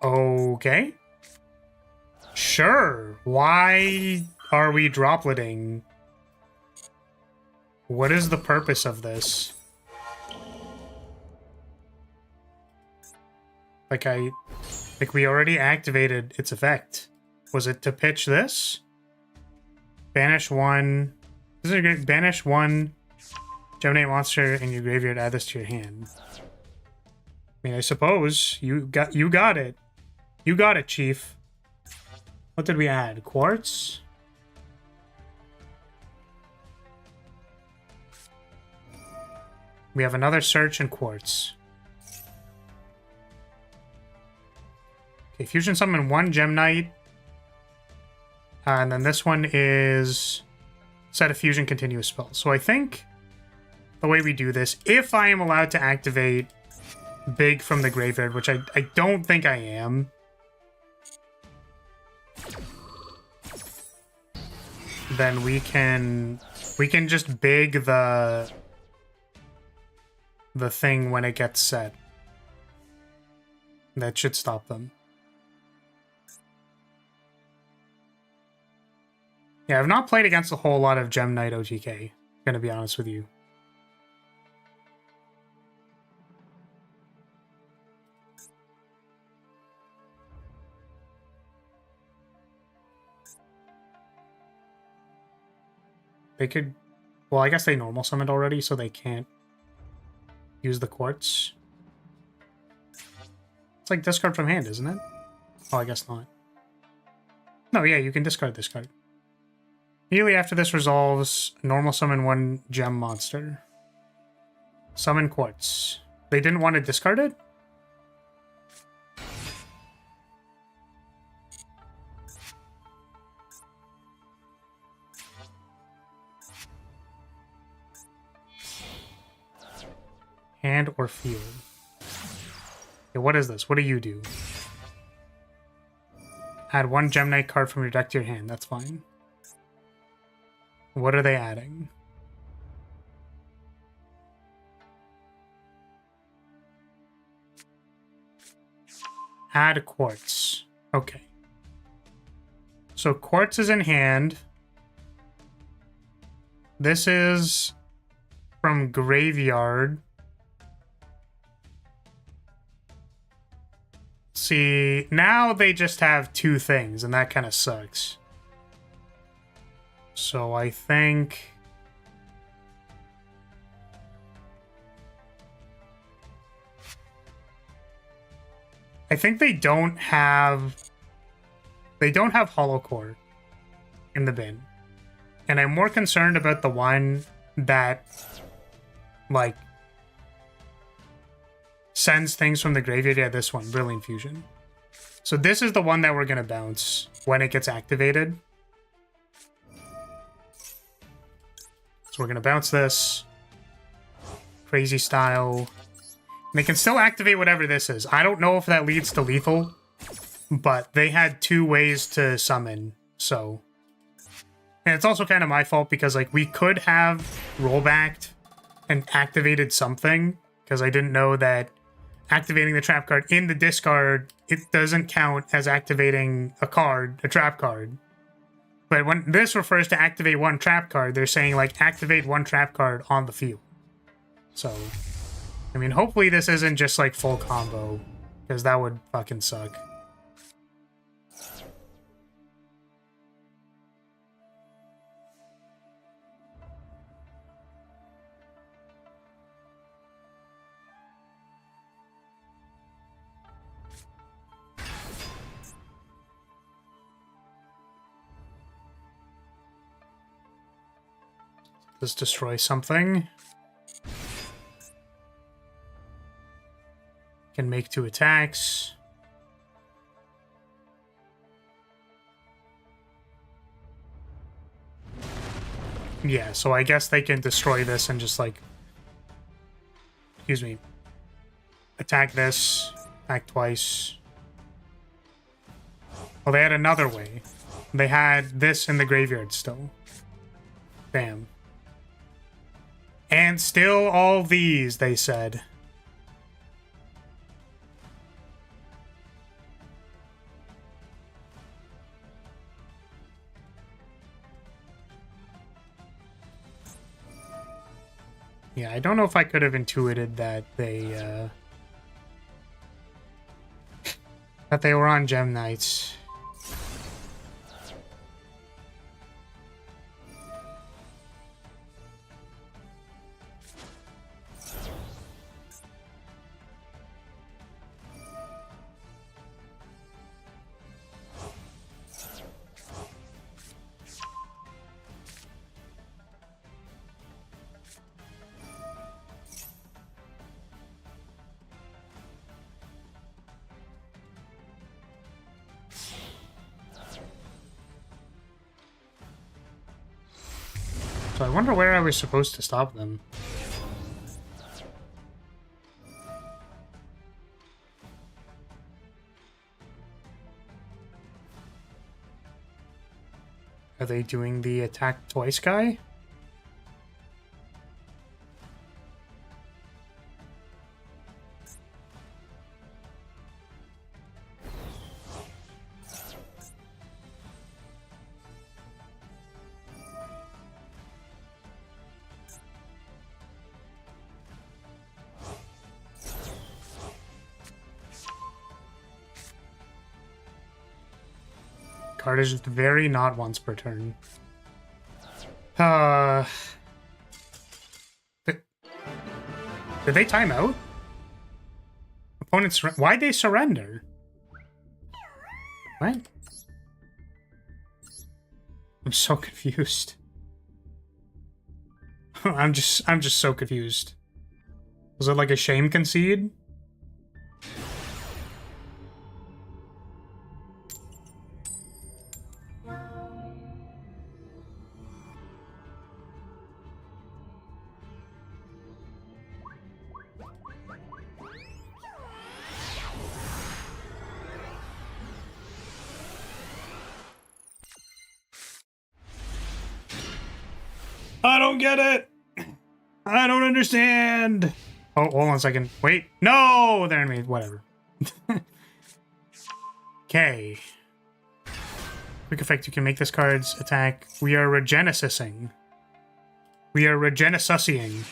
Okay. Sure. Why are we dropleting? What is the purpose of this? Like we already activated its effect. Was it to pitch this? Banish one. This is great. Banish one Gemini monster in your graveyard, add this to your hand. I mean, I suppose you got it. You got it, Chief. What did we add? Quartz? We have another search and quartz. Okay, fusion summon one Gem Knight. And then this one is set a fusion continuous spell. So I think the way we do this, if I am allowed to activate Big from the graveyard, which I don't think I am. Then we can just Big the thing when it gets set. That should stop them. Yeah, I've not played against a whole lot of Gem Knight OTK, gonna be honest with you. They could... Well, I guess they normal summoned already, so they can't use the quartz. It's like discard from hand, isn't it? Oh, I guess not. No, yeah, you can discard this card. Immediately after this resolves, normal summon one gem monster. Summon quartz. They didn't want to discard it? Hand or field. Okay, what is this? What do you do? Add one Gem Knight card from your deck to your hand. That's fine. What are they adding? Add quartz. Okay. So quartz is in hand. This is from graveyard. See, now they just have two things, and that kind of sucks. So I think... they don't have... They don't have Hollow Core in the bin. And I'm more concerned about the one that, like, sends things from the graveyard. Yeah, this one, Brilliant Fusion. So this is the one that we're going to bounce when it gets activated. So we're going to bounce this. Crazy style. And they can still activate whatever this is. I don't know if that leads to lethal, but they had two ways to summon, so... And it's also kind of my fault because, like, we could have rollbacked and activated something, because I didn't know that activating the trap card in the discard, it doesn't count as activating a card, a trap card. But when this refers to activate one trap card, they're saying like activate one trap card on the field. So, I mean, hopefully this isn't just like full combo, because that would fucking suck. Let's destroy something. Can make 2 attacks. Yeah, so I guess they can destroy this and just like, excuse me, attack this, attack twice. Oh, they had another way. They had this in the graveyard still. Damn. And still all these, they said. Yeah, I don't know if I could have intuited that they were on Gem Knights. So I wonder where I was supposed to stop them. Are they doing the attack twice guy? Card is just very not once per turn. Did they time out? Opponents, why'd they surrender? What? I'm so confused. I'm just so confused. Was it like a shame concede? I don't get it. I don't understand. Oh, hold on a second. Wait. No! They're enemies. Whatever. Okay. Quick effect. You can make this card's attack. We are regenesising. We are regenesussing.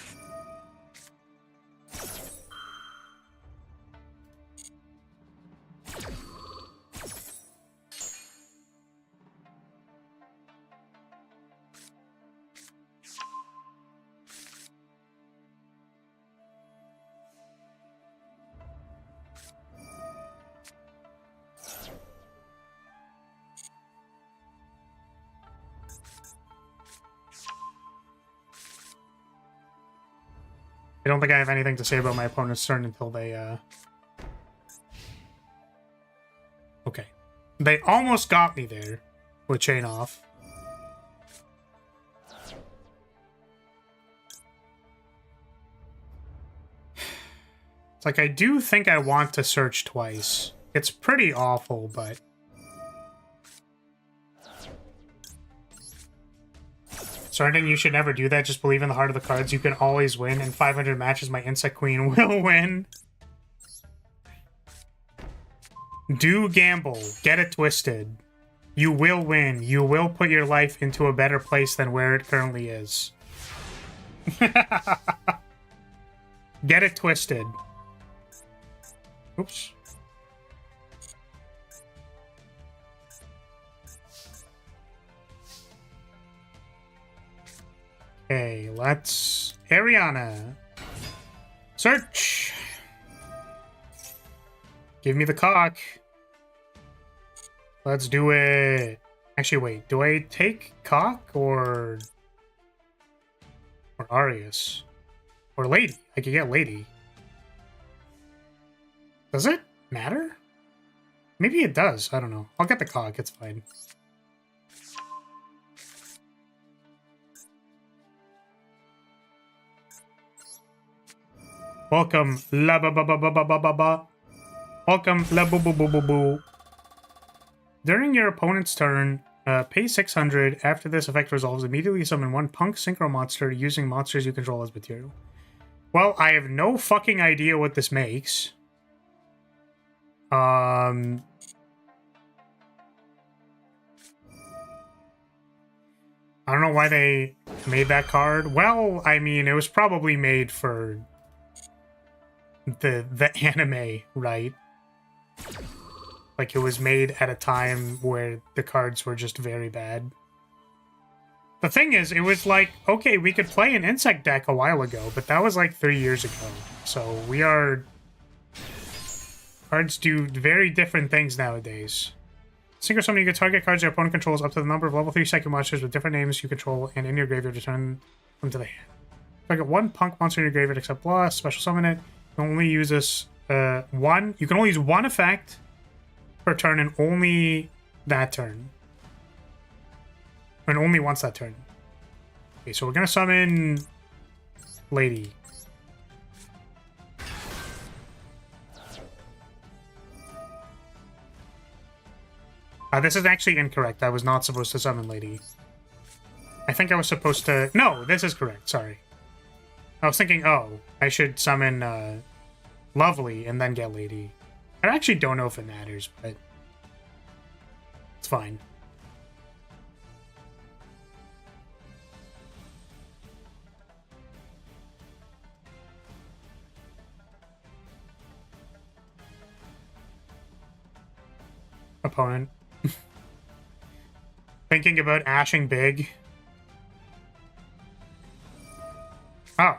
I don't think I have anything to say about my opponent's turn until they, Okay. They almost got me there with Chain Off. It's like, I do think I want to search twice. It's pretty awful, but... Certain, you should never do that. Just believe in the heart of the cards. You can always win. In 500 matches, my Insect Queen will win. Do gamble. Get it twisted. You will win. You will put your life into a better place than where it currently is. Get it twisted. Oops. Okay, let's... Ariana. Search. Give me the cock. Let's do it. Actually, wait. Do I take cock or Arius? Or lady? I could get lady. Does it matter? Maybe it does. I don't know. I'll get the cock. It's fine. Welcome, la ba ba ba ba ba ba ba ba. Welcome, la boo boo boo boo boo. During your opponent's turn, pay 600. After this effect resolves, immediately summon one punk synchro monster using monsters you control as material. Well, I have no fucking idea what this makes. I don't know why they made that card. Well, I mean, it was probably made for the anime, right? Like, it was made at a time where the cards were just very bad. The thing is, it was like, okay, we could play an insect deck a while ago, but that was like 3 years ago. So we are... Cards do very different things nowadays. Synchro summon, you can target cards your opponent controls up to the number of level 3 second monsters with different names you control, and in your graveyard return them to the hand. Target one punk monster in your graveyard except Loss, special summon it. You can only use this one. You can only use one effect per turn and only that turn. And only once that turn. Okay, so we're gonna summon Lady. This is actually incorrect. I was not supposed to summon Lady. I think I was supposed to... No, this is correct. Sorry. I was thinking, oh, I should summon Lovely and then get Lady. I actually don't know if it matters, but it's fine. Opponent. Thinking about ashing big. Oh.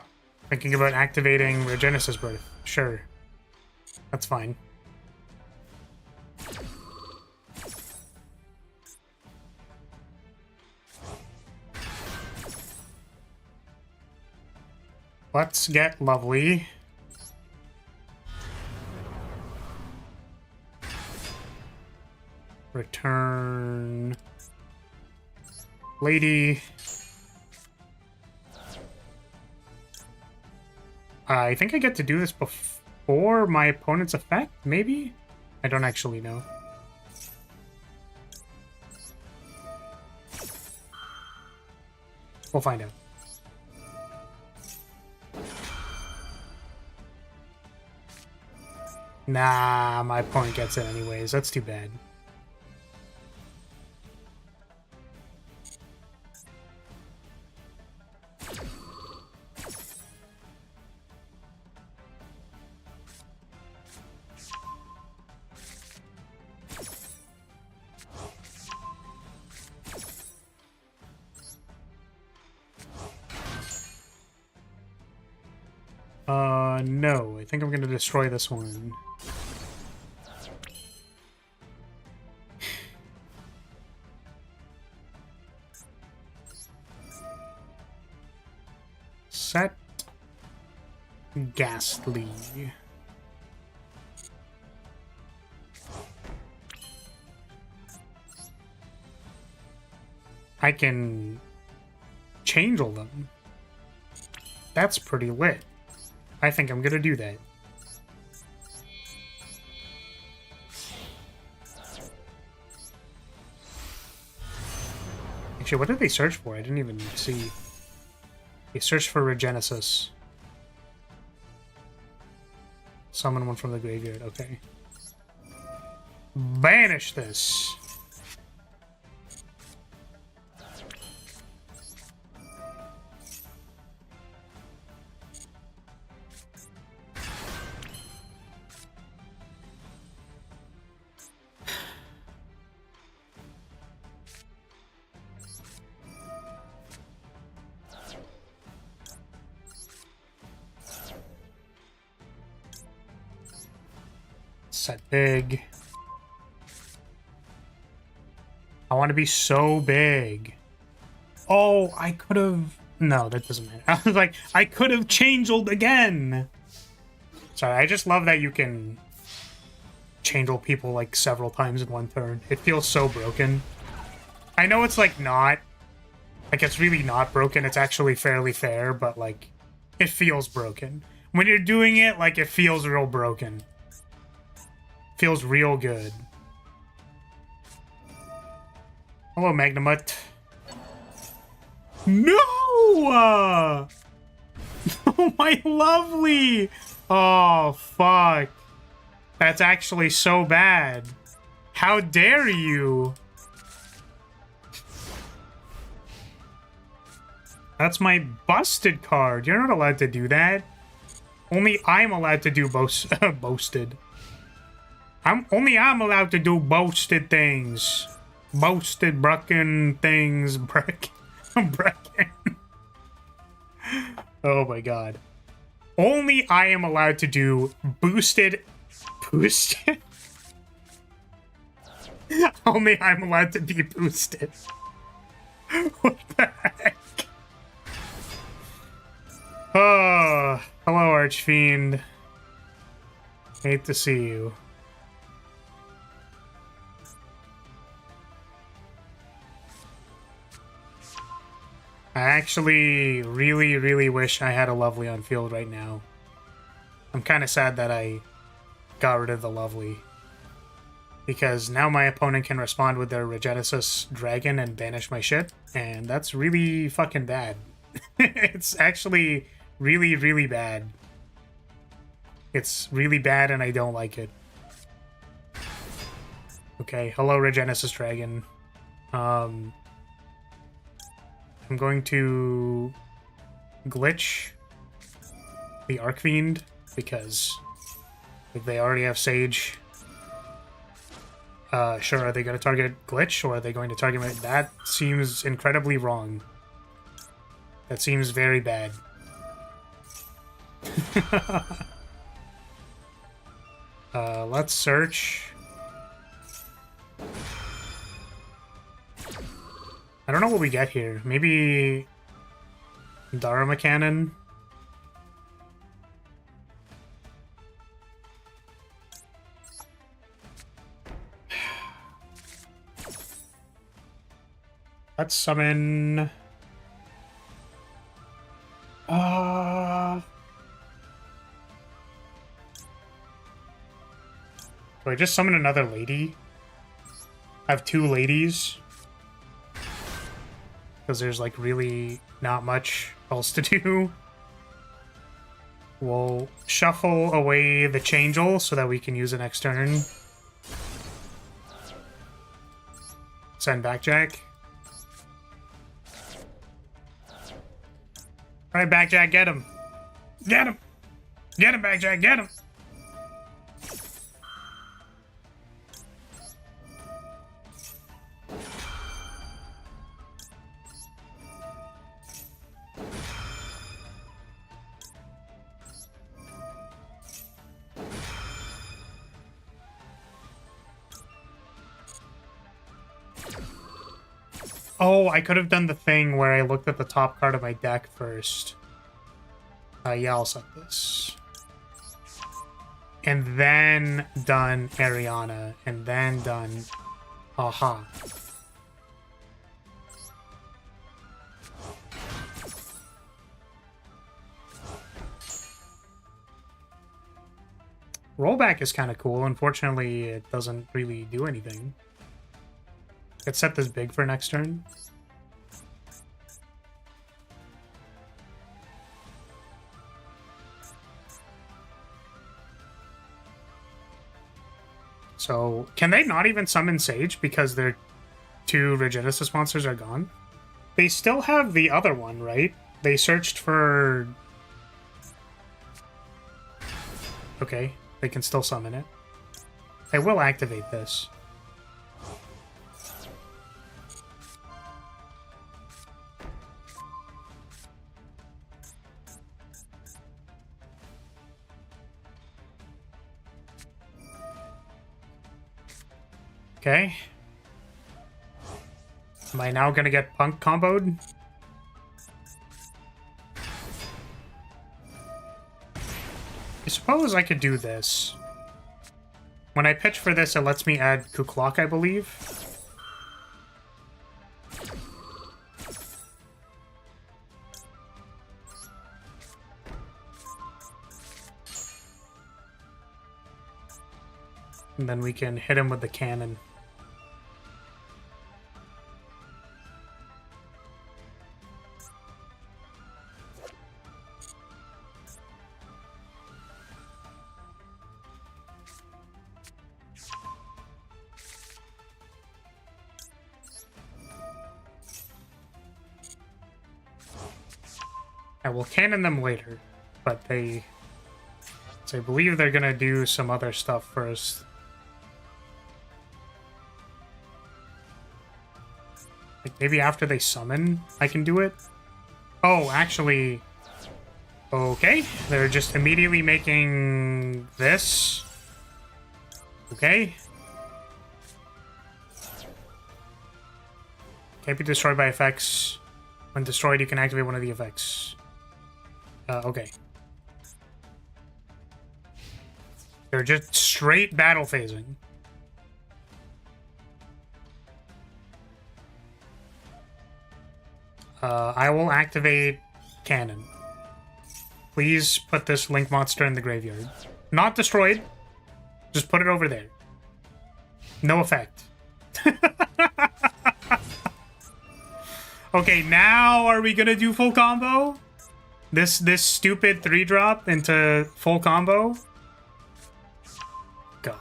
Thinking about activating Regenesis Birth. Sure. That's fine. Let's get Lovely. Return Lady. I think I get to do this before my opponent's effect, maybe? I don't actually know. We'll find out. Nah, my opponent gets it anyways. That's too bad. No. I think I'm going to destroy this one. Set Ghastly. I can change all them. That's pretty lit. I think I'm gonna do that. Actually, what did they search for? I didn't even see. They searched for Regenesis. Summon one from the graveyard, okay. Banish this. Set big. I want to be so big. Oh, I could have... No, that doesn't matter. I was like, I could have changed again. Sorry, I just love that you can change people like several times in one turn. It feels so broken. I know it's like not... Like it's really not broken. It's actually fairly fair, but like it feels broken. When you're doing it, like it feels real broken. Feels real good. Hello, Magnamut. No! Oh, my lovely! Oh, fuck. That's actually so bad. How dare you? That's my busted card. You're not allowed to do that. Only I'm allowed to do boasted. I'm allowed to do boasted things. Boasted broken things. Broken. Oh my god. Only I am allowed to do boosted. Only I'm allowed to be boosted. What the heck? Oh, hello, Archfiend. Hate to see you. I actually really wish I had a lovely on field right now. I'm kind of sad that I got rid of the lovely. Because now my opponent can respond with their Regenesis Dragon and banish my shit. And that's really fucking bad. It's actually really bad. It's really bad and I don't like it. Okay, hello Regenesis Dragon. I'm going to glitch the Archfiend because if they already have Sage. Sure, are they going to target Glitch or are they going to target me? That seems incredibly wrong. That seems very bad. Let's search. I don't know what we get here. Maybe Dharma Cannon. Let's summon... Do I just summon another lady? I have two ladies. Because there's like really not much else to do. We'll shuffle away the Changel so that we can use it next turn. Send Backjack. Alright, Backjack, get him. Get him! Get him, Backjack, get him! Oh, I could have done the thing where I looked at the top card of my deck first. Yeah, I'll set this. And then done Ariana. And then done... Aha. Rollback is kind of cool. Unfortunately, it doesn't really do anything. Let's set this big for next turn. So can they not even summon Sage because their 2 Regenesis monsters are gone? They still have the other one, right? They searched for... Okay, they can still summon it. I will activate this. Okay. Am I now gonna get punk comboed? I suppose I could do this. When I pitch for this, it lets me add Kuklok, I believe. And then we can hit him with the cannon. I will cannon them later, but they... So I believe they're gonna do some other stuff first. Like maybe after they summon, I can do it? Oh, actually... Okay, they're just immediately making this. Okay. Can't be destroyed by effects. When destroyed, you can activate one of the effects. Okay. They're just straight battle phasing. I will activate cannon. Please put this Link monster in the graveyard. Not destroyed. Just put it over there. No effect. Okay, now are we gonna do full combo? This stupid 3-drop into full combo? God.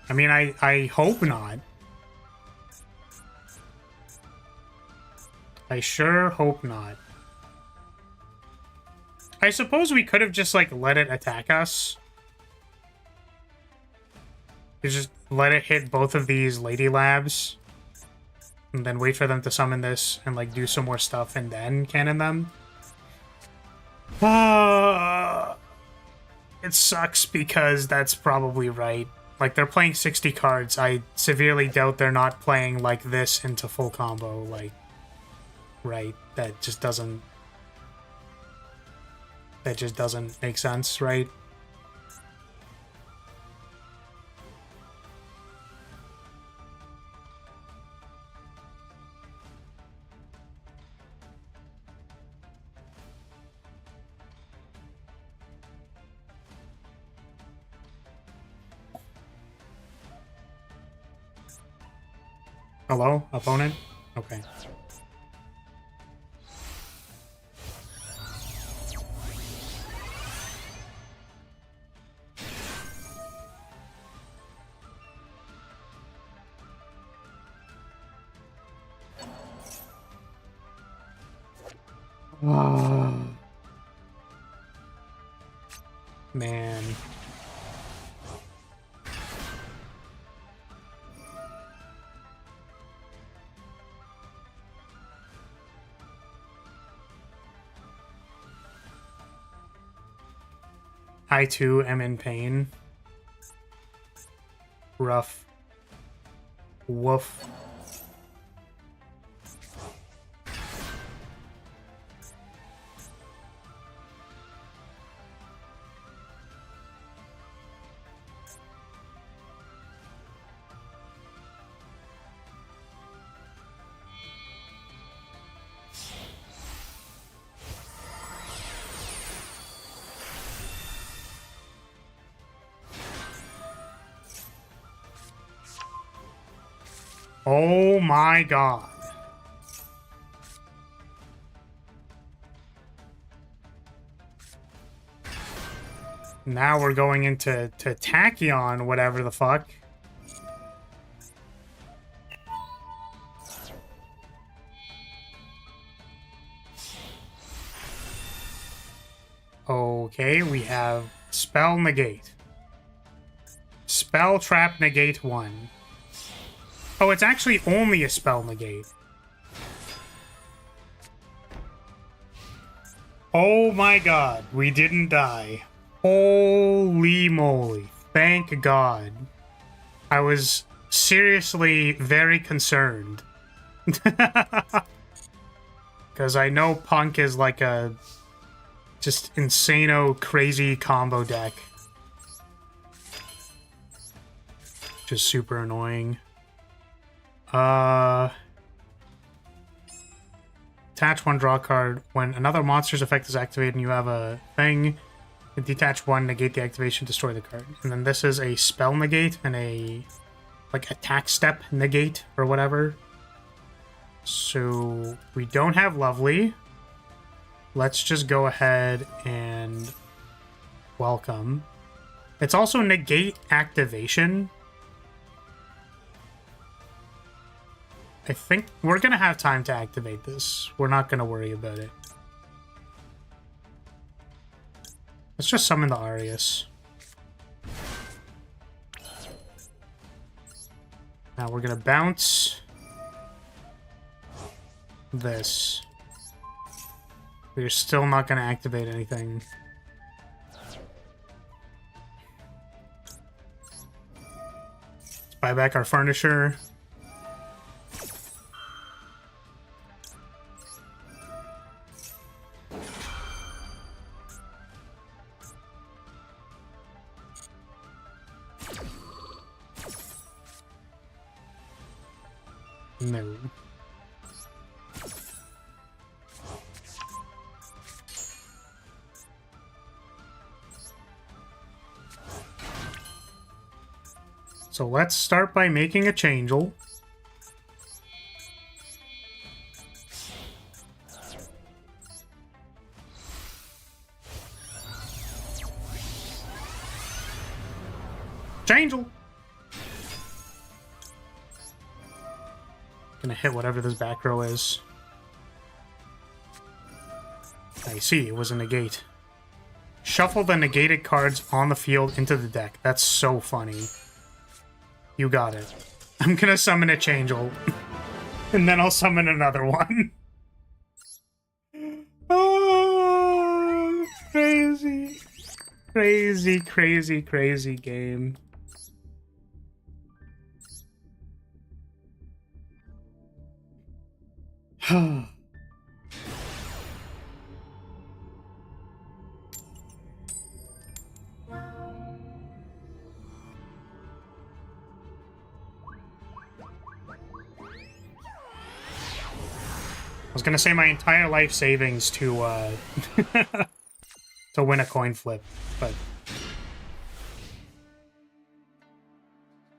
I mean, I hope not. I sure hope not. I suppose we could have just, like, let it attack us. Just let it hit both of these Lady Labs. And then wait for them to summon this and, like, do some more stuff and then cannon them. It sucks because that's probably right. Like, they're playing 60 cards. I severely doubt they're not playing, like, this into full combo. Like, right. That just doesn't make sense, right? Hello, opponent? Okay. Man. I too am in pain. Rough. Woof. Oh my god. Now we're going into Tachyon, whatever the fuck. Okay, we have Spell Negate. Spell Trap Negate 1. Oh, it's actually only a Spell Negate. Oh my god, we didn't die. Holy moly. Thank God. I was seriously very concerned. Because I know Punk is like a just insano crazy combo deck. Just super annoying. Attach one draw card. When another monster's effect is activated and you have a thing, detach one, negate the activation, destroy the card. And then this is a spell negate and a like attack step negate or whatever. So we don't have Lovely. Let's just go ahead and welcome. It's also negate activation. I think we're going to have time to activate this. We're not going to worry about it. Let's just summon the Arius. Now we're going to bounce this. We're still not going to activate anything. Let's buy back our furniture. No. So let's start by making a Changeable. Changeable! Gonna hit whatever this back row is. I see, it was a negate. Shuffle the negated cards on the field into the deck. That's so funny. You got it. I'm gonna summon a Changeable. And then I'll summon another one. Oh, crazy. Crazy, crazy, crazy game. I was gonna say my entire life savings to to win a coin flip, but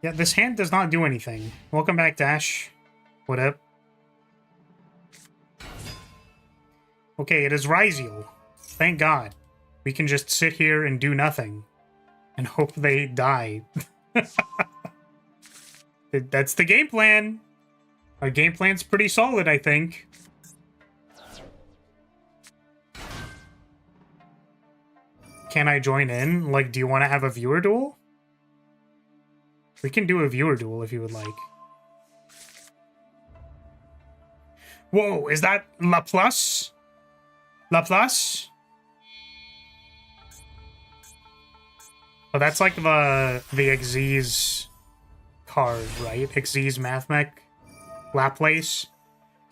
yeah, this hand does not do anything. Welcome back, Dash. What up? Okay, it is Ryziel. Thank God. We can just sit here and do nothing and hope they die. That's the game plan. Our game plan's pretty solid, I think. Can I join in? Like, do you want to have a viewer duel? We can do a viewer duel if you would like. Whoa, is that Laplace? Laplace? Oh, that's like the Xyz card, right? Xyz Math Mech? Laplace?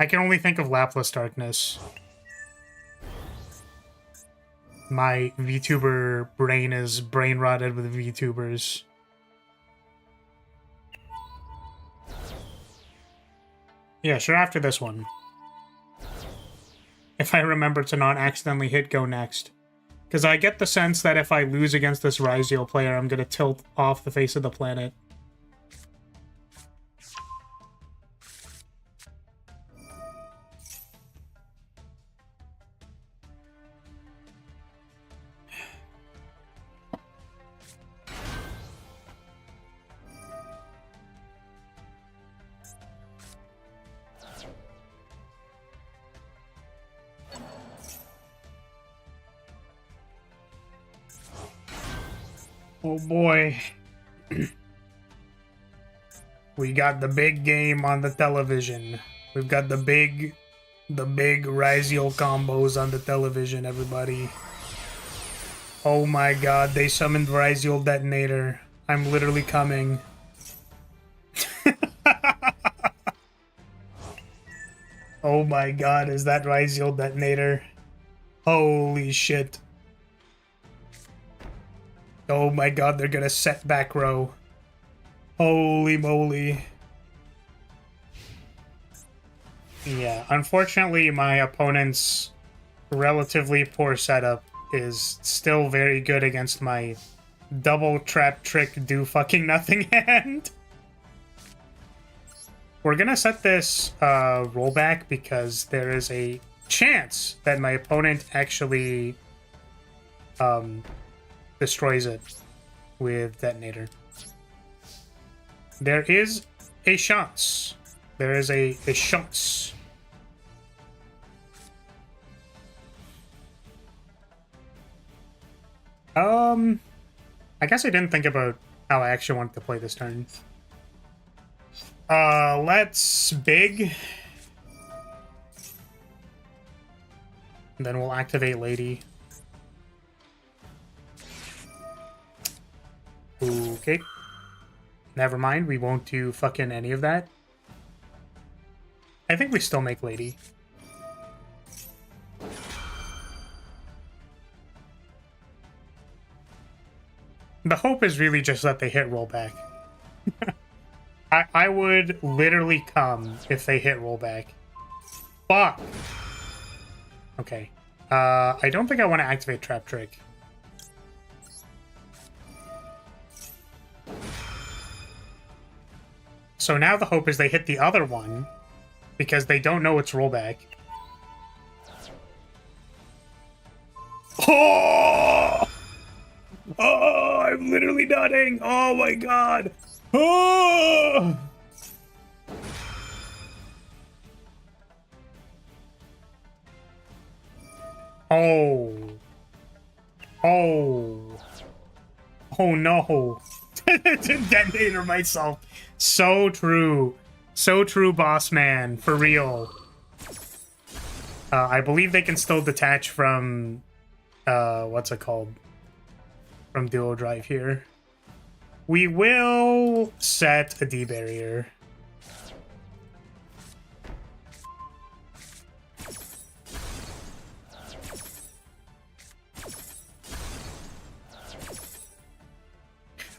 I can only think of Laplace Darkness. My VTuber brain is brain rotted with VTubers. Yeah, sure, after this one. If I remember to not accidentally hit go next. Because I get the sense that if I lose against this Ryziel player, I'm going to tilt off the face of the planet. Oh boy. We got the big game on the television. We've got the big Ryziel combos on the television, everybody. Oh my god, they summoned Ryziel Detonator. I'm literally coming. Oh my god, is that Ryziel Detonator? Holy shit. Oh my god, they're gonna set back row. Holy moly. Yeah, unfortunately, my opponent's relatively poor setup is still very good against my double trap trick do fucking nothing hand. We're gonna set this rollback because there is a chance that my opponent actually destroys it with detonator. There is a chance. There is a chance. I guess I didn't think about how I actually wanted to play this turn. Let's big. And then we'll activate Lady. Okay. Never mind, we won't do fucking any of that. I think we still make Lady. The hope is really just that they hit rollback. I would literally come if they hit rollback. Fuck! Okay. I don't think I want to activate Trap Trick. So now the hope is they hit the other one, because they don't know it's rollback. Oh! Oh, I'm literally nutting! Oh my god! Oh! Oh. Oh. Oh no. Detonator myself. So true. So true, boss man. For real. I believe they can still detach from... what's it called? From duo drive here. We will set a D barrier.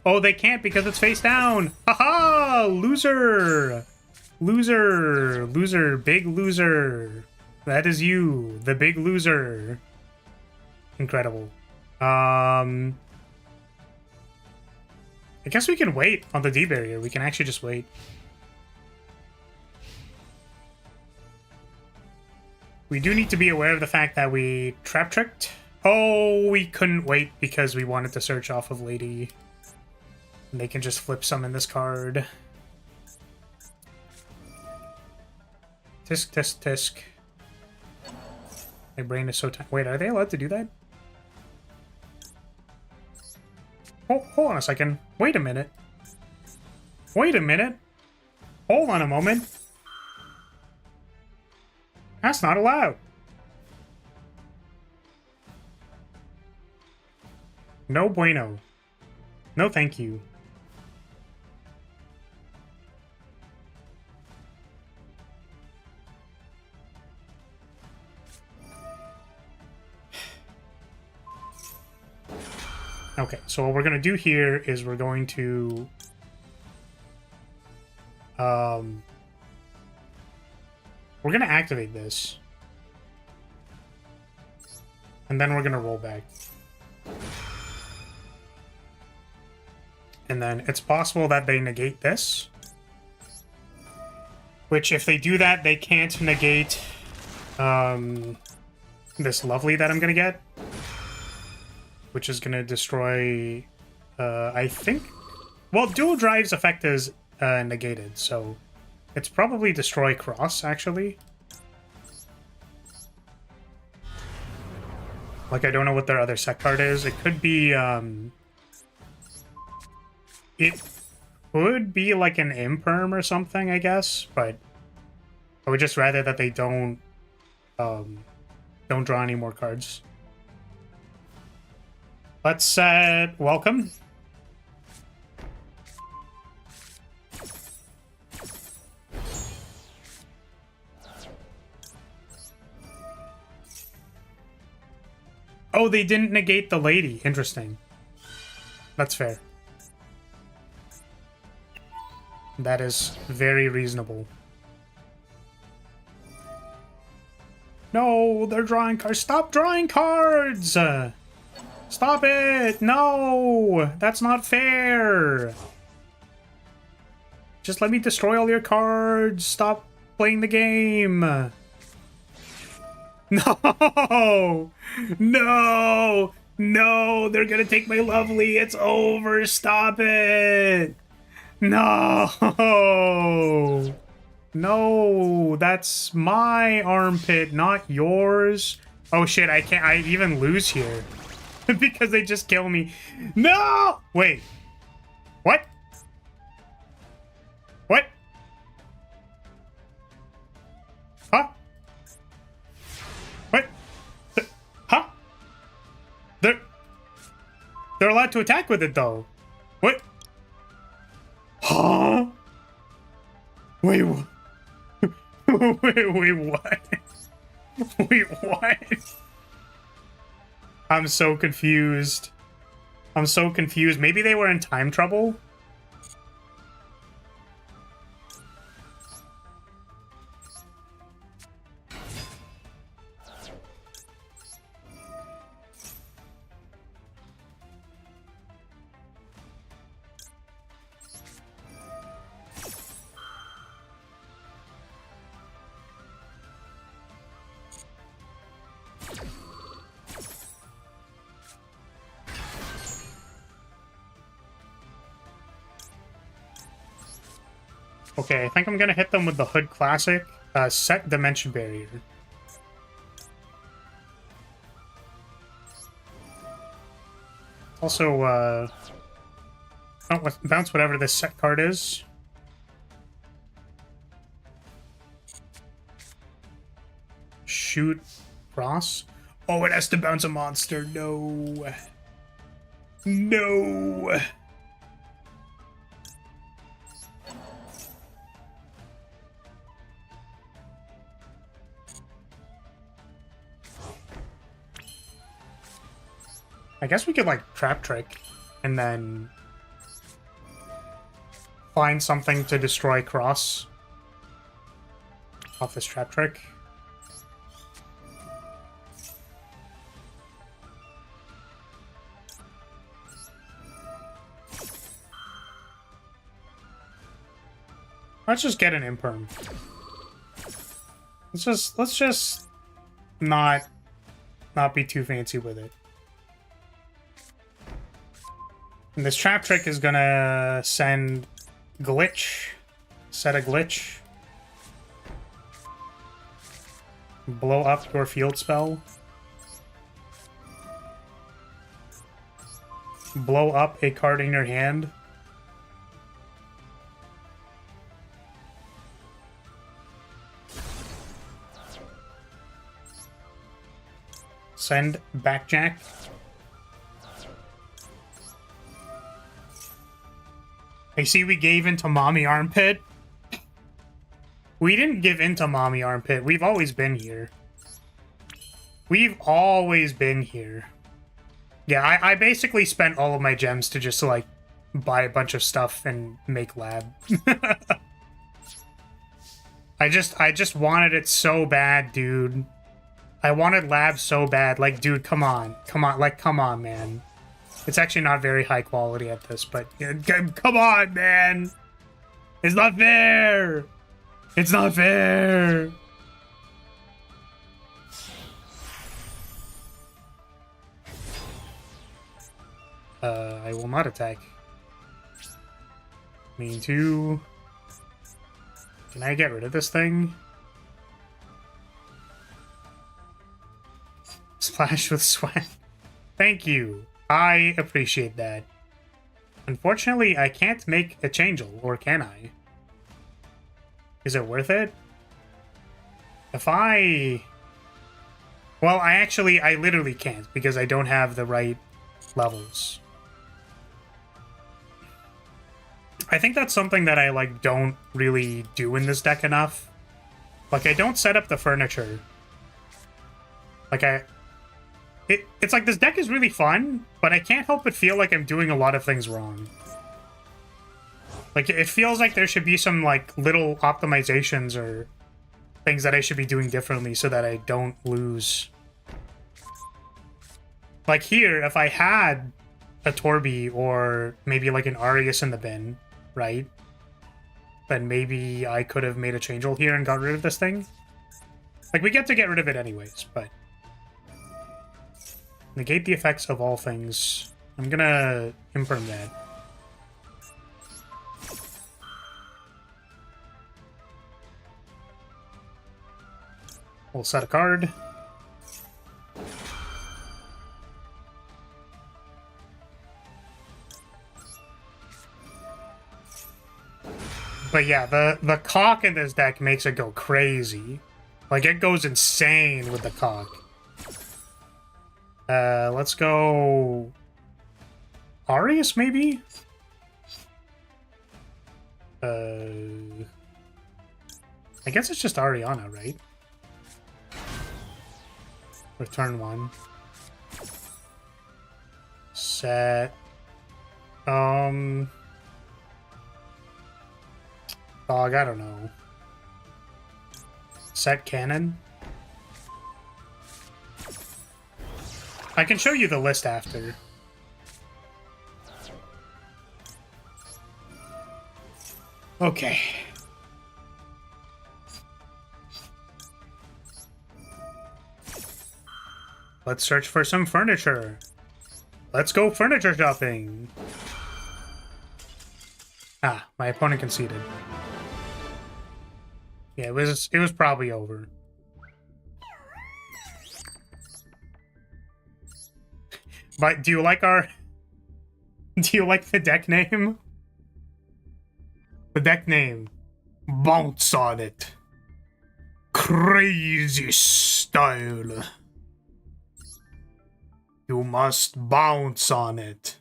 Oh, they can't because it's face down. Haha! Loser! Loser! Loser! Big loser! That is you, the big loser. Incredible. I guess we can wait on the D barrier. We can actually just wait. We do need to be aware of the fact that we trap tricked. Oh, we couldn't wait because we wanted to search off of Lady. And they can just flip summon this card. Tisk, tisk, tisk. My brain is so tight. Wait, are they allowed to do that? Oh, hold on a second. Wait a minute. Wait a minute. Hold on a moment. That's not allowed. No bueno. No thank you. Okay, so what we're going to do here is we're going to... we're going to activate this. And then we're going to roll back. And then it's possible that they negate this. Which, if they do that, they can't negate this lovely that I'm going to get. Which is going to destroy, I think... Well, dual drive's effect is negated, so it's probably destroy cross, actually. Like, I don't know what their other set card is. It could be It could be like an imperm or something, I guess, but I would just rather that they don't draw any more cards. Let's set welcome. Oh, they didn't negate the lady. Interesting. That's fair. That is very reasonable. No, they're drawing cards. Stop drawing cards! Stop it! No! That's not fair! Just let me destroy all your cards. Stop playing the game. No! No! No! They're gonna take my lovely. It's over. Stop it! No! No! That's my armpit, not yours. Oh shit, I can't. I even lose here. Because they just kill me. No! Wait. What? What? Huh? What? Huh? They're allowed to attack with it though. What? Huh? Wait, what? wait, what? Wait, what? I'm so confused. I'm so confused. Maybe they were in time trouble? Okay, I think I'm gonna hit them with the Hood Classic. Set Dimension Barrier. Also, bounce whatever this set card is. Shoot cross. Oh, it has to bounce a monster. No. No. I guess we could, like, Trap Trick and then find something to destroy Cross off this Trap Trick. Let's just get an Imperm. Let's just not be too fancy with it. And this Trap Trick is gonna send Glitch, set a Glitch, blow up your field spell, blow up a card in your hand, send Backjack. I see we gave into Mommy Armpit. We didn't give into Mommy Armpit. We've always been here. We've always been here. Yeah, I basically spent all of my gems to just, like, buy a bunch of stuff and make lab. I just wanted it so bad, dude. I wanted lab so bad. Like, dude, come on. Come on. Like, come on, man. It's actually not very high quality at this, but come on, man. It's not fair. It's not fair. I will not attack. Me too. Can I get rid of this thing? Splash with sweat. Thank you. I appreciate that. Unfortunately, I can't make a changeable, or can I? Is it worth it? If I... Well, I literally can't, because I don't have the right levels. I think that's something that I, like, don't really do in this deck enough. Like, I don't set up the furniture. Like, it's like this deck is really fun, but I can't help but feel like I'm doing a lot of things wrong. Like, it feels like there should be some, like, little optimizations or things that I should be doing differently so that I don't lose. Like here, if I had a Torby or maybe like an Arius in the bin, right? Then maybe I could have made a changeable here and got rid of this thing. Like, we get to get rid of it anyways, but... Negate the effects of all things. I'm gonna imperm that. We'll set a card. But yeah, the cock in this deck makes it go crazy. Like, it goes insane with the cock. Let's go... Arius, maybe? I guess it's just Ariana, right? For turn 1. Set... Dog, I don't know. Set cannon? I can show you the list after. Okay. Let's search for some furniture. Let's go furniture shopping. Ah, my opponent conceded. Yeah, it was probably over. But do you like the deck name? The deck name. Bounce on it. Crazy style. You must bounce on it.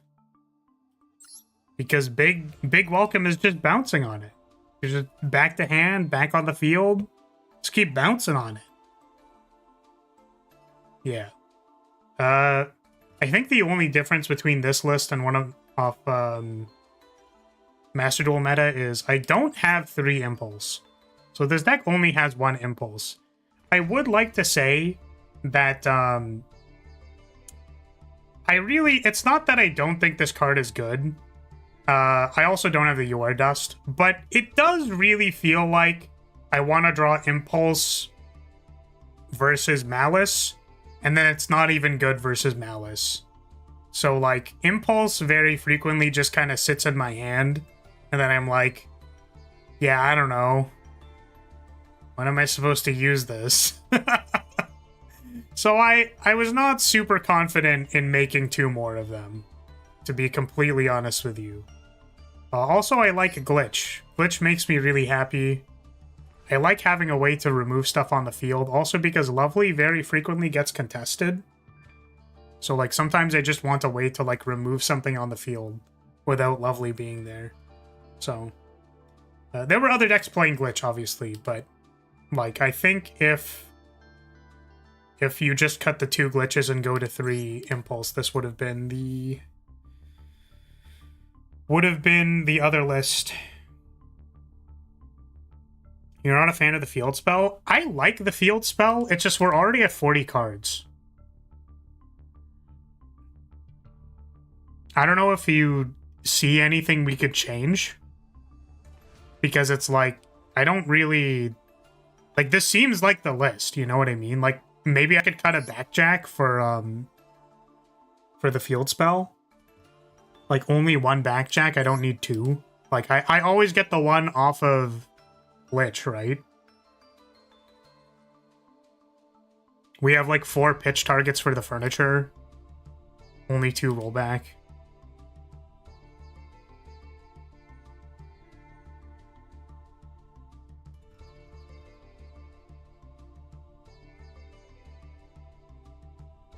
Because big welcome is just bouncing on it. You're just back to hand, back on the field. Just keep bouncing on it. Yeah. I think the only difference between this list and one of Master Duel meta is I don't have 3 impulse. So this deck only has 1 impulse. I would like to say that it's not that I don't think this card is good. I also don't have the UR Dust, but it does really feel like I want to draw Impulse versus Malice, and then it's not even good versus Malice. So, like, Impulse very frequently just kind of sits in my hand, and then I'm like, yeah, I don't know. When am I supposed to use this? So I was not super confident in making 2 more of them, to be completely honest with you. Also, I like a glitch. Glitch makes me really happy. I like having a way to remove stuff on the field, also because Lovely very frequently gets contested. So, like, sometimes I just want a way to, like, remove something on the field without Lovely being there. So, there were other decks playing glitch, obviously, but, like, I think if you just cut the 2 glitches and go to 3 impulse, this would have been the other list. You're not a fan of the field spell? I like the field spell, it's just we're already at 40 cards. I don't know if you see anything we could change. Because it's like, I don't really... Like, this seems like the list, you know what I mean? Like, maybe I could cut a backjack for the field spell. Like, only 1 backjack, I don't need 2. Like, I always get the 1 off of Glitch, right? We have, like, 4 pitch targets for the furniture. Only 2 rollback.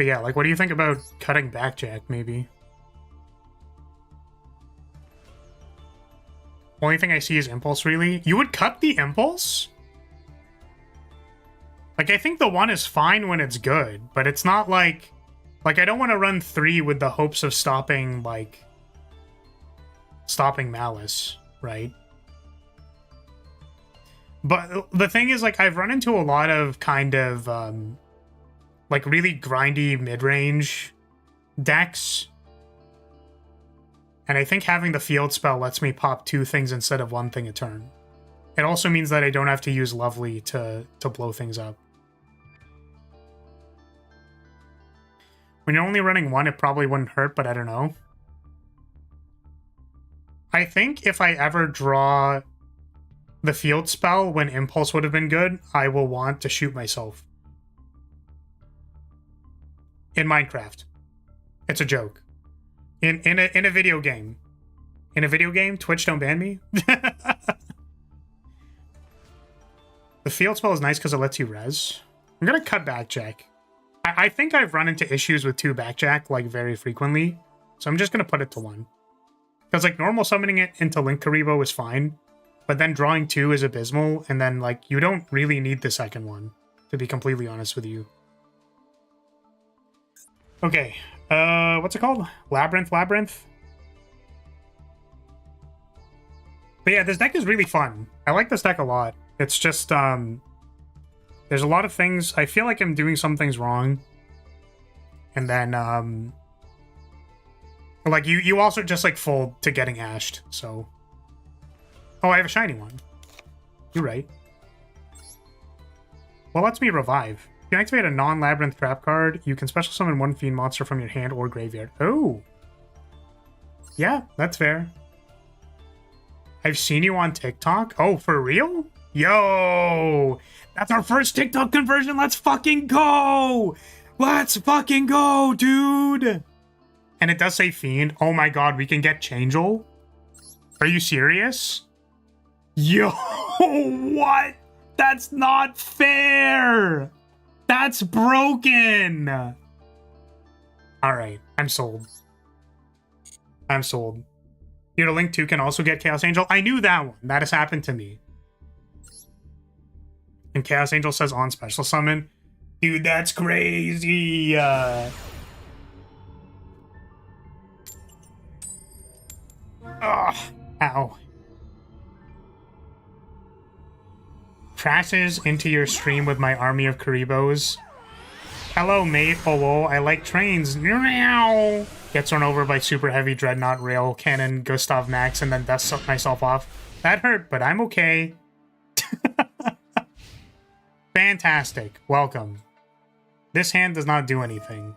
But yeah, like, what do you think about cutting Backjack, maybe? Only thing I see is Impulse, really. You would cut the Impulse? Like, I think the 1 is fine when it's good, but it's not like... Like, I don't want to run 3 with the hopes of stopping, like... Stopping Malice, right? But the thing is, like, I've run into a lot of kind of, like, really grindy mid-range decks. And I think having the field spell lets me pop 2 things instead of 1 thing a turn. It also means that I don't have to use Lovely to blow things up. When you're only running 1, it probably wouldn't hurt, but I don't know. I think if I ever draw the field spell when Impulse would have been good, I will want to shoot myself. In Minecraft. It's a joke. In a video game. In a video game, Twitch don't ban me. The field spell is nice because it lets you res. I'm gonna cut Backjack. I think I've run into issues with 2 Backjack, like, very frequently. So I'm just gonna put it to 1. Because, like, normal summoning it into Link Karibo is fine. But then drawing 2 is abysmal. And then, like, you don't really need the second one, to be completely honest with you. Okay. What's it called? Labyrinth? But yeah, this deck is really fun. I like this deck a lot. It's just, there's a lot of things. I feel like I'm doing some things wrong. And then, like, you also just, like, fold to getting ashed, so. Oh, I have a shiny one. You're right. Well, lets me revive. If you activate a non-labyrinth trap card, you can special summon 1 fiend monster from your hand or graveyard. Oh! Yeah, that's fair. I've seen you on TikTok. Oh, for real? Yo! That's our first TikTok conversion. Let's fucking go! Let's fucking go, dude! And it does say fiend. Oh my god, we can get Changel? Are you serious? Yo, what? That's not fair! That's broken! Alright, I'm sold. I'm sold. Here to Link 2 can also get Chaos Angel. I knew that one. That has happened to me. And Chaos Angel says on special summon. Dude, that's crazy! Oh, ow. Crashes into your stream with my army of Karibos. Hello, mate. Hello, I like trains. Meow. Gets run over by super heavy dreadnought rail cannon Gustav Max and then dusts myself off. That hurt, but I'm okay. Fantastic. Welcome. This hand does not do anything.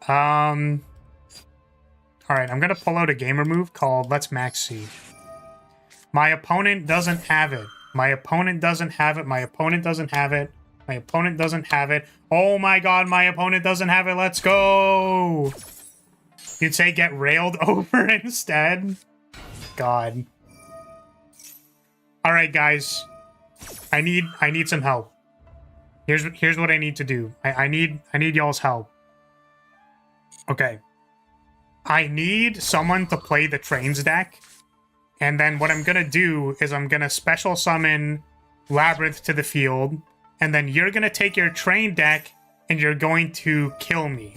Alright, I'm gonna pull out a gamer move called Let's Backseat. My opponent doesn't have it. My opponent doesn't have it. My opponent doesn't have it. My opponent doesn't have it. Oh my god, my opponent doesn't have it. Let's go! You'd say get railed over instead? God. Alright, guys. I need some help. Here's what I need to do. I need y'all's help. Okay. I need someone to play the trains deck. And then what I'm gonna do is I'm gonna special summon Labyrinth to the field. And then you're gonna take your train deck and you're going to kill me.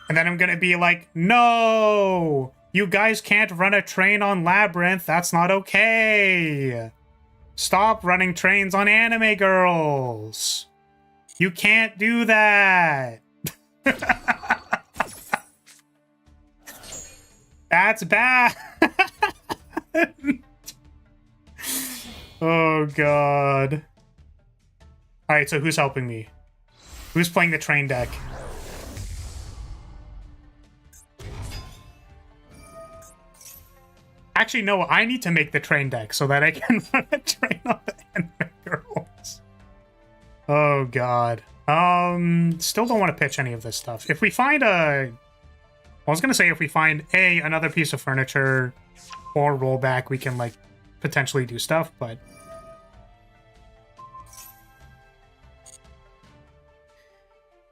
And then I'm gonna be like, no! You guys can't run a train on Labyrinth. That's not okay. Stop running trains on anime girls. You can't do that. That's bad. Oh, God. Alright, so who's helping me? Who's playing the train deck? Actually, no, I need to make the train deck so that I can run a train on the anime girls. Oh, God. Still don't want to pitch any of this stuff. If we find a... I was going to say if we find, another piece of furniture or rollback, we can, like, potentially do stuff, but...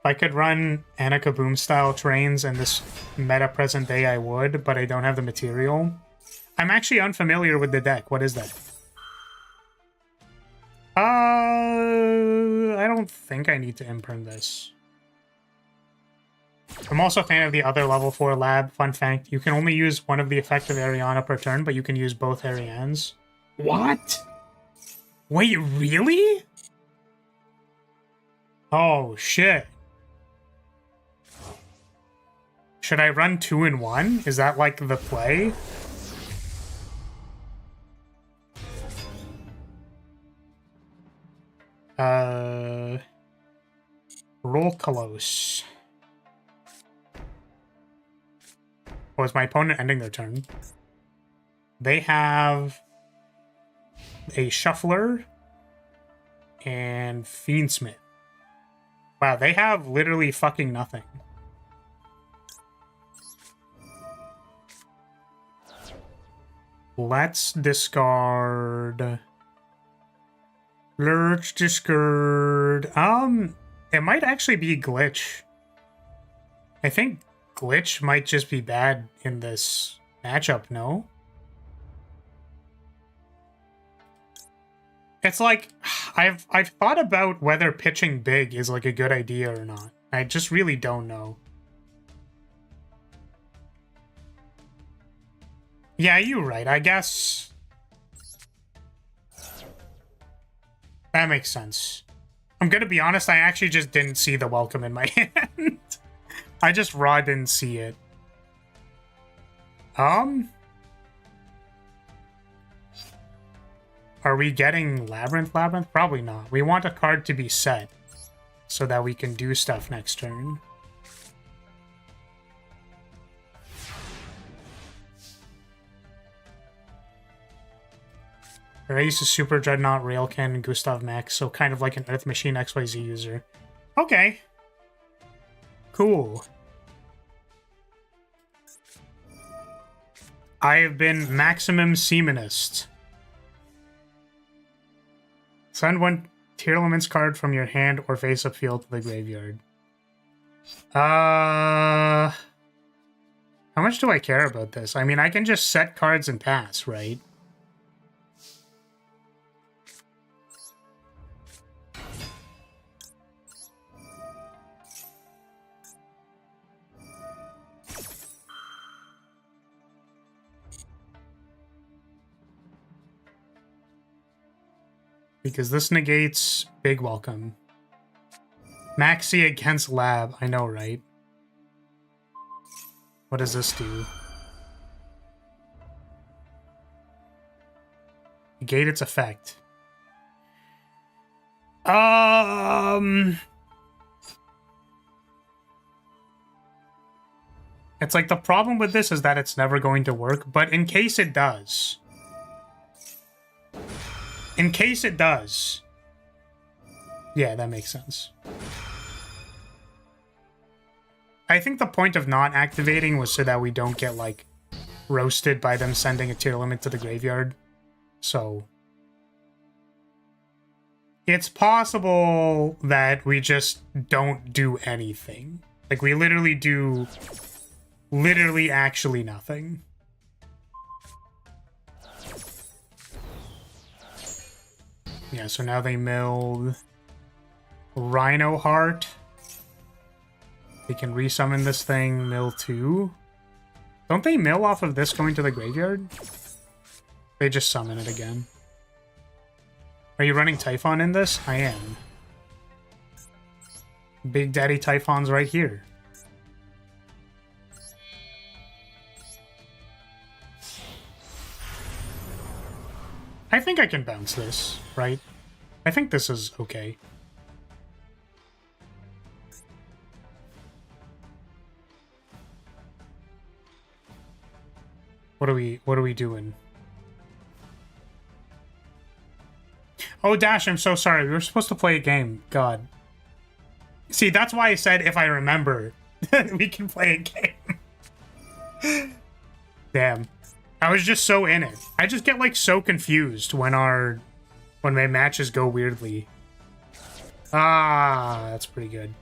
If I could run Annika Boom style trains in this meta present day, I would, but I don't have the material. I'm actually unfamiliar with the deck. What is that? I don't think I need to imprint this. I'm also a fan of the other level 4 lab. Fun fact, you can only use one of the effective Ariana per turn, but you can use both Arianes. What? Wait, really? Oh, shit. Should I run 2 in 1? Is that like the play? Roll close. Oh, is my opponent ending their turn? They have a Shuffler and Fiendsmith. Wow, they have literally fucking nothing. Let's discard... Let's discard... It might actually be Glitch. I think Glitch might just be bad in this matchup, no? It's like, I've thought about whether pitching big is like a good idea or not. I just really don't know. Yeah, you're right, I guess. That makes sense. I'm gonna be honest, I actually just didn't see the welcome in my hand. I just raw didn't see it. Are we getting Labyrinth? Probably not. We want a card to be set so that we can do stuff next turn. I used to Super Dreadnought, Railkin, and Gustav Max, so kind of like an Earth Machine XYZ user. Okay. Cool. I have been Maximum Seamanist. Send one Tier Elements card from your hand or face-up field to the graveyard. How much do I care about this? I mean, I can just set cards and pass, right? Because this negates Big Welcome. Maxi against Lab. I know, right? What does this do? Negate its effect. It's like the problem with this is that it's never going to work, but in case it does... In case it does. Yeah, that makes sense. I think the point of not activating was so that we don't get, like, roasted by them sending a tier limit to the graveyard. So... it's possible that we just don't do anything. Like, we literally do... literally actually nothing. Yeah, so now they milled Rhino Heart. They can resummon this thing, mill 2. Don't they mill off of this going to the graveyard? They just summon it again. Are you running Typhon in this? I am. Big Daddy Typhon's right here. I think I can bounce this, right? I think this is okay. What are we doing? Oh, Dash, I'm so sorry. We were supposed to play a game. God. See, that's why I said if I remember, we can play a game. Damn. I was just so in it. I just get, like, so confused when my matches go weirdly. Ah, that's pretty good.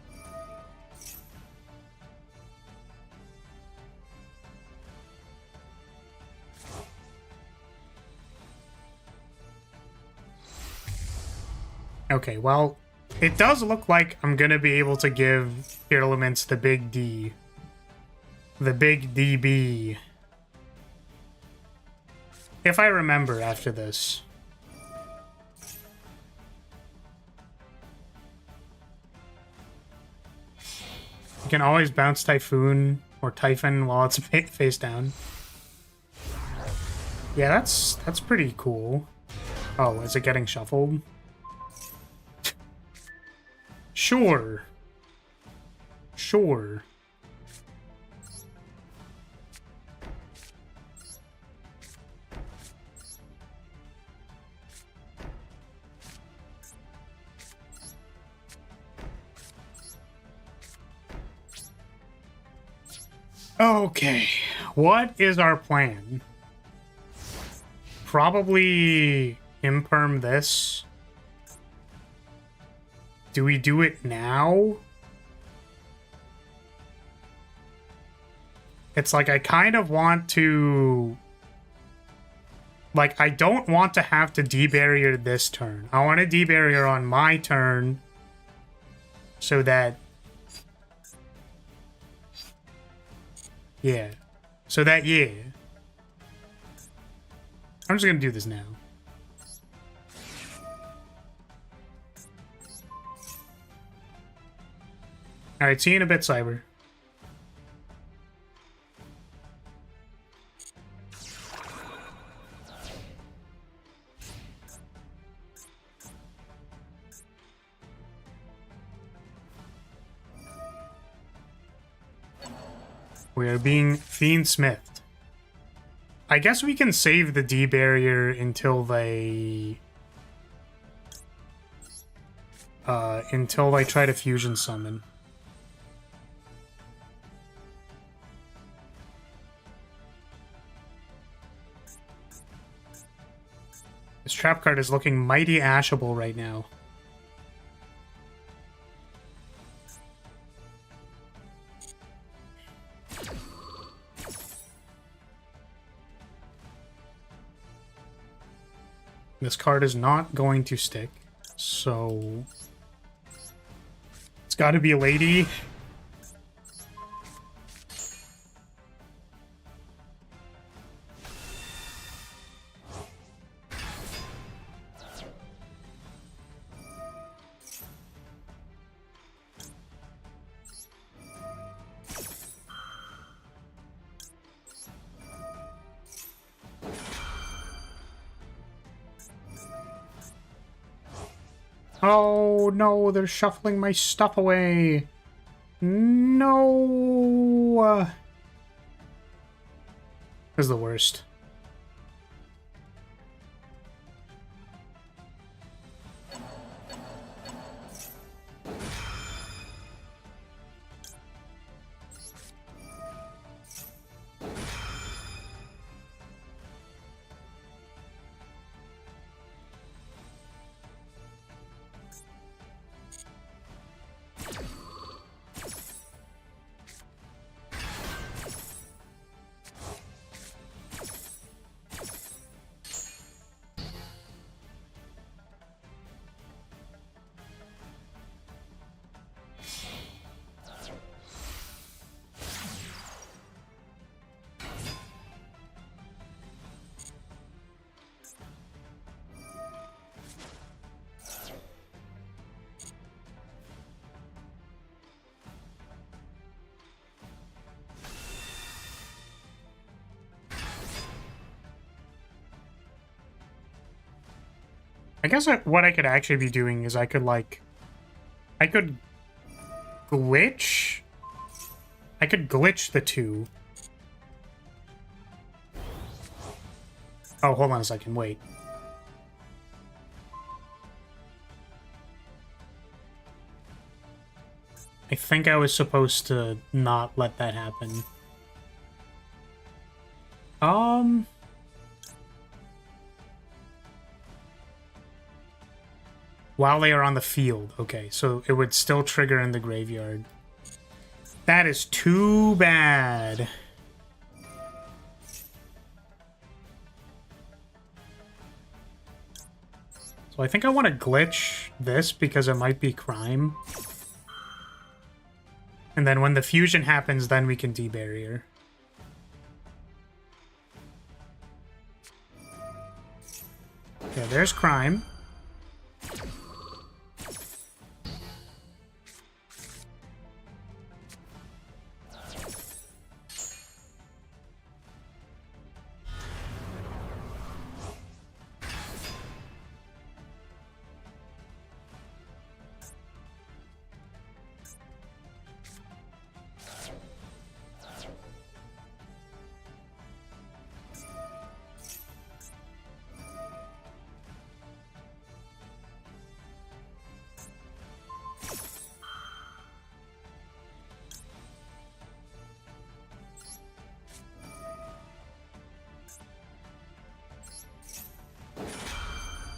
Okay, well, it does look like I'm gonna be able to give Elements the big D. The big DB. If I remember after this. You can always bounce Typhoon or Typhon while it's face down. Yeah, that's pretty cool. Oh, is it getting shuffled? Sure. Sure. Okay, what is our plan? Probably imperm this. Do we do it now? It's like I kind of want to... Like, I don't want to have to debarrier this turn. I want to debarrier on my turn so that... Yeah. So that, yeah. I'm just gonna do this now. Alright, see you in a bit, Cyber. We are being fiend-smithed. I guess we can save the D barrier until they try to fusion summon. This trap card is looking mighty ashable right now. This card is not going to stick, so it's got to be a lady. Oh no, they're shuffling my stuff away. No. This is the worst. I guess what I could actually be doing is I could glitch. I could glitch the two. Oh, hold on a second, wait. I think I was supposed to not let that happen. While they are on the field. Okay, so it would still trigger in the graveyard. That is too bad. So I think I want to glitch this because it might be crime. And then when the fusion happens, then we can de-barrier. Yeah, there's crime.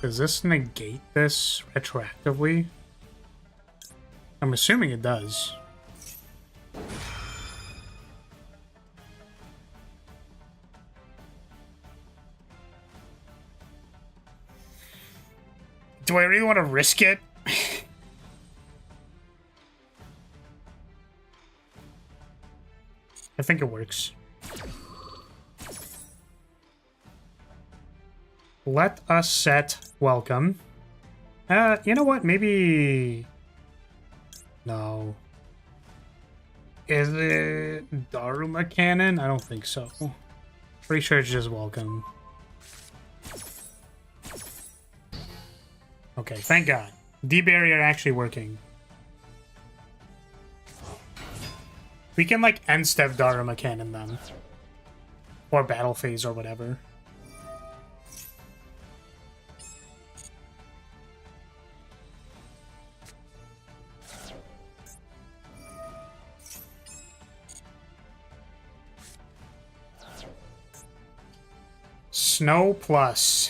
Does this negate this retroactively? I'm assuming it does. Do I really want to risk it? I think it works. Let us set welcome. You know what? Maybe... No. Is it Dharma Cannon? I don't think so. Pretty sure it's just welcome. Okay, thank God. D-barrier actually working. We can, like, end-step Dharma Cannon them. Or battle phase or whatever. Snow plus.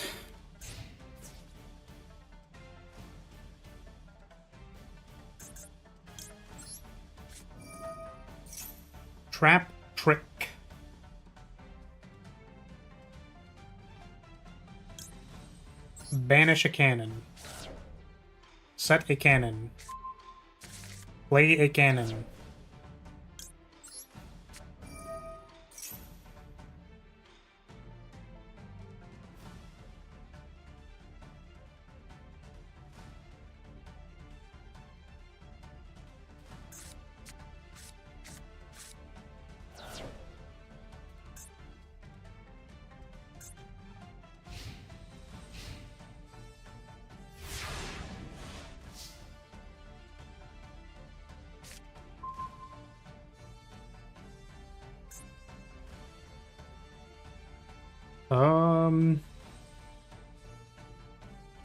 Trap trick. Banish a cannon. Set a cannon. Play a cannon.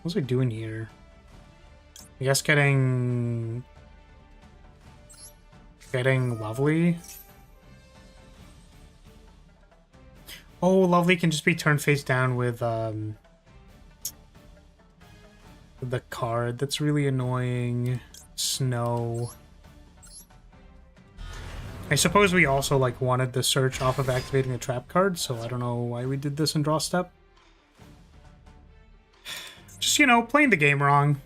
What was I doing here? I guess getting Lovely. Oh, Lovely can just be turned face down with the card. That's really annoying. Snow. I suppose we also like wanted the search off of activating the trap card, so I don't know why we did this in draw step. Just, you know, playing the game wrong.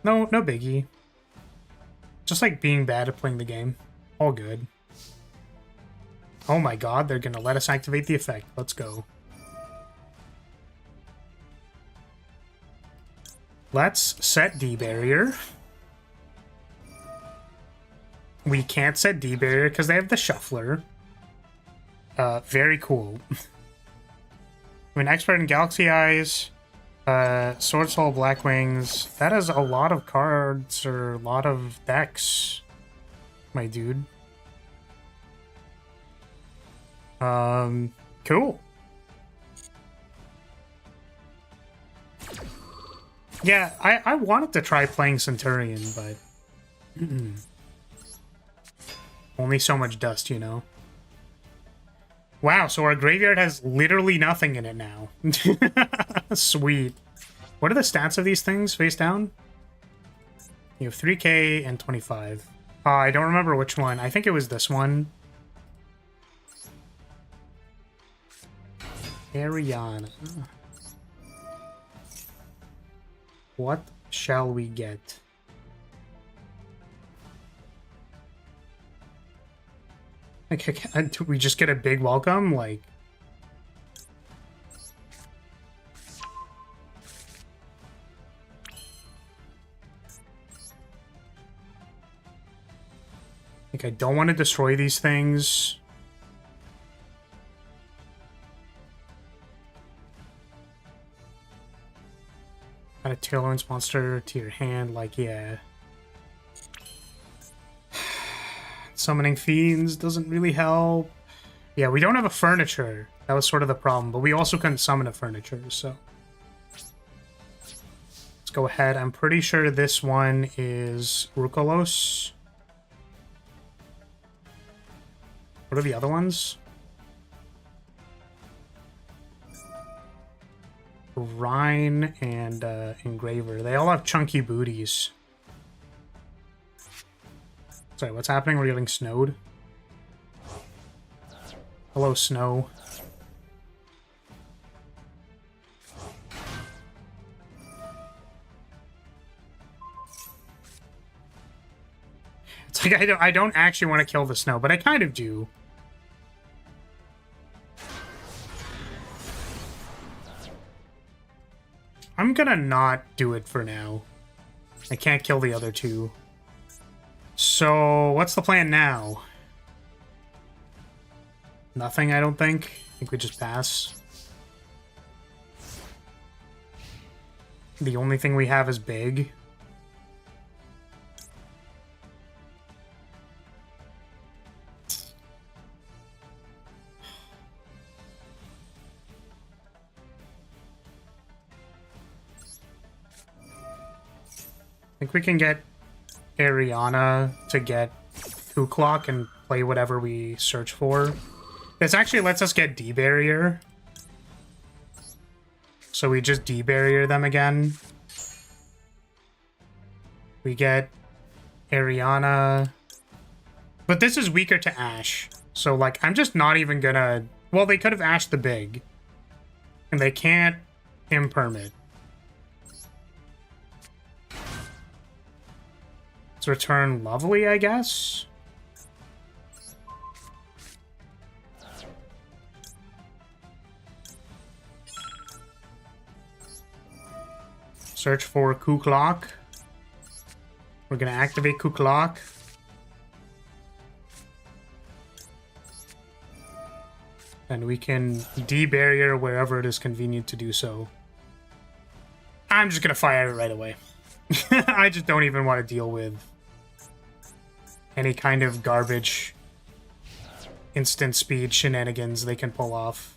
No biggie. Just like being bad at playing the game. All good. Oh my god, they're gonna let us activate the effect. Let's go. Let's set D-barrier. We can't set D-barrier because they have the shuffler. Very cool. I'm an expert in Galaxy Eyes. Sword Soul, Black Wings. That is a lot of cards or a lot of decks, my dude. Cool. Yeah, I wanted to try playing Centurion, but only so much dust, you know. Wow, so our graveyard has literally nothing in it now. Sweet. What are the stats of these things face down? You have 3k and 25. I don't remember which one. I think it was this one. Ariana. What shall we get? Like, do we just get a big welcome? Like, I don't want to destroy these things. Add a Tailwinds monster to your hand, like, yeah. Summoning fiends doesn't really help. Yeah, we don't have a furniture. That was sort of the problem, but we also couldn't summon a furniture, so. Let's go ahead. I'm pretty sure this one is Rukolos. What are the other ones? Rhine and Engraver. They all have chunky booties. Sorry, what's happening? We're getting snowed. Hello, snow. It's like I don't actually want to kill the snow, but I kind of do. I'm gonna not do it for now. I can't kill the other two. So, what's the plan now? Nothing, I don't think. I think we just pass. The only thing we have is big. I think we can get Ariana to get Kuklok and play whatever we search for. This actually lets us get D-Barrier. So we just D-Barrier them again. We get Ariana. But this is weaker to Ash. So, like, I'm just not even gonna... Well, they could have Ashed the big. And they can't imperm. Let's return Lovely, I guess. Search for Kuklok. We're gonna activate Kuklok. And we can de-barrier wherever it is convenient to do so. I'm just gonna fire it right away. I just don't even want to deal with any kind of garbage instant speed shenanigans they can pull off.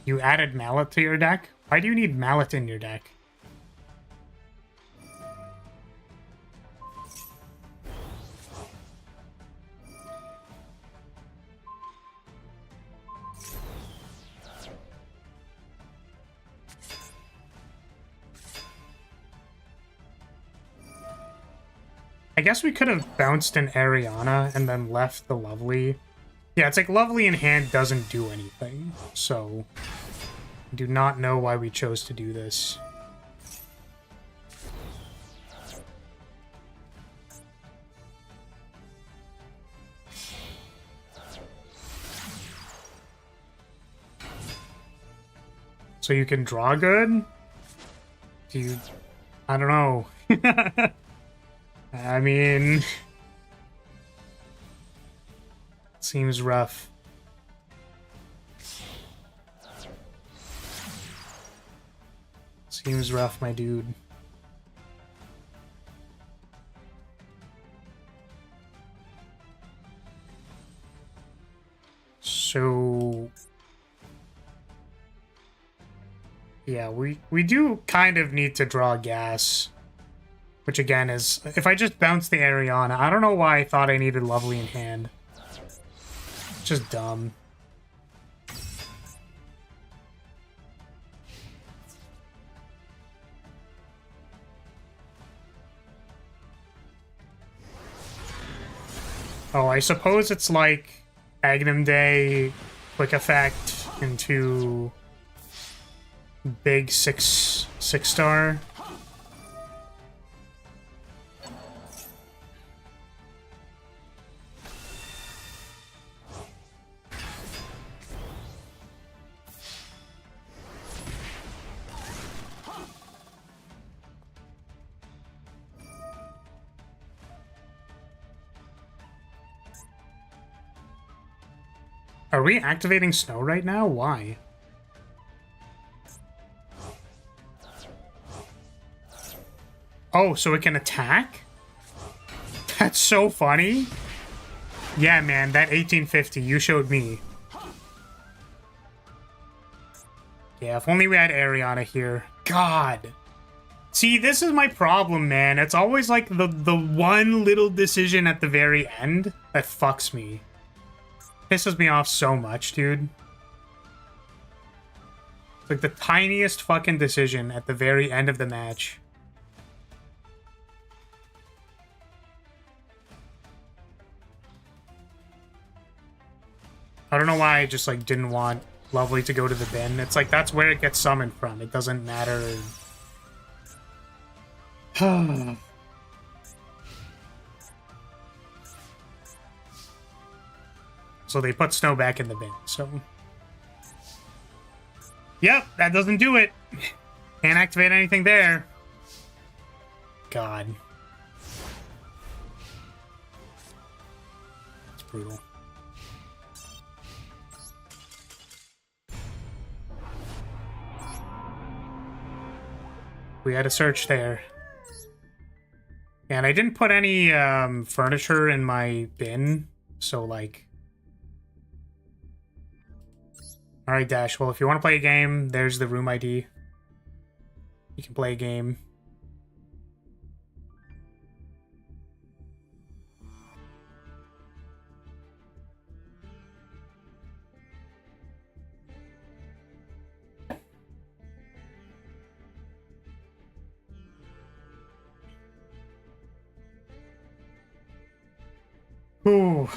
You added Mallet to your deck? Why do you need Mallet in your deck? I guess we could have bounced an Ariana and then left the Lovely. Yeah, it's like Lovely in hand doesn't do anything, so I do not know why we chose to do this. So you can draw good? Do you... I don't know. I mean... Seems rough. Seems rough, my dude. So... yeah, we do kind of need to draw gas. Which again is... if I just bounce the Ariana, I don't know why I thought I needed Lovely in hand. Just dumb. Oh, I suppose it's like Magnum Day, quick effect into big six star. Are we activating snow right now? Why? Oh, so it can attack? That's so funny. Yeah, man, that 1850, you showed me. Yeah, if only we had Ariana here. God. See, this is my problem, man. It's always like the one little decision at the very end that fucks me. Pisses me off so much, dude. It's like the tiniest fucking decision at the very end of the match. I don't know why I just like didn't want Lovely to go to the bin. It's like that's where it gets summoned from. It doesn't matter. So they put Snow back in the bin, so... Yep, that doesn't do it. Can't activate anything there. God. It's brutal. We had a search there. And I didn't put any furniture in my bin, so like... Alright, Dash. Well, if you want to play a game, there's the room ID. You can play a game. Ooh.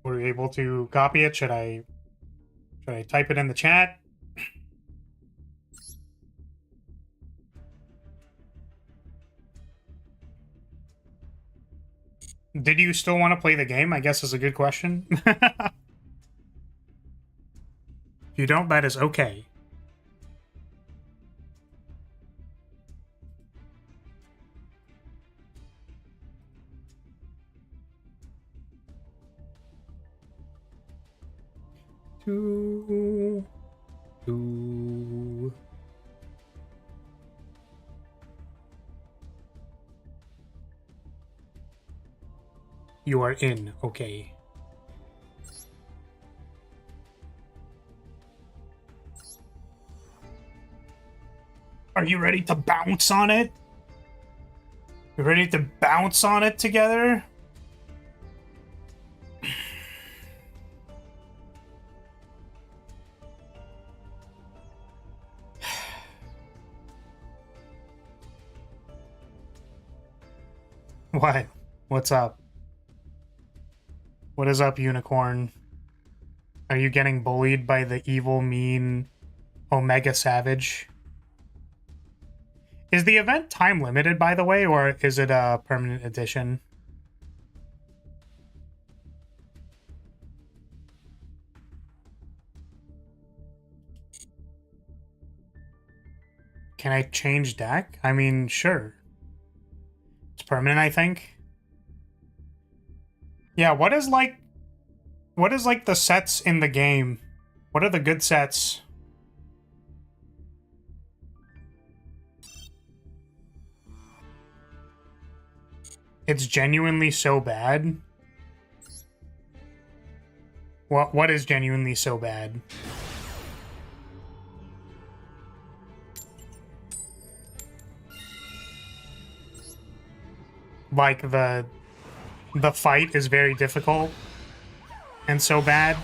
Were we able to copy it? Should I type it in the chat? Did you still want to play the game? I guess is a good question. If you don't, that is okay. You are in, okay. Are you ready to bounce on it? You ready to bounce on it together? What? What's up? What is up, Unicorn? Are you getting bullied by the evil, mean Omega Savage? Is the event time limited, by the way, or is it a permanent edition? Can I change deck? I mean, sure. It's permanent, I think. Yeah, what is like the sets in the game? What are the good sets? It's genuinely so bad. What is genuinely so bad? Like the fight is very difficult and so bad.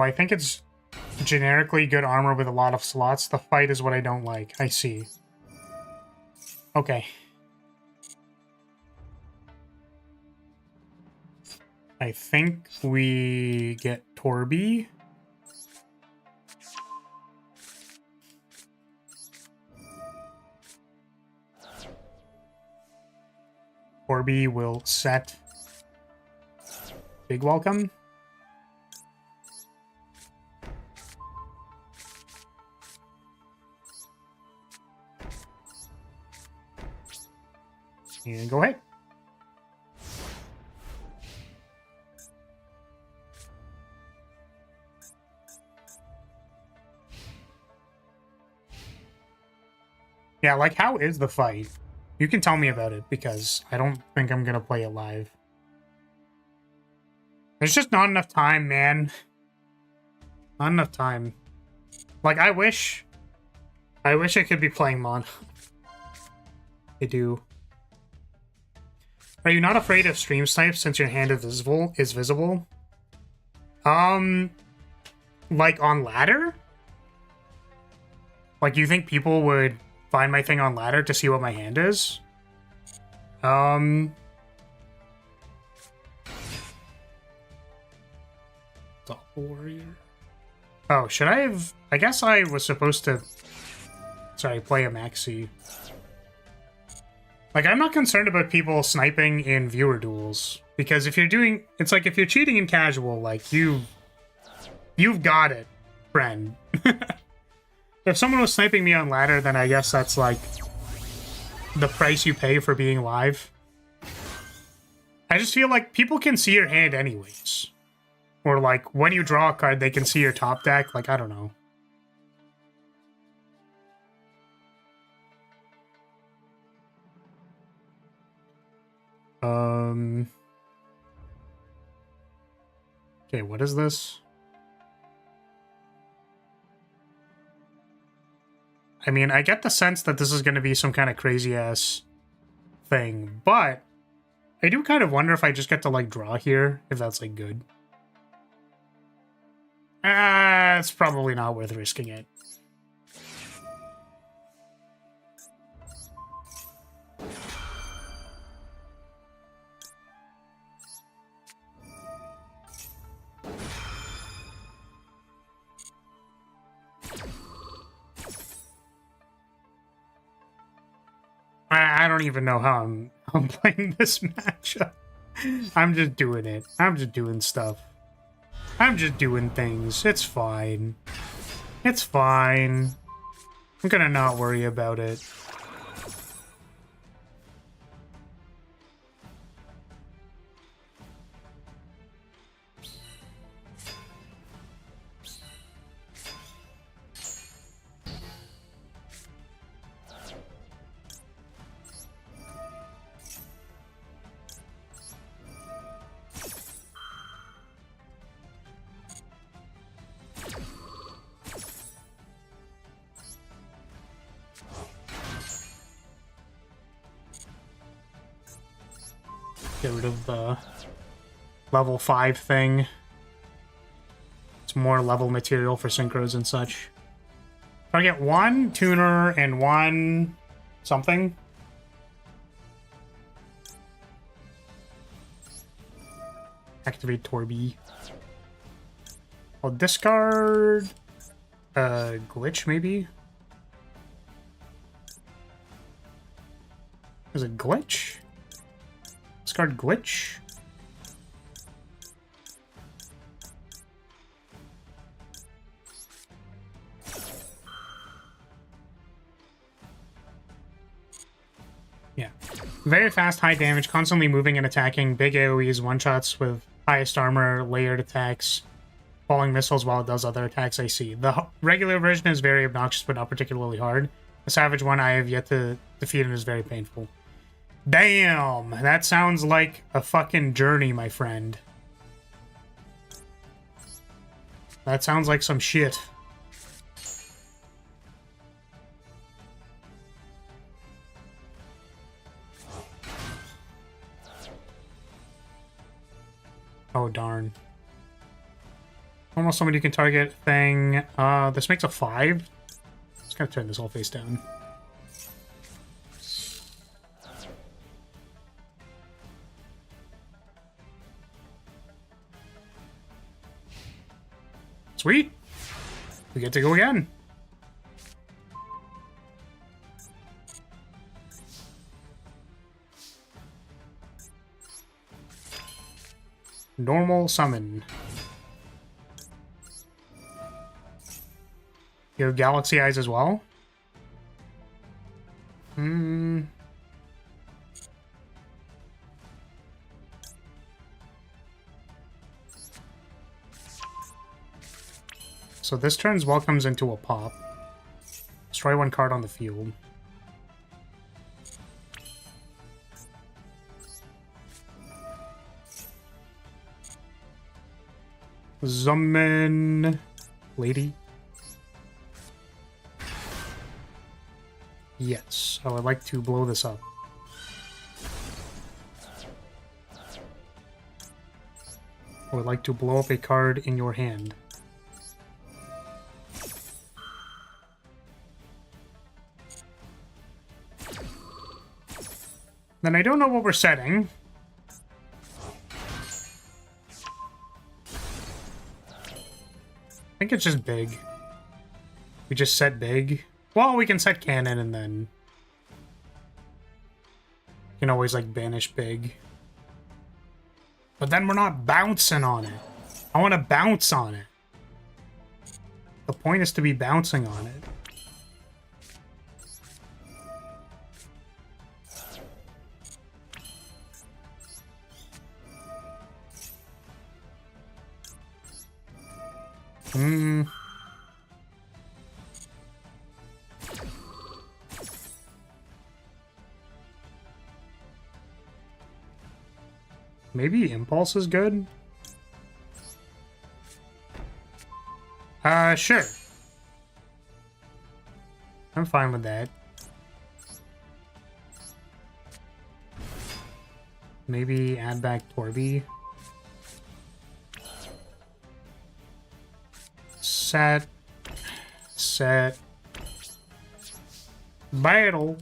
No, I think it's generically good armor with a lot of slots. The fight is what I don't like. I see. Okay. I think we get Torby. Torby will set Big Welcome. And go ahead. Yeah, like, how is the fight? You can tell me about it, because I don't think I'm gonna play it live. There's just not enough time, man. Not enough time. Like, I wish I could be playing Mon. I do. Are you not afraid of stream snipes since your hand is visible? Like on ladder? Like, you think people would find my thing on ladder to see what my hand is? Top warrior. Oh, should I have... I guess I was supposed to... Sorry, play a maxi. Like, I'm not concerned about people sniping in viewer duels. Because if you're doing... It's like, if you're cheating in casual, like, you've got it, friend. If someone was sniping me on ladder, then I guess that's, like, the price you pay for being live. I just feel like people can see your hand anyways. Or, like, when you draw a card, they can see your top deck. Like, I don't know. Okay, what is this? I mean, I get the sense that this is going to be some kind of crazy-ass thing, but I do kind of wonder if I just get to, like, draw here, if that's, like, good. It's probably not worth risking it. I don't even know how I'm playing this matchup. I'm just doing it. I'm just doing stuff. I'm just doing things. It's fine. It's fine. I'm gonna not worry about it. Get rid of the level 5 thing. It's more level material for synchros and such. If I get one tuner and one something. Activate Torby. I'll discard glitch, maybe? Is it glitch? Discard glitch. Yeah. Very fast, high damage, constantly moving and attacking, big AoEs, one-shots with highest armor, layered attacks, falling missiles while it does other attacks. I see. The regular version is very obnoxious, but not particularly hard. The savage one I have yet to defeat and is very painful. Damn! That sounds like a fucking journey, my friend. That sounds like some shit. Oh, darn. Almost somebody you can target thing. This makes a 5. Just gonna turn this whole face down. Sweet. We get to go again. Normal summon. You have Galaxy Eyes as well? So this turn's welcomes into a pop. Destroy 1 card on the field. Summon lady. Yes, I would like to blow this up. I would like to blow up a card in your hand. Then I don't know what we're setting. I think it's just big. We just set big. Well, we can set cannon and then... You can always, like, banish big. But then we're not bouncing on it. I want to bounce on it. The point is to be bouncing on it. Maybe Impulse is good? Sure. I'm fine with that. Maybe add back Torby. Set. Battle.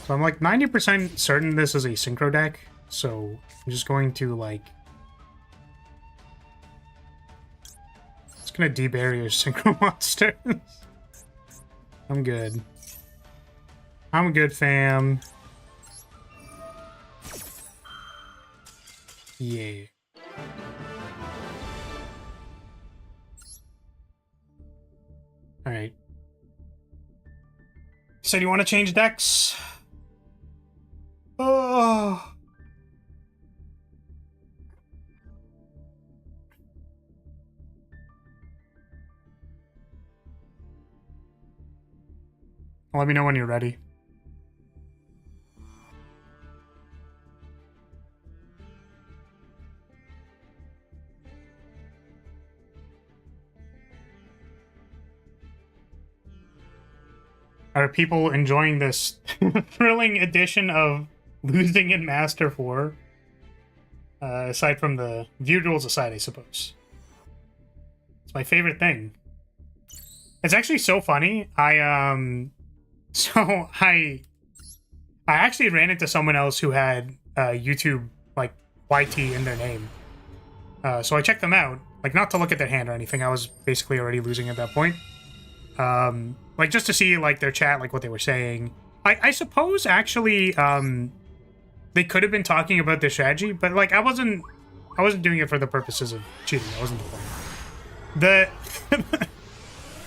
So I'm like 90% certain this is a synchro deck, so I'm just going to like... It's gonna debury your synchro monsters. I'm good. I'm good, fam. Yeah. Alright. So do you want to change decks? Oh. Let me know when you're ready. Are people enjoying this thrilling edition of losing in Master 4? Aside from the viewed rules aside, I suppose. It's my favorite thing. It's actually so funny. I actually ran into someone else who had YouTube, like, YT in their name. So I checked them out. Like, not to look at their hand or anything. I was basically already losing at that point. Like, just to see, like, their chat, like, what they were saying. I suppose, actually, they could have been talking about their strategy, but, like, I wasn't doing it for the purposes of cheating. That wasn't the point.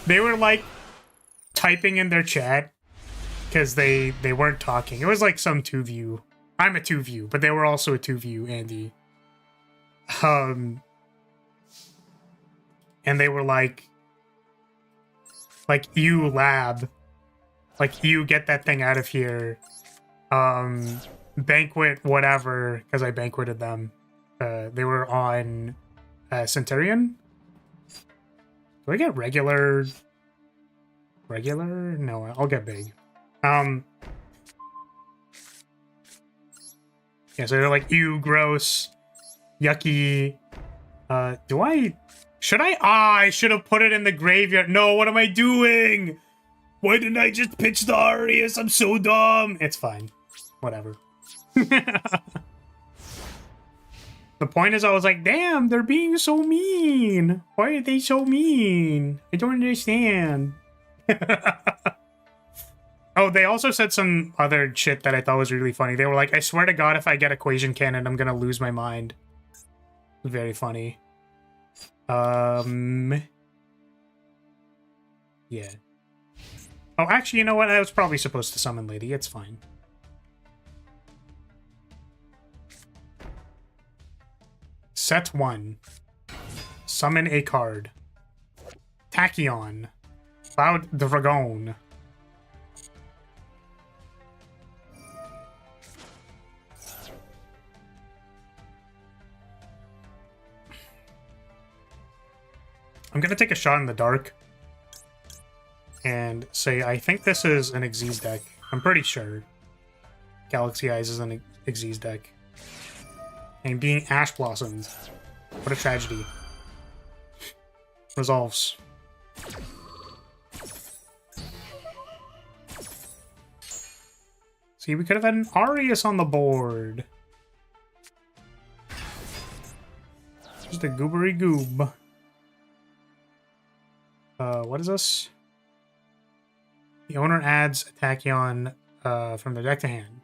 They were, like, typing in their chat because they weren't talking. It was, like, some 2-view. I'm a 2-view, but they were also a 2-view, Andy. And they were, like, you lab, like, you get that thing out of here, banquet whatever, because I banqueted them. They were on Centurion. Do I get regular? No, I'll get big. Yeah, so they're like, ew, gross, yucky. Should I? I should have put it in the graveyard. No, what am I doing? Why didn't I just pitch the Arius? I'm so dumb. It's fine. Whatever. The point is, I was like, damn, they're being so mean. Why are they so mean? I don't understand. Oh, they also said some other shit that I thought was really funny. They were like, I swear to God, if I get Equation Cannon, I'm gonna lose my mind. Very funny. Yeah. Oh, actually, you know what? I was probably supposed to summon Lady. It's fine. Set 1. Summon a card. Tachyon. Cloud the Dragon. I'm gonna take a shot in the dark and say I think this is an Xyz deck. I'm pretty sure Galaxy Eyes is an Xyz deck. And being Ash Blossomed. What a tragedy. Resolves. See, we could have had an Arius on the board. Just a goobery goob. What is this? The owner adds a Tachyon from the deck to hand.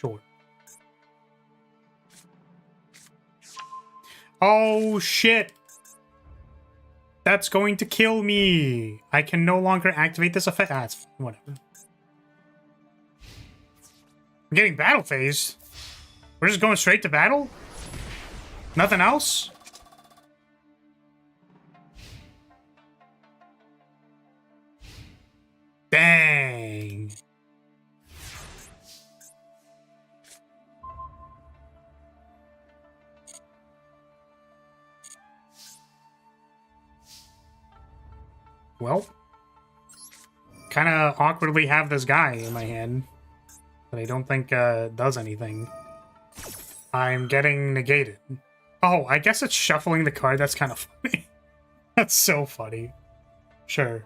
Sure. Oh, shit! That's going to kill me! I can no longer activate this effect. Ah, it's whatever. I'm getting battle phased. We're just going straight to battle? Nothing else? Dang. Well, kind of awkwardly have this guy in my hand, but I don't think does anything. I'm getting negated. Oh, I guess it's shuffling the card. That's kind of funny. That's so funny. Sure.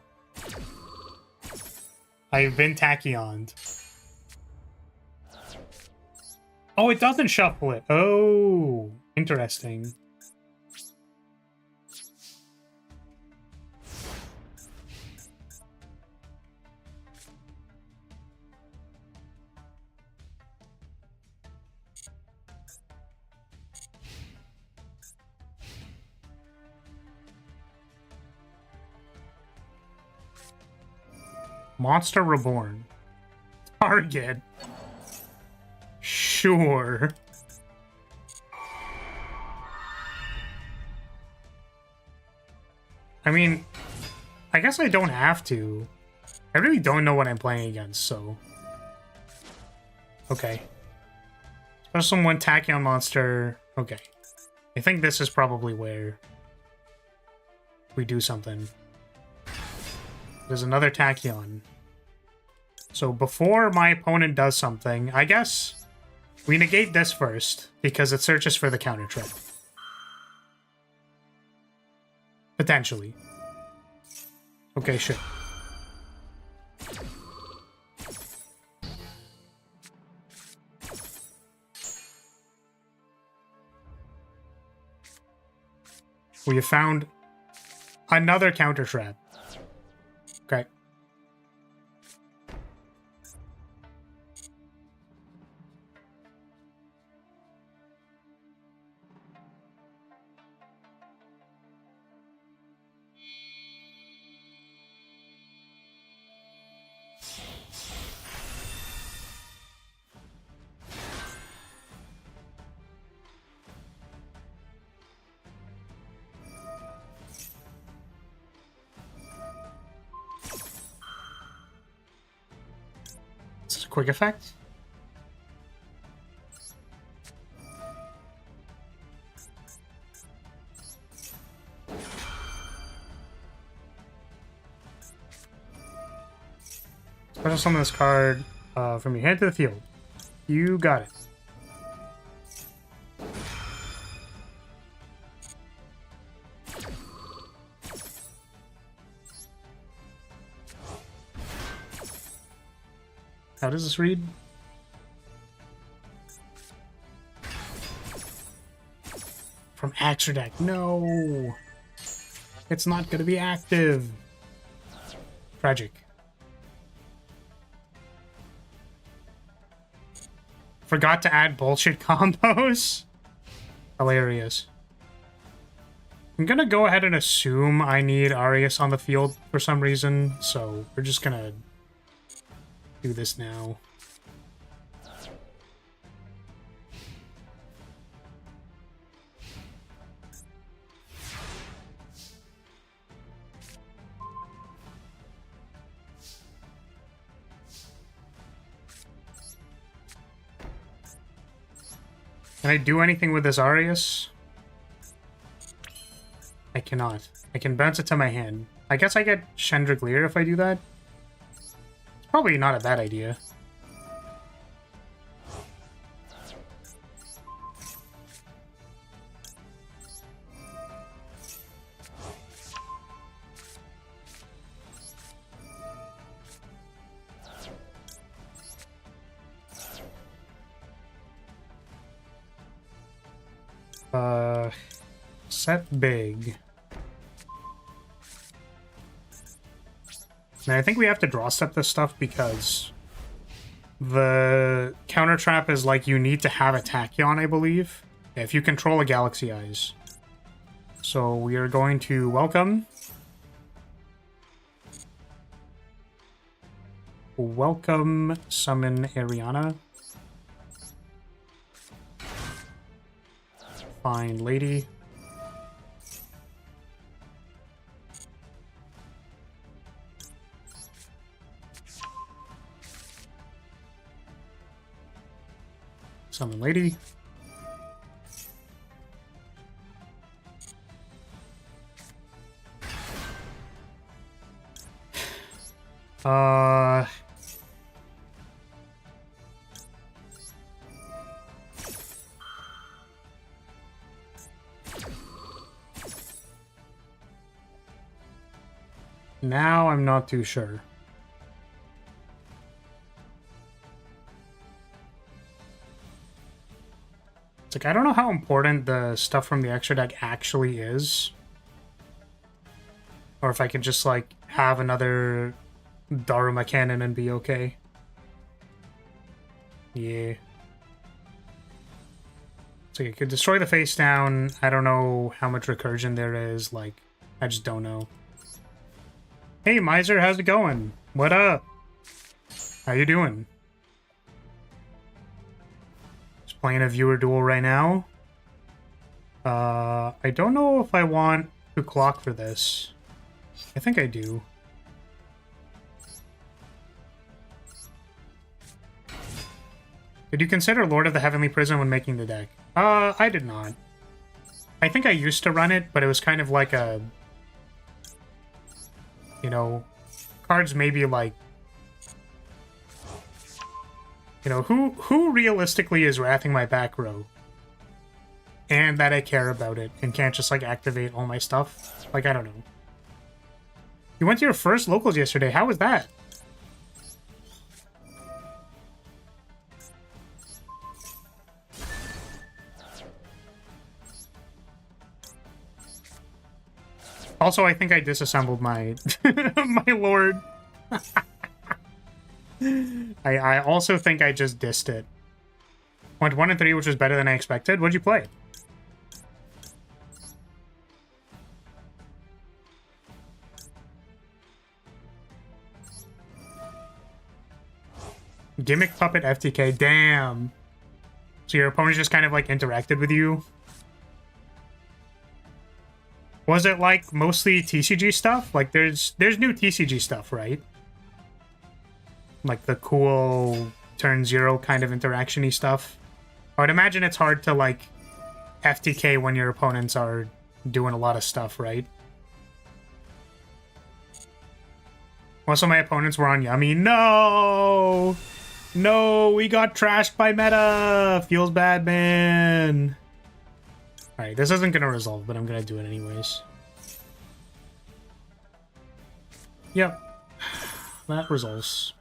I've been Tachyoned. Oh, it doesn't shuffle it. Oh, interesting. Monster Reborn. Target. Sure. I mean, I guess I don't have to. I really don't know what I'm playing against, so... Okay. Special summon Tachyon monster. Okay. I think this is probably where we do something. There's another Tachyon. So before my opponent does something, I guess we negate this first, because it searches for the counter trick. Potentially. Okay, sure. We have found another counter trap. Okay. Quick effect. Special summon this card from your hand to the field. You got it. How does this read? From extra deck. No! It's not gonna be active. Tragic. Forgot to add bullshit combos. Hilarious. I'm gonna go ahead and assume I need Arius on the field for some reason, so we're just gonna do this now. Can I do anything with this Arius? I cannot. I can bounce it to my hand. I guess I get Lyria if I do that. It's probably not a bad idea. Set big. Now I think we have to draw step this stuff because the counter trap is like you need to have a Tachyon, I believe, if you control a Galaxy Eyes. So we are going to welcome summon Ariana. Fine lady. Summon lady. Now I'm not too sure. It's like, I don't know how important the stuff from the extra deck actually is. Or if I could just, like, have another Daruma cannon and be okay. Yeah. So you could destroy the face down. I don't know how much recursion there is. Like, I just don't know. Hey, Miser, how's it going? What up? How you doing? Just playing a viewer duel right now. I don't know if I want to clock for this. I think I do. Did you consider Lord of the Heavenly Prison when making the deck? I did not. I think I used to run it, but it was kind of like a... You know, cards maybe like... You know, who realistically is wrathing my back row? And that I care about it and can't just, like, activate all my stuff? Like, I don't know. You went to your first locals yesterday. How was that? Also, I think I disassembled my my lord. I also think I just dissed it. Went 1 and 3, which was better than I expected. What'd you play? Gimmick Puppet FTK. Damn. So your opponent just kind of like interacted with you? Was it like mostly TCG stuff? Like there's new TCG stuff, right? Like the cool turn 0 kind of interaction-y stuff. I would imagine it's hard to like FTK when your opponents are doing a lot of stuff, right? Also, my opponents were on Yummy. No! No, we got trashed by meta! Feels bad, man. Alright, this isn't gonna resolve, but I'm gonna do it anyways. Yep. That resolves.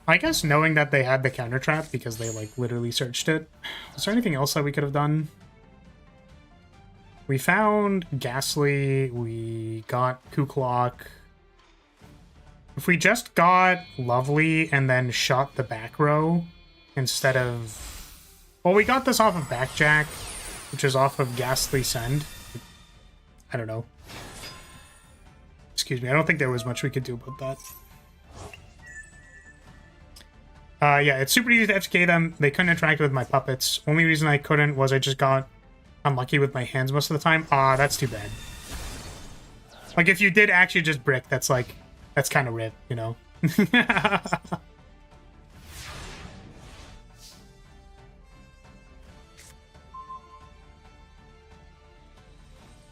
I guess knowing that they had the counter trap because they, like, literally searched it. Is there anything else that we could have done? We found Ghastly, we got Kuklok. If we just got Lovely and then shot the back row instead of... Well, we got this off of Backjack, which is off of Ghastly Send. I don't know. Excuse me, I don't think there was much we could do about that. Yeah, it's super easy to FK them. They couldn't interact with my puppets. Only reason I couldn't was I just got unlucky with my hands most of the time. Ah, that's too bad. Like, if you did actually just brick, that's like... That's kind of rip, you know?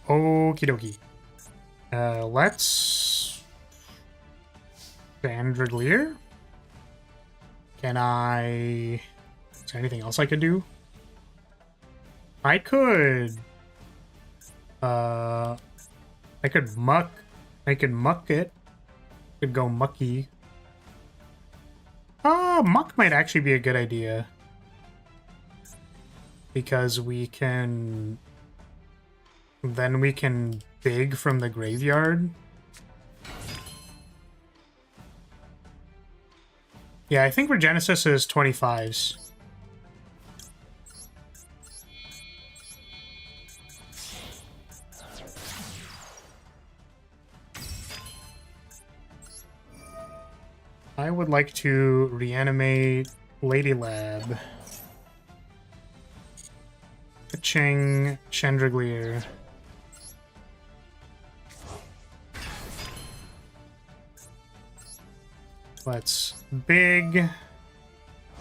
Okie dokie. Let's... Lyrilyte? Can I... Is there anything else I could do? I could... I could muck. I could muck it. Could go mucky. Muck might actually be a good idea. Because we can... Then we can big from the graveyard. Yeah, I think Regenesis is 25s. I would like to reanimate Lady Lab. Ching Chandriglier. Let's big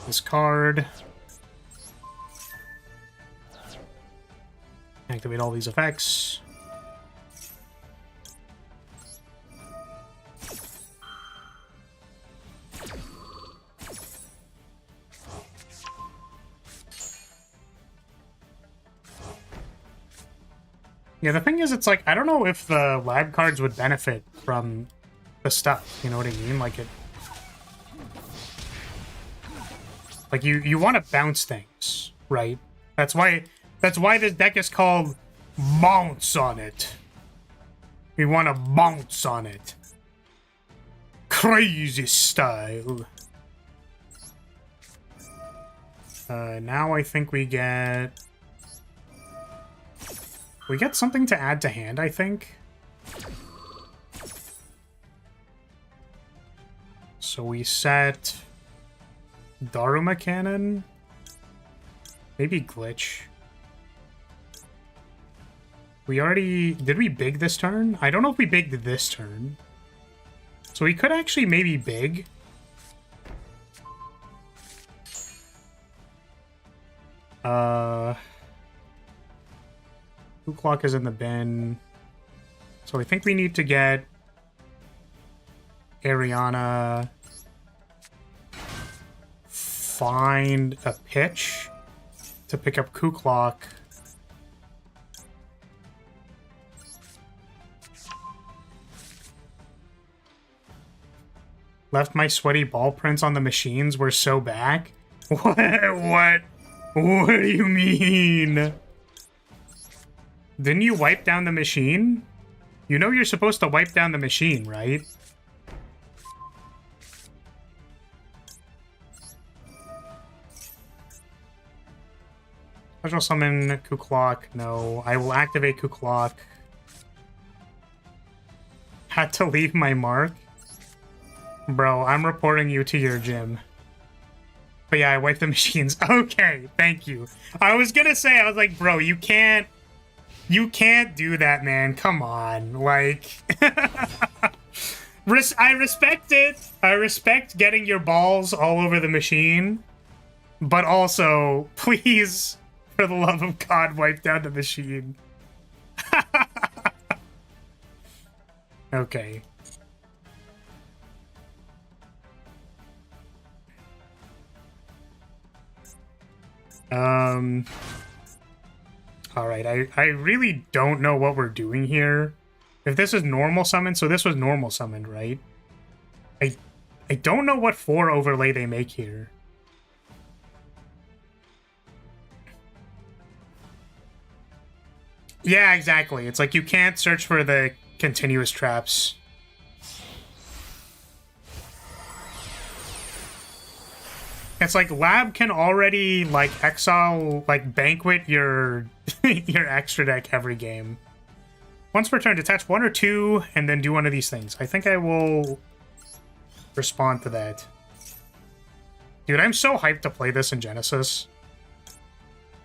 this card. Activate all these effects. Yeah, the thing is, it's like, I don't know if the lab cards would benefit from the stuff, you know what I mean? Like, it... Like, you want to bounce things, right? That's why this deck is called Bounce on It. We want to bounce on it. Crazy style. Now I think we get... We get something to add to hand, I think. So we set Daruma Cannon. Maybe Glitch. We already... Did we big this turn? I don't know if we bigged this turn. So we could actually maybe big. Clock is in the bin. So I think we need to get Ariana, find a pitch to pick up Kuklok. Left my sweaty ball prints on the machines. We're so back. What do you mean? Didn't you wipe down the machine? You know you're supposed to wipe down the machine, right? Special summon Kuklok. No, I will activate Kuklok. Had to leave my mark. Bro, I'm reporting you to your gym. But yeah, I wiped the machines. Okay, thank you. I was gonna say, I was like, bro, you can't do that, man. Come on. Like, I respect it. I respect getting your balls all over the machine. But also, please, for the love of God, wipe down the machine. Okay. Alright, I really don't know what we're doing here. If this is normal summon, so this was normal summoned, right? I don't know what 4 overlay they make here. Yeah, exactly. It's like you can't search for the continuous traps. It's like Lab can already like exile, like banquet your your extra deck every game. Once per turn, detach 1 or 2 and then do one of these things. I think I will respond to that. Dude, I'm so hyped to play this in Genesis.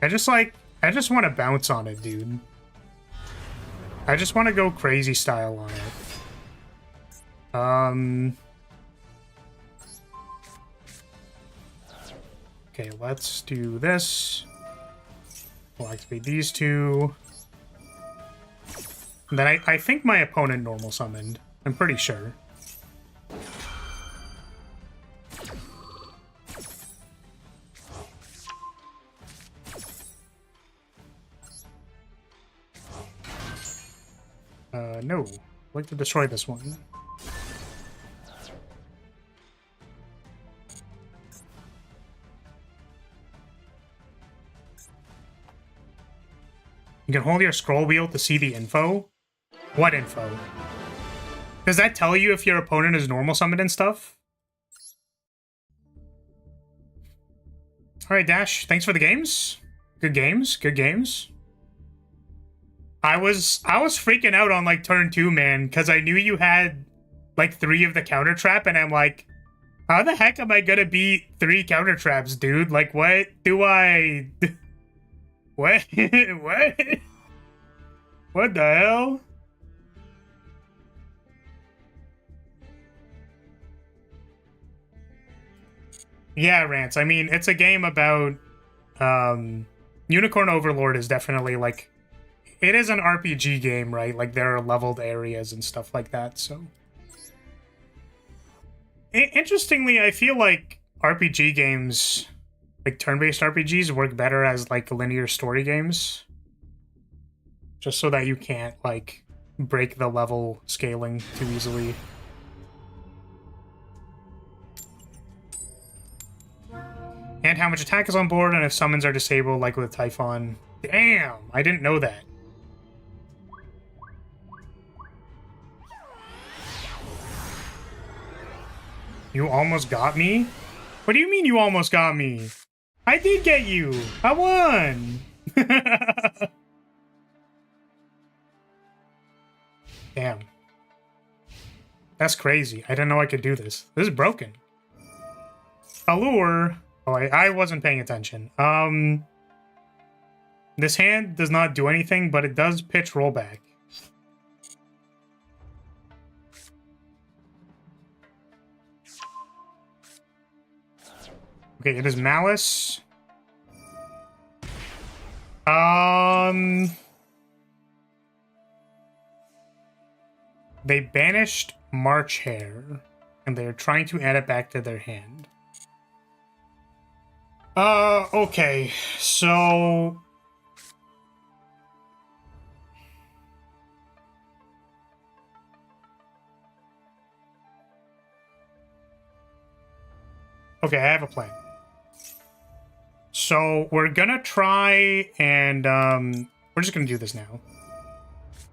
I just want to bounce on it, dude. I just want to go crazy style on it. Okay, let's do this. We'll activate these 2. And then I think my opponent normal summoned. I'm pretty sure. No. I'd like to destroy this one. You can hold your scroll wheel to see the info. What info? Does that tell you if your opponent is normal summoned and stuff? Alright, Dash. Thanks for the games. Good games. Good games. I was freaking out on like turn 2, man, because I knew you had like 3 of the counter trap, and I'm like, how the heck am I gonna beat 3 counter traps, dude? Like, what do I... What? What? What the hell? Yeah, Rants. I mean, it's a game about... Unicorn Overlord is definitely, like... It is an RPG game, right? Like, there are leveled areas and stuff like that, so... Interestingly, I feel like RPG games... Like, turn-based RPGs work better as, like, linear story games. Just so that you can't, like, break the level scaling too easily. And how much attack is on board, and if summons are disabled, like with Typhon. Damn! I didn't know that. You almost got me? What do you mean you almost got me? I did get you! I won! Damn. That's crazy. I didn't know I could do this. This is broken. Allure. Oh, I wasn't paying attention. This hand does not do anything, but it does pitch rollback. Okay, it is Malice. They banished March Hare, and they're trying to add it back to their hand. Okay, so... Okay, I have a plan. So, we're gonna try and, we're just gonna do this now.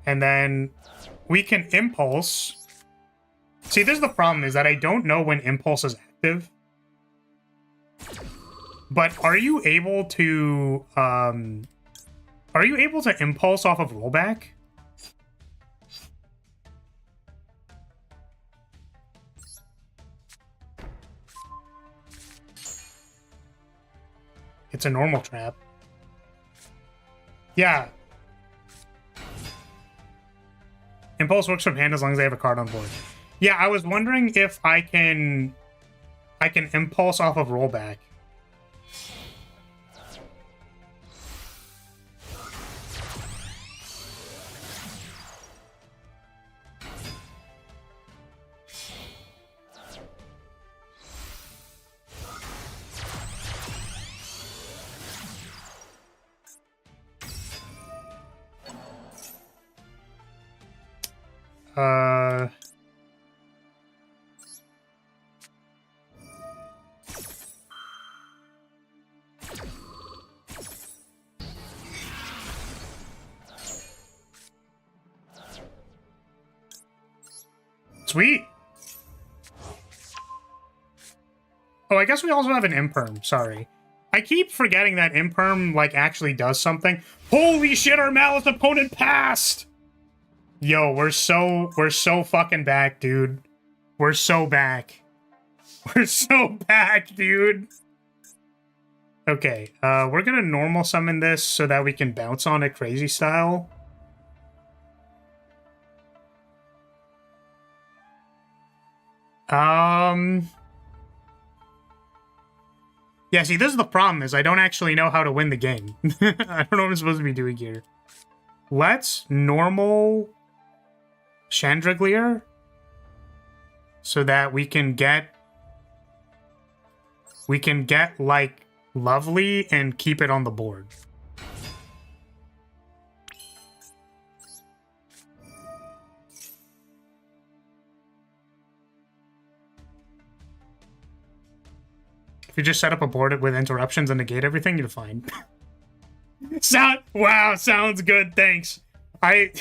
And then we can Impulse. See, this is the problem, is that I don't know when Impulse is active. But are you able to Impulse off of rollback? It's a normal trap. Yeah. Impulse works from hand as long as I have a card on board. Yeah, I was wondering if I can Impulse off of rollback. Sweet. Oh, I guess we also have an imperm. Sorry. I keep forgetting that imperm, like, actually does something. Holy shit, our Malice opponent passed! Yo, we're so fucking back, dude. We're so back. We're so back, dude. Okay, we're gonna normal summon this so that we can bounce on it crazy style. Yeah, see, this is the problem, is I don't actually know how to win the game. I don't know what I'm supposed to be doing here. Let's normal Chandelier so that we can get like Lovely and keep it on the board. If you just set up a board with interruptions and negate everything, you're fine. Wow, sounds good, thanks. I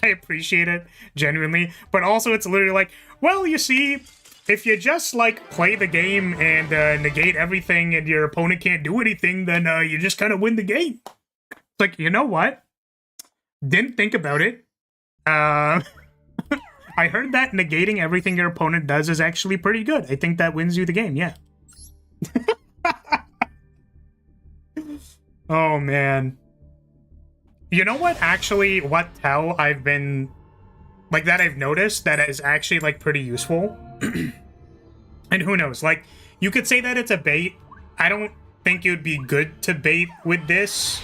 appreciate it, genuinely. But also, it's literally like, well, you see, if you just, like, play the game and negate everything and your opponent can't do anything, then you just kind of win the game. It's like, you know what? Didn't think about it. I heard that negating everything your opponent does is actually pretty good. I think that wins you the game, yeah. Oh, man. You know what, actually, what tell I've been, like, that I've noticed that is actually, like, pretty useful? And who knows, like, you could say that it's a bait. I don't think it would be good to bait with this,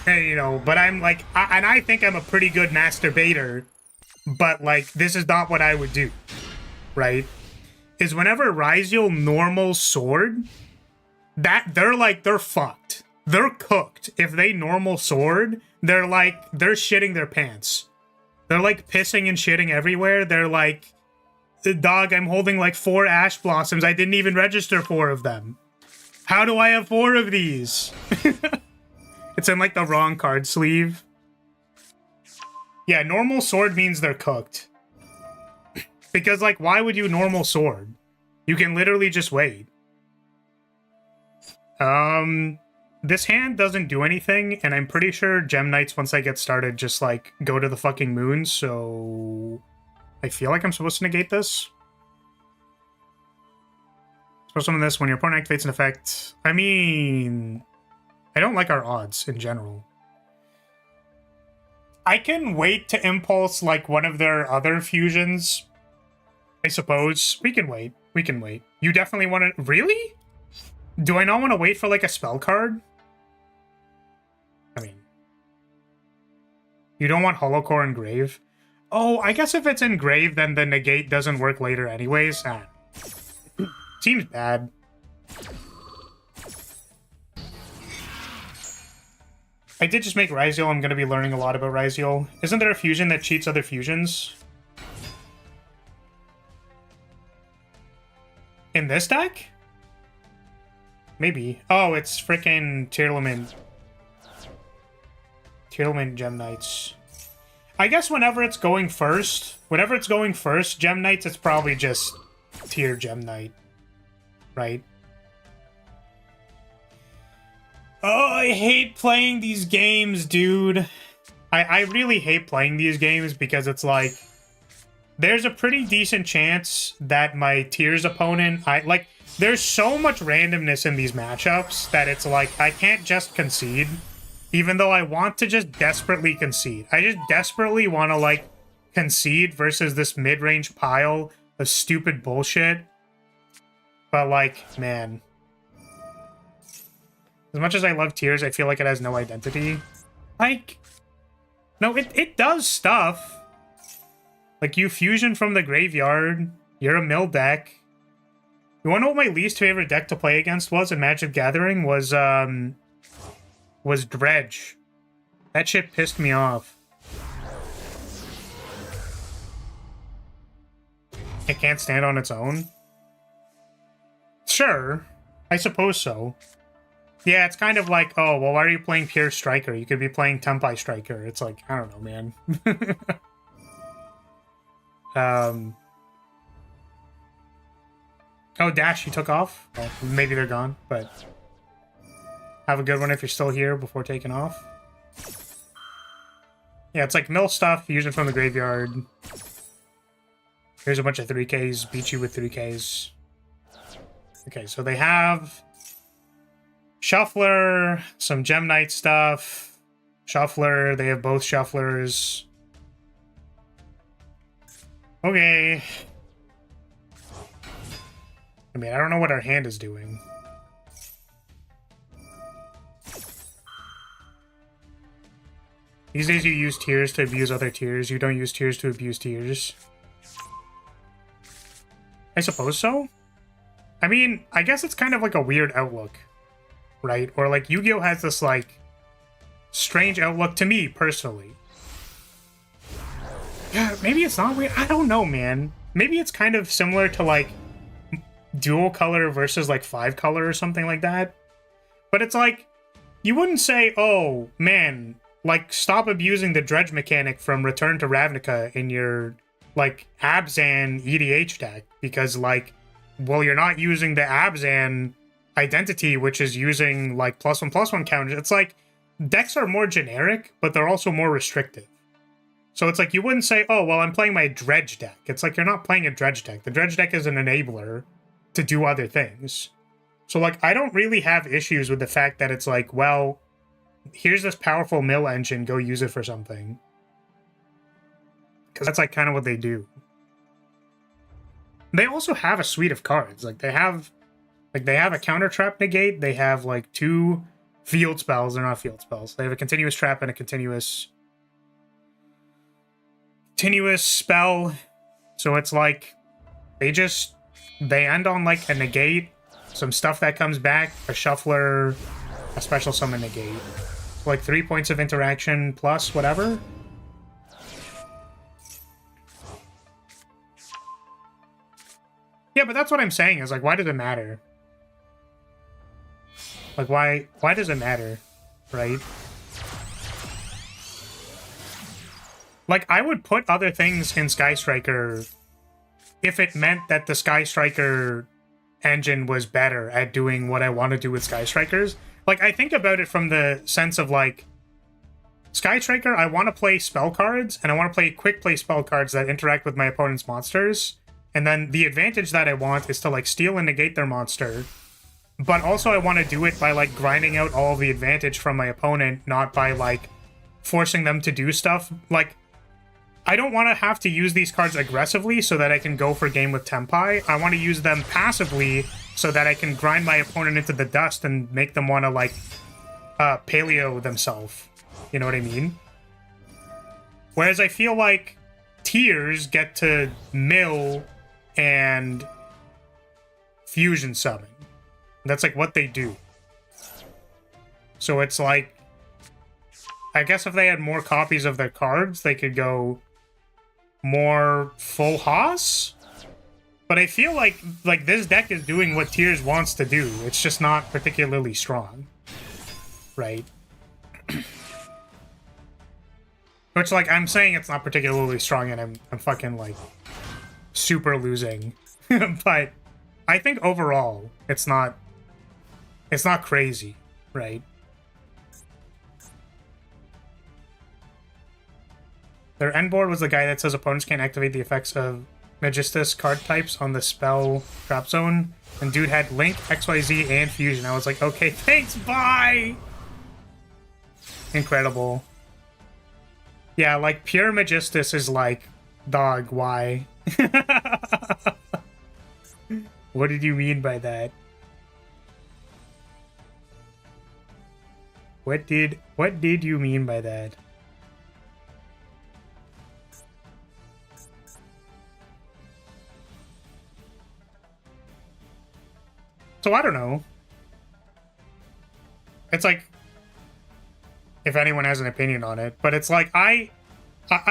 you know, but I'm, like, and I think I'm a pretty good master baiter, but, like, this is not what I would do, right? Is whenever Ryziel normal sword, that, they're fucked. They're cooked. If they normal sword, they're shitting their pants. They're like pissing and shitting everywhere. They're like, dog, I'm holding like 4 ash blossoms. I didn't even register 4 of them. How do I have 4 of these? It's in like the wrong card sleeve. Yeah, normal sword means they're cooked. Because like, why would you normal sword? You can literally just wait. This hand doesn't do anything, and I'm pretty sure Gem Knights, once I get started, just, like, go to the fucking moon, so I feel like I'm supposed to negate this. Supposed to summon this when your opponent activates an effect. I mean, I don't like our odds in general. I can wait to impulse, like, one of their other fusions, I suppose. We can wait. We can wait. You definitely want to... Really? Do I not want to wait for, like, a spell card? I mean... You don't want Holocore Engrave? Oh, I guess if it's Engrave, then the negate doesn't work later anyways. Ah. Seems bad. I did just make Ryziel. I'm going to be learning a lot about Ryziel. Isn't there a fusion that cheats other fusions? In this deck? Maybe. Oh, it's freaking Tearlament. Tearlament Gem Knights. I guess whenever it's going first, Gem Knights, it's probably just Tier Gem Knight. Right? Oh, I hate playing these games, dude. I really hate playing these games because it's like, there's a pretty decent chance that my Tears opponent, there's so much randomness in these matchups that it's like, I can't just concede, even though I want to just desperately concede. I just desperately want to, like, concede versus this mid-range pile of stupid bullshit. But, like, man. As much as I love Tears, I feel like it has no identity. Like, no, it does stuff. Like, you fusion from the graveyard. You're a mill deck. You wanna know what my least favorite deck to play against was in Magic Gathering? Was Dredge. That shit pissed me off. It can't stand on its own? Sure. I suppose so. Yeah, it's kind of like, oh, well, why are you playing pure striker? You could be playing Tempai striker. It's like, I don't know, man. Oh, Dash, you took off? Well, maybe they're gone, but have a good one if you're still here before taking off. Yeah, it's like mill stuff, use it from the graveyard. Here's a bunch of 3Ks, beat you with 3Ks. Okay, so they have Shuffler, some Gem Knight stuff, Shuffler, they have both Shufflers. Okay. I mean, I don't know what our hand is doing. These days you use tiers to abuse other tiers. You don't use tiers to abuse tiers. I suppose so. I mean, I guess it's kind of like a weird outlook, right? Or like Yu-Gi-Oh! Has this like strange outlook to me personally. Yeah, maybe it's not weird. I don't know, man. Maybe it's kind of similar to like dual color versus like 5-color or something like that. But it's like, you wouldn't say, oh man, like stop abusing the dredge mechanic from Return to Ravnica in your like Abzan EDH deck, because like, well, you're not using the Abzan identity, which is using like +1/+1 counters. It's like decks are more generic, but they're also more restrictive. So it's like, you wouldn't say, oh, well, I'm playing my dredge deck. It's like, you're not playing a dredge deck. The dredge deck is an enabler to do other things. So like, I don't really have issues with the fact that it's like, well, here's this powerful mill engine, go use it for something. Because that's like kind of what they do. They also have a suite of cards. Like they have a counter trap negate. They have like 2 field spells. They're not field spells. They have a continuous trap and a continuous spell. So it's like they end on like a negate, some stuff that comes back, a shuffler, a special summon negate. Like 3 points of interaction plus whatever. Yeah, but that's what I'm saying, is like, why does it matter? Like, why does it matter, right? Like, I would put other things in Sky Striker if it meant that the Sky Striker engine was better at doing what I want to do with Sky Strikers. Like, I think about it from the sense of, like, Sky Striker, I want to play spell cards, and I want to play quick play spell cards that interact with my opponent's monsters. And then the advantage that I want is to, like, steal and negate their monster. But also I want to do it by, like, grinding out all of the advantage from my opponent, not by, like, forcing them to do stuff. Like, I don't want to have to use these cards aggressively so that I can go for game with Tempai. I want to use them passively so that I can grind my opponent into the dust and make them want to, like, paleo themselves. You know what I mean? Whereas I feel like tiers get to mill and fusion summon. That's, like, what they do. So it's like, I guess if they had more copies of their cards, they could go more full Haas. But I feel like this deck is doing what Tiers wants to do. It's just not particularly strong. Right? Which, like, I'm saying it's not particularly strong and I'm fucking, like, super losing. But I think overall, it's not crazy, right? Their end board was the guy that says opponents can't activate the effects of Magistus card types on the spell trap zone. And dude had Link, XYZ, and Fusion. I was like, okay, thanks, bye! Incredible. Yeah, like, pure Magistus is like, dog, why? What did you mean by that? What did you mean by that? So I don't know. It's like, if anyone has an opinion on it, but it's like, I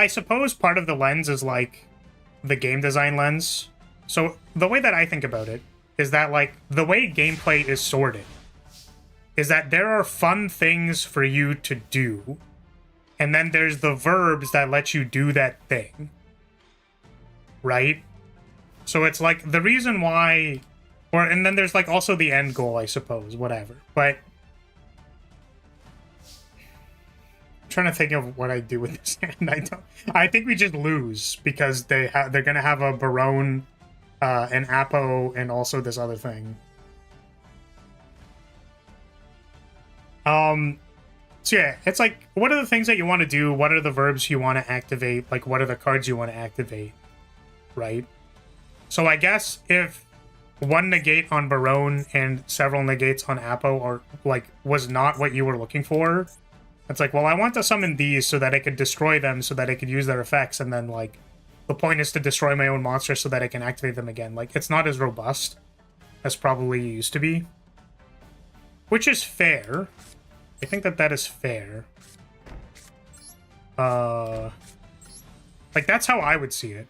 suppose part of the lens is like the game design lens, So the way that I think about it is that, like, the way gameplay is sorted is that there are fun things for you to do, and then there's the verbs that let you do that thing, right? So it's like the reason why, and then there's like also the end goal, I suppose, whatever. But I'm trying to think of what I do with this hand. I think we just lose because they're gonna have a Barone, an Apo, and also this other thing. So yeah, it's like, what are the things that you want to do? What are the verbs you want to activate? Like, what are the cards you want to activate? Right? So I guess if one negate on Barone and several negates on Apo or like was not what you were looking for, it's like, well, I want to summon these so that I could destroy them so that I could use their effects, and then like the point is to destroy my own monsters so that I can activate them again. Like, it's not as robust as probably it used to be. Which is fair. I think that is fair. Like, that's how I would see it.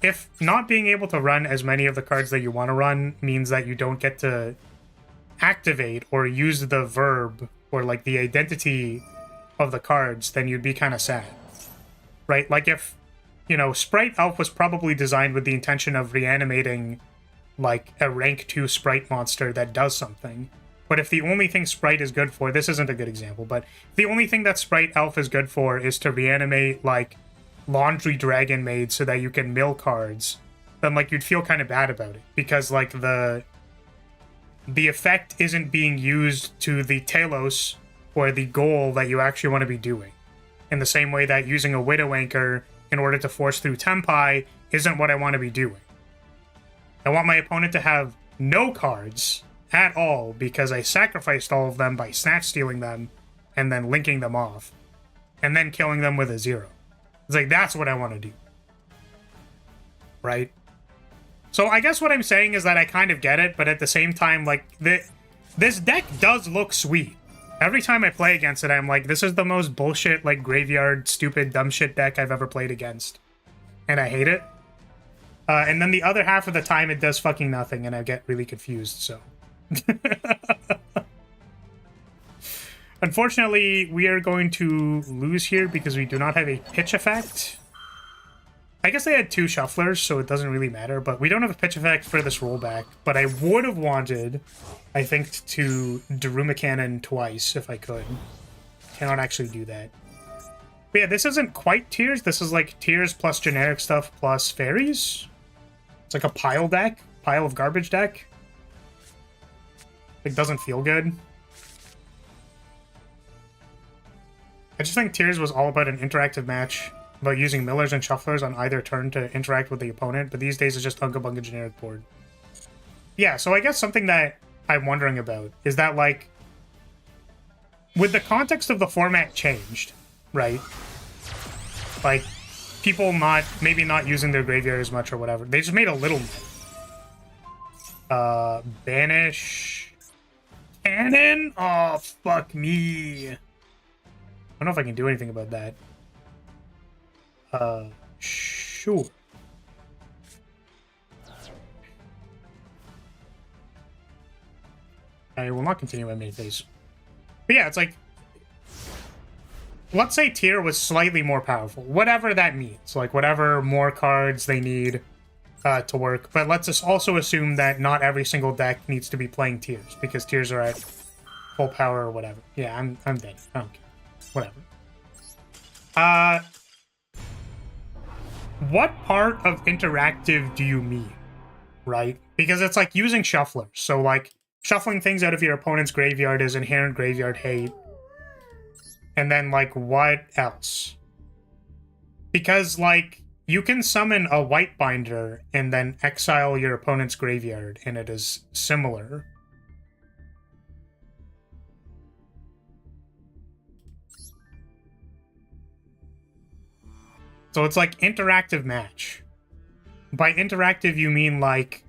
If not being able to run as many of the cards that you want to run means that you don't get to activate or use the verb or, like, the identity of the cards, then you'd be kind of sad. Right? Like, if, you know, Sprite Elf was probably designed with the intention of reanimating, like, a rank 2 Sprite monster that does something. But if the only thing Sprite is good for, this isn't a good example, but the only thing that Sprite Elf is good for is to reanimate, like, Laundry Dragon Maid so that you can mill cards, then, like, you'd feel kind of bad about it. Because, like, the effect isn't being used to the telos or the goal that you actually want to be doing. In the same way that using a Widow Anchor in order to force through Tempai isn't what I want to be doing. I want my opponent to have no cards at all because I sacrificed all of them by snatch stealing them and then linking them off and then killing them with a 0. It's like, that's what I want to do. Right? So I guess what I'm saying is that I kind of get it, but at the same time, like, this deck does look sweet. Every time I play against it, I'm like, this is the most bullshit, like, graveyard, stupid, dumb shit deck I've ever played against. And I hate it. And then the other half of the time, it does fucking nothing, and I get really confused, so. Unfortunately, we are going to lose here because we do not have a pitch effect. I guess they had 2 shufflers, so it doesn't really matter, but we don't have a pitch effect for this rollback. But I would have wanted, I think, to Daruma Cannon twice if I could. Cannot actually do that. But yeah, this isn't quite tiers. This is like tiers plus generic stuff plus fairies. It's like a pile deck, pile of garbage deck. It doesn't feel good. I just think Tiers was all about an interactive match, about using millers and shufflers on either turn to interact with the opponent, but these days it's just Unga Bunga generic board. Yeah, so I guess something that I'm wondering about is that, like, with the context of the format changed, right? Like, people maybe not using their graveyard as much or whatever. They just made a little... Banish... Cannon? Oh, fuck me. I don't know if I can do anything about that. Sure. I will not continue my main phase. But yeah, it's like... Let's say Tier was slightly more powerful. Whatever that means. Like, whatever more cards they need to work. But let's just also assume that not every single deck needs to be playing Tiers, because Tiers are at full power or whatever. Yeah, I'm dead. I don't care. Whatever. What part of interactive do you mean? Right? Because it's like using shufflers. So, like, shuffling things out of your opponent's graveyard is inherent graveyard hate. And then, like, what else? Because, like, you can summon a white binder and then exile your opponent's graveyard, and it is similar. So it's like interactive match. By interactive, you mean, like,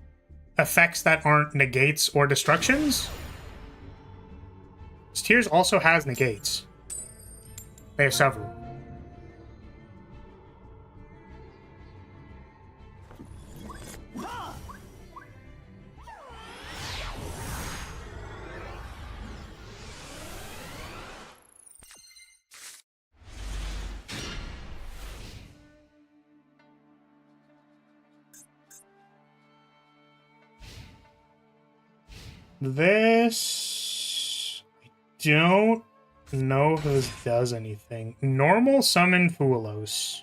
effects that aren't negates or destructions? Tiers also has negates. They have several. This... I don't know if this does anything. Normal summon Foolos.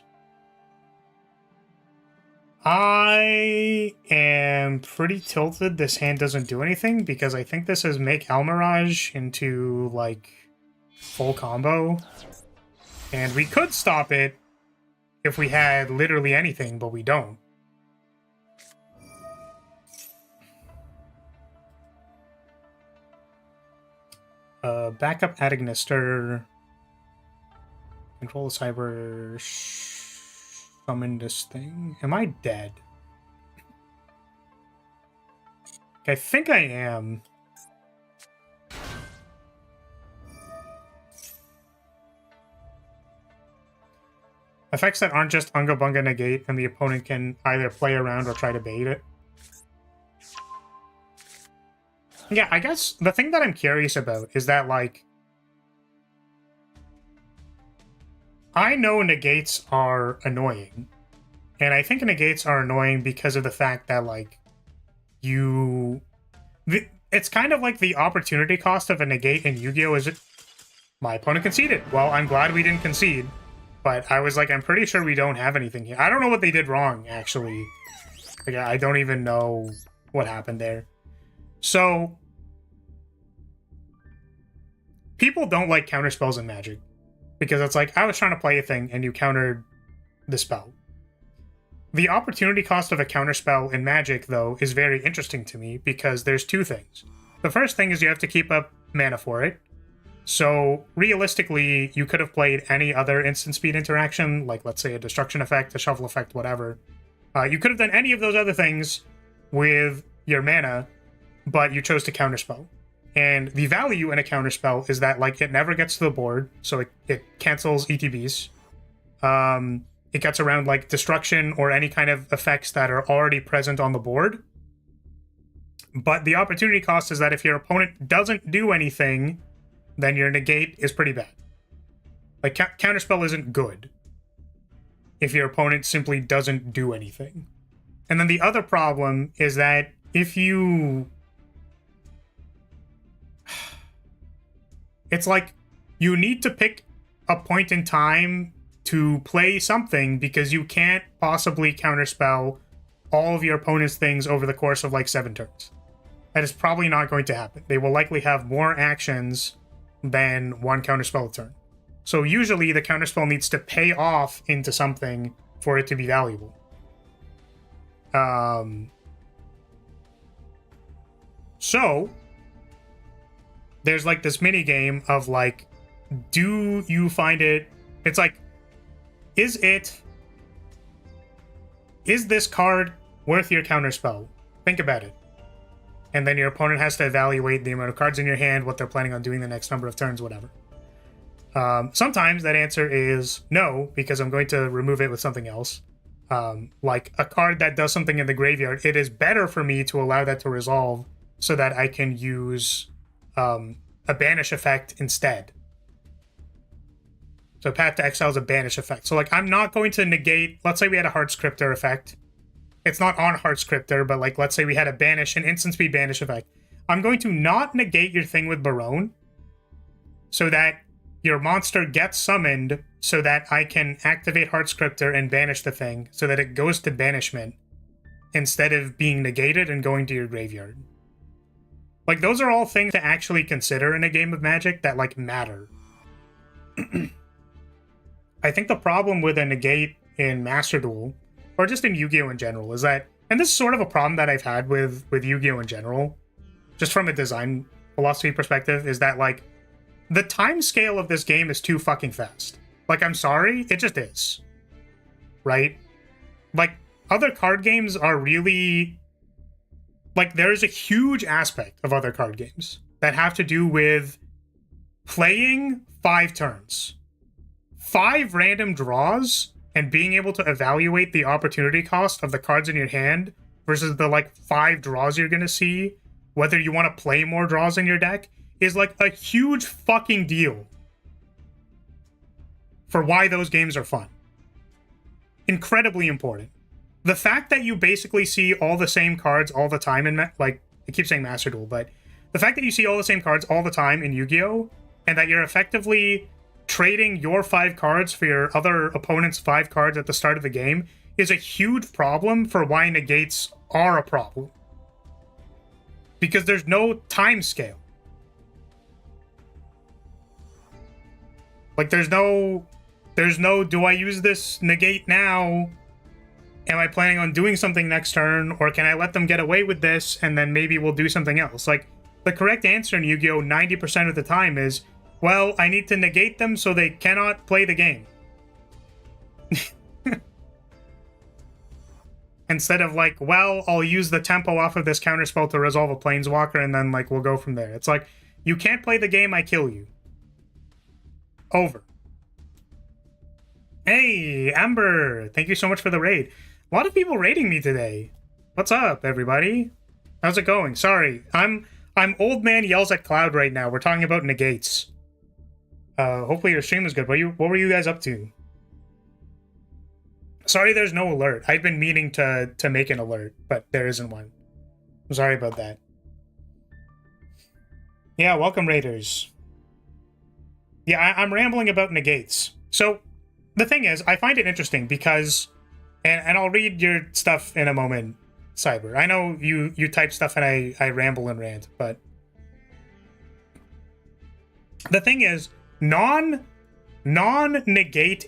I am pretty tilted this hand doesn't do anything because I think this is make Almirage into, like, full combo. And we could stop it if we had literally anything, but we don't. Backup Agnister. Control the cyber. Summon this thing. Am I dead? I think I am. Effects that aren't just Unga Bunga negate, and the opponent can either play around or try to bait it. Yeah, I guess the thing that I'm curious about is that, like, I know negates are annoying. And I think negates are annoying because of the fact that, like, it's kind of like the opportunity cost of a negate in Yu-Gi-Oh! Is it... My opponent conceded. Well, I'm glad we didn't concede. But I was like, I'm pretty sure we don't have anything here. I don't know what they did wrong, actually. Like, I don't even know what happened there. So... people don't like counterspells in Magic. Because it's like, I was trying to play a thing, and you countered the spell. The opportunity cost of a counterspell in Magic, though, is very interesting to me, because there's two things. The first thing is you have to keep up mana for it. So, realistically, you could have played any other instant speed interaction, like, let's say, a destruction effect, a shuffle effect, whatever. You could have done any of those other things with your mana, but you chose to counterspell. And the value in a counterspell is that, like, it never gets to the board, so it cancels ETBs. It gets around, like, destruction or any kind of effects that are already present on the board. But the opportunity cost is that if your opponent doesn't do anything, then your negate is pretty bad. Like, counterspell isn't good if your opponent simply doesn't do anything. And then the other problem is that if you... It's like, you need to pick a point in time to play something because you can't possibly counterspell all of your opponent's things over the course of, like, 7 turns. That is probably not going to happen. They will likely have more actions than one counterspell a turn. So usually the counterspell needs to pay off into something for it to be valuable. So... there's, like, this mini game of, like, do you find it... It's like, is this card worth your counterspell? Think about it. And then your opponent has to evaluate the amount of cards in your hand, what they're planning on doing the next number of turns, whatever. Sometimes that answer is no, because I'm going to remove it with something else. Like, a card that does something in the graveyard, it is better for me to allow that to resolve so that I can use... a banish effect instead. So Path to Exile is a banish effect. So, like, I'm not going to negate... Let's say we had a Heart Scripter effect. It's not on Heart Scripter, but, like, let's say we had a banish, an instant speed banish effect. I'm going to not negate your thing with Barone so that your monster gets summoned so that I can activate Heart Scripter and banish the thing so that it goes to banishment instead of being negated and going to your graveyard. Like, those are all things to actually consider in a game of Magic that, like, matter. I think the problem with a negate in Master Duel, or just in Yu-Gi-Oh! In general, is that... And this is sort of a problem that I've had with Yu-Gi-Oh! In general, just from a design philosophy perspective, is that, like, the time scale of this game is too fucking fast. Like, I'm sorry, it just is. Right? Like, other card games are really... Like, there's a huge aspect of other card games that have to do with playing 5 turns, 5 random draws, and being able to evaluate the opportunity cost of the cards in your hand versus the, like, 5 draws you're gonna see, whether you want to play more draws in your deck, is, like, a huge fucking deal for why those games are fun. Incredibly important. The fact that you basically see all the same cards all the time in, like, I keep saying Master Duel, but The fact that you see all the same cards all the time in Yu-Gi-Oh! And that you're effectively trading your 5 cards for your other opponent's 5 cards at the start of the game is a huge problem for why negates are a problem. Because there's no time scale. Like, there's no, do I use this negate now? Am I planning on doing something next turn? Or can I let them get away with this and then maybe we'll do something else? Like, the correct answer in Yu-Gi-Oh! 90% of the time is, well, I need to negate them so they cannot play the game. Instead of like, well, I'll use the tempo off of this counterspell to resolve a planeswalker and then like we'll go from there. It's like, you can't play the game, I kill you. Over. Hey, Amber, thank you so much for the raid. A lot of people raiding me today. What's up, everybody? How's it going? Sorry, I'm old man yells at cloud right now. We're talking about negates. Hopefully your stream is good. What were you guys up to? Sorry there's no alert. I've been meaning to make an alert, but there isn't one. I'm sorry about that. Yeah, welcome raiders. Yeah, I'm rambling about negates. So, the thing is, I find it interesting because, and I'll read your stuff in a moment, Cyber. I know you type stuff and I ramble and rant, but the thing is, non-negate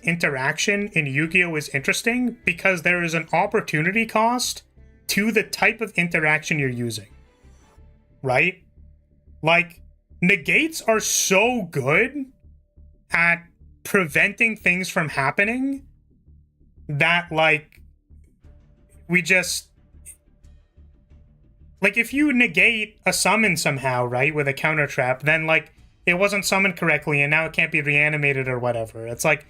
interaction in Yu-Gi-Oh! Is interesting because there is an opportunity cost to the type of interaction you're using, right? Like, negates are so good at preventing things from happening that, like, we just... Like, if you negate a summon somehow, right, with a counter trap, then, like, it wasn't summoned correctly and now it can't be reanimated or whatever. It's like...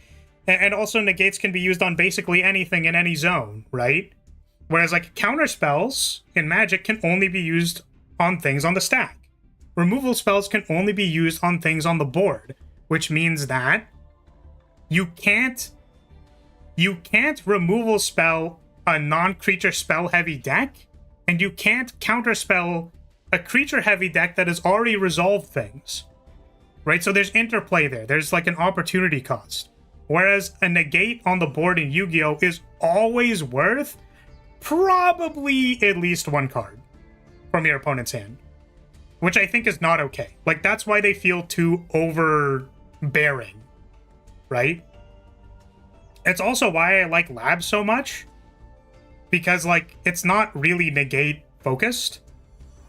And also, negates can be used on basically anything in any zone, right? Whereas, like, counter spells in Magic can only be used on things on the stack. Removal spells can only be used on things on the board, which means that you can't removal spell a non-creature spell-heavy deck, and you can't counterspell a creature-heavy deck that has already resolved things, right? So there's interplay there. There's like an opportunity cost. Whereas a negate on the board in Yu-Gi-Oh! Is always worth probably at least 1 card from your opponent's hand, which I think is not okay. Like, that's why they feel too overbearing, right? It's also why I like Labs so much, because, like, it's not really negate focused,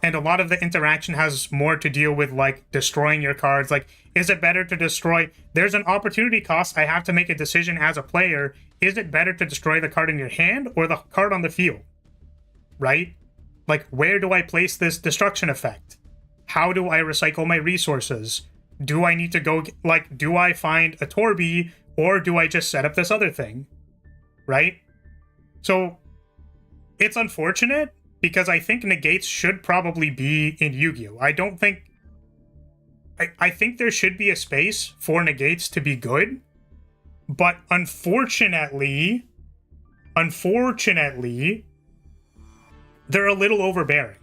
and a lot of the interaction has more to deal with, like, destroying your cards. Like, is it better to destroy... There's an opportunity cost. I have to make a decision as a player. Is it better to destroy the card in your hand or the card on the field, right? Like, where do I place this destruction effect? How do I recycle my resources? Do I need to go... Like, do I find a Torby, or do I just set up this other thing, right? So, it's unfortunate, because I think negates should probably be in Yu-Gi-Oh! I don't think... I think there should be a space for negates to be good, but unfortunately, they're a little overbearing.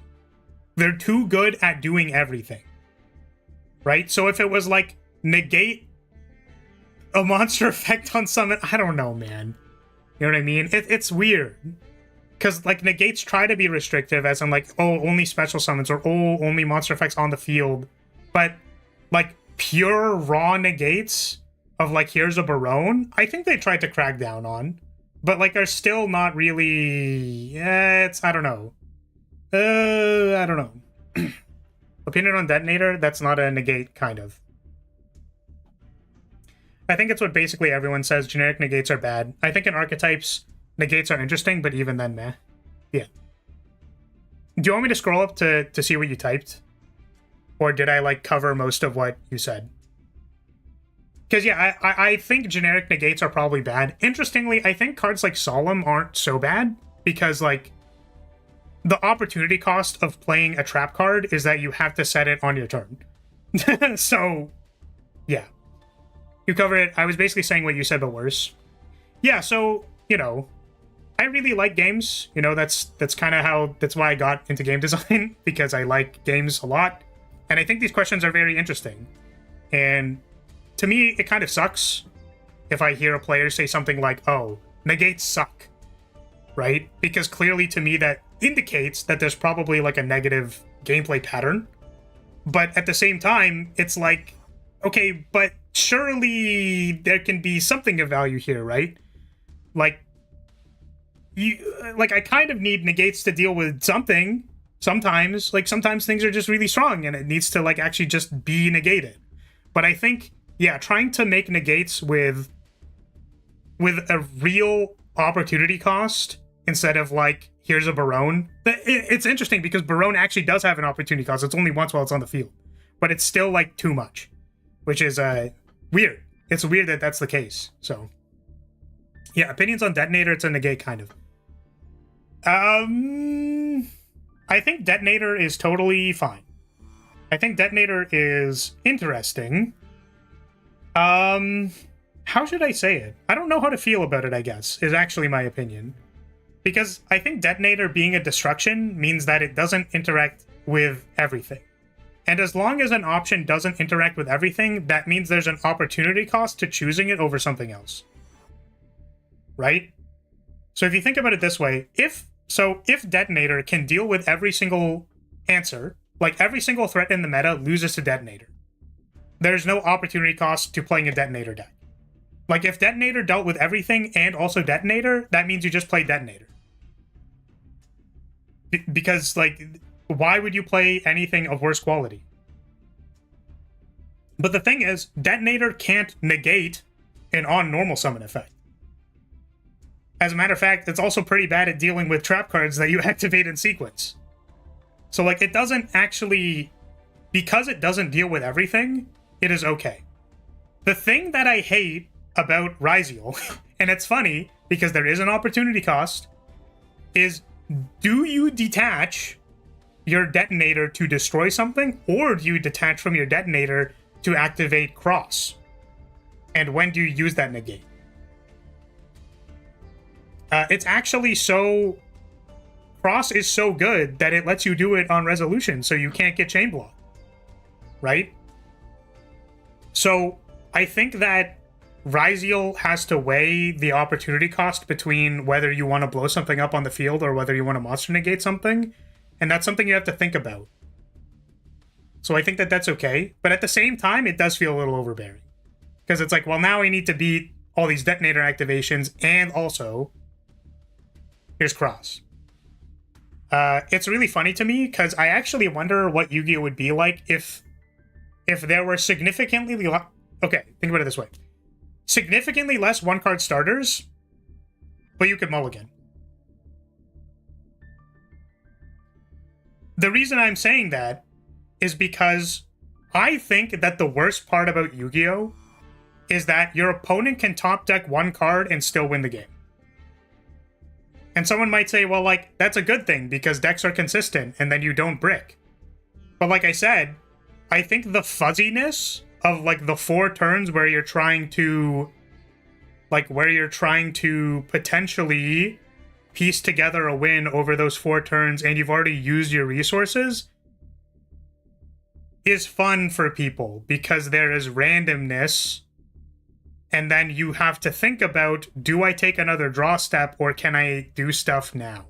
They're too good at doing everything, right? So if it was like, negate a monster effect on summon, I don't know, man. You know what I mean? It's weird. Because, like, negates try to be restrictive, as in, like, oh, only special summons, or oh, only monster effects on the field. But, like, pure raw negates of, like, here's a Barone, I think they tried to crack down on. But, like, are still not really... it's... I don't know. I don't know. Opinion on Detonator? That's not a negate, kind of. I think it's what basically everyone says. Generic negates are bad. I think in archetypes, negates are interesting, but even then, meh. Yeah. Do you want me to scroll up to see what you typed? Or did I, like, cover most of what you said? Because, yeah, I think generic negates are probably bad. Interestingly, I think cards like Solemn aren't so bad, because, like, the opportunity cost of playing a trap card is that you have to set it on your turn. So, yeah. You covered it. I was basically saying what you said, but worse. Yeah, so, you know, I really like games. You know, that's kind of how... That's why I got into game design, because I like games a lot. And I think these questions are very interesting. And to me, it kind of sucks if I hear a player say something like, oh, negates suck, right? Because clearly to me that indicates that there's probably like a negative gameplay pattern. But at the same time, it's like, okay, but surely there can be something of value here, right? Like, I kind of need negates to deal with something sometimes. Like, sometimes things are just really strong and it needs to, like, actually just be negated. But I think, yeah, trying to make negates with a real opportunity cost instead of, like, here's a Barone. It's interesting because Barone actually does have an opportunity cost. It's only once while it's on the field. But it's still, like, too much, which is weird. It's weird that that's the case. So, yeah, opinions on Detonator, it's a negate, kind of. I think Detonator is totally fine. I think Detonator is interesting. How should I say it? I don't know how to feel about it, I guess, is actually my opinion. Because I think Detonator being a destruction means that it doesn't interact with everything. And as long as an option doesn't interact with everything, that means there's an opportunity cost to choosing it over something else. Right? So if you think about it this way, if Detonator can deal with every single answer, like every single threat in the meta loses to Detonator, there's no opportunity cost to playing a Detonator deck. Like, if Detonator dealt with everything and also Detonator, that means you just play Detonator. Because, like, why would you play anything of worse quality? But the thing is, Detonator can't negate an on-normal summon effect. As a matter of fact, it's also pretty bad at dealing with trap cards that you activate in sequence. So, like, it doesn't actually... Because it doesn't deal with everything, it is okay. The thing that I hate about Ryziel, and it's funny because there is an opportunity cost, is do you detach your Detonator to destroy something, or do you detach from your Detonator to activate Cross? And when do you use that negate? It's actually so... Cross is so good that it lets you do it on resolution, so you can't get chain block. Right? So, I think that Ryziel has to weigh the opportunity cost between whether you want to blow something up on the field or whether you want to monster negate something, and that's something you have to think about. So I think that that's okay, but at the same time, it does feel a little overbearing. Because it's like, well, now I need to beat all these Detonator activations, and also, here's Cross. It's really funny to me, because I actually wonder what Yu-Gi-Oh! Would be like if there were significantly... Okay, think about it this way. Significantly less one-card starters, but you could mulligan. The reason I'm saying that is because I think that the worst part about Yu-Gi-Oh! Is that your opponent can top deck one card and still win the game. And someone might say, well, like, that's a good thing because decks are consistent and then you don't brick. But like I said, I think the fuzziness of, like, the 4 turns where you're trying to potentially piece together a win over those 4 turns and you've already used your resources is fun for people because there is randomness, and then you have to think about, do I take another draw step or can I do stuff now?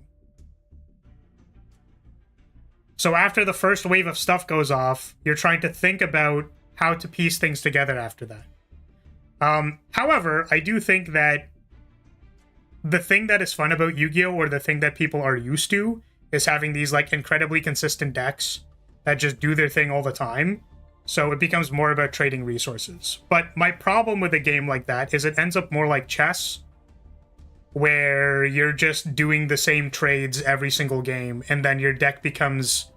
So after the first wave of stuff goes off, you're trying to think about how to piece things together after that. However, I do think that the thing that is fun about Yu-Gi-Oh! Or the thing that people are used to is having these, like, incredibly consistent decks that just do their thing all the time. So it becomes more about trading resources. But my problem with a game like that is it ends up more like chess, where you're just doing the same trades every single game, and then your deck becomes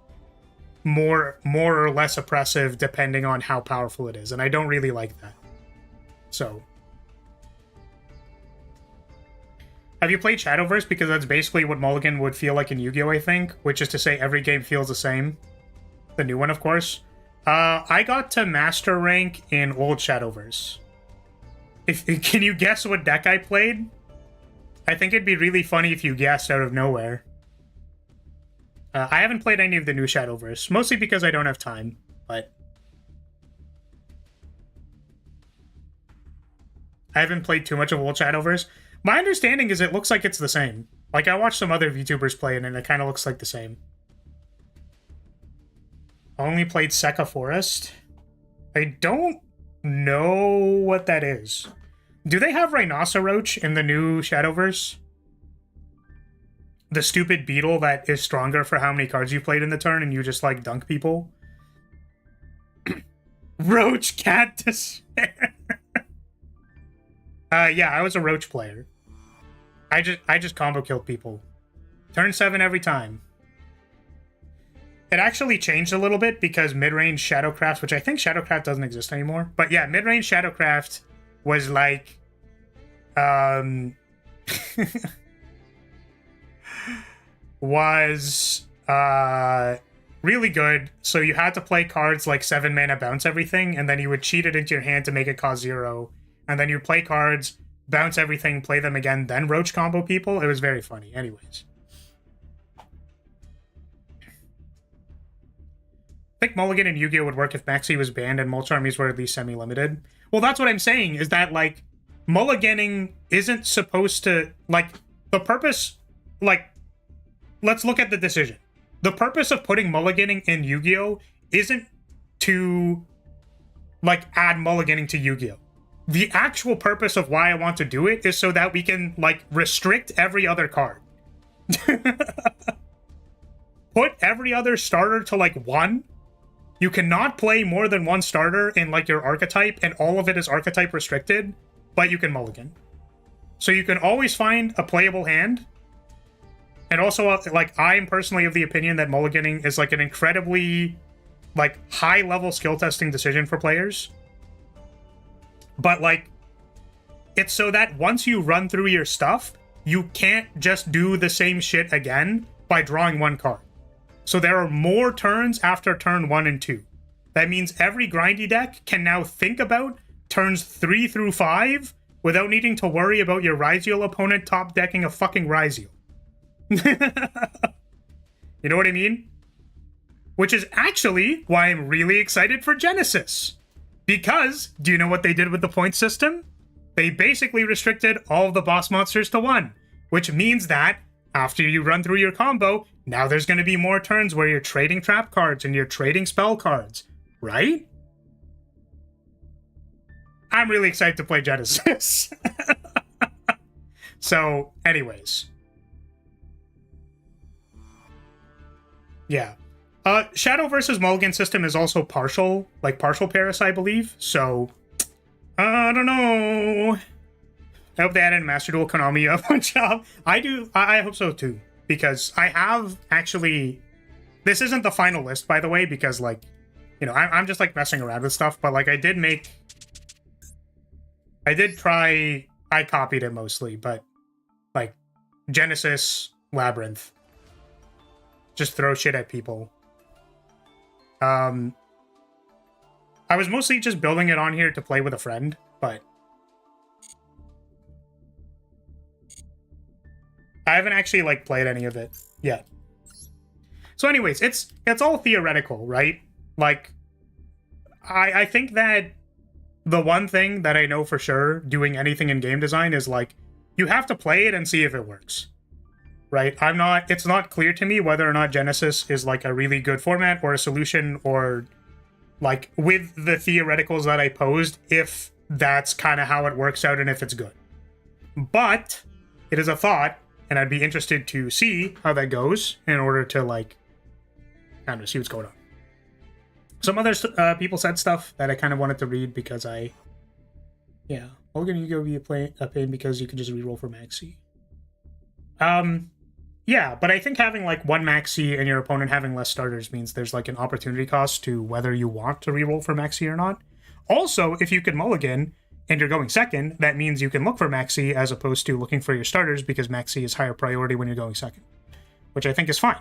more or less oppressive depending on how powerful it is. And I don't really like that. So, have you played Shadowverse? Because that's basically what Mulligan would feel like in Yu-Gi-Oh! I think, which is to say every game feels the same. The new one, of course. I got to master rank in old Shadowverse. Can you guess what deck I played? I think it'd be really funny if you guessed out of nowhere. I haven't played any of the new Shadowverse, mostly because I don't have time. but I haven't played too much of Old Shadowverse. My understanding is it looks like it's the same. Like, I watched some other VTubers play it, and it kind of looks like the same. Only played Sekka Forest. I don't know what that is. Do they have Rhinoceroach in the new Shadowverse? The stupid beetle that is stronger for how many cards you played in the turn and you just, like, dunk people? Roach Cat Despair. Yeah, I was a Roach player. I just combo killed people. Turn 7 every time. It actually changed a little bit because mid-range Shadowcraft, which I think Shadowcraft doesn't exist anymore. But yeah, mid-range Shadowcraft was like... was really good. So you had to play cards like 7 mana bounce everything, and then you would cheat it into your hand to make it cost 0. And then you play cards, bounce everything, play them again, then roach combo people. It was very funny. Anyways. I think Mulligan and Yu-Gi-Oh! Would work if Maxi was banned and mulch armies were at least semi-limited. Well, that's what I'm saying, is that, like, mulliganing isn't supposed to, like, the purpose, like, let's look at the decision. The purpose of putting mulliganing in Yu-Gi-Oh! Isn't to, like, add mulliganing to Yu-Gi-Oh! The actual purpose of why I want to do it is so that we can, like, restrict every other card. Put every other starter to, like, 1. You cannot play more than 1 starter in, like, your archetype, and all of it is archetype restricted, but you can mulligan. So you can always find a playable hand. And also, like, I am personally of the opinion that mulliganing is, like, an incredibly, like, high-level skill testing decision for players. But, like, it's so that once you run through your stuff, you can't just do the same shit again by drawing 1 card. So there are more turns after turn 1 and 2. That means every grindy deck can now think about turns 3 through 5 without needing to worry about your Ryziel opponent top decking a fucking Ryziel. You know what I mean? Which is actually why I'm really excited for Genesis. Because, do you know what they did with the point system? They basically restricted all of the boss monsters to 1. Which means that, after you run through your combo, now there's going to be more turns where you're trading trap cards and you're trading spell cards. Right? I'm really excited to play Genesis. So, anyways. Yeah. Shadow versus Mulligan system is also partial Paris, I believe. So, I don't know. I hope they added Master Duel Konami a bunch of. I hope so too. Because I have actually... This isn't the final list, by the way, because, like, you know, I'm just, like, messing around with stuff. But, like, I did try... I copied it mostly, but, like, Genesis, Labyrinth. Just throw shit at people. I was mostly just building it on here to play with a friend, but I haven't actually, like, played any of it yet. So anyways, it's all theoretical, right? Like, I think that the one thing that I know for sure doing anything in game design is, like, you have to play it and see if it works. Right? It's not clear to me whether or not Genesis is, like, a really good format or a solution, or, like, with the theoreticals that I posed, if that's kind of how it works out and if it's good. But it is a thought, and I'd be interested to see how that goes in order to, like, kind of see what's going on. Some other people said stuff that I kind of wanted to read because yeah. Mulligan, you go be a pain because you can just reroll for Maxi. Yeah, but I think having, like, 1 Maxi and your opponent having less starters means there's, like, an opportunity cost to whether you want to reroll for Maxi or not. Also, if you can mulligan and you're going second, that means you can look for Maxi as opposed to looking for your starters because Maxi is higher priority when you're going second, which I think is fine.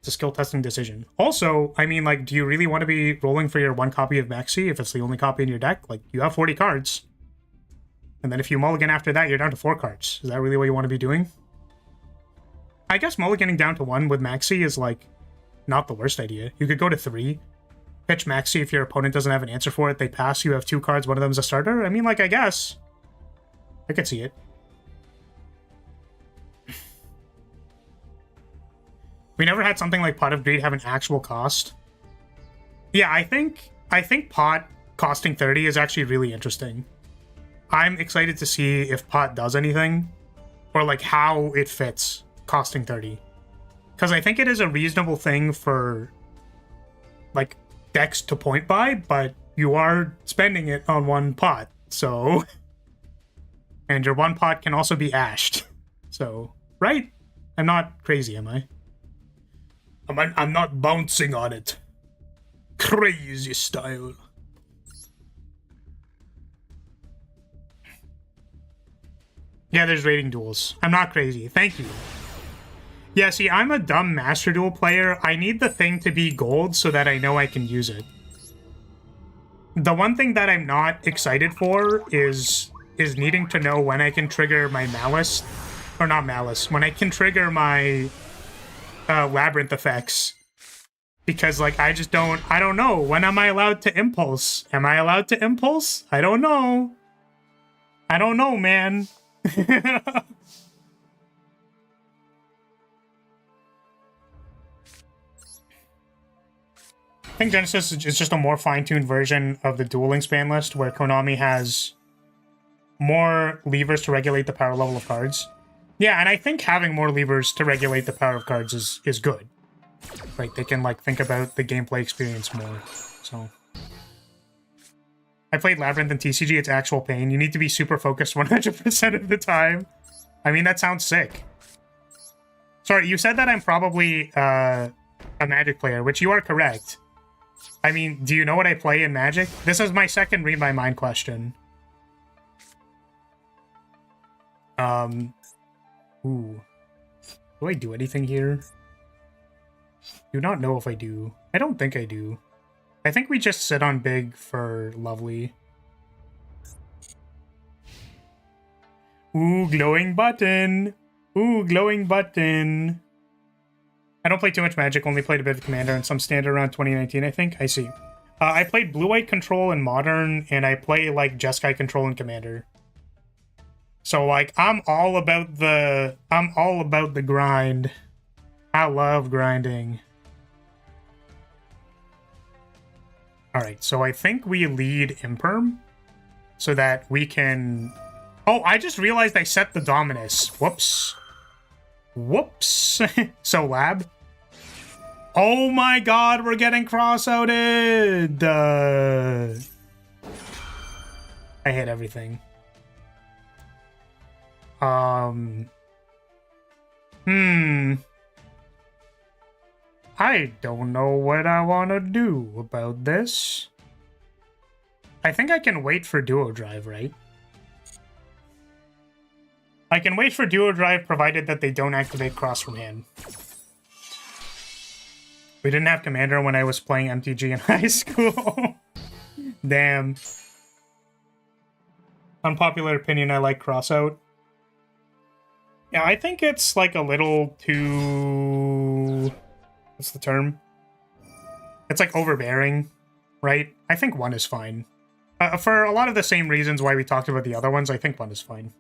It's a skill testing decision. Also, I mean, like, do you really want to be rolling for your 1 copy of Maxi if it's the only copy in your deck? Like, you have 40 cards. And then if you mulligan after that, you're down to 4 cards. Is that really what you want to be doing? I guess mulliganing down to 1 with Maxi is, like, not the worst idea. You could go to 3. pitch maxi if your opponent doesn't have an answer for it. They pass, you have 2 cards, one of them is a starter. I mean, like, I guess. I could see it. We never had something like Pot of Greed have an actual cost. Yeah, I think Pot costing 30 is actually really interesting. I'm excited to see if Pot does anything, or like how it fits costing 30. Because I think it is a reasonable thing for like decks to point by, but you are spending it on 1 pot, so... And your 1 pot can also be ashed. So, right? I'm not crazy, am I? I'm not bouncing on it. Crazy style. Yeah, there's rating duels. I'm not crazy. Thank you. Yeah, see, I'm a dumb Master Duel player. I need the thing to be gold so that I know I can use it. The one thing that I'm not excited for is needing to know when I can trigger my Malice. Or not Malice. When I can trigger my Labyrinth effects. Because, like, I don't know. When am I allowed to Impulse? Am I allowed to Impulse? I don't know. I don't know, man. I think Genesis is just a more fine-tuned version of the dueling span list, where Konami has more levers to regulate the power level of cards. Yeah, and I think having more levers to regulate the power of cards is good. Right, they can, like, think about the gameplay experience more, so... I played Labyrinth and TCG, it's actual pain. You need to be super focused 100% of the time. I mean, that sounds sick. Sorry, you said that I'm probably a Magic player, which you are correct. I mean, do you know what I play in Magic? This is my second Read My Mind question. Ooh. Do I do anything here? Do not know if I do. I don't think I do. I think we just sit on big for Lovely. Ooh, glowing button. Ooh, glowing button. I don't play too much Magic, only played a bit of Commander and some Standard around 2019, I think. I see. I played Blue-White Control in Modern, and I play, like, Jeskai Control in Commander. So, like, I'm all about the grind. I love grinding. Alright, so I think we lead Imperm so that we can... Oh, I just realized I set the Dominus. Whoops. Whoops. So, Lab. Oh my god, we're getting cross-outed! I hate everything. I don't know what I want to do about this. I think I can wait for Duo Drive, right? I can wait for Duo Drive provided that they don't activate Cross from hand. We didn't have Commander when I was playing MTG in high school. Damn. Unpopular opinion, I like Crossout. Yeah, I think it's like a little too... What's the term? It's like overbearing, right? I think 1 is fine. For a lot of the same reasons why we talked about the other ones, I think 1 is fine.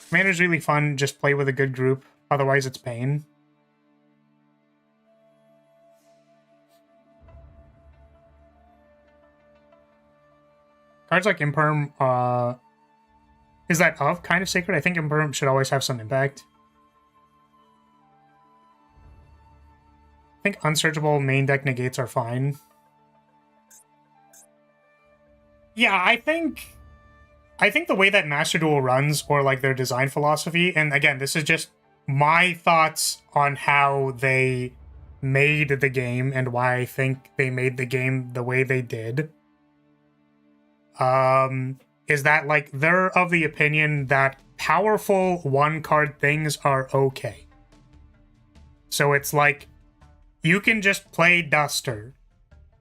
Commander's really fun, just play with a good group. Otherwise, it's pain. Cards like Imperm, is that of kind of sacred? I think Imperm should always have some impact. I think unsearchable main deck negates are fine. Yeah, I think the way that Master Duel runs, or like their design philosophy, and again, this is just my thoughts on how they made the game and why I think they made the game the way they did. Is that, like, they're of the opinion that powerful one-card things are okay. So it's like, you can just play Duster.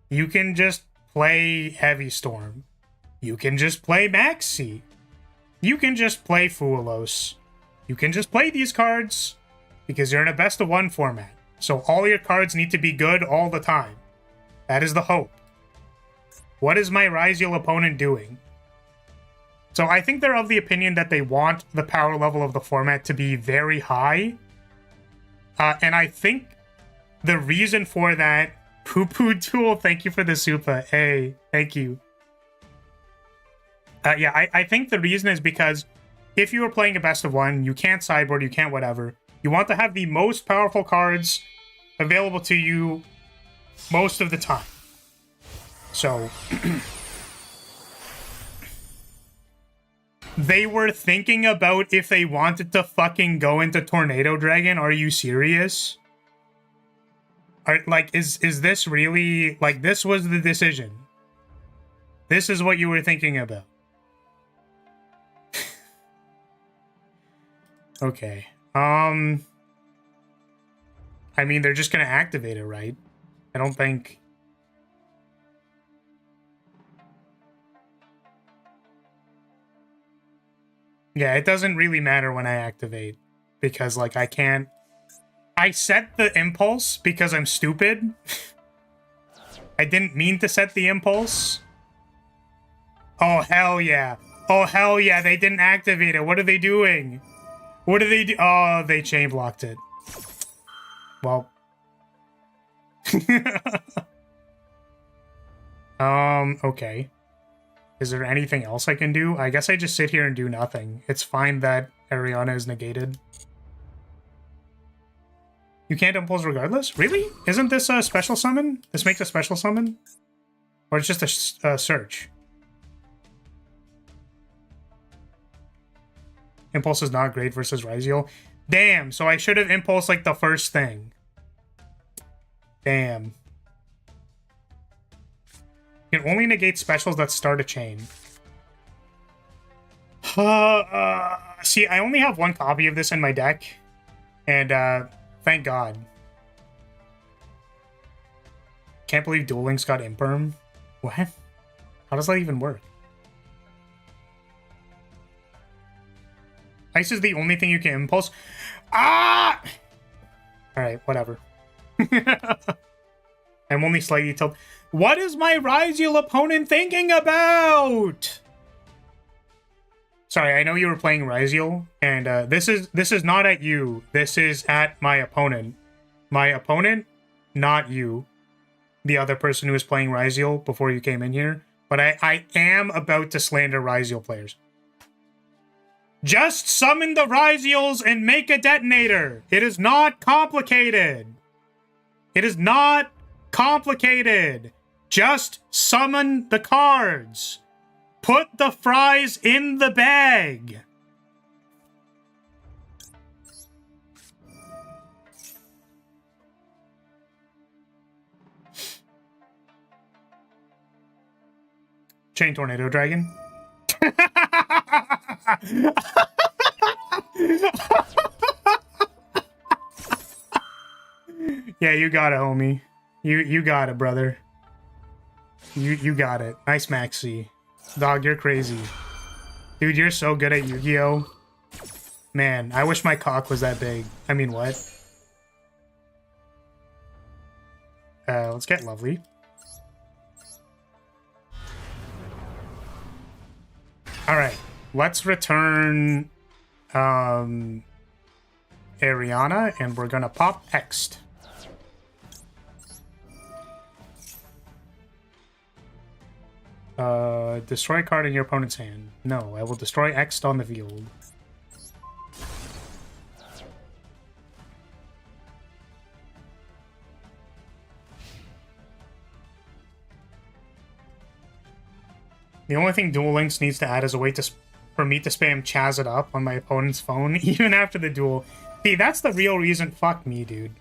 You can just play Heavy Storm. You can just play Backseat. You can just play Foolos. You can just play these cards because you're in a best-of-1 format. So all your cards need to be good all the time. That is the hope. What is my Ryziel opponent doing? So I think they're of the opinion that they want the power level of the format to be very high. And I think the reason for that... Poo Poo Tool, thank you for the super. Hey, thank you. Yeah, I think the reason is because if you were playing a best of one, you can't sideboard, you can't whatever. You want to have the most powerful cards available to you most of the time. So... they were thinking about if they wanted to fucking go into Tornado Dragon. Are you serious? Like, is this really... Like, this was the decision. This is what you were thinking about. Okay. I mean, they're just gonna activate it, right? I don't think... Yeah, it doesn't really matter when I activate. Because, like, I can't... I set the impulse because I'm stupid. I didn't mean to set the impulse. Oh, hell yeah. Oh, hell yeah, they didn't activate it. What are they doing? What do they do? Oh, they chain blocked it. Well. Okay. Is there anything else I can do? I guess I just sit here and do nothing. It's fine that Ariana is negated. You can't impulse regardless? Really? Isn't this a special summon? This makes a special summon? Or it's just a search? Impulse is not great versus Ryziel. Damn, so I should have impulsed like the first thing. Damn. You can only negate specials that start a chain. See, I only have one copy of this in my deck. And, thank God. Can't believe Duel Links got Imperm. What? How does that even work? Ice is the only thing you can impulse. Ah! Alright, whatever. I'm only slightly tilted. What is my Ryziel opponent thinking about? Sorry, I know you were playing Ryziel, and this is not at you. This is at my opponent. My opponent, not you. The other person who was playing Ryziel before you came in here. But I am about to slander Ryziel players. Just summon the Ryziels and make a detonator. It is not complicated. It is not complicated. Just summon the cards. Put the fries in the bag. Chain Tornado Dragon. Yeah, you got it, homie. You got it, brother. You got it. Nice Maxi. Dog, you're crazy. Dude, you're so good at Yu-Gi-Oh! Man, I wish my cock was that big. I mean, what? Let's get Lovely. Alright, let's return Ariana, and we're gonna pop Hext. Destroy a card in your opponent's hand. No, I will destroy X on the field. The only thing Duel Links needs to add is a way for me to spam Chaz it up on my opponent's phone, even after the duel. See, that's the real reason. Fuck me, dude.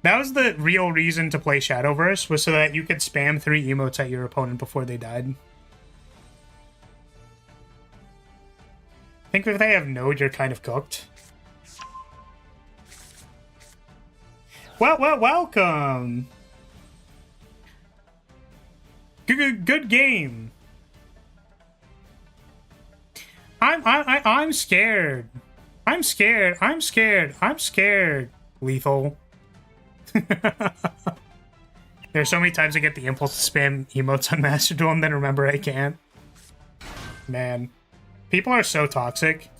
That was the real reason to play Shadowverse, was so that you could spam 3 emotes at your opponent before they died. I think if they have Node, you're kind of cooked. Well, welcome! Good game. I'm scared. I'm scared. Lethal. There's so many times I get the impulse to spam emotes on Master Duel and then remember I can't. Man. People are so toxic.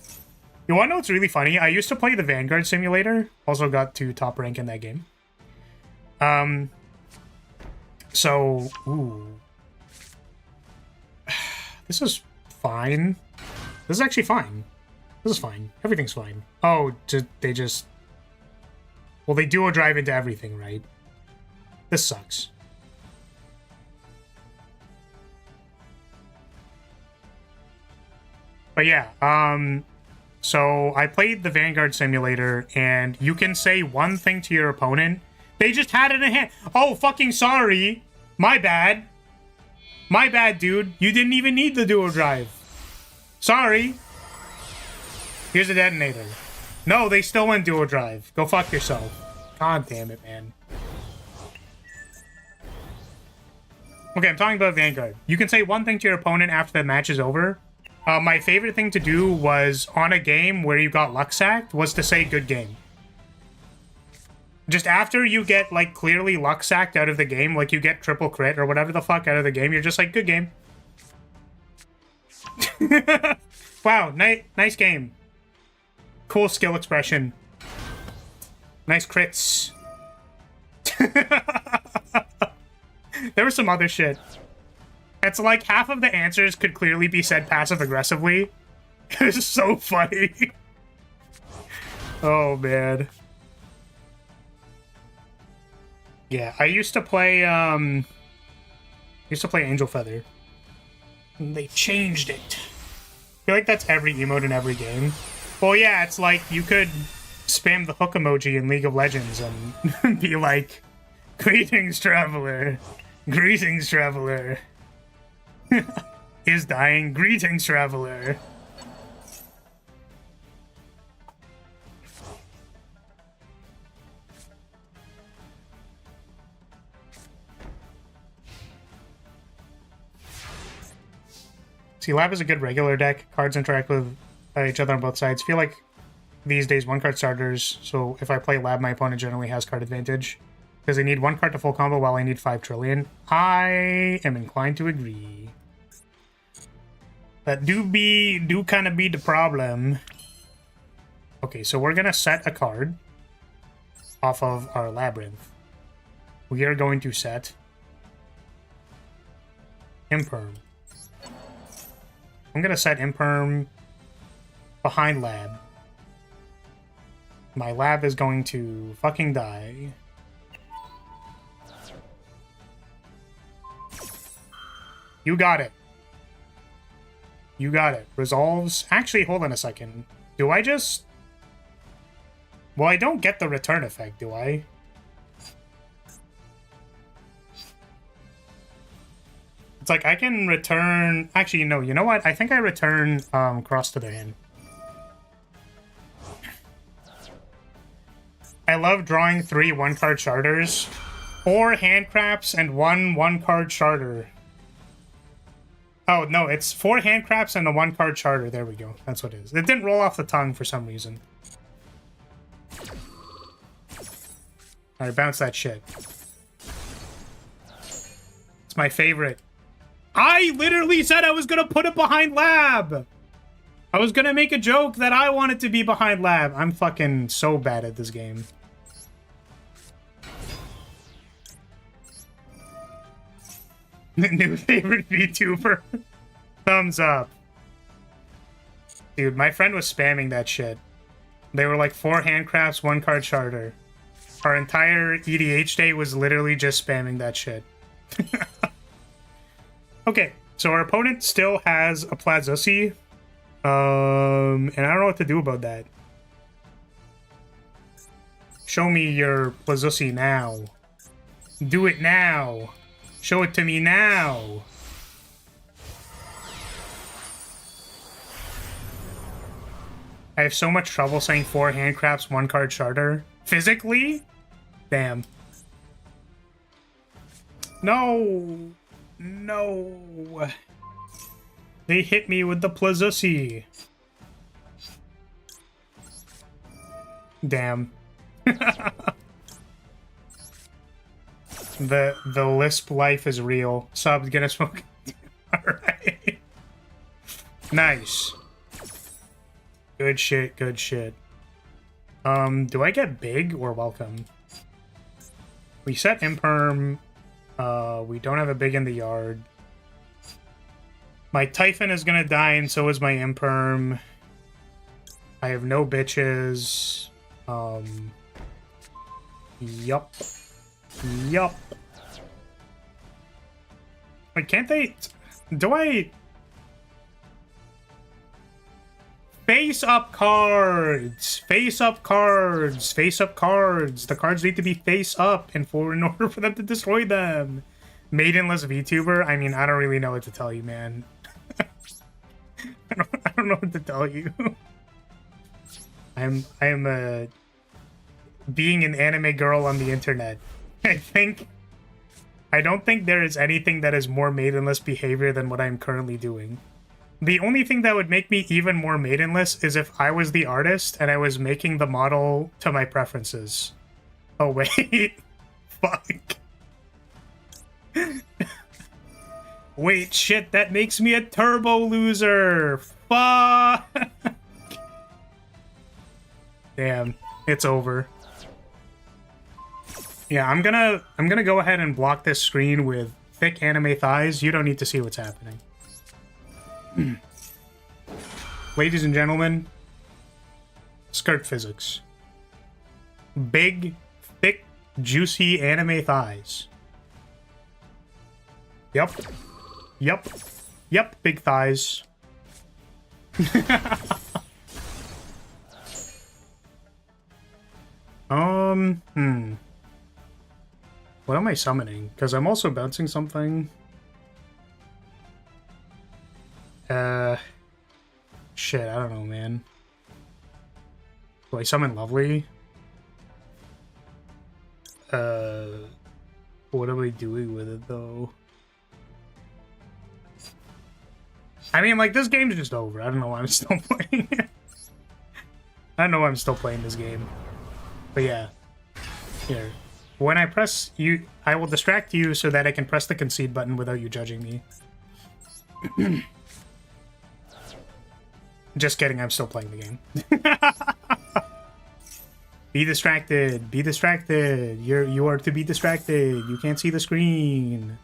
You wanna know what's really funny? I used to play the Vanguard Simulator. Also got to top rank in that game. So, ooh. This is fine. This is actually fine. This is fine. Everything's fine. Oh, they just... Well, they duo drive into everything, right? This sucks. But yeah, so I played the Vanguard Simulator, and you can say one thing to your opponent. They just had it in hand. Oh, fucking sorry. My bad. My bad, dude. You didn't even need the duo drive. Sorry. Here's a detonator. No, they still went duo drive. Go fuck yourself. God damn it, man. Okay, I'm talking about Vanguard. You can say one thing to your opponent after the match is over. My favorite thing to do was, on a game where you got luck sacked, was to say good game. Just after you get, like, clearly luck sacked out of the game, like you get triple crit or whatever the fuck out of the game, you're just like, good game. Wow, nice game. Cool skill expression. Nice crits. There was some other shit. It's like half of the answers could clearly be said passive-aggressively. It was so funny. Oh, man. Yeah, I used to play Angel Feather. And they changed it. I feel like that's every emote in every game. Well, yeah, it's like you could spam the hook emoji in League of Legends and be like, greetings, traveler. Greetings, traveler. Is dying. Greetings, traveler. See, Lab is a good regular deck. Cards interact with each other on both sides. Feel like these days one-card starters, so if I play Lab, my opponent generally has card advantage. Because they need one card to full combo while I need 5 trillion. I am inclined to agree. That do kind of be the problem. Okay, so we're going to set a card off of our Labyrinth. We are going to set Imperm. I'm going to set Imperm behind Lab. My Lab is going to fucking die. You got it. You got it. Resolves. Actually, hold on a second. Do I just... Well, I don't get the return effect, do I? It's like I can return... Actually, no. You know what? I think I return Cross to their hand. I love drawing 3 one-card sharders. 4 handcrafts and 1 one-card sharder. Oh, no, it's 4 handcrafts and a 1-card charter. There we go. That's what it is. It didn't roll off the tongue for some reason. Alright, bounce that shit. It's my favorite. I literally said I was gonna put it behind Lab! I was gonna make a joke that I wanted to be behind Lab. I'm fucking so bad at this game. New favorite VTuber. Thumbs up. Dude, my friend was spamming that shit. They were like 4 handcrafts, 1-card charter. Our entire EDH day was literally just spamming that shit. Okay, so our opponent still has a Plazossi. And I don't know what to do about that. Show me your Plazossi now. Do it now. Show it to me now. I have so much trouble saying 4 handcrafts, 1-card charter. Physically? Damn. No. No. They hit me with the Plazossi. Damn. The Lisp life is real. Sub, gonna smoke. Alright. Nice. Good shit, good shit. Do I get big or welcome? We set imperm. We don't have a big in the yard. My Typhon is gonna die, and so is my imperm. I have no bitches. Yup. Yup. Wait, can't they... Do I... Face up cards! Face up cards! Face up cards! The cards need to be face up in order for them to destroy them. Maidenless VTuber? I mean, I don't really know what to tell you, man. I don't know what to tell you. I am being an anime girl on the internet. I don't think there is anything that is more maidenless behavior than what I'm currently doing. The only thing that would make me even more maidenless is if I was the artist and I was making the model to my preferences. Oh wait. Fuck. Wait, shit, that makes me a turbo loser. Fuck. Damn, it's over. Yeah, I'm gonna go ahead and block this screen with thick anime thighs. You don't need to see what's happening. Ladies and gentlemen, skirt physics. Big, thick, juicy anime thighs. Yep. Yep. Yep, big thighs. What am I summoning? Because I'm also bouncing something. Shit, I don't know, man. Do I summon Lovely? What are we doing with it, though? I mean, like, this game's just over. I don't know why I'm still playing it. I don't know why I'm still playing this game. But yeah. Here. When I press you, I will distract you so that I can press the concede button without you judging me. Just kidding, I'm still playing the game. Be distracted. Be distracted. You are to be distracted. You can't see the screen.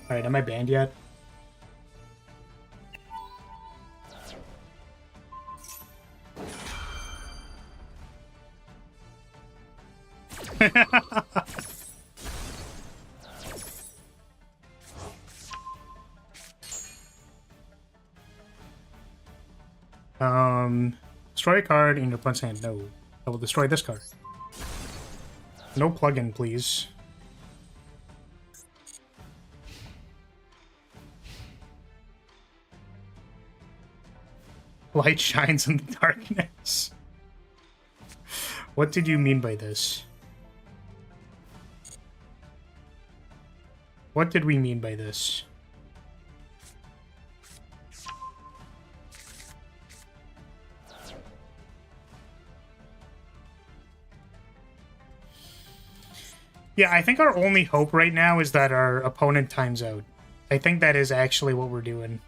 Alright, am I banned yet? Destroy a card in your opponent's hand. No. I will destroy this card. No plugin, please. Light shines in the darkness. What did you mean by this? What did we mean by this? Yeah, I think our only hope right now is that our opponent times out. I think that is actually what we're doing.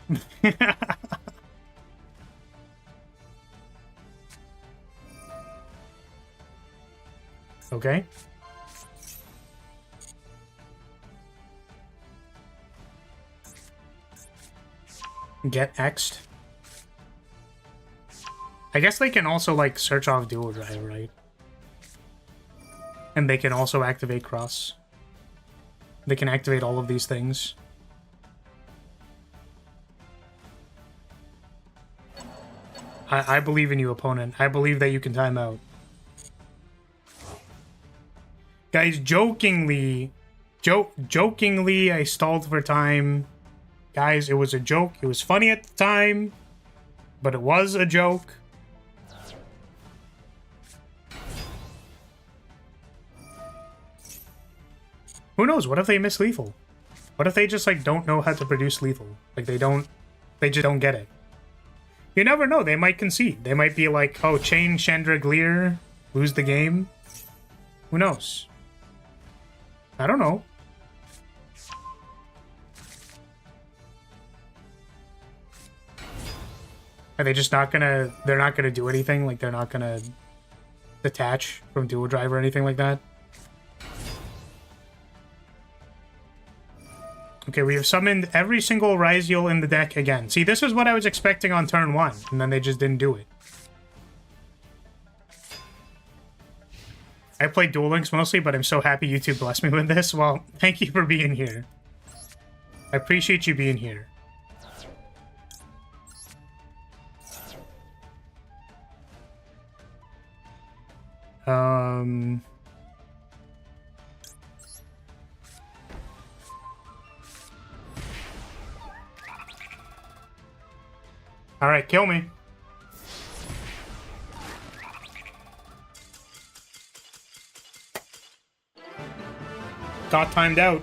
Okay. Get X'd. I guess they can also, like, search off dual drive, right? And they can also activate cross. They can activate all of these things. I believe in you, opponent. I believe that you can time out. Guys, jokingly, I stalled for time. Guys, it was a joke. It was funny at the time, but it was a joke. Who knows? What if they miss lethal? What if they just, like, don't know how to produce lethal? Like, they just don't get it. You never know. They might concede. They might be like, oh, chain Chandra Gleer, lose the game. Who knows? I don't know. Are they just not gonna... They're not gonna do anything? Like, they're not gonna detach from dual drive or anything like that? Okay, we have summoned every single Ryziel in the deck again. See, this is what I was expecting on turn 1, and then they just didn't do it. I play Duel Links mostly, but I'm so happy YouTube blessed me with this. Well, thank you for being here. I appreciate you being here. All right, kill me. Got timed out.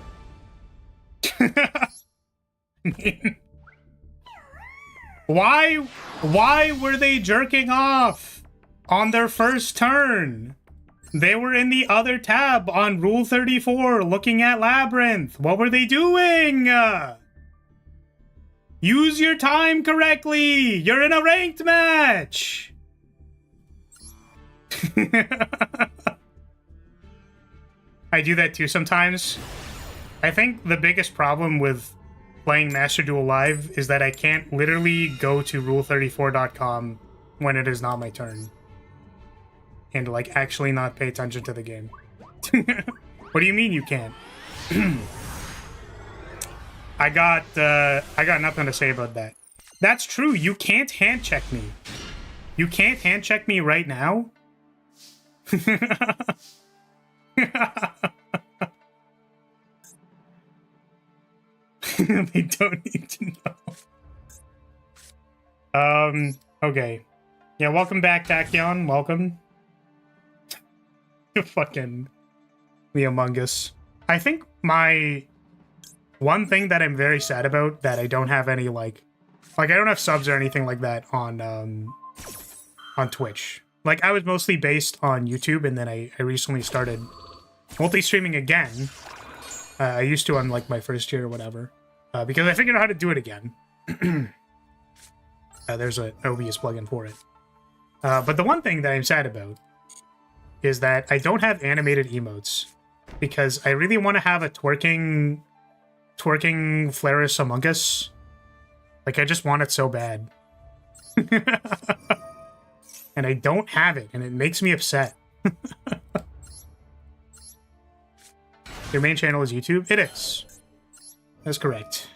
Why were they jerking off on their first turn? They were in the other tab on Rule 34 looking at Labyrinth. What were they doing? Use your time correctly. You're in a ranked match. I do that too sometimes. I think the biggest problem with playing Master Duel Live is that I can't literally go to rule34.com when it is not my turn. And, like, actually not pay attention to the game. What do you mean you can't? I got nothing to say about that. That's true. You can't hand check me. You can't hand check me right now. They don't need to know. Okay. Yeah, welcome back, Tachyon. Welcome. Fucking the Among Us. I think my one thing that I'm very sad about that I don't have any like I don't have subs or anything like that on Twitch. Like, I was mostly based on YouTube, and then I recently started multi-streaming again. I used to on like my first year or whatever, because I figured out how to do it again. There's an OBS plugin for it. But the one thing that I'm sad about is that I don't have animated emotes, because I really want to have a twerking Flaris Among Us. Like, I just want it so bad. And I don't have it, and it makes me upset. Your main channel is YouTube? It is. That's correct.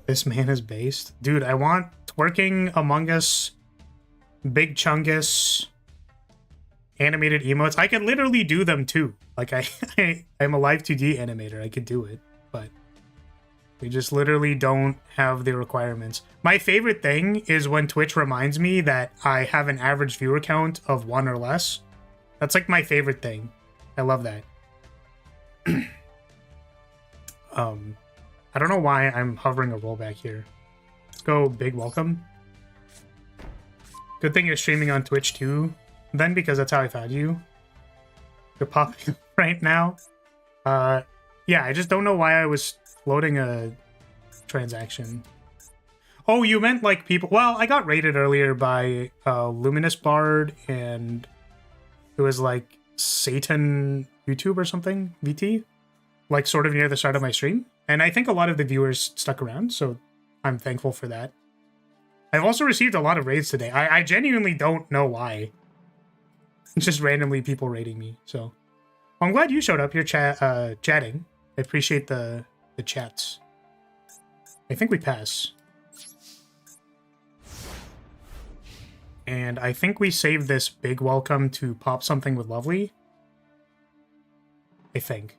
This man is based. Dude, I want twerking Among Us, Big Chungus, animated emotes. I could literally do them too. Like, I'm a live 2D animator. I could do it, but we just literally don't have the requirements. My favorite thing is when Twitch reminds me that I have an average viewer count of 1 or less. That's like my favorite thing. I love that. I don't know why I'm hovering a rollback here. Let's go big welcome. Good thing you're streaming on Twitch too, then, because that's how I found you. You're popping right now. Yeah, I just don't know why I was floating a transaction. Oh, you meant like people... Well, I got raided earlier by Luminous Bard, and it was like Satan YouTube or something, VT, like sort of near the start of my stream. And I think a lot of the viewers stuck around, so I'm thankful for that. I've also received a lot of raids today. I genuinely don't know why. It's just randomly people raiding me, so... I'm glad you showed up. You're chatting. I appreciate the chats. I think we pass. And I think we save this big welcome to pop something with Lovely. I think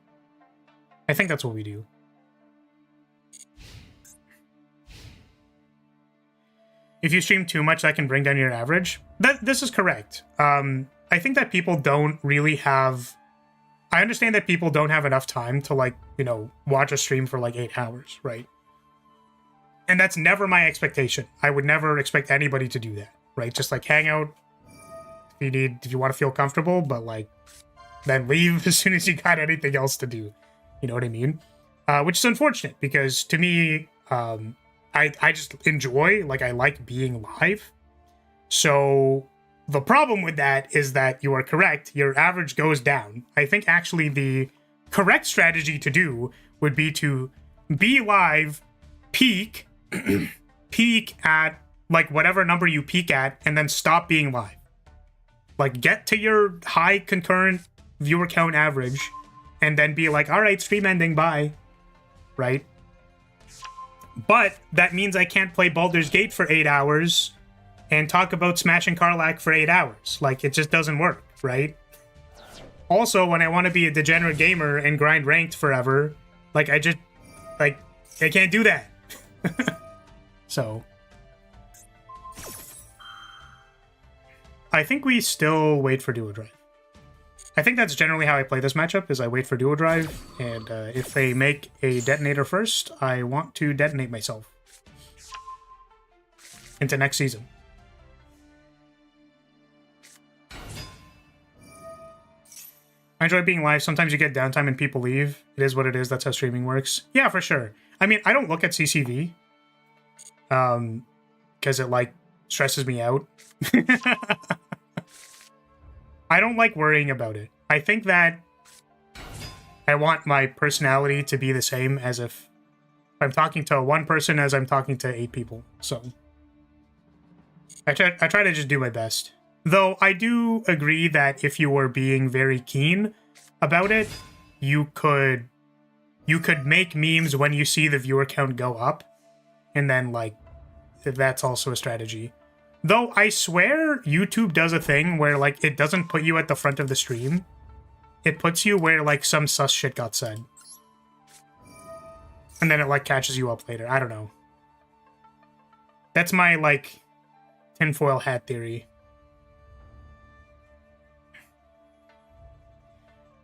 that's what we do. If you stream too much, that can bring down your average. This is correct. I think that people don't really have... I understand that people don't have enough time to, like, you know, watch a stream for like 8 hours, right? And that's never my expectation. I would never expect anybody to do that, right? Just like hang out if you want to feel comfortable, but like then leave as soon as you got anything else to do. You know what I mean? Which is unfortunate because to me, I just enjoy, like, I like being live. So the problem with that is that you are correct. Your average goes down. I think actually the correct strategy to do would be to be live, peak, peak at like whatever number you peak at, and then stop being live. Like, get to your high concurrent viewer count average, and then be like, all right, stream ending, bye. Right? But that means I can't play Baldur's Gate for 8 hours and talk about Smash and Karlach for 8 hours. Like, it just doesn't work, right? Also, when I want to be a degenerate gamer and grind ranked forever, like, I can't do that. So I think we still wait for Duo Drive. I think that's generally how I play this matchup, is I wait for Duo Drive, and if they make a detonator first, I want to detonate myself into next season. I enjoy being live. Sometimes you get downtime and people leave. It is what it is. That's how streaming works. Yeah, for sure. I mean, I don't look at CCV. Because it, like, stresses me out. I don't like worrying about it. I think that I want my personality to be the same as if I'm talking to one person as I'm talking to 8 people. So I try to just do my best. Though I do agree that if you were being very keen about it, you could make memes when you see the viewer count go up, and then, like, that's also a strategy. Though I swear YouTube does a thing where, like, it doesn't put you at the front of the stream. It puts you where, like, some sus shit got said. And then it, like, catches you up later. I don't know. That's my, like, tinfoil hat theory.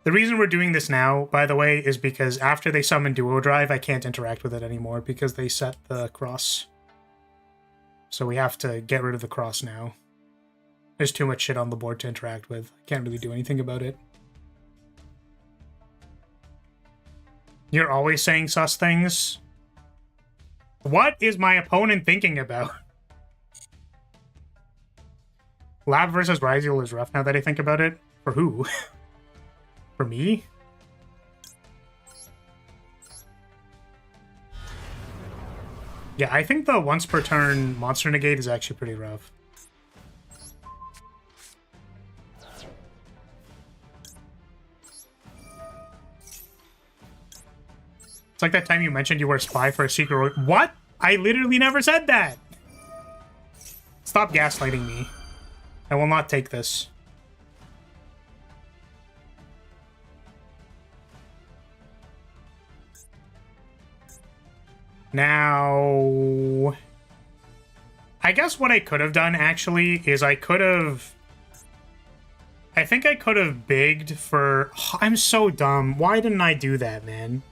The reason we're doing this now, by the way, is because after they summon Duo Drive, I can't interact with it anymore because they set the cross. So we have to get rid of the cross now. There's too much shit on the board to interact with. I can't really do anything about it. You're always saying sus things? What is my opponent thinking about? Lab versus Ryziel is rough now that I think about it. For who? For me? Yeah, I think the once per turn monster negate is actually pretty rough. It's like that time you mentioned you were a spy for a secret. What? I literally never said that! Stop gaslighting me. I will not take this. Now, I guess what I could have done, actually, is I think I could have begged for... I'm so dumb. Why didn't I do that, man?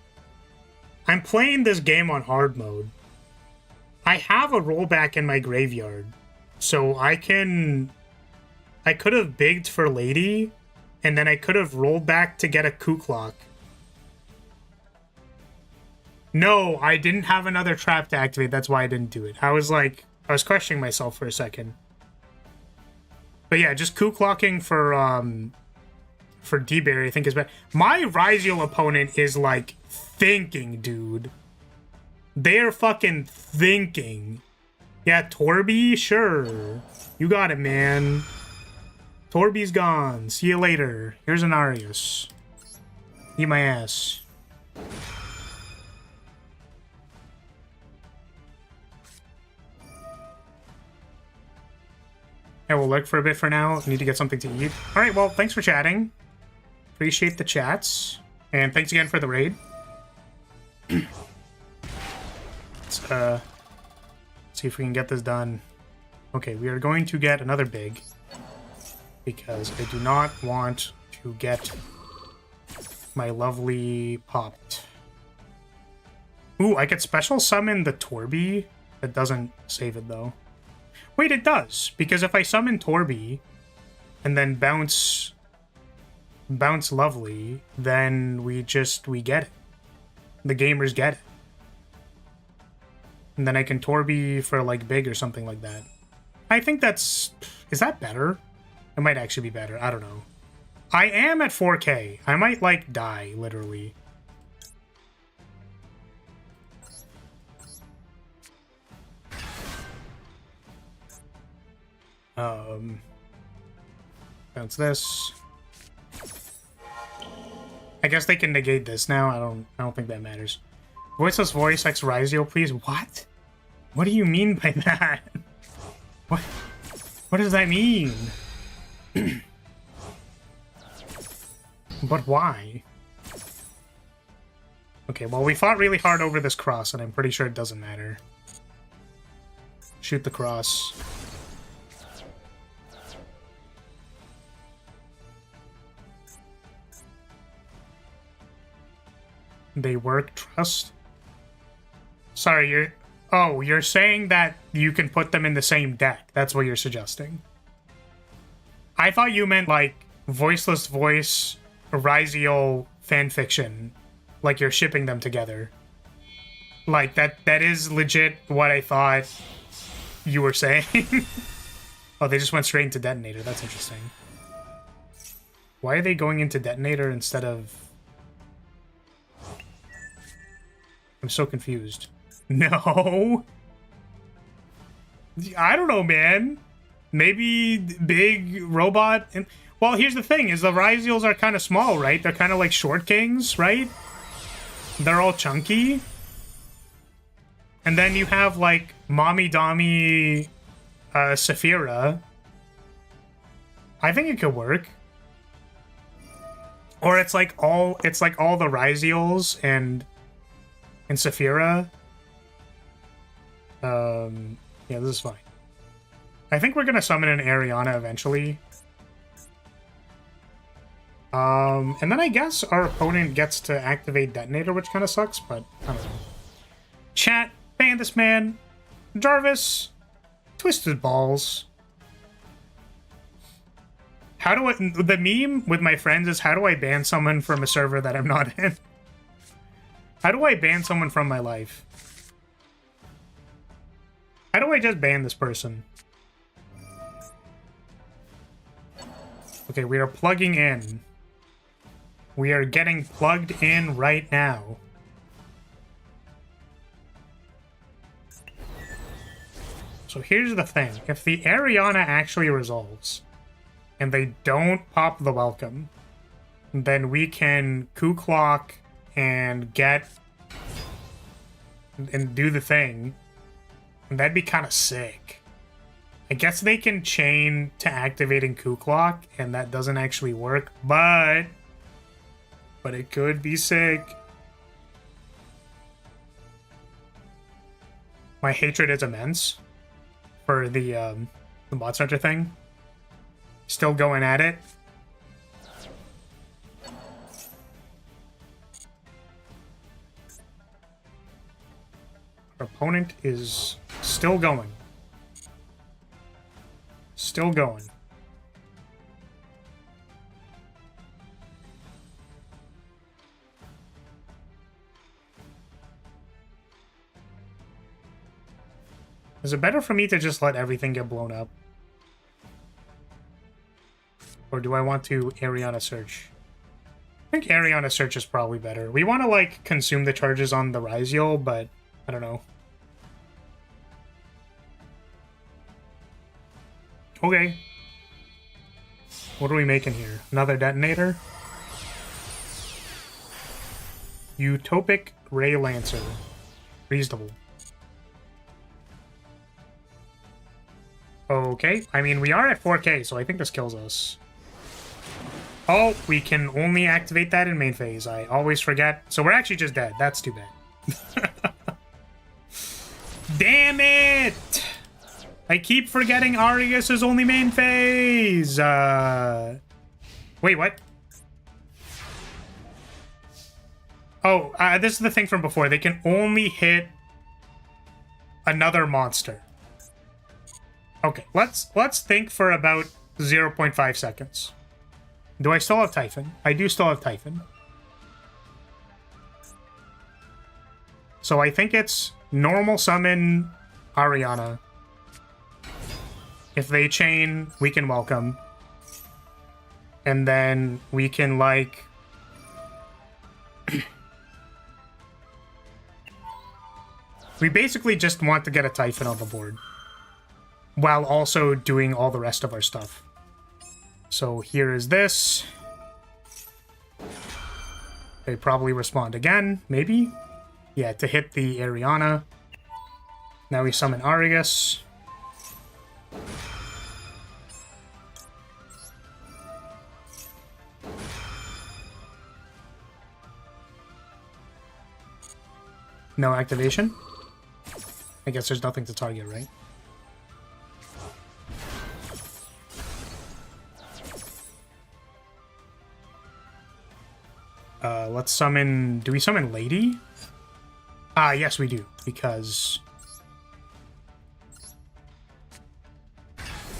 I'm playing this game on hard mode. I have a rollback in my graveyard, so I could have begged for Lady, and then I could have rolled back to get a Kuklock. No, I didn't have another trap to activate. That's why I didn't do it. I was questioning myself for a second. But yeah, just Kuklocking for D-Berry I think is bad. My Ryziel opponent is, like, thinking, dude. They're fucking thinking. Yeah, Torby? Sure. You got it, man. Torby's gone. See you later. Here's an Arius. Eat my ass. I will lurk for a bit for now. I need to get something to eat. Alright, well, thanks for chatting. Appreciate the chats. And thanks again for the raid. Let's see if we can get this done. Okay, we are going to get another big. Because I do not want to get my lovely popped. Ooh, I could special summon the Torby. That doesn't save it, though. Wait, it does, because if I summon Torby and then bounce bounce lovely, then we get it. The gamers get it. And then I can Torby for like big or something like that. I think is that better? It might actually be better. I don't know. I am at 4K. I might like die, literally. Bounce this. I guess they can negate this now. I don't think that matters. Voiceless voice X Ryzio, please. What? What do you mean by that? What does that mean? But why? Okay, well, we fought really hard over this cross, and I'm pretty sure it doesn't matter. Shoot the cross. They work, trust? Sorry, you're saying that you can put them in the same deck. That's what you're suggesting. I thought you meant, like, voiceless voice, Ryzio fanfiction. Like, you're shipping them together. Like, that is legit what I thought you were saying. Oh, they just went straight into Detonator. That's interesting. Why are they going into Detonator instead of... I'm so confused. No. I don't know, man. Maybe big robot. And well, here's the thing: is the Ryzials are kind of small, right? They're kind of like short kings, right? They're all chunky. And then you have like Mommy Dommy, Saphira. I think it could work. Or it's like all the Ryzials and Saphira. Yeah, this is fine. I think we're gonna summon an Ariana eventually. And then I guess our opponent gets to activate Detonator, which kind of sucks, but I don't know. Chat, ban this man. Jarvis, twisted balls. How do I... The meme with my friends is, how do I ban someone from a server that I'm not in? How do I ban someone from my life? How do I just ban this person? Okay, we are plugging in. We are getting plugged in right now. So here's the thing. If the Ariana actually resolves, and they don't pop the welcome, then we can coup clock and get... and do the thing. And that'd be kind of sick. I guess they can chain to activating coup clock, and that doesn't actually work, but it could be sick. My hatred is immense for the bot center thing. Still going at it. Our opponent is still going. Still going. Is it better for me to just let everything get blown up? Or do I want to Ariana search? I think Ariana search is probably better. We want to, like, consume the charges on the Ryzial, but I don't know. Okay. What are we making here? Another Detonator? Utopic Ray Lancer. Reasonable. Okay. I mean, we are at 4K, so I think this kills us. Oh, we can only activate that in main phase. I always forget. So we're actually just dead. That's too bad. Damn it! I keep forgetting Arius is only main phase. Wait, what? Oh, this is the thing from before. They can only hit another monster. Okay, let's think for about 0.5 seconds. Do I still have Typhon? I do still have Typhon. So I think it's normal summon Ariana. If they chain, we can welcome. And then we can, like... we basically just want to get a Typhon on the board. While also doing all the rest of our stuff. So here is this. They probably respond again, maybe? Yeah, to hit the Ariana. Now we summon Arius. No activation? I guess there's nothing to target, right? Let's summon... do we summon Lady? Yes we do, because...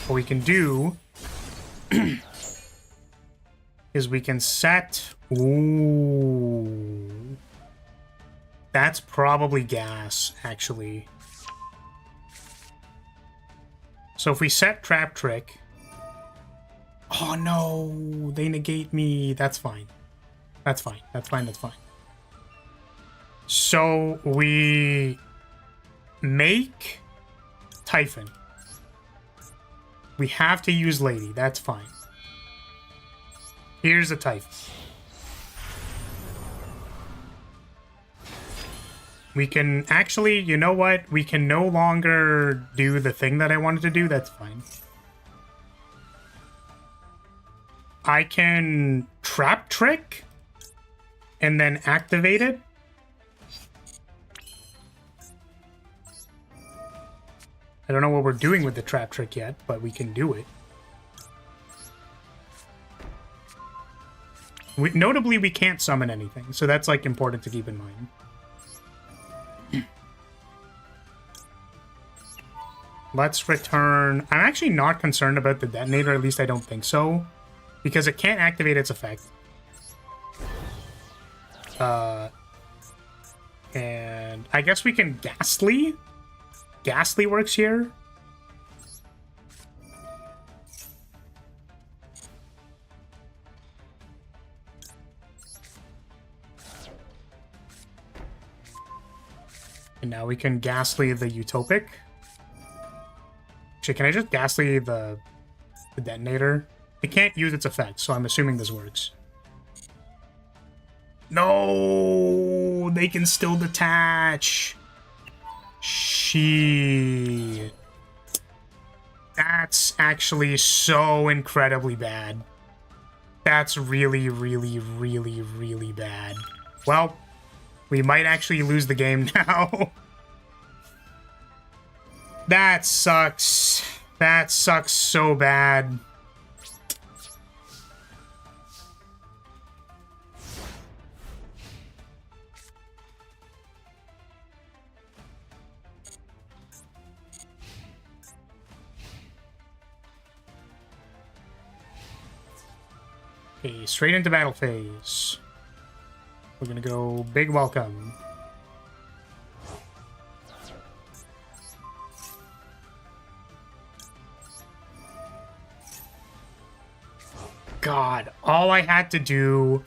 what we can do... is we can set... ooh... that's probably gas, actually. So if we set Trap Trick... oh no, they negate me. That's fine. That's fine. That's fine. That's fine. So we make Typhon. We have to use Lady. That's fine. Here's a Typhon. We can actually, you know what? We can no longer do the thing that I wanted to do. That's fine. I can Trap Trick and then activate it. I don't know what we're doing with the Trap Trick yet, but we can do it. Notably, we can't summon anything, so that's like important to keep in mind. Let's return... I'm actually not concerned about the detonator, at least I don't think so. Because it can't activate its effect. And I guess we can Ghastly? Ghastly works here. And now we can Ghastly the Utopic. Actually, can I just Ghastly the detonator? It can't use its effect, so I'm assuming this works. No! They can still detach! Shit. That's actually so incredibly bad. That's really, really, really, really bad. Well, we might actually lose the game now. That sucks. That sucks so bad. Okay, straight into battle phase. We're gonna go big welcome. God, all I had to do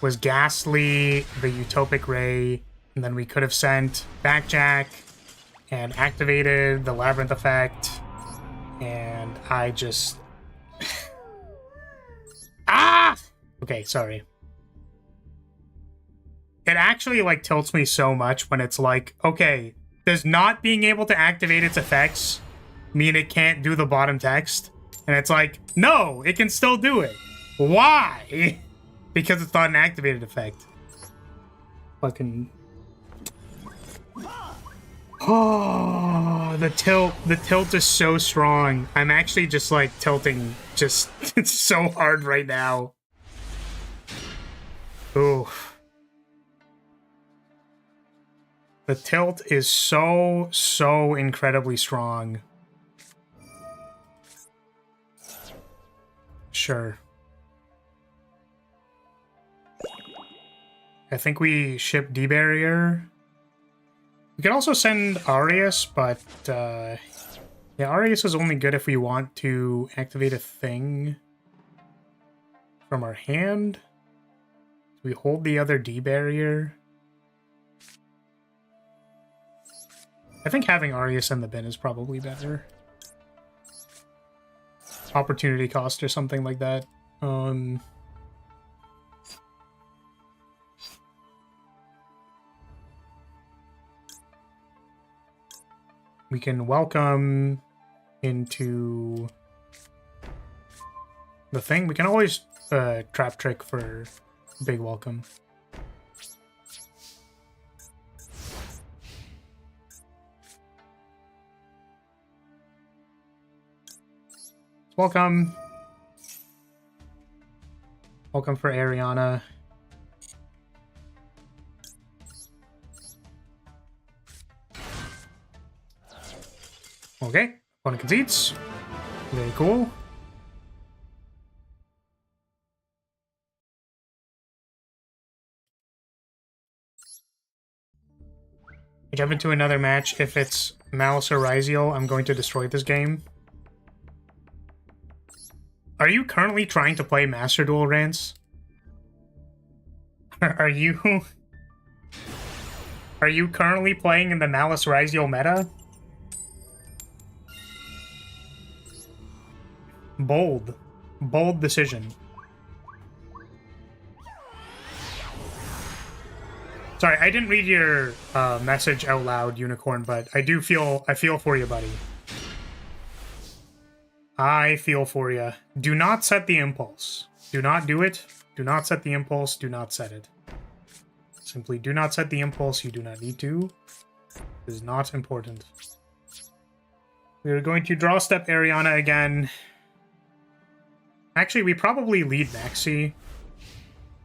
was Ghastly the Utopic Ray, and then we could have sent Backjack and activated the Labyrinth effect, and I just... ah! Okay, sorry. It actually, like, tilts me so much when it's like, okay, does not being able to activate its effects mean it can't do the bottom text? And it's like, no, it can still do it. Why? Because it's not an activated effect. Fucking... oh, the tilt is so strong. I'm actually just, like, tilting just it's so hard right now. Ooh. The tilt is so incredibly strong. Sure. I think we ship D-Barrier. We could also send Arius, but yeah, Arius is only good if we want to activate a thing from our hand. We hold the other D-Barrier. I think having Arius in the bin is probably better. Opportunity cost or something like that. We can welcome into the thing. We can always trap trick for big welcome. Welcome. Welcome for Ariana. Okay, opponent concedes. Very cool. I jump into another match. If it's Malice or Ryziel, I'm going to destroy this game. Are you currently trying to play Master Duel, Rance? Are you currently playing in the Malice Ryziel meta? Bold. Bold decision. Sorry, I didn't read your message out loud, Unicorn, but I feel for you, buddy. I feel for you. Do not set the impulse. Do not do it. Do not set the impulse. Do not set it. Simply do not set the impulse. You do not need to. It is not important. We are going to draw step Ariana again. Actually, we probably lead Maxi.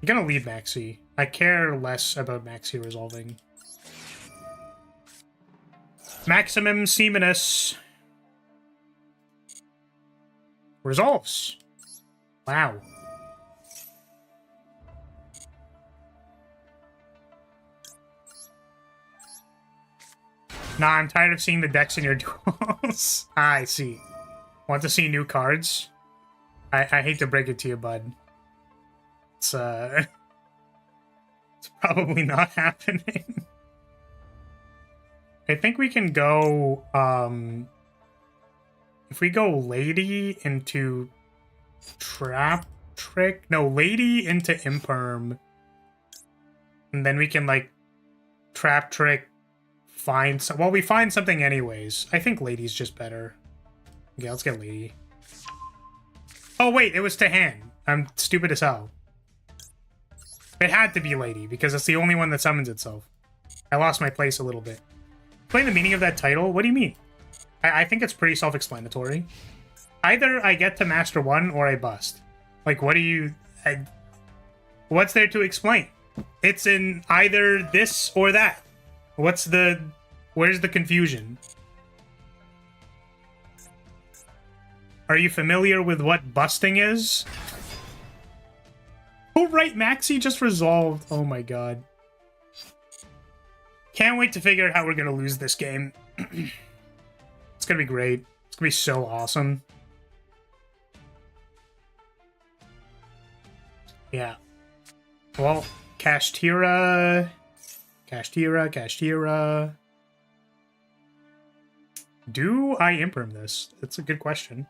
I'm gonna lead Maxi. I care less about Maxi resolving. Maximum Seaminus resolves. Wow. Nah, I'm tired of seeing the decks in your duels. I see. Want to see new cards? I hate to break it to you, bud. It's it's probably not happening. I think we can go if we go Lady into Trap Trick. No, Lady into Imperm. And then we can like Trap Trick find some, well, we find something anyways. I think Lady's just better. Okay, let's get Lady. Oh wait, it was to hand. I'm stupid as hell. It had to be Lady, because it's the only one that summons itself. I lost my place a little bit. Explain the meaning of that title? What do you mean? I think it's pretty self-explanatory. Either I get to Master 1 or I bust. Like, what do you... what's there to explain? It's in either this or that. What's the... where's the confusion? Are you familiar with what busting is? Oh, right, Maxi just resolved. Oh my god. Can't wait to figure out how we're gonna lose this game. It's gonna be great. It's gonna be so awesome. Yeah. Well, Kashtira. Do I imperm this? That's a good question.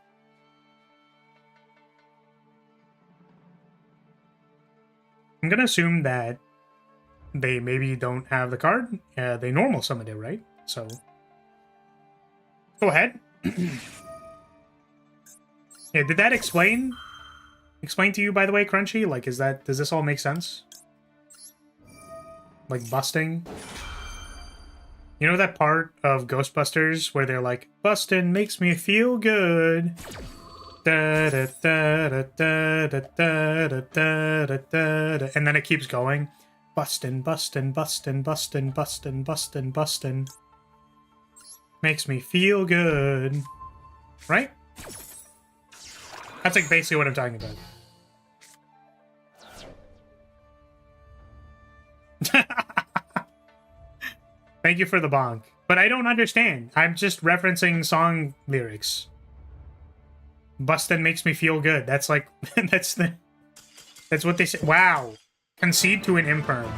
I'm gonna assume that they maybe don't have the card. They normal summoned it, right? So go ahead. Yeah, did that explain to you, by the way, Crunchy? Like, does this all make sense? Like busting? You know that part of Ghostbusters where they're like, bustin' makes me feel good. Da, da, da, da, da, da, da, da, da, da, da, and then it keeps going. Bustin', bustin', bustin', bustin', bustin', bustin', bustin'. Makes me feel good. Right? That's like basically what I'm talking about. Thank you for the bonk. But I don't understand. I'm just referencing song lyrics. Bustin' makes me feel good. That's like, that's what they say. Wow. Concede to an imperm.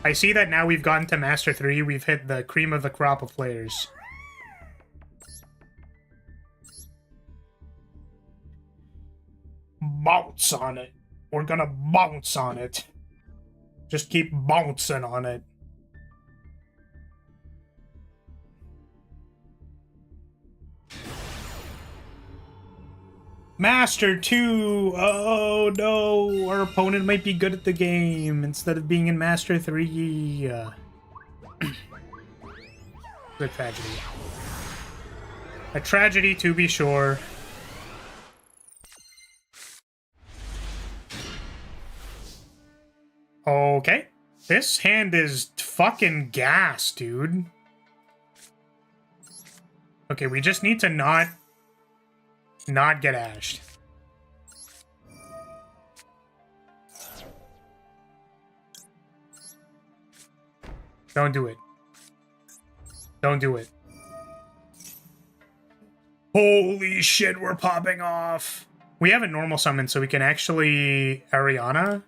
I see that now we've gotten to Master 3. We've hit the cream of the crop of players. Bounce on it. We're gonna bounce on it. Just keep bouncing on it. Master 2! Oh no! Our opponent might be good at the game instead of being in Master 3. A tragedy. A tragedy, to be sure. Okay. This hand is fucking gas, dude. Okay, we just need to not get ashed. Don't do it. Don't do it. Holy shit, we're popping off. We have a normal summon, so we can actually Ariana.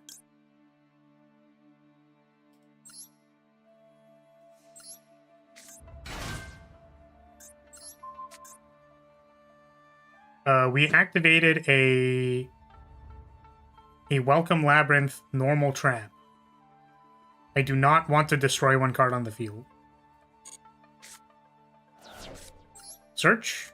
We activated a Welcome Labyrinth normal trap. I do not want to destroy one card on the field. Search.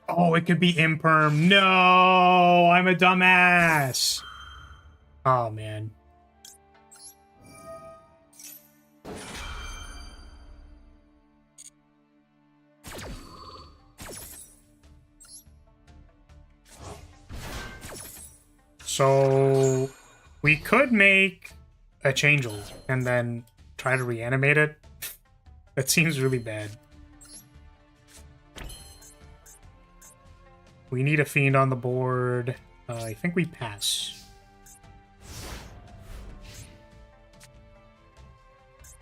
Oh, it could be imperm. No, I'm a dumbass. Oh, man. So we could make a Changeable and then try to reanimate it. That seems really bad. We need a Fiend on the board. I think we pass.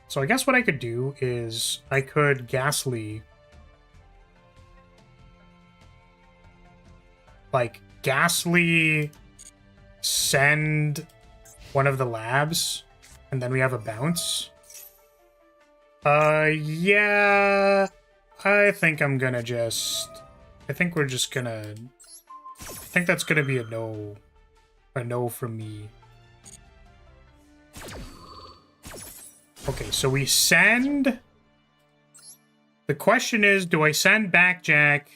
So I guess what I could do is I could Ghastly. Like, Ghastly send one of the labs, and then we have a bounce. Yeah, I think I'm gonna just... I think we're just gonna... I think that's gonna be a no. A no from me. Okay, so we send... The question is, do I send Backjack?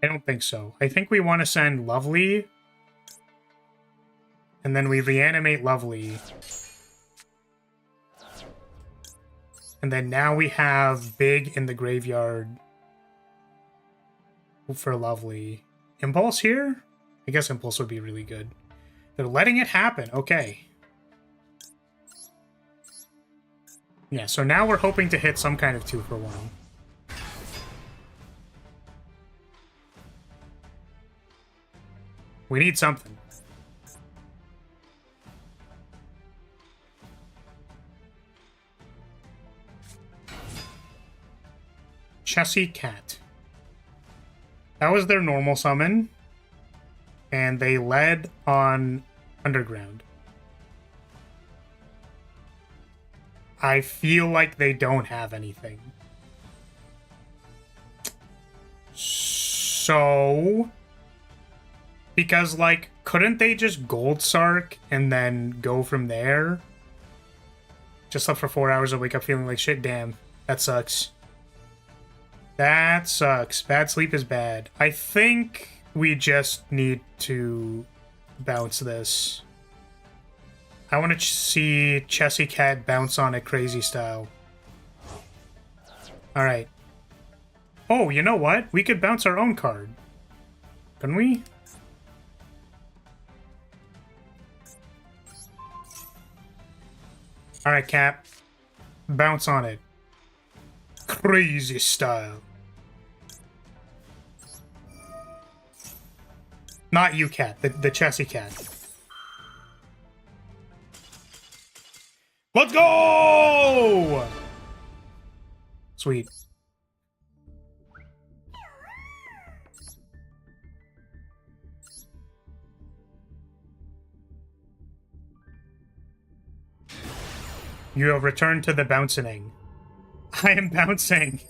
I don't think so. I think we want to send Lovely. And then we reanimate Lovely. And then now we have Big in the graveyard for Lovely. Impulse here? I guess Impulse would be really good. They're letting it happen. Okay. Yeah, so now we're hoping to hit some kind of 2-for-1. We need something. Chessy Cat. That was their normal summon. And they led on Underground. I feel like they don't have anything. So... Because, like, couldn't they just Gold Sark and then go from there? Just slept for 4 hours and wake up feeling like shit. Damn, that sucks. That sucks. Bad sleep is bad. I think we just need to bounce this. I want to see Chessy Cat bounce on it crazy style. Alright. Oh, you know what? We could bounce our own card. Can we? Alright, Cap. Bounce on it. Crazy style. Not you, cat. The Chessy cat. Let's go! Sweet. You have returned to the bouncing. I am bouncing.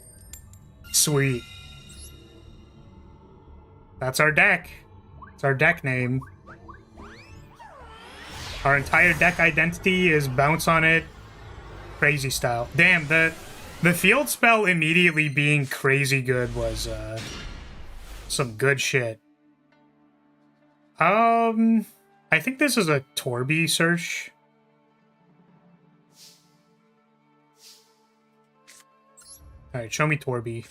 Sweet. That's our deck. It's our deck name. Our entire deck identity is bounce on it. Crazy style. Damn, the field spell immediately being crazy good was some good shit. I think this is a Torby search. Alright, show me Torby.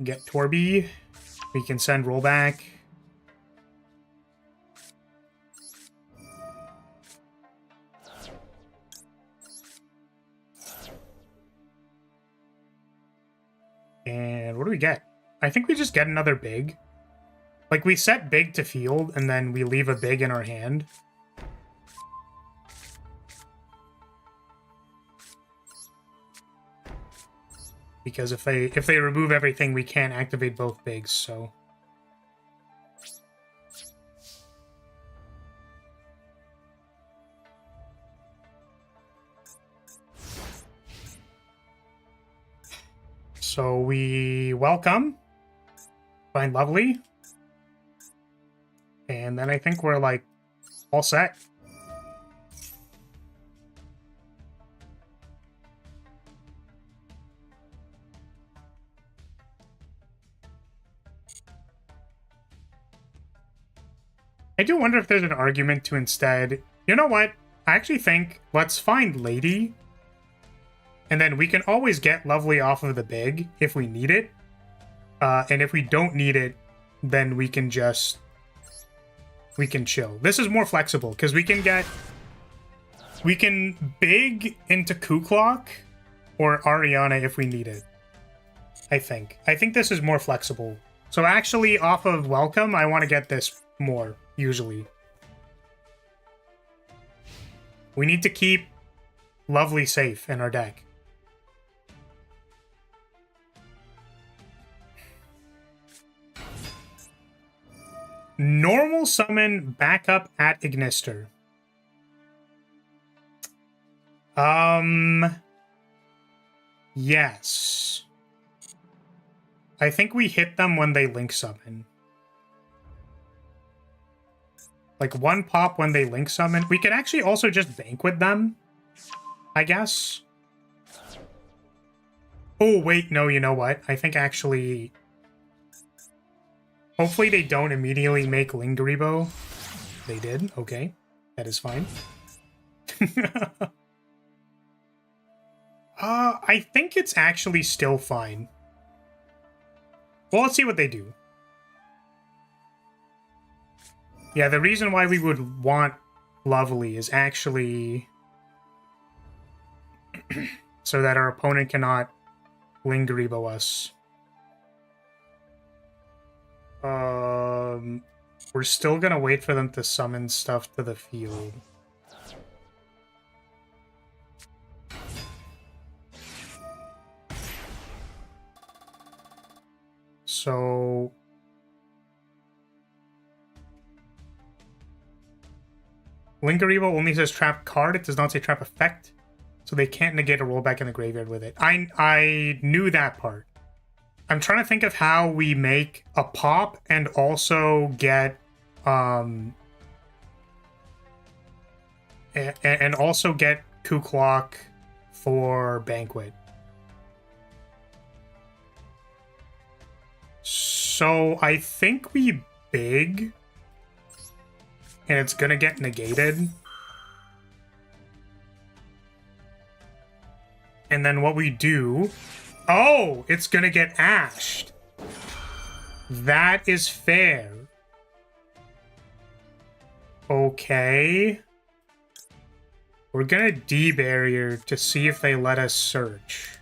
Get Torby. We can send rollback. And what do we get? I think we just get another big. Like, we set big to field, and then we leave a big in our hand. Because if they remove everything, we can't activate both bigs, so... So we welcome. Find lovely. And then I think we're, like, all set. I do wonder if there's an argument to instead... You know what? I actually think let's find Lady. And then we can always get Lovely off of the big if we need it. And if we don't need it, then we can just... We can chill. This is more flexible, because we can get... We can big into Kuklok or Ariana if we need it. I think. I think this is more flexible. So actually, off of Welcome, I want to get this more, usually. We need to keep Lovely safe in our deck. Normal summon backup at Ignister. Yes. I think we hit them when they link summon. Like, one pop when they link summon. We could actually also just banquet them, I guess. Oh, wait, no, you know what? I think actually... Hopefully they don't immediately make Lingaribo. They did, okay. That is fine. I think it's actually still fine. Well, let's see what they do. Yeah, the reason why we would want Lovely is actually so that our opponent cannot Lingaribo us. We're still gonna wait for them to summon stuff to the field. So... Lingaribo only says trap card, it does not say trap effect. So they can't negate a rollback in the graveyard with it. I knew that part. I'm trying to think of how we make a pop and also get and also get Kuklok for Banquet. So I think we big and it's gonna get negated. And then what we do... Oh, it's gonna get ashed. That is fair. Okay. We're gonna D-barrier to see if they let us search.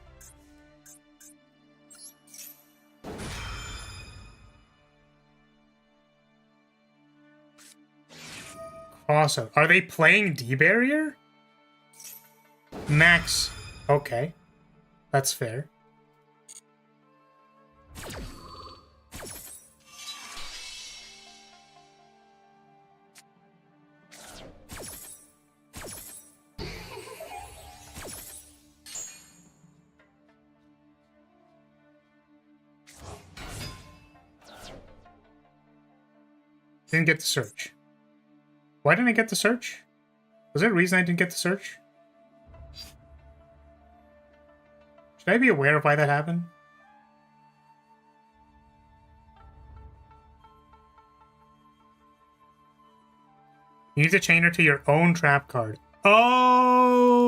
Awesome. Are they playing D-Barrier? Max. Okay. That's fair. Didn't get the search. Why didn't I get the search? Was there a reason I didn't get the search? Should I be aware of why that happened? You need to chain her to your own trap card. Oh,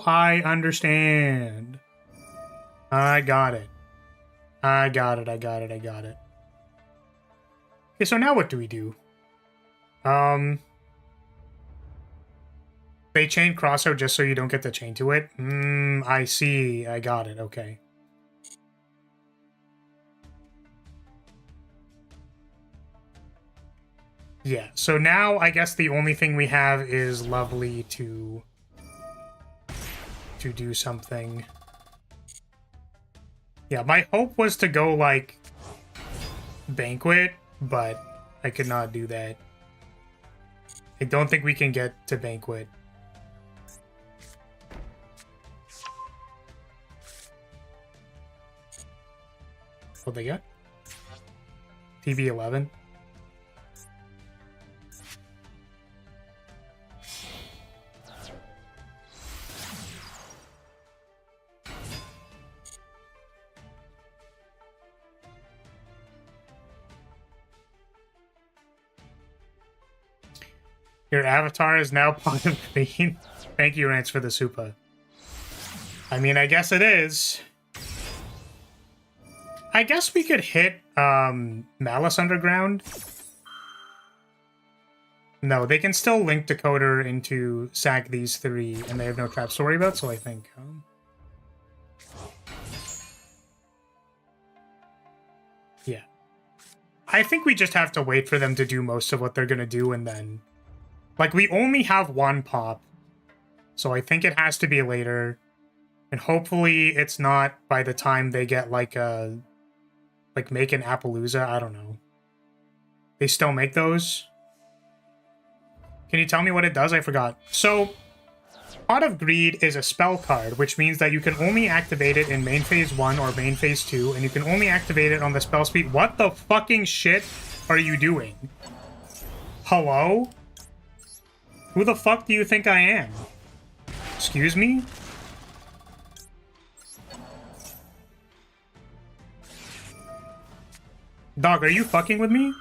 I understand. I got it. I got it. Okay, so now what do we do? They chain Crosso just so you don't get the chain to it? I see. I got it. Okay. Yeah, so now I guess the only thing we have is Lovely to do something. Yeah, my hope was to go, like, Banquet, but I could not do that. I don't think we can get to Banquet. What they got? TB11. Your avatar is now part of the theme. Thank you, Rance, for the super. I mean, I guess it is. I guess we could hit Malice Underground. No, they can still link Decoder into sack these three, and they have no traps to worry about, so I think... yeah. I think we just have to wait for them to do most of what they're gonna do, and then... like, we only have one pop, so I think it has to be later. And hopefully it's not by the time they get, like, a... like, make an Appaloosa. I don't know. They still make those? Can you tell me what it does? I forgot. So, Pot of Greed is a spell card, which means that you can only activate it in main phase 1 or main phase 2, and you can only activate it on the spell speed. What the fucking shit are you doing? Hello? Who the fuck do you think I am? Excuse me? Dog, are you fucking with me?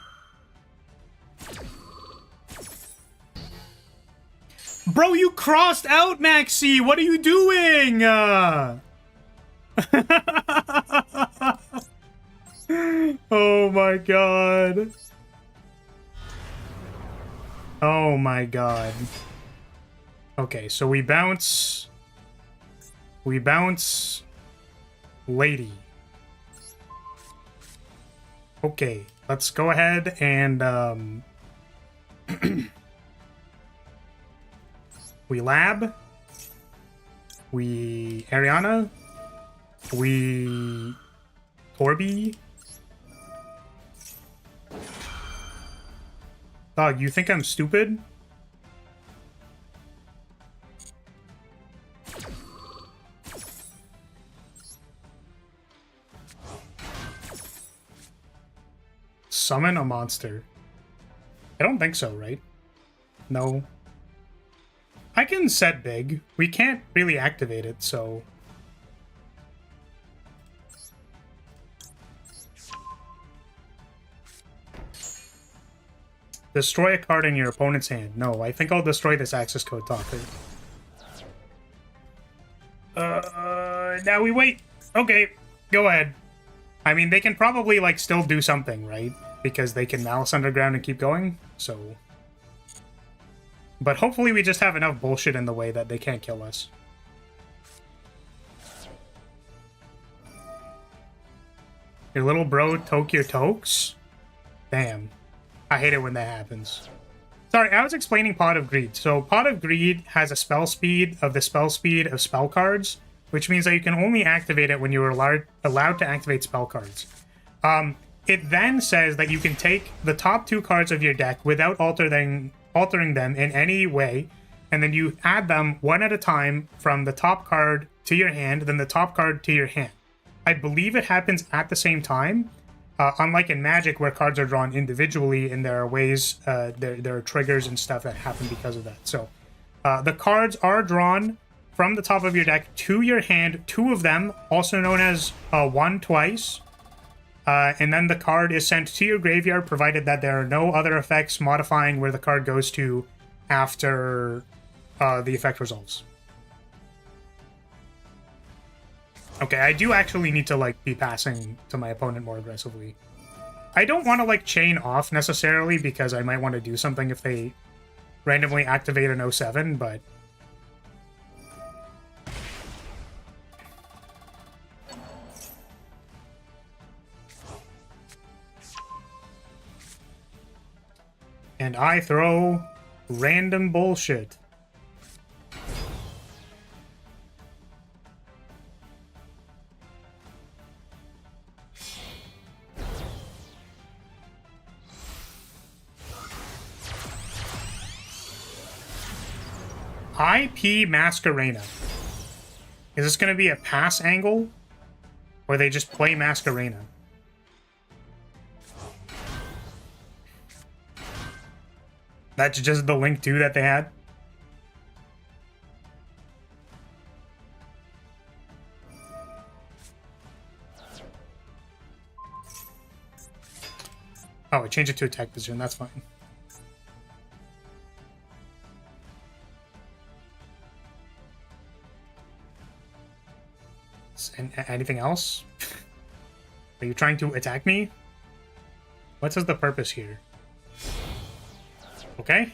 Bro, you crossed out, Maxi! What are you doing? Oh my god. Oh my god. Okay, so we bounce... we bounce... Lady. Okay, let's go ahead and, we lab. We... Ariana. We... Torby. Dog, you think I'm stupid? Summon a monster. I don't think so, right? No. I can set big. We can't really activate it, so... destroy a card in your opponent's hand. No, I think I'll destroy this access code talker. Now we wait. Okay, go ahead. I mean, they can probably, like, still do something, right? Because they can Malice Underground and keep going, so... but hopefully we just have enough bullshit in the way that they can't kill us. Your little bro toke your tokes? Damn. I hate it when that happens. Sorry, I was explaining Pot of Greed. So Pot of Greed has a spell speed of the spell speed of spell cards, which means that you can only activate it when you are allowed to activate spell cards. It then says that you can take the top 2 cards of your deck without altering them in any way, and then you add them one at a time from the top card to your hand, then the top card to your hand. I believe it happens at the same time, unlike in Magic where cards are drawn individually, and there are ways, there are triggers and stuff that happen because of that. So the cards are drawn from the top of your deck to your hand, 2 of them, also known as 1 twice. And then the card is sent to your graveyard, provided that there are no other effects modifying where the card goes to after the effect resolves. Okay, I do actually need to, like, be passing to my opponent more aggressively. I don't want to, like, chain off necessarily, because I might want to do something if they randomly activate an 07, but... And I throw random bullshit. IP Masquerena. Is this going to be a pass angle? Or they just play Masquerena? That's just the link 2 that they had? Oh, I changed it to attack position. That's fine. Anything else? Are you trying to attack me? What is the purpose here? Okay.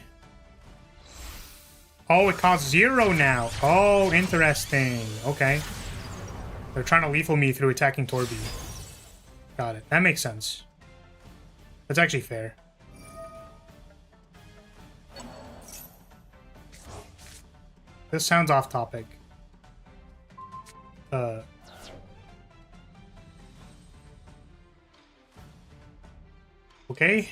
Oh, it costs 0 now. Oh, interesting. Okay. They're trying to lethal me through attacking Torby. Got it. That makes sense. That's actually fair. This sounds off topic. Okay.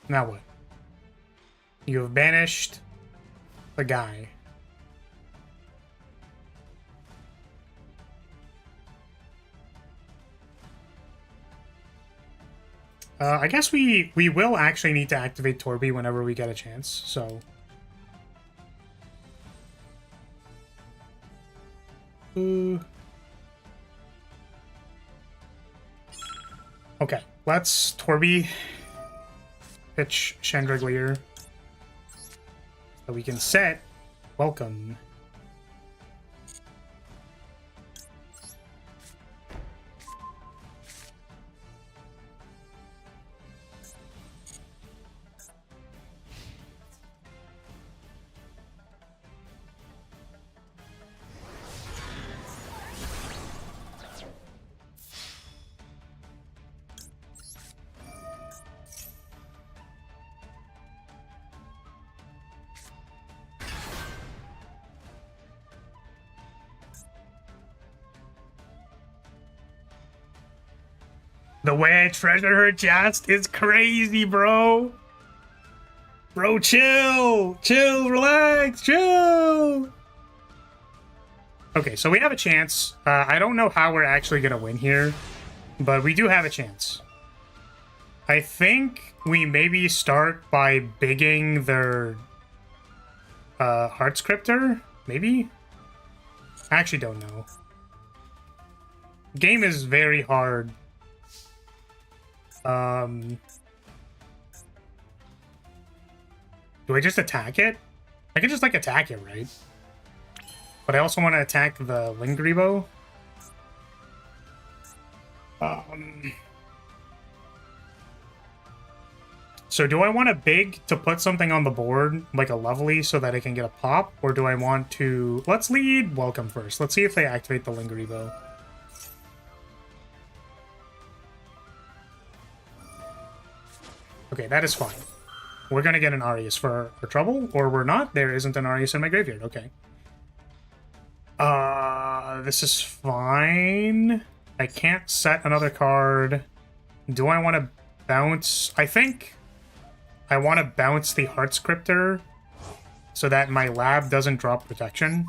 Now what? You have banished the guy. I guess we will actually need to activate Torby whenever we get a chance, so... Okay, let's Torby pitch Chandelier so we can set Welcome. The way I treasure her chest is crazy, bro. Bro, chill. Chill, relax, chill. Okay, so we have a chance. I don't know how we're actually going to win here, but we do have a chance. I think we maybe start by bigging their Heart Scripter, maybe? I actually don't know. Game is very hard. Do I just attack it? I can just, like, attack it, right? But I also want to attack the Lingribo. So do I want a big to put something on the board, like a lovely, so that I can get a pop? Or do I want to... Let's lead Welcome first. Let's see if they activate the Lingribo. Okay, that is fine. We're gonna get an Arius for trouble, or we're not. There isn't an Arius in my graveyard. Okay. This is fine. I can't set another card. Do I want to bounce? I think I want to bounce the Heart Scripter so that my lab doesn't drop protection.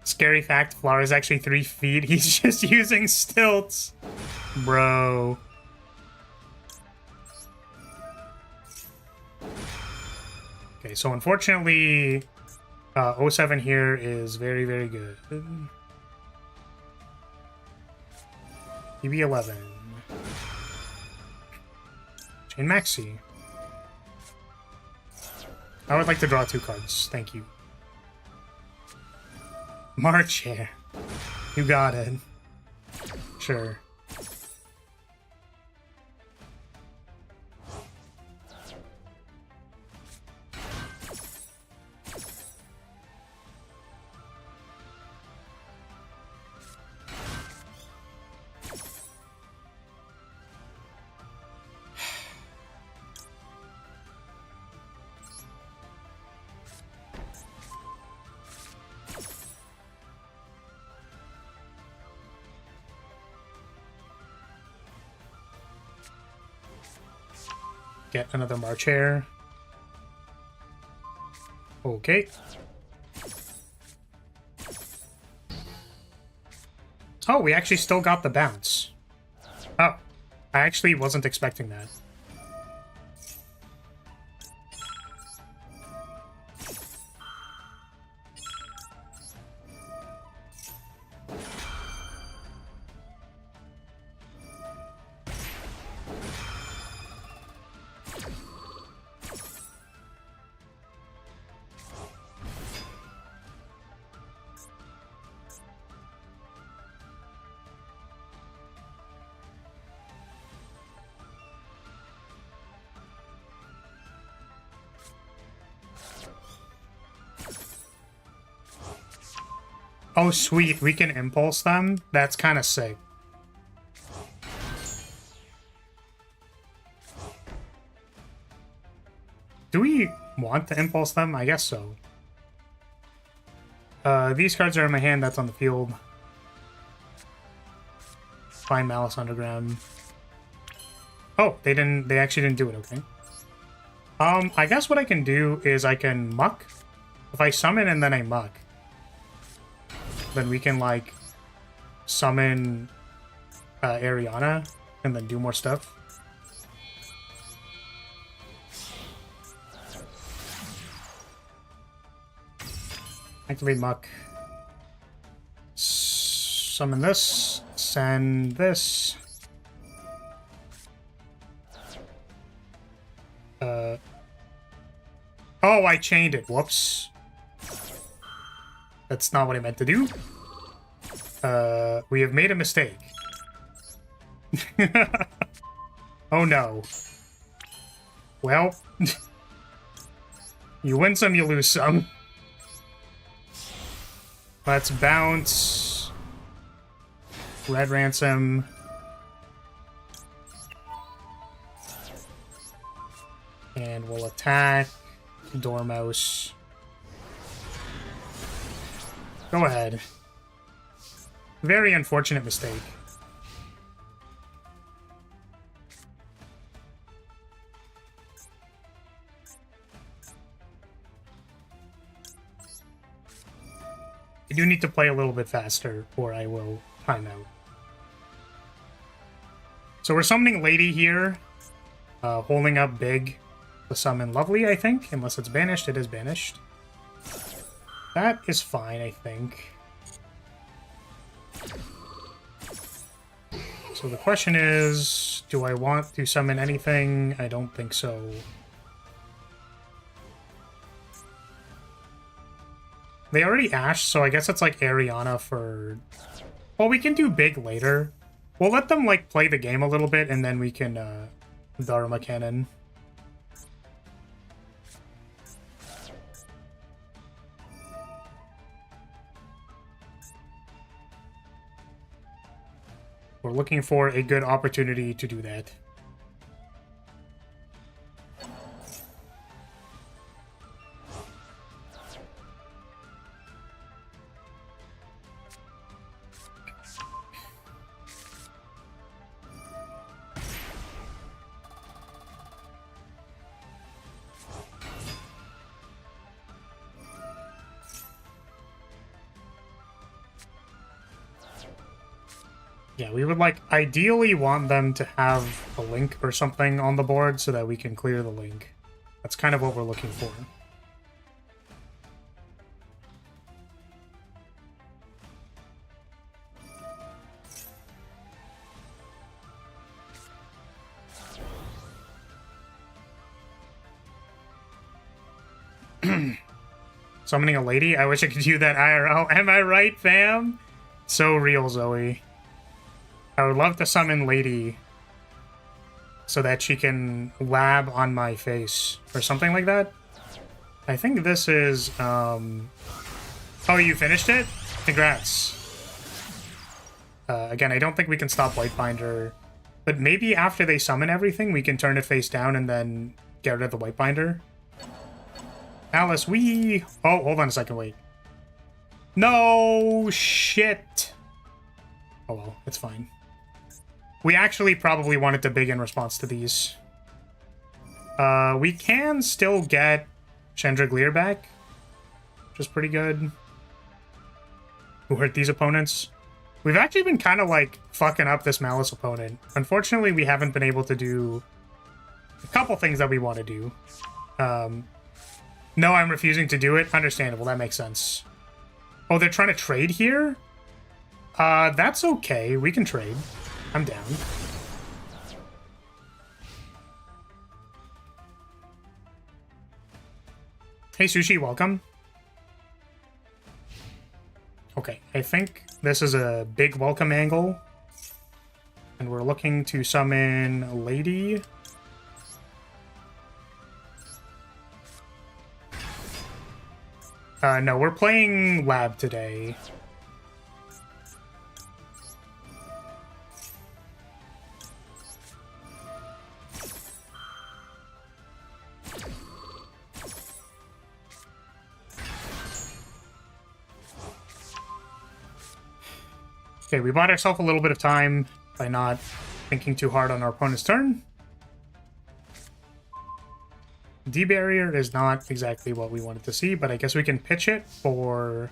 Scary fact, Flower is actually 3 feet. He's just using stilts. Bro. Okay, so unfortunately, 07 here is very, very good. EB11. Chain Maxi. I would like to draw 2 cards. Thank you. March here. You got it. Sure. Get another March Hare. Okay. Oh, we actually still got the bounce. Oh, I actually wasn't expecting that. Oh, sweet. We can impulse them? That's kind of sick. Do we want to impulse them? I guess so. These cards are in my hand. That's on the field. Find Malice Underground. Oh, they actually didn't do it. Okay. I guess what I can do is I can muck. If I summon and then I muck, then we can, like, summon Ariana and then do more stuff. Activate Muck. Summon this. Send this. Oh, I chained it. Whoops. That's not what I meant to do. We have made a mistake. Oh no. Well, you win some, you lose some. Let's bounce. Red Ransom. And we'll attack Dormouse. Go ahead. Very unfortunate mistake. I do need to play a little bit faster or I will time out. So we're summoning Lady here, holding up big to summon Lovely, I think. Unless it's banished, it is banished. That is fine, I think. So the question is, do I want to summon anything? I don't think so. They already ashed, so I guess it's like Ariana for... Well, we can do big later. We'll let them, like, play the game a little bit, and then we can, Dharma Cannon. We're looking for a good opportunity to do that. Yeah, we would like ideally want them to have a link or something on the board so that we can clear the link. That's kind of what we're looking for. Summoning a lady? I wish I could do that IRL. Am I right, fam? So real, Zoe. I would love to summon Lady so that she can lab on my face or something like that. I think this is, Oh, you finished it? Congrats. Again, I don't think we can stop Whitebinder, but maybe after they summon everything, we can turn it face down and then get rid of the Whitebinder. Alice, we... Oh, hold on a second, wait. No shit. Oh well, it's fine. We actually probably wanted to big in response to these. We can still get Lyria back, which is pretty good. Who hurt these opponents? We've actually been kind of like fucking up this Malice opponent. Unfortunately, we haven't been able to do a couple things that we want to do. No, I'm refusing to do it. Understandable, that makes sense. Oh, they're trying to trade here? That's okay. We can trade. I'm down. Hey, Sushi, welcome. Okay, I think this is a big welcome angle. And we're looking to summon a lady. No, we're playing Lab today. Okay, we bought ourselves a little bit of time by not thinking too hard on our opponent's turn. D-barrier is not exactly what we wanted to see, but I guess we can pitch it for...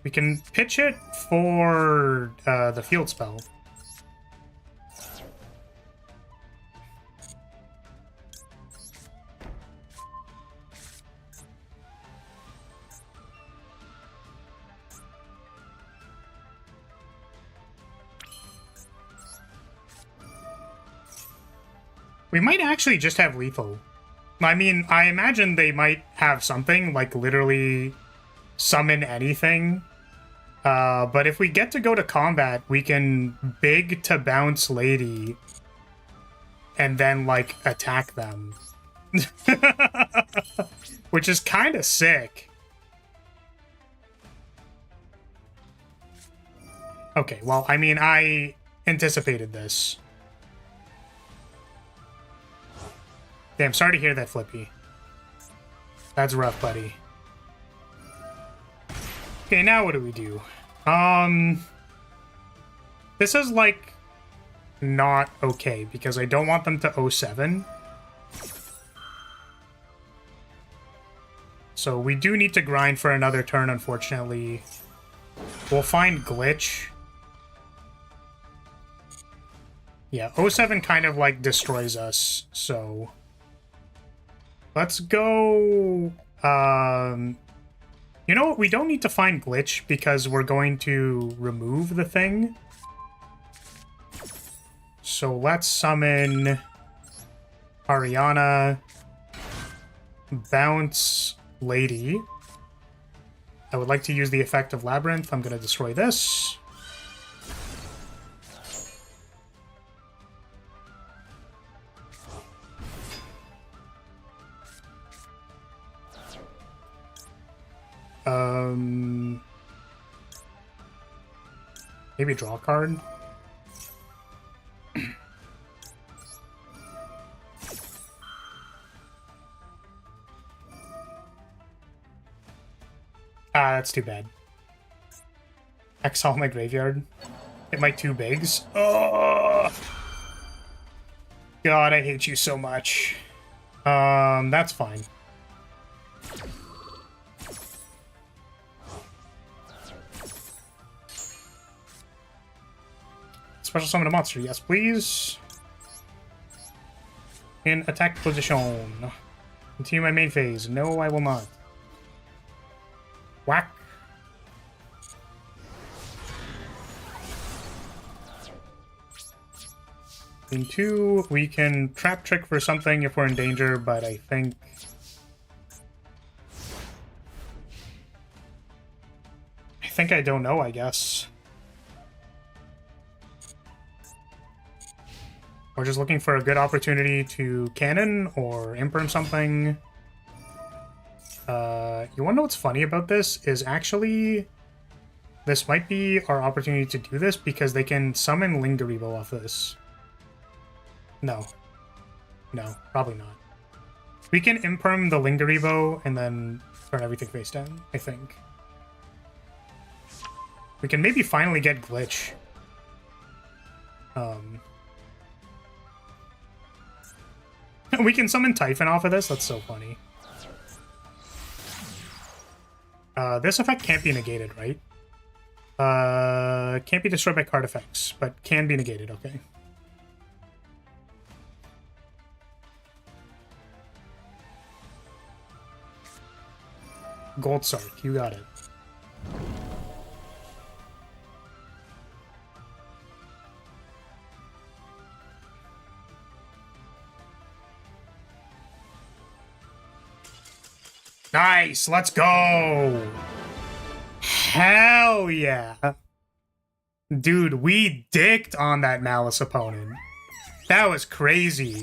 We can pitch it for the field spell. We might actually just have lethal. I mean, I imagine they might have something, like literally summon anything. But if we get to go to combat, we can big to bounce lady and then, like, attack them. Which is kind of sick. Okay, well, I mean, I anticipated this. Damn, sorry to hear that, Flippy. That's rough, buddy. Okay, now what do we do? This is, like, not okay, because I don't want them to 07. So we do need to grind for another turn, unfortunately. We'll find Glitch. Yeah, 07 kind of, like, destroys us, so... Let's go... You know what? We don't need to find Glitch because we're going to remove the thing. So let's summon Ariana, bounce Lady. I would like to use the effect of Labyrinth. I'm going to destroy this. Maybe draw a card. Ah, that's too bad. Exile my graveyard. Hit my 2 bigs. Oh! God, I hate you so much. That's fine. Special summon a monster, yes please. In attack position. Continue my main phase. No, I will not. Whack. In 2, we can trap trick for something if we're in danger, but I think... I don't know, I guess. We're just looking for a good opportunity to cannon or imperm something. You wanna know what's funny about this? Is actually... This might be our opportunity to do this because they can summon Lyrilyte off this. No. No, probably not. We can imperm the Lyrilyte and then turn everything face down, I think. We can maybe finally get Glitch. We can summon Typhon off of this? That's so funny. This effect can't be negated, right? Can't be destroyed by card effects, but can be negated, okay. Gold Sark, you got it. Nice, let's go! Hell yeah! Dude, we dicked on that Malice opponent. That was crazy.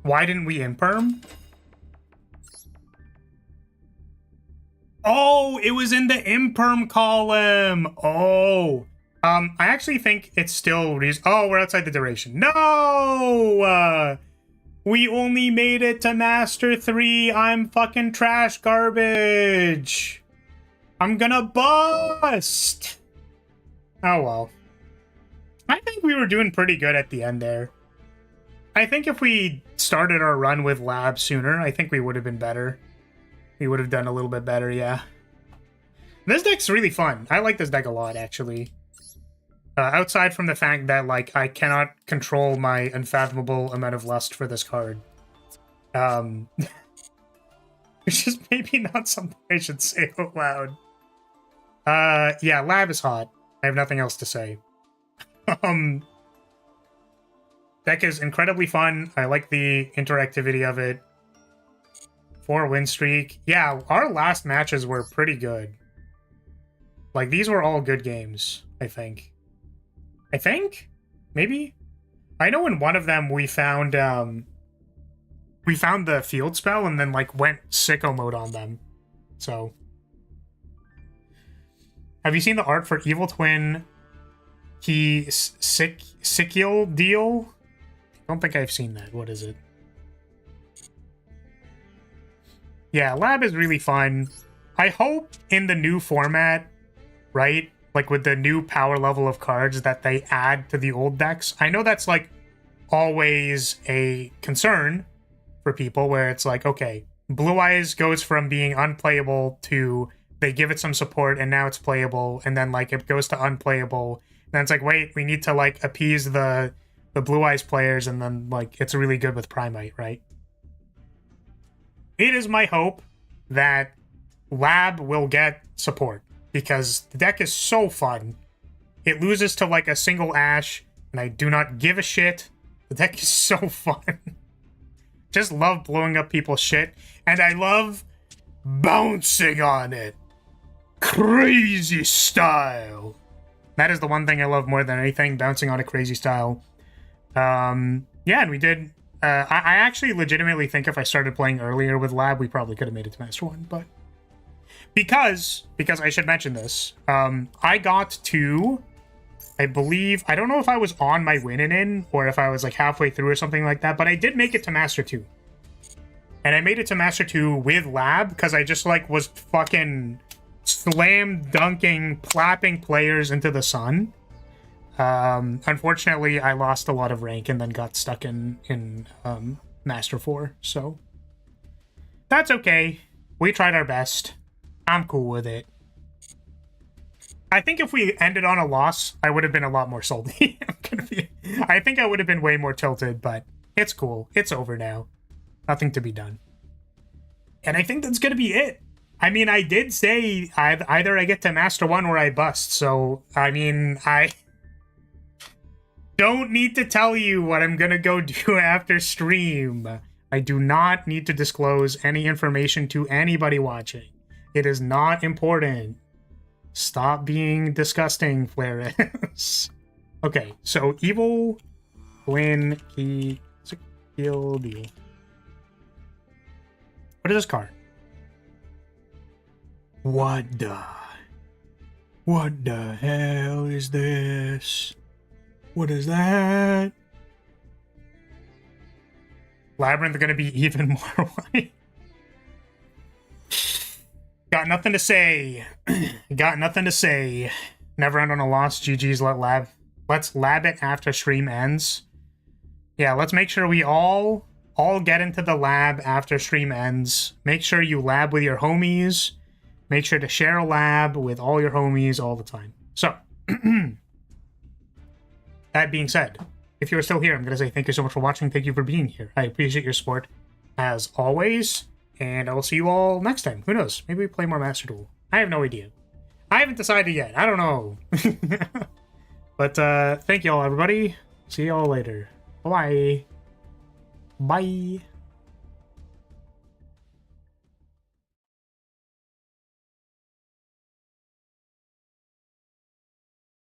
Why didn't we imperm? Oh, it was in the imperm column. Oh. I actually think it's still... Oh, we're outside the duration. No! We only made it to Master 3. I'm fucking trash garbage. I'm gonna bust. Oh, well. I think we were doing pretty good at the end there. I think if we started our run with Lab sooner, I think we would have been better. We would have done a little bit better, yeah. This deck's really fun. I like this deck a lot, actually. Outside from the fact that, like, I cannot control my unfathomable amount of lust for this card. Which is maybe not something I should say out loud. Yeah, Lab is hot. I have nothing else to say. Deck is incredibly fun. I like the interactivity of it. 4-win streak. Yeah, our last matches were pretty good. Like, these were all good games, I think. Maybe? I know in one of them we found the field spell and then, like, went sicko mode on them. So. Have you seen the art for Evil Twin Sickle Deal? I don't think I've seen that. What is it? Yeah, Lab is really fun. I hope in the new format, right? Like with the new power level of cards that they add to the old decks. I know that's like always a concern for people where it's like, okay, Blue Eyes goes from being unplayable to they give it some support and now it's playable. And then like it goes to unplayable. And then it's like, wait, we need to like appease the Blue Eyes players. And then like it's really good with Primite, right? It is my hope that Lab will get support because the deck is so fun. It loses to like a single Ash, and I do not give a shit. The deck is so fun. Just love blowing up people's shit, and I love bouncing on it. Crazy style. That is the one thing I love more than anything, bouncing on a crazy style. Yeah, and we did... I actually legitimately think if I started playing earlier with Lab, we probably could have made it to Master 1, but because I should mention this. I got to, I believe, I don't know if I was on my win in or if I was like halfway through or something like that, but I did make it to Master 2. And I made it to Master 2 with Lab because I just like was fucking slam dunking, clapping players into the sun. Unfortunately, I lost a lot of rank and then got stuck in Master 4, so that's okay. We tried our best. I'm cool with it. I think if we ended on a loss, I would have been a lot more salty. I think I would have been way more tilted, but it's cool. It's over now. Nothing to be done. And I think that's going to be it. I mean, I did say either I get to Master 1 or I bust, so, I mean, I don't need to tell you what I'm going to go do after stream. I do not need to disclose any information to anybody watching. It is not important. Stop being disgusting, Flaris. Okay, so evil, win, key, deal, deal. What is this card? What the hell is this? What is that? Labyrinth gonna be even more white. Got nothing to say. Got nothing to say. Never end on a loss. GG's. Let's lab it after stream ends. Yeah, let's make sure we all get into the lab after stream ends. Make sure you lab with your homies. Make sure to share a lab with all your homies all the time. So, that being said, if you're still here, I'm going to say thank you so much for watching. Thank you for being here. I appreciate your support as always. And I will see you all next time. Who knows? Maybe we play more Master Duel. I have no idea. I haven't decided yet. I don't know. But thank you all, everybody. See you all later. Bye. Bye.